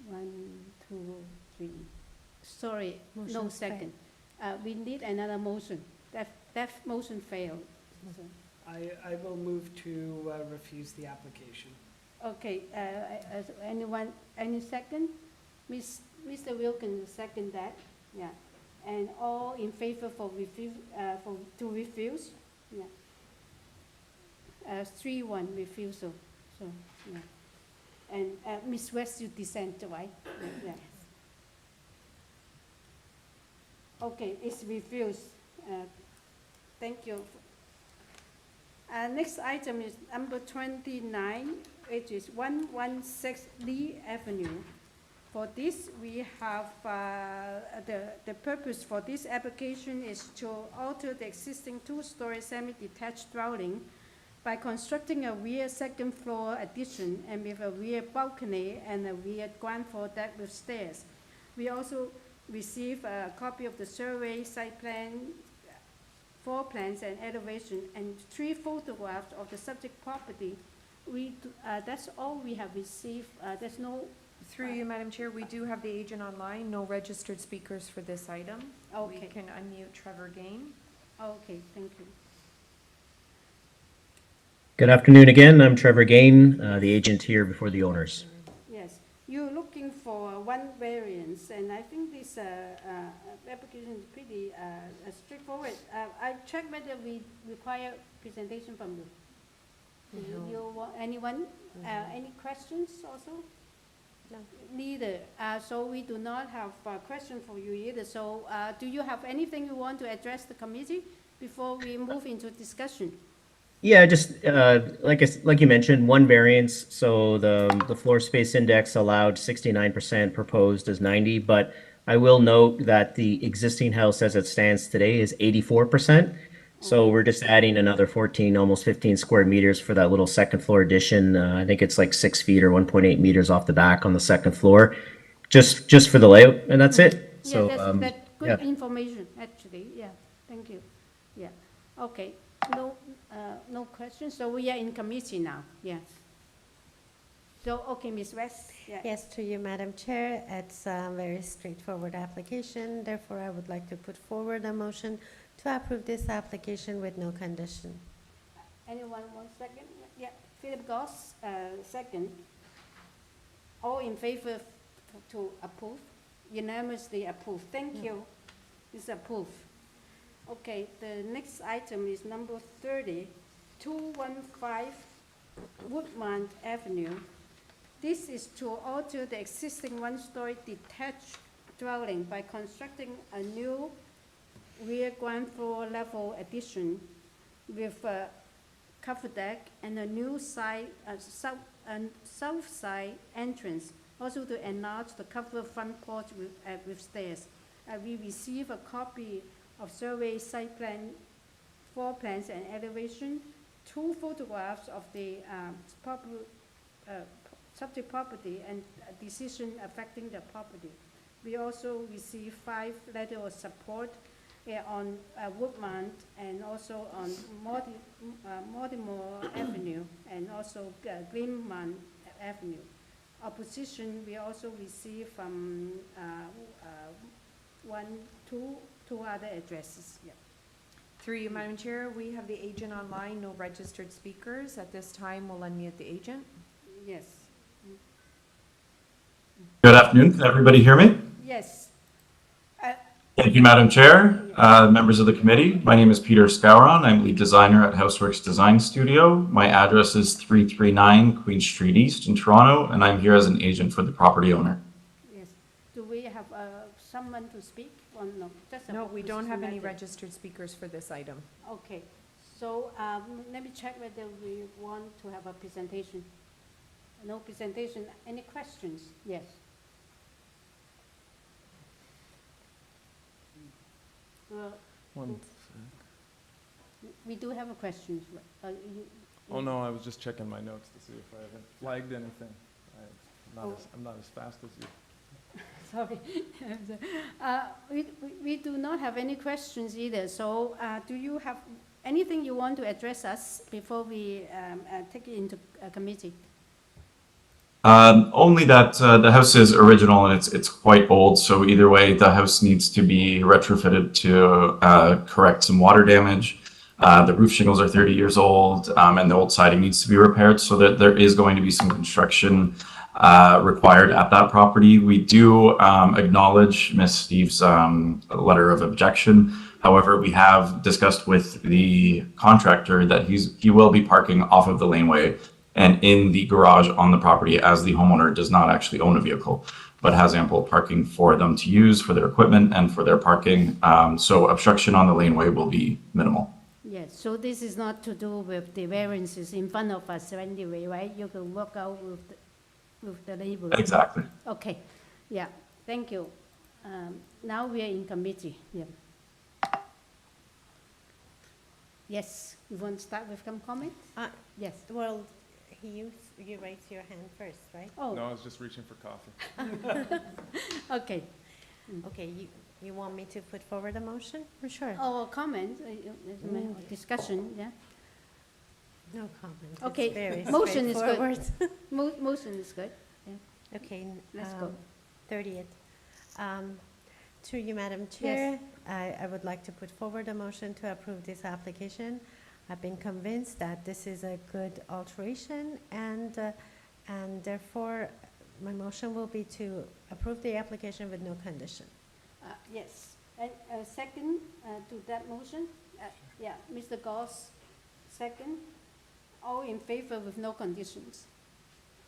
1, 2, 3. Sorry, no Motion's second. We need another motion. That motion failed. So, I will move to refuse the application. okay, anyone, any second? Mr. Wilkins second that, yeah. And all in favor for to refuse? Yeah. 3-1 refusal, so, yeah. And Ms. West, you dissent, right? Yeah. Okay, it's refused. Thank you. Next item is number 29, which is 116 Lee Avenue. For this, we have, the purpose for this application is to alter the existing 2-story semi-detached dwelling by constructing a rear second floor addition and with a rear balcony and a rear ground floor deck with stairs. We also receive a copy of the survey, site plan, floor plans and elevation, and 3 photographs of the subject property. That's all we have received. There's no. Through you, Madam Chair, we do have the agent online, no registered speakers for this item. Okay. We can unmute Trevor Gain. Okay, thank you. Good afternoon again. I'm Trevor Gain, the agent here before the owners. Yes, you're looking for one variance, and I think this application is pretty straightforward. I checked whether we require presentation from you. No. You want anyone? Any questions also? No. Neither. So we do not have a question for you either. So do you have anything you want to address the committee before we move into discussion? Yeah, just like you mentioned, one variance. So the floor space index allowed 69%, proposed as 90. But I will note that the existing house as it stands today is 84%. So we're just adding another 14, almost 15 square meters for that little second floor addition. I think it's like 6 feet or 1.8 meters off the back on the second floor, just for the layout, and that's it. Yeah, So that's good yeah. information, actually. Yeah, thank you. Yeah, okay. No questions. So we are in committee now. Yeah. So okay, Ms. West. Yeah. Yes, to you, Madam Chair. It's a very straightforward application. Therefore, I would like to put forward a motion to approve this application with no condition. Anyone want second? Yeah, Philip Goss, second. All in favor to approve? Unanimously approved. Thank you. It's approved. Okay, the next item is number 30, 215 Woodmount Avenue. This is to alter the existing 1-story detached dwelling by constructing a new rear ground floor level addition with a cover deck and a new south side entrance, also to enlarge the covered front porch with stairs. We receive a copy of survey, site plan, floor plans and elevation, 2 photographs of the subject property and a decision affecting the property. We also receive 5 letters of support on WOODMOUNT and also on Mortimer Avenue and also Greenmount Avenue. Opposition, we also received from two other addresses. Yeah. Through you, Madam Chair, we have the agent online, no registered speakers. At this time, we'll unmute the agent. Yes. Good afternoon. Can everybody hear me? Yes. Thank you, Madam Chair. Members of the committee, my name is Peter Scouron. I'm lead designer at Houseworks Design Studio. My address is 339 Queen Street East in Toronto, and I'm here as an agent for the property owner. Yes. Do we have someone to speak or no? Just No, we don't have any matter. registered speakers for this item. Okay. So let me check whether we want to have a presentation. No presentation. Any questions? Yes. One We do have a question. Oh, no, I was just checking my notes to see if I haven't flagged anything. I'm not as fast as you. Sorry. We do not have any questions either. So do you have anything you want to address us before we take it into a committee? Only that the house is original and it's quite old, so either way, the house needs to be retrofitted to correct some water damage. The roof shingles are 30 years old, and the old siding needs to be repaired, so that there is going to be some construction required at that property. We do acknowledge Ms. Steve's letter of objection. However, we have discussed with the contractor that he will be parking off of the laneway and in the garage on the property, as the homeowner does not actually own a vehicle, but has ample parking for them to use for their equipment and for their parking. So obstruction on the laneway will be minimal. Yes, so this is not to do with the variances in front of us anyway, right? You can work out with the neighbor. Exactly. Okay, yeah, thank you. Now we are in committee, yeah. Yes, you want to start with some comments? Yes. Well, you raised your hand first, right? Oh. No, I was just reaching for coffee. Okay. Okay, you want me to put forward a motion? For sure. Oh, comment, discussion, yeah? No comment. Okay, It's very motion is good. straightforward. Motion is good, yeah. Okay. Let's go. 30th. Through you, Madam Chair, I would like to put forward a motion to approve this application. I've been convinced that this is a good alteration, and therefore, my motion will be to approve the application with no condition. Yes, and second to that motion, yeah, Mr. Goss, second. All in favor with no conditions.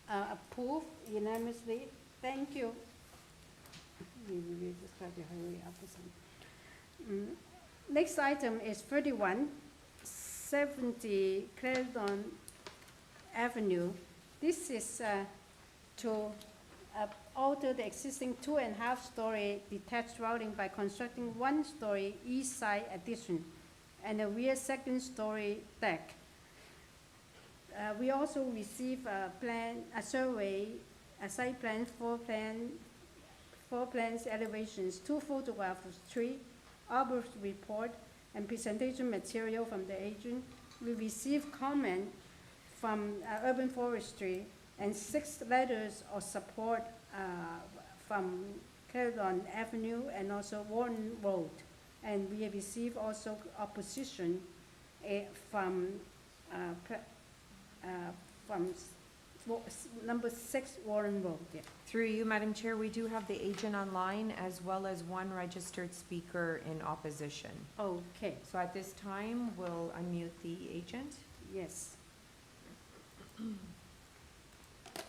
Approved unanimously. Thank you. We just try to hurry up or something. Next item is 3170 Clarendon Avenue. This is to alter the existing 2.5-story detached dwelling by constructing 1-story east side addition and a rear 2nd-story deck. We also receive a survey, a site plan, floor plans, elevations, 2 photographs of tree, arborist report, and presentation material from the agent. We received comment from Urban Forestry and 6 letters of support from Clarendon Avenue and also Warren Road. And we have received also opposition from number 6 Warren Road. Yeah. Through you, Madam Chair, we do have the agent online as well as 1 registered speaker in opposition. Okay. So at this time, we'll unmute the agent. Yes.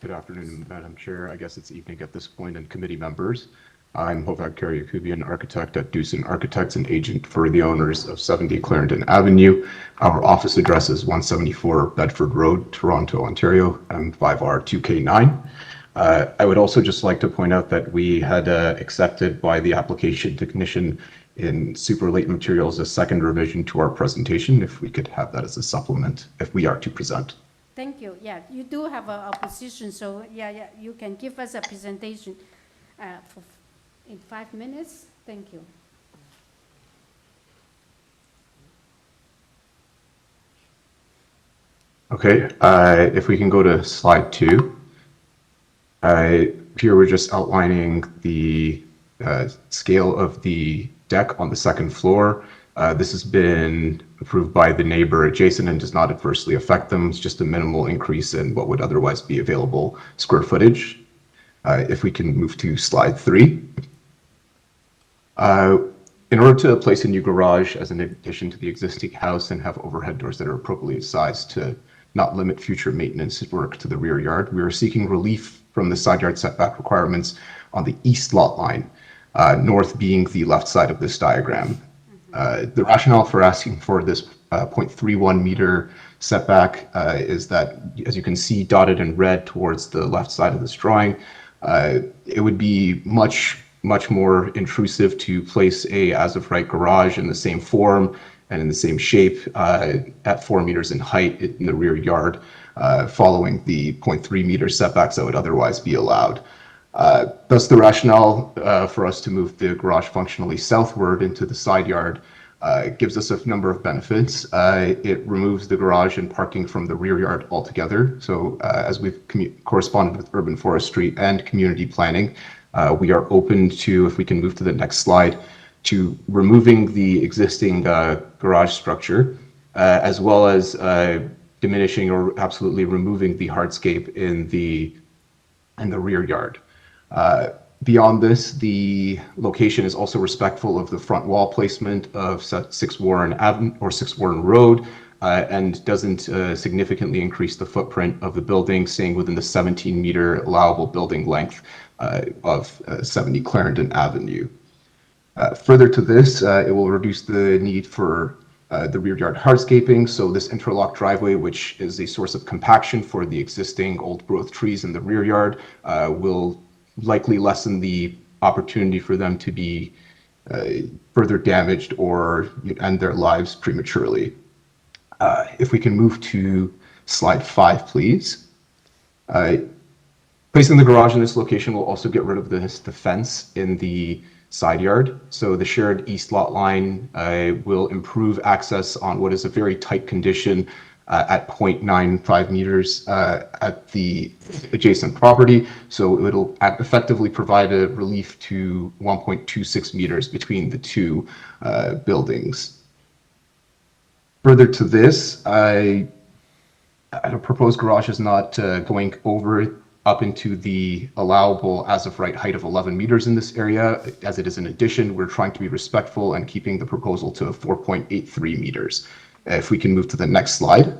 Good afternoon, Madam Chair. I guess it's evening at this point, and committee members. I'm Hovak Karyakubian, architect at DUSAN Architects and agent for the owners of 70 Clarendon Avenue. Our office address is 174 Bedford Road, Toronto, Ontario, M5R2K9. I would also just like to point out that we had accepted by the application technician in super late materials a second revision to our presentation, if we could have that as a supplement, if we are to present. Thank you. Yeah, you do have an opposition, so yeah, you can give us a presentation in 5 minutes. Thank you. Okay, if we can go to slide 2. Here we're just outlining the scale of the deck on the second floor. This has been approved by the neighbor adjacent and does not adversely affect them. It's just a minimal increase in what would otherwise be available square footage. If we can move to slide 3. In order to place a new garage as an addition to the existing house and have overhead doors that are appropriately sized to not limit future maintenance work to the rear yard, we are seeking relief from the side yard setback requirements on the east lot line, north being the left side of this diagram. The rationale for asking for this 0.31 meter setback is that, as you can see dotted in red towards the left side of this drawing, it would be much more intrusive to place a as-of-right garage in the same form and in the same shape at 4 meters in height in the rear yard, following the 0.3 meter setbacks that would otherwise be allowed. Thus, the rationale for us to move the garage functionally southward into the side yard gives us a number of benefits. It removes the garage and parking from the rear yard altogether. So as we've corresponded with urban forestry and community planning, we are open to, if we can move to the next slide, to removing the existing garage structure, as well as diminishing or absolutely removing the hardscape in the rear yard. Beyond this, the location is also respectful of the front wall placement of 6 Warren Avenue or 6 Warren Road, and doesn't significantly increase the footprint of the building, staying within the 17-meter allowable building length of 70 Clarendon Avenue. Further to this, it will reduce the need for the rear yard hardscaping. So this interlock driveway, which is a source of compaction for the existing old growth trees in the rear yard, will likely lessen the opportunity for them to be further damaged or end their lives prematurely. If we can move to slide 5, please. Placing the garage in this location will also get rid of the fence in the side yard. So the shared east lot line will improve access on what is a very tight condition at 0.95 meters at the adjacent property. So it'll effectively provide a relief to 1.26 meters between the two buildings. Further to this, a proposed garage is not going over up into the allowable as-of-right height of 11 meters in this area. As it is an addition, we're trying to be respectful and keeping the proposal to 4.83 meters. If we can move to the next slide.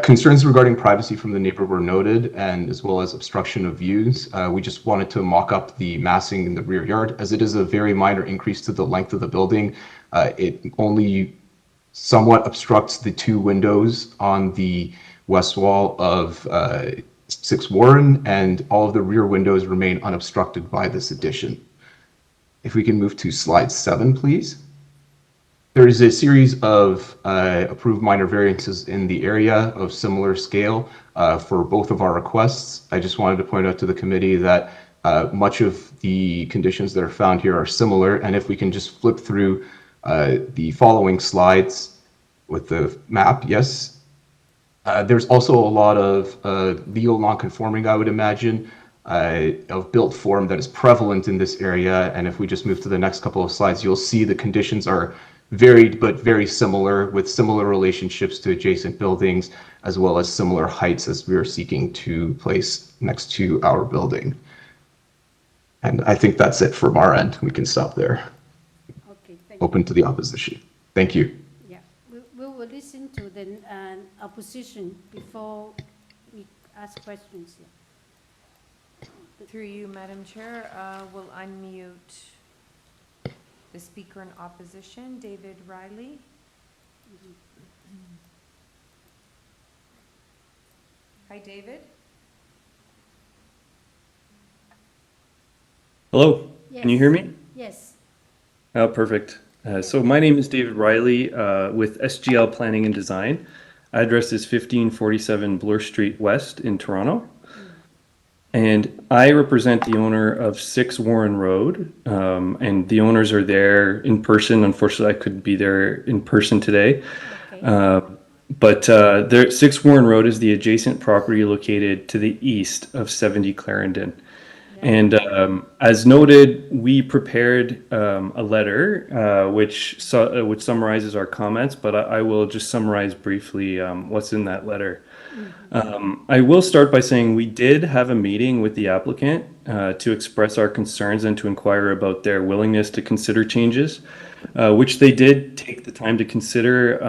Concerns regarding privacy from the neighbor were noted, and as well as obstruction of views. We just wanted to mock up the massing in the rear yard. As it is a very minor increase to the length of the building, it only somewhat obstructs the 2 windows on the west wall of 6 Warren, and all of the rear windows remain unobstructed by this addition. If we can move to slide 7, please. There is a series of approved minor variances in the area of similar scale for both of our requests. I just wanted to point out to the committee that much of the conditions that are found here are similar, and if we can just flip through the following slides with the map, yes. There's also a lot of legal nonconforming, I would imagine, of built form that is prevalent in this area. And if we just move to the next couple of slides, you'll see the conditions are varied but very similar, with similar relationships to adjacent buildings, as well as similar heights as we are seeking to place next to our building. And I think that's it from our end. We can stop there. Okay, Open to the opposition. Thank you. We will listen to the opposition before we ask questions. Through you, Madam Chair, we'll unmute the speaker in opposition, David Riley. Hi, David. Hello, Yes. Can you hear me? Yes. Oh, perfect. So my name is David Riley with SGL Planning and Design. Address is 1547 Bloor Street West in Toronto. And I represent the owner of 6 Warren Road, and the owners are there in person. Unfortunately, I couldn't be there in person today. There, 6 Warren Road is the adjacent property located to the east of 70 Clarendon. And as noted, we prepared a letter which summarizes our comments, but I will just summarize briefly what's in that letter. I will start by saying we did have a meeting with the applicant to express our concerns and to inquire about their willingness to consider changes, which they did take the time to consider.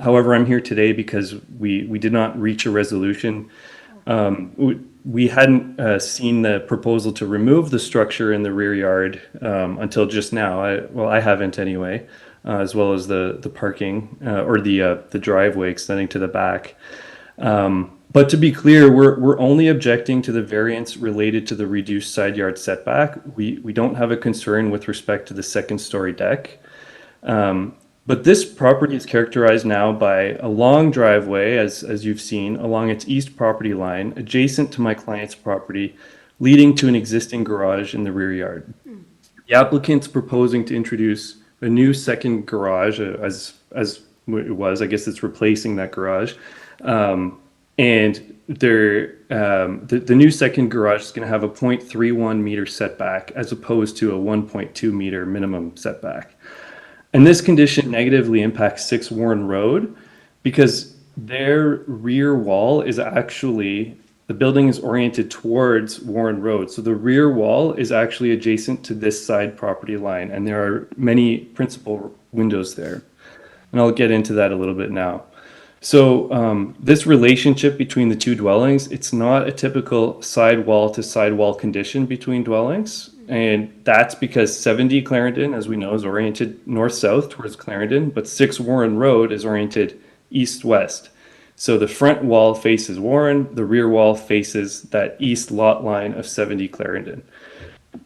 However, I'm here today because we did not reach a resolution. We hadn't seen the proposal to remove the structure in the rear yard until just now. I haven't anyway, as well as the parking or the driveway extending to the back. But to be clear, we're only objecting to the variance related to the reduced side yard setback. We don't have a concern with respect to the second-story deck. But this property is characterized now by a long driveway, as you've seen, along its east property line, adjacent to my client's property, leading to an existing garage in the rear yard. The applicant's proposing to introduce a new second garage, as it was. I guess it's replacing that garage. And the new second garage is going to have a 0.31 meter setback as opposed to a 1.2 meter minimum setback. And this condition negatively impacts 6 Warren Road because their rear wall is actually, the building is oriented towards Warren Road. So the rear wall is actually adjacent to this side property line, and there are many principal windows there. And I'll get into that a little bit now. So this relationship between the two dwellings, it's not a typical sidewall to sidewall condition between dwellings. And that's because 70 Clarendon, as we know, is oriented north-south towards Clarendon, but 6 Warren Road is oriented east-west. So the front wall faces Warren, the rear wall faces that east lot line of 70 Clarendon.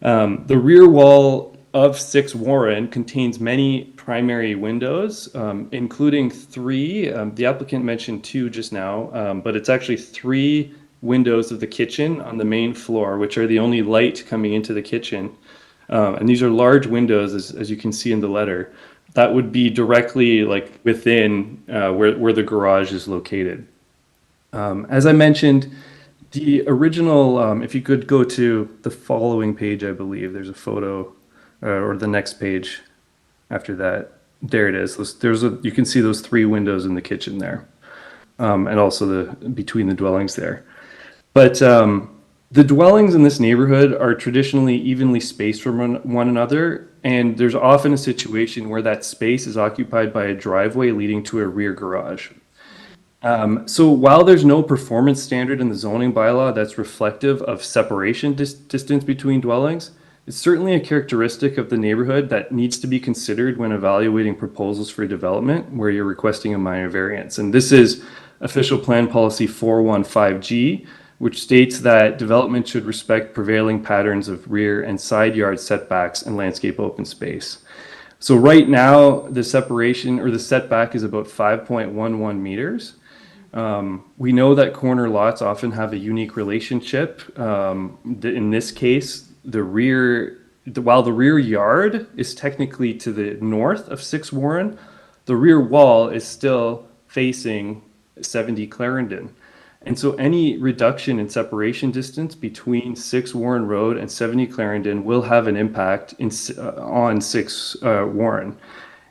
The rear wall of 6 Warren contains many primary windows, including 3. The applicant mentioned 2 just now, but it's actually 3 windows of the kitchen on the main floor, which are the only light coming into the kitchen. And these are large windows, as you can see in the letter. That would be directly like within where the garage is located. As I mentioned, the original, if you could go to the following page, I believe there's a photo, or the next page after that. There it is. You can see those 3 windows in the kitchen there, and also between the dwellings there. But the dwellings in this neighborhood are traditionally evenly spaced from one another, and there's often a situation where that space is occupied by a driveway leading to a rear garage. So while there's no performance standard in the zoning bylaw that's reflective of separation distance between dwellings, it's certainly a characteristic of the neighborhood that needs to be considered when evaluating proposals for development where you're requesting a minor variance. And this is Official Plan Policy 415G, which states that development should respect prevailing patterns of rear and side yard setbacks and landscape open space. So right now, the separation or the setback is about 5.11 meters. We know that corner lots often have a unique relationship. In this case, while the rear yard is technically to the north of 6 Warren, the rear wall is still facing 70 Clarendon. And so any reduction in separation distance between 6 Warren Road and 70 Clarendon will have an impact on 6 Warren.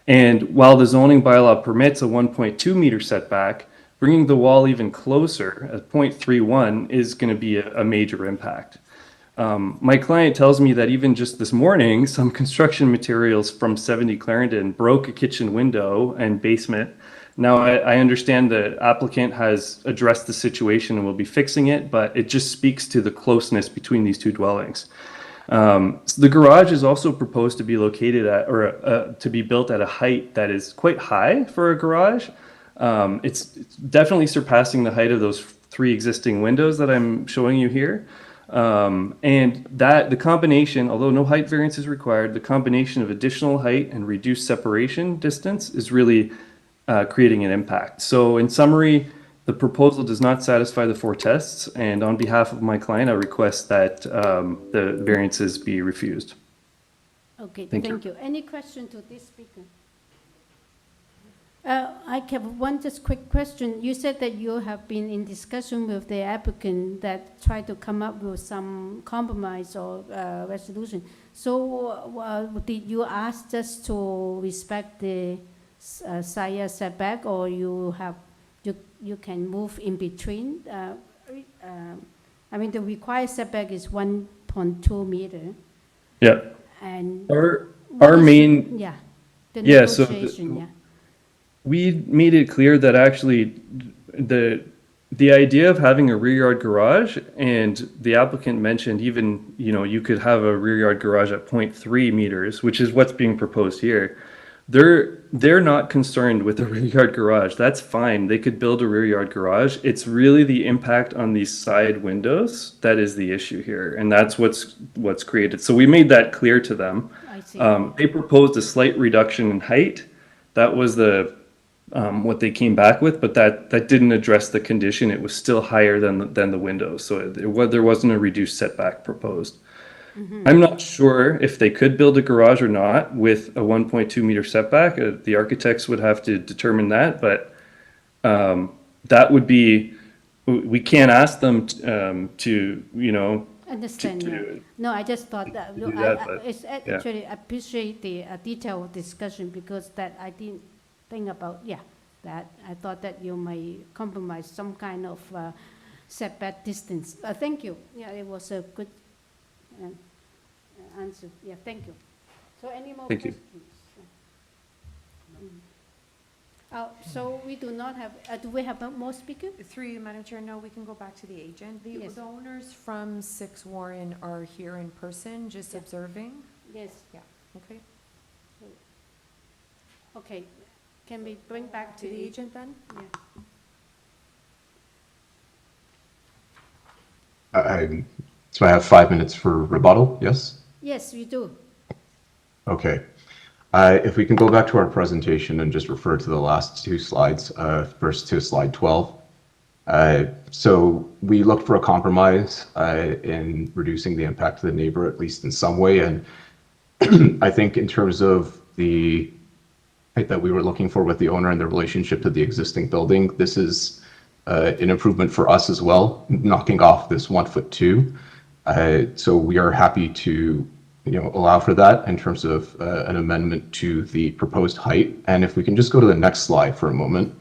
And while the zoning bylaw permits a 1.2 meter setback, bringing the wall even closer at 0.31 is going to be a major impact. My client tells me that even just this morning, some construction materials from 70 Clarendon broke a kitchen window and basement. Now, I understand the applicant has addressed the situation and will be fixing it, but it just speaks to the closeness between these two dwellings. So the garage is also proposed to be located at, or to be built at a height that is quite high for a garage. It's definitely surpassing the height of those 3 existing windows that I'm showing you here. And that the combination, although no height variance is required, the combination of additional height and reduced separation distance is really creating an impact. So in summary, the proposal does not satisfy the 4 tests, and on behalf of my client, I request that the variances be refused. Okay, Thank thank you. Any question to this speaker? I have one just quick question. You said that you have been in discussion with the applicant that try to come up with some compromise or resolution. So did you ask just to respect the side setback, or you can move in between? I mean, the required setback is 1.2 meter. Yeah. And our main the so negotiation, we made it clear that actually the idea of having a rear yard garage, and the applicant mentioned even, you could have a rear yard garage at 0.3 meters, which is what's being proposed here. They're not concerned with the rear yard garage. That's fine. They could build a rear yard garage. It's really the impact on these side windows that is the issue here, and that's what's created. So we made that clear to them. I see. They proposed a slight reduction in height. That was what they came back with, but that didn't address the condition. It was still higher than the windows, so there wasn't a reduced setback proposed. I'm not sure if they could build a garage or not with a 1.2 meter setback. The architects would have to determine that, but that would be, we can't ask them to understand. No, I just thought that. It's actually, I appreciate the detailed discussion, because that I didn't think about. That I thought that you might compromise some kind of setback distance. Thank you. It was a good answer. Thank you. So any more questions? So we do not have, do we have more speakers? Through you, Madam Chair, no, we can go back to the agent. The owners from 6 Warren are here in person, just observing? Yes. Yeah, okay. Okay, can we bring back To the agent then? So I have 5 minutes for rebuttal, yes? Yes, we do. Okay. If we can go back to our presentation and just refer to the last 2 slides, first to slide 12. So we looked for a compromise in reducing the impact to the neighbor, at least in some way. And I think in terms of the height that we were looking for with the owner and the relationship to the existing building, this is an improvement for us as well, knocking off this 1'2". So we are happy to allow for that in terms of an amendment to the proposed height. And if we can just go to the next slide for a moment.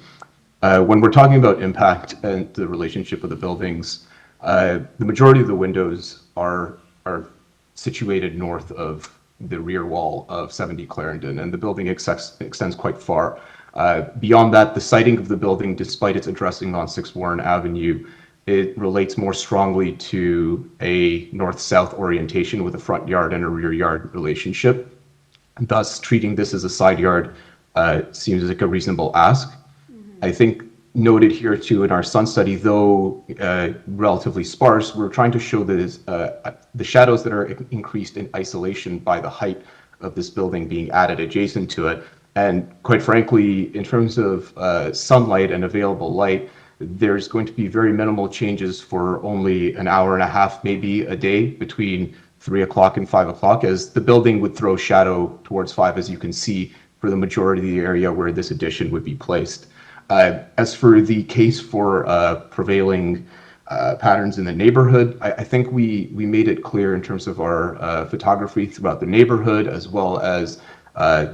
When we're talking about impact and the relationship of the buildings, the majority of the windows are situated north of the rear wall of 70 Clarendon, and the building extends quite far. Beyond that, the siting of the building, despite its addressing on 6 Warren Avenue, it relates more strongly to a north-south orientation with a front yard and a rear yard relationship. And thus, treating this as a side yard seems like a reasonable ask. I think noted here too in our sun study, though relatively sparse, we're trying to show that the shadows that are increased in isolation by the height of this building being added adjacent to it. And quite frankly, in terms of sunlight and available light, there's going to be very minimal changes for only an hour and a half, maybe a day, between 3 o'clock and 5 o'clock, as the building would throw shadow towards 5, as you can see, for the majority of the area where this addition would be placed. As for the case for prevailing patterns in the neighborhood, I think we made it clear in terms of our photography throughout the neighborhood, as well as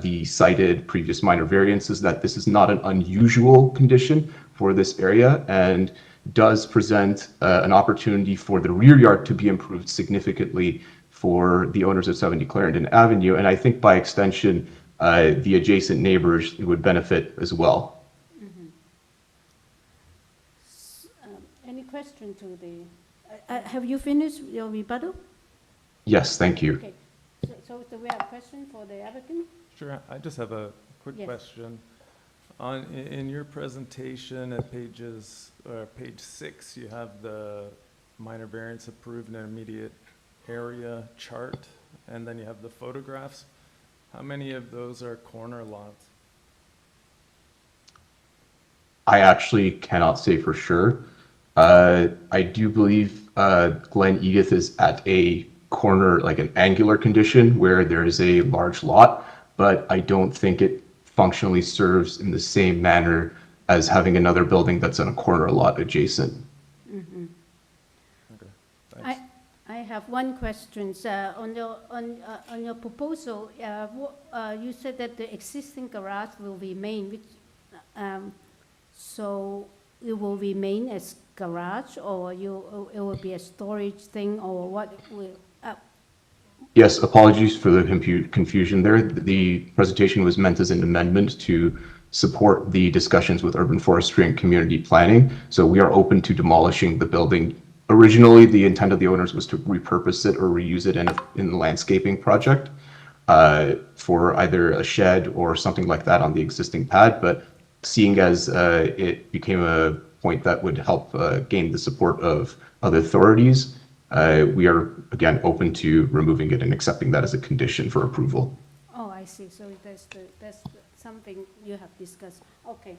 the cited previous minor variances, that this is not an unusual condition for this area and does present an opportunity for the rear yard to be improved significantly for the owners of 70 Clarendon Avenue. And I think by extension, the adjacent neighbors would benefit as well. Any question to the, have you finished your rebuttal? Yes, thank you. Okay. So do we have a question for the applicant? Sure, I just have a quick question. In your presentation at page 6, you have the minor variance approved in an immediate area chart, and then you have the photographs. How many of those are corner lots? I actually cannot say for sure. I do believe Glen Edith is at a corner, like an angular condition where there is a large lot, but I don't think it functionally serves in the same manner as having another building that's on a corner lot adjacent. Mhm. Okay, thanks. I have one question. On your proposal, you said that the existing garage will remain, which, so it will remain as garage, or it will be a storage thing, or what will? Yes, apologies for the confusion there. The presentation was meant as an amendment to support the discussions with urban forestry and community planning. So we are open to demolishing the building. Originally, the intent of the owners was to repurpose it or reuse it in the landscaping project for either a shed or something like that on the existing pad. But seeing as it became a point that would help gain the support of other authorities, we are, again, open to removing it and accepting that as a condition for approval. Oh, I see. So that's something you have discussed. Okay.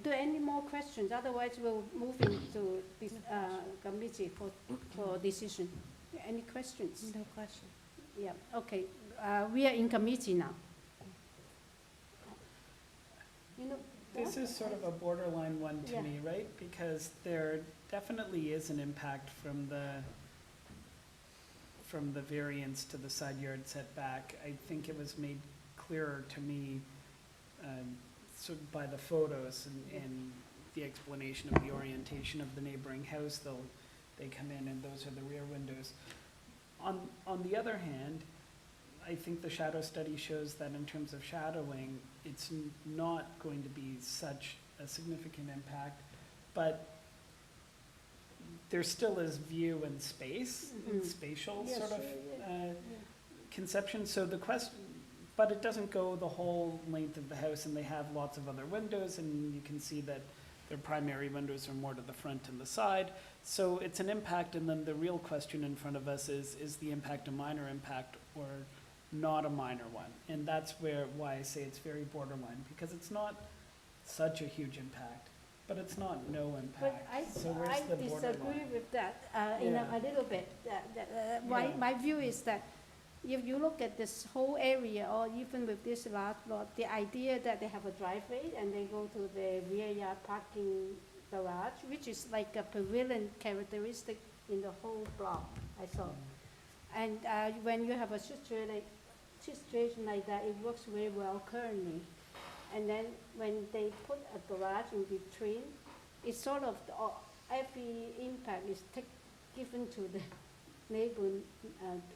Do any more questions? Otherwise, we'll move into this committee for decision. Any questions? No question. Yeah. Okay. We are in committee now. You know, This is sort of a borderline one to me, right? Because there definitely is an impact from the variance to the side yard setback. I think it was made clearer to me sort of by the photos and the explanation of the orientation of the neighboring house. They come in and those are the rear windows. On the other hand, I think the shadow study shows that in terms of shadowing, it's not going to be such a significant impact, but there still is view and space, and spatial sort of conception. So the question, but it doesn't go the whole length of the house, and they have lots of other windows, and you can see that their primary windows are more to the front and the side. So it's an impact, and then the real question in front of us is the impact a minor impact or not a minor one? And that's why I say it's very borderline, because it's not such a huge impact, but it's not no impact. But So where's the I borderline? disagree with that in a little bit. My view is that if you look at this whole area, or even with this large lot, the idea that they have a driveway and they go to the rear yard parking garage, which is like a pavilion characteristic in the whole block, I saw. And when you have a situation like that, it works very well currently. And then when they put a garage in between, it's sort of every impact is given to the neighbor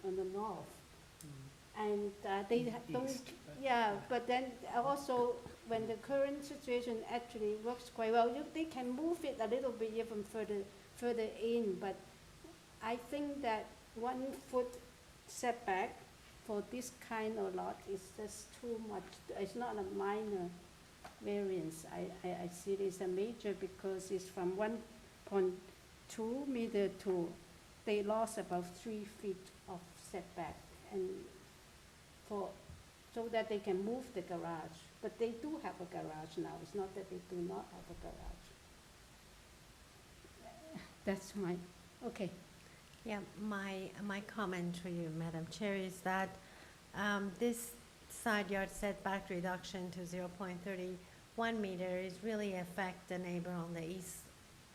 on the north. And they don't, but then also when the current situation actually works quite well, they can move it a little bit even further in, but I think that 1 foot setback for this kind of lot is just too much. It's not a minor variance. I see it as a major, because it's from 1.2 meter to, they lost about 3 feet of setback, and so that they can move the garage. But they do have a garage now. It's not that they do not have a garage. That's okay. Yeah, my comment to you, Madam Chair, is that this side yard setback reduction to 0.31 meter is really affect the neighbor on the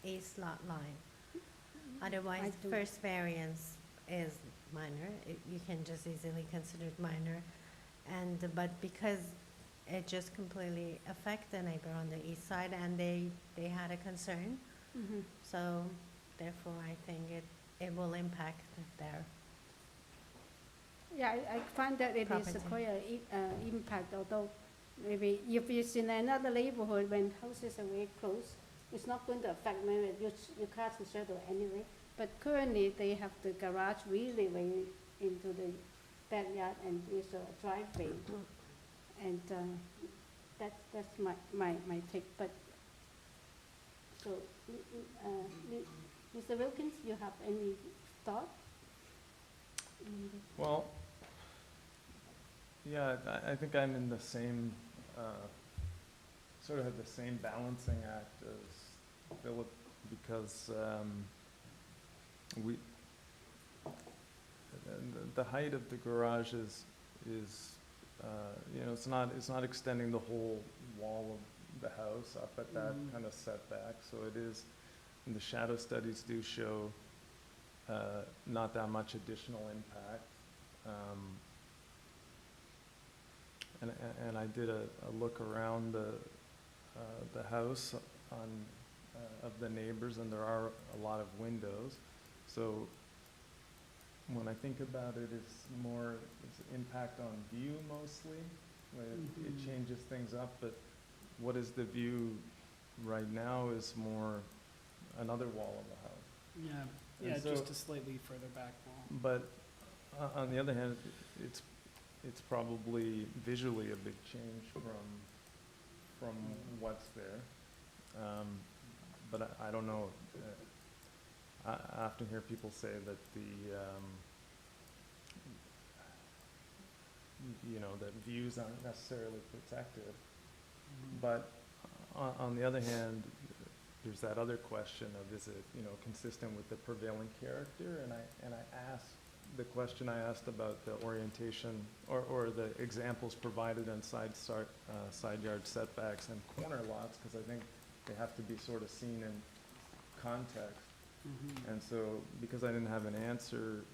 east lot line. Otherwise, the first variance is minor. You can just easily consider it minor. But because it just completely affect the neighbor on the east side, and they had a concern, so therefore I think it will impact there. Yeah, I find that it is quite an impact, although maybe if it's in another neighborhood when houses are very close, it's not going to affect maybe you cast the shadow anyway. But currently they have the garage really way into the backyard, and there's a driveway. And that's my take. But so, Mr. Wilkins, you have any thought? Well, yeah, I think I'm in the same, sort of have the same balancing act as Philip, because the height of the garage is is, you know, it's not extending the whole wall of the house up at that kind of setback, so it is, and the shadow studies do show not that much additional impact. And I did a look around the house on of the neighbors, and there are a lot of windows. So when I think about it, it's more it's impact on view mostly. It changes things up, but what is the view right now is more another wall of the house. Yeah, And so, just a slightly further back wall. but on the other hand, it's probably visually a big change from what's there. But I don't know. I often hear people say that you know, that views aren't necessarily protected. But on the other hand, there's that other question of, is it, you know, consistent with the prevailing character? And I asked the question I asked about the orientation or the examples provided on side yard setbacks and corner lots, because I think they have to be sort of seen in context. And so, because I didn't have an answer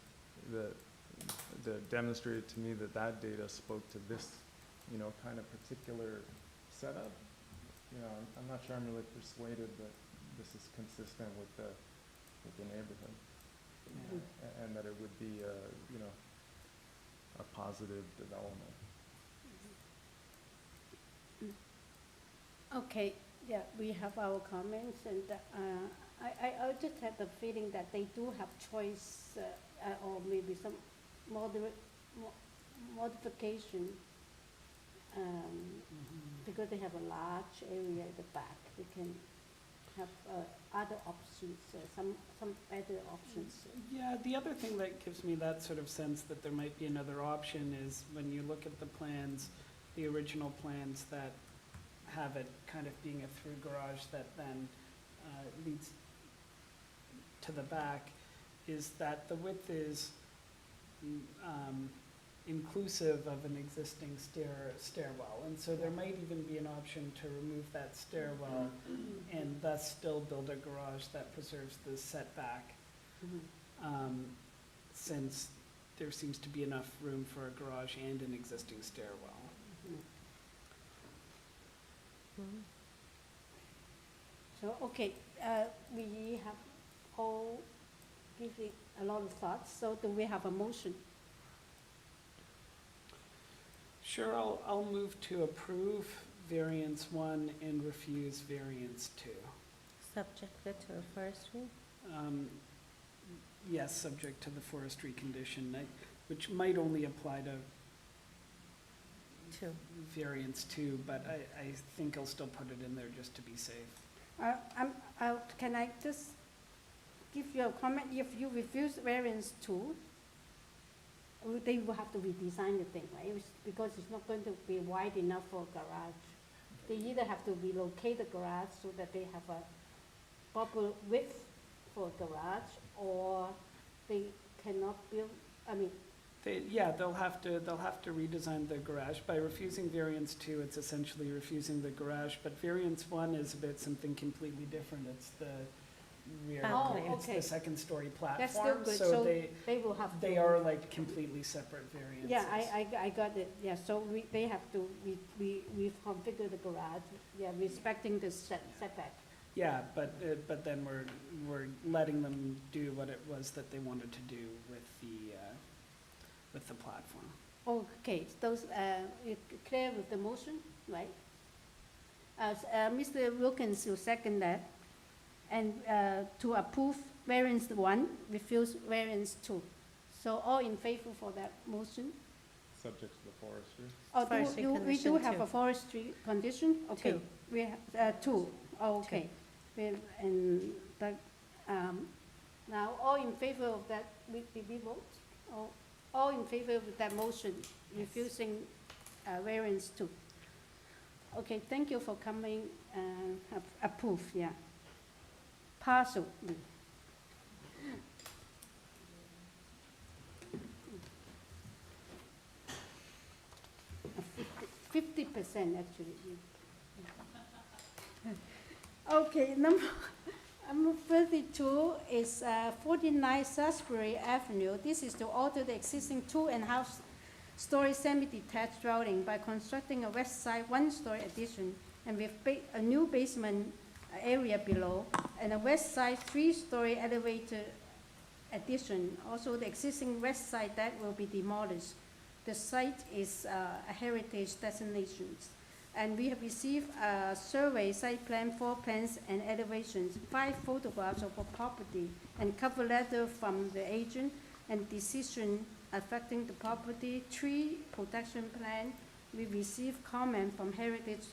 that demonstrated to me that data spoke to this, you know, kind of particular setup, you know, I'm not sure I'm really persuaded that this is consistent with the neighborhood, and that it would be you know, a positive development. Okay, yeah, we have our comments, and I just have the feeling that they do have choice, or maybe some modification, because they have a large area at the back. They can have other options, some better options. Yeah, the other thing that gives me that sort of sense that there might be another option is when you look at the plans, the original plans that have it kind of being a through garage that then leads to the back, is that the width is inclusive of an existing stairwell. And so there might even be an option to remove that stairwell and thus still build a garage that preserves the setback, since there seems to be enough room for a garage and an existing stairwell. So, okay, we have all given a lot of thoughts, so do we have a motion? Sure, I'll move to approve variance 1 and refuse variance 2. Subjected to a forestry? Yes, subject to the forestry condition, which might only apply to variance 2, but I think I'll still put it in there just to be safe. Can I just give you a comment? If you refuse variance 2, they will have to redesign the thing, right? Because it's not going to be wide enough for a garage. They either have to relocate the garage so that they have a proper width for a garage, or they cannot build, I mean. They'll have to redesign the garage. By refusing variance 2, it's essentially refusing the garage, but variance 1 is about something completely different. It's the rear, it's the second story platform. That's still good, so they will have to. They are like completely separate variances. Yeah, I got it, yeah, so they have to, we've configured the garage, yeah, respecting the setback. Yeah, but then we're letting them do what it was that they wanted to do with the platform. Okay, those, you clear with the motion, right? Mr. Wilkins will second that, and to approve variance 1, refuse variance 2. So all in favor for that motion? Subject to the forestry. Oh, we do have a forestry condition? Okay. 2. We have 2, oh, okay. And now all in favor of that, did we vote? All in favor of that motion, refusing variance 2. Okay, thank you for coming, approve, yeah. Partial. actually. Okay, number 32 is 49 Salisbury Avenue. This is to alter the existing 2.5-story semi-detached dwelling by constructing a west side one-story addition and with a new basement area below, and a west side 3-story elevator addition. Also, the existing west side deck will be demolished. The site is a heritage designation. And we have received a survey, site plan, floor plans, and elevations, 5 photographs of a property, and cover letter from the agent, and decision affecting the property, tree protection plan. We received comment from Heritage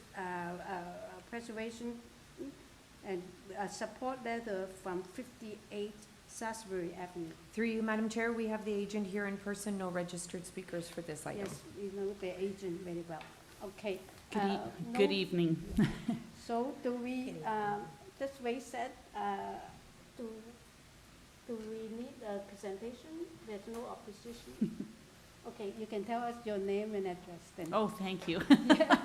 Preservation, and a support letter from 58 Salisbury Avenue. Through you, Madam Chair, we have the agent here in person, no registered speakers for this item. Yes, we know the agent very well. Okay. Good evening. So do we, this way said, do we need a presentation? There's no opposition? Okay, you can tell us your name and address then. Oh, thank you. Yeah.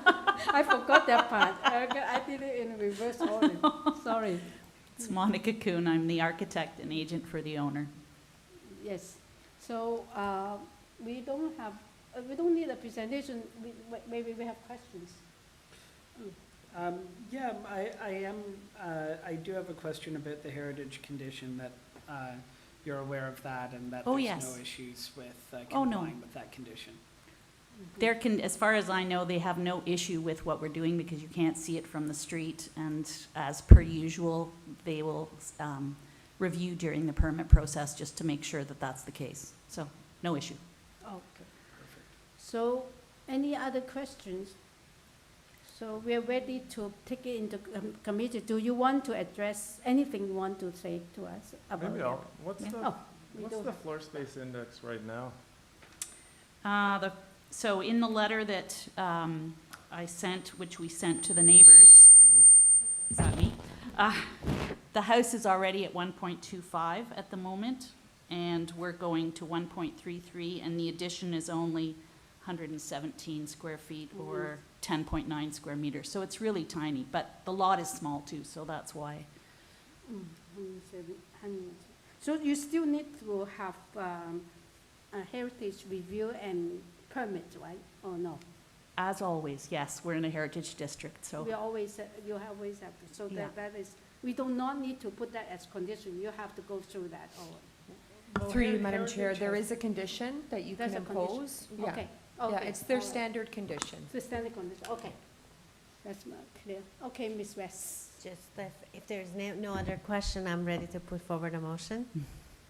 I forgot that part. I did it in reverse order. Sorry. It's Monica Kuhn. I'm the architect and agent for the owner. Yes. So we don't need a presentation. Maybe we have questions. Yeah, I do have a question about the heritage condition, that you're aware of that, and that there's yes. no issues with Oh, no. complying with that condition. As far as I know, they have no issue with what we're doing because you can't see it from the street, and as per usual, they will review during the permit process just to make sure that that's the case. So, no issue. Okay. So, any other questions? So we are ready to take it into committee. Do you want to address anything you want to say to us about Maybe it? what's the floor space index right now? So in the letter that I sent, which we sent to the neighbors, is that me? The house is already at 1.25 at the moment, and we're going to 1.33, and the addition is only 117 square feet or 10.9 square meters. So it's really tiny, but the lot is small too, so that's why. So you still need to have a heritage review and permit, right? Or no? As always, yes, we're in a heritage district, so. You always have to. So Yeah. that is, we do not need to put that as condition. You have to go through that. Through you, Madam Chair, there is a condition that you can There's a condition. impose. Okay. Yeah, Okay. it's their All right. standard condition. The standard condition, okay. That's not clear. Okay, Ms. West. Just if there's no other question, I'm ready to put forward a motion.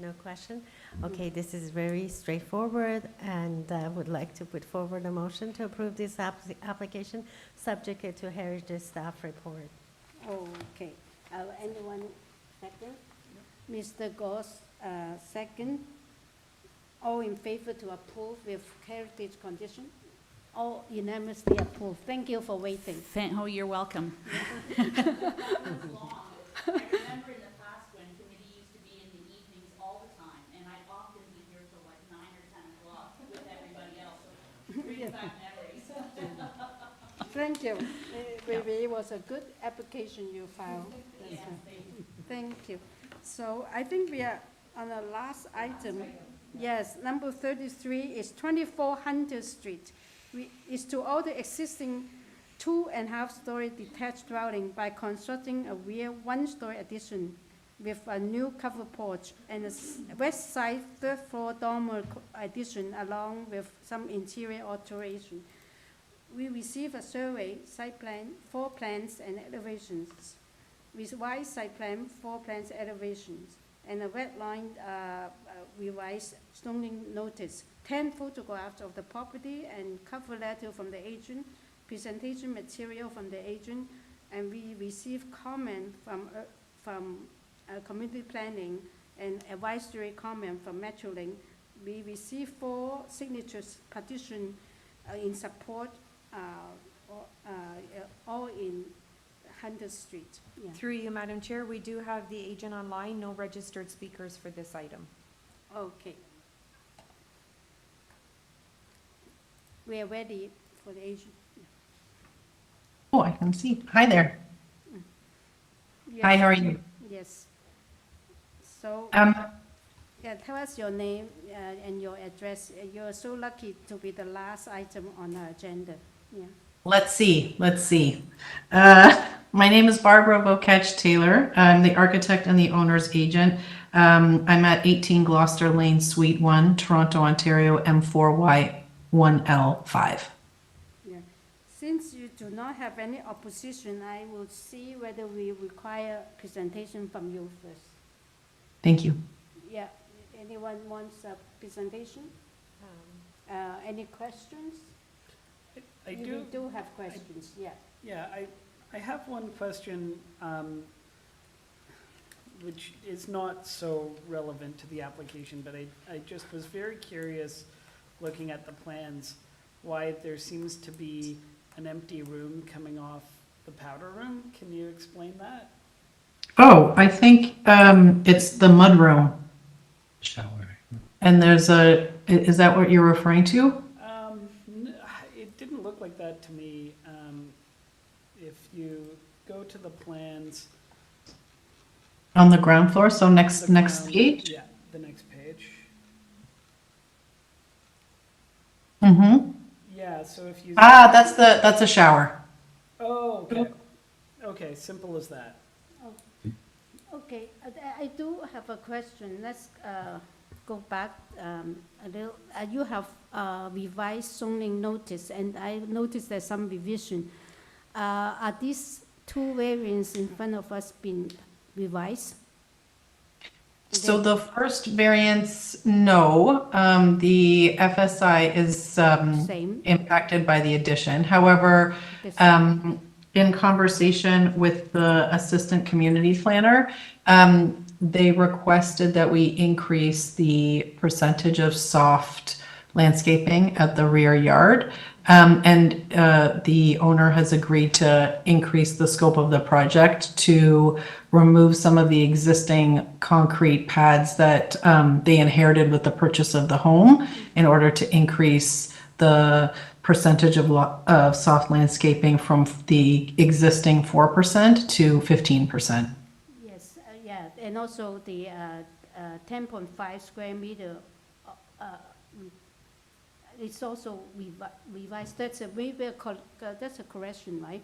No question? Okay, this is very straightforward, and I would like to put forward a motion to approve this application, subject to Heritage staff report. Okay. Anyone second? Mr. Goss, second. All in favor to approve with heritage condition? All unanimously approved. Thank you for waiting. Oh, you're welcome. Yeah. I remember in the past when committee used to be in the evenings all the time, and I'd often be here till like 9 or 10 o'clock with everybody else. So it brings back memories. Thank you. It was a good application you filed. Yes, Thank you. So I think we are on the last item. Yes, number 33 is 24 Hunter Street. Is to alter existing 2.5-story detached dwelling by constructing a rear 1-story addition with a new covered porch and a west side 3rd floor dormer addition along with some interior alteration. We received a survey, site plan, floor plans, and elevations. Revised site plan, floor plans, elevations, and a red line revised zoning notice, 10 photographs of the property and cover letter from the agent, presentation material from the agent, and we received comment from community planning and advisory comment from Metrolink. We received 4 signatures petition in support, all in Hunter Street. Yeah. Through you, Madam Chair, we do have the agent online, no registered speakers for this item. Okay. We are ready for the agent. can see. Hi there. Hi, how are you? Yes. So, Um, yeah, tell us your name and your address. You're so lucky to be the last item on our agenda. Yeah. Let's see. My name is Barbara Bocage Taylor. I'm the architect and the owner's agent. I'm at 18 Gloucester Lane, Suite 1, Toronto, Ontario, M4Y1L5. Yeah. Since you do not have any opposition, I will see whether we require presentation from you first. Thank you. Yeah. Anyone wants a presentation? Any questions? I You do have questions, yeah. Yeah, I have one question, which is not so relevant to the application, but I just was very curious, looking at the plans, why there seems to be an empty room coming off the powder room. Can you explain that? Oh, I think it's the mudroom. Shower. And is that what you're referring to? It didn't look like that to me. If you go to the plans. On the ground floor, so next page? Yeah, the next page. Mm-hmm. Yeah, so if you. That's a shower. Oh, okay. Okay, simple as that. Okay, I do have a question. Let's go back a little. You have revised zoning notice, and I noticed there's some revision. Are these two variants in front of us been revised? So the first variance, no. The FSI is impacted by the addition. However, in conversation with the assistant community planner, they requested that we increase the percentage of soft landscaping at the rear yard. And the owner has agreed to increase the scope of the project to remove some of the existing concrete pads that they inherited with the purchase of the home in order to increase the percentage of soft landscaping from the existing 4% to 15%. Yes, yeah, and also the 10.5 square meter. It's also revised. That's a that's a correction, right?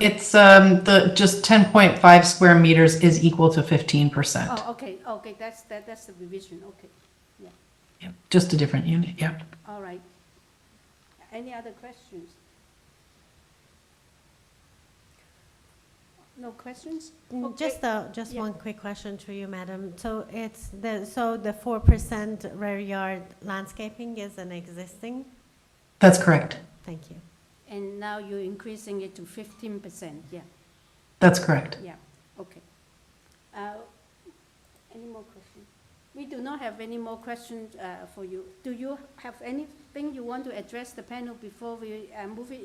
It's the just 10.5 square meters is equal to 15%. Oh, okay, okay, that's the revision. Okay, yeah. Yeah, just a different unit. Yeah. All right. Any other questions? No questions? Okay. Just Yeah. one quick question to you, madam. So it's the 4% rear yard landscaping is an existing? That's correct. Thank you. And now you're increasing it to 15%, yeah? That's correct. Yeah, okay. Any more questions? We do not have any more questions for you. Do you have anything you want to address the panel before we move it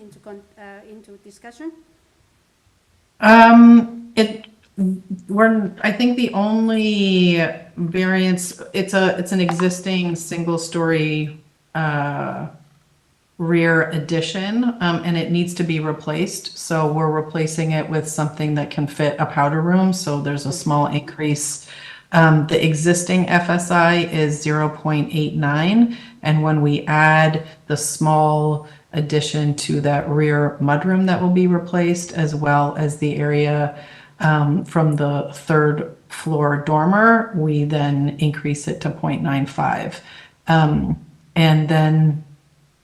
into discussion? I think the only variance, it's an existing single-story rear addition, and it needs to be replaced. So we're replacing it with something that can fit a powder room. So there's a small increase. The existing FSI is 0.89, and when we add the small addition to that rear mudroom that will be replaced, as well as the area from the third floor dormer, we then increase it to 0.95. And then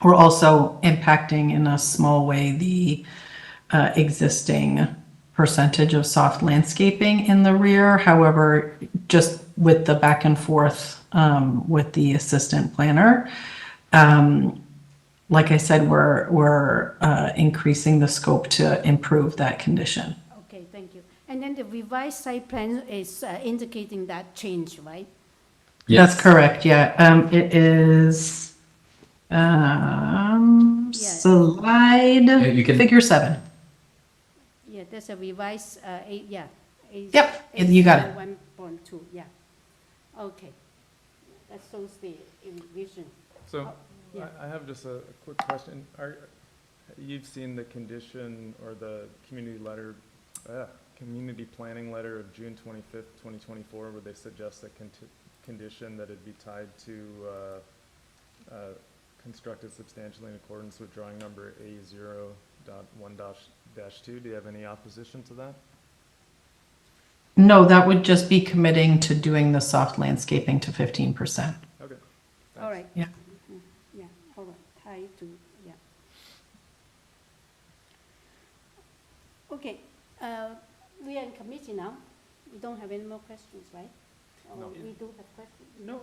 we're also impacting in a small way the existing percentage of soft landscaping in the rear. However, just with the back and forth with the assistant planner, like I said, we're increasing the scope to improve that condition. Okay, thank you. And then the revised site plan is indicating that change, right? Yes. That's correct, yeah. It is slide figure 7. Yeah, there's a revised, Yep, you got it. 1.2, yeah. Okay. That shows the revision. So yeah. I have just a quick question. you've seen the condition or the community letter, community planning letter of June 25th, 2024, where they suggest a condition that it be tied to constructed substantially in accordance with drawing number A0.1-2. Do you have any opposition to that? No, that would just be committing to doing the soft landscaping to 15%. Okay. All right. Yeah. Mhm. Yeah, all right, tied to, yeah. Okay, we are in committee now. We don't have any more questions, right? Or No. we do have questions? No,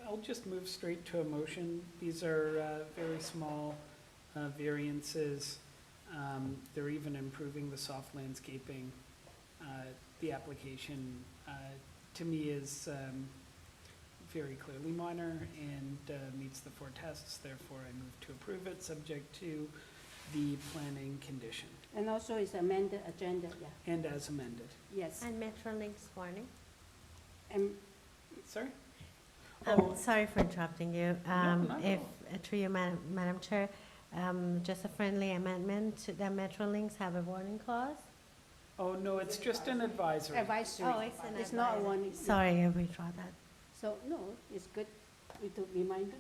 I'll just move straight to a motion. These are very small variances. They're even improving the soft landscaping. The application, to me, is very clearly minor and meets the 4 tests. Therefore, I move to approve it, subject to the planning condition. And also it's amended agenda, yeah, And as amended. yes. And Metrolinx warning. And Sorry? Sorry for interrupting you. not at If, through you, Madam Chair, just a friendly amendment, that Metrolinx have a warning clause? Oh, no, it's just an advisory. advisory. Oh, it's an It's not a advisory. warning. Sorry, I withdraw that. So, no, it's good, we do reminder.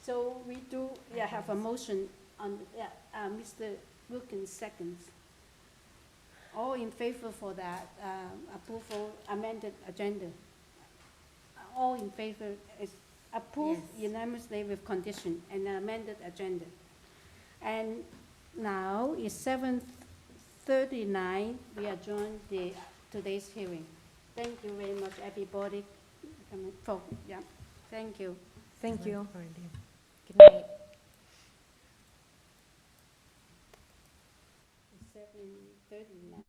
So we do, yeah, have a motion on, yeah, Mr. Wilkins seconds. All in favor for that approval amended agenda? All in favor is approved Yes. unanimously with condition and amended agenda. And now it's 7:39, we adjourn today's hearing. Thank you very much, everybody. Yeah, thank you. Thank you. Good night. 7:39.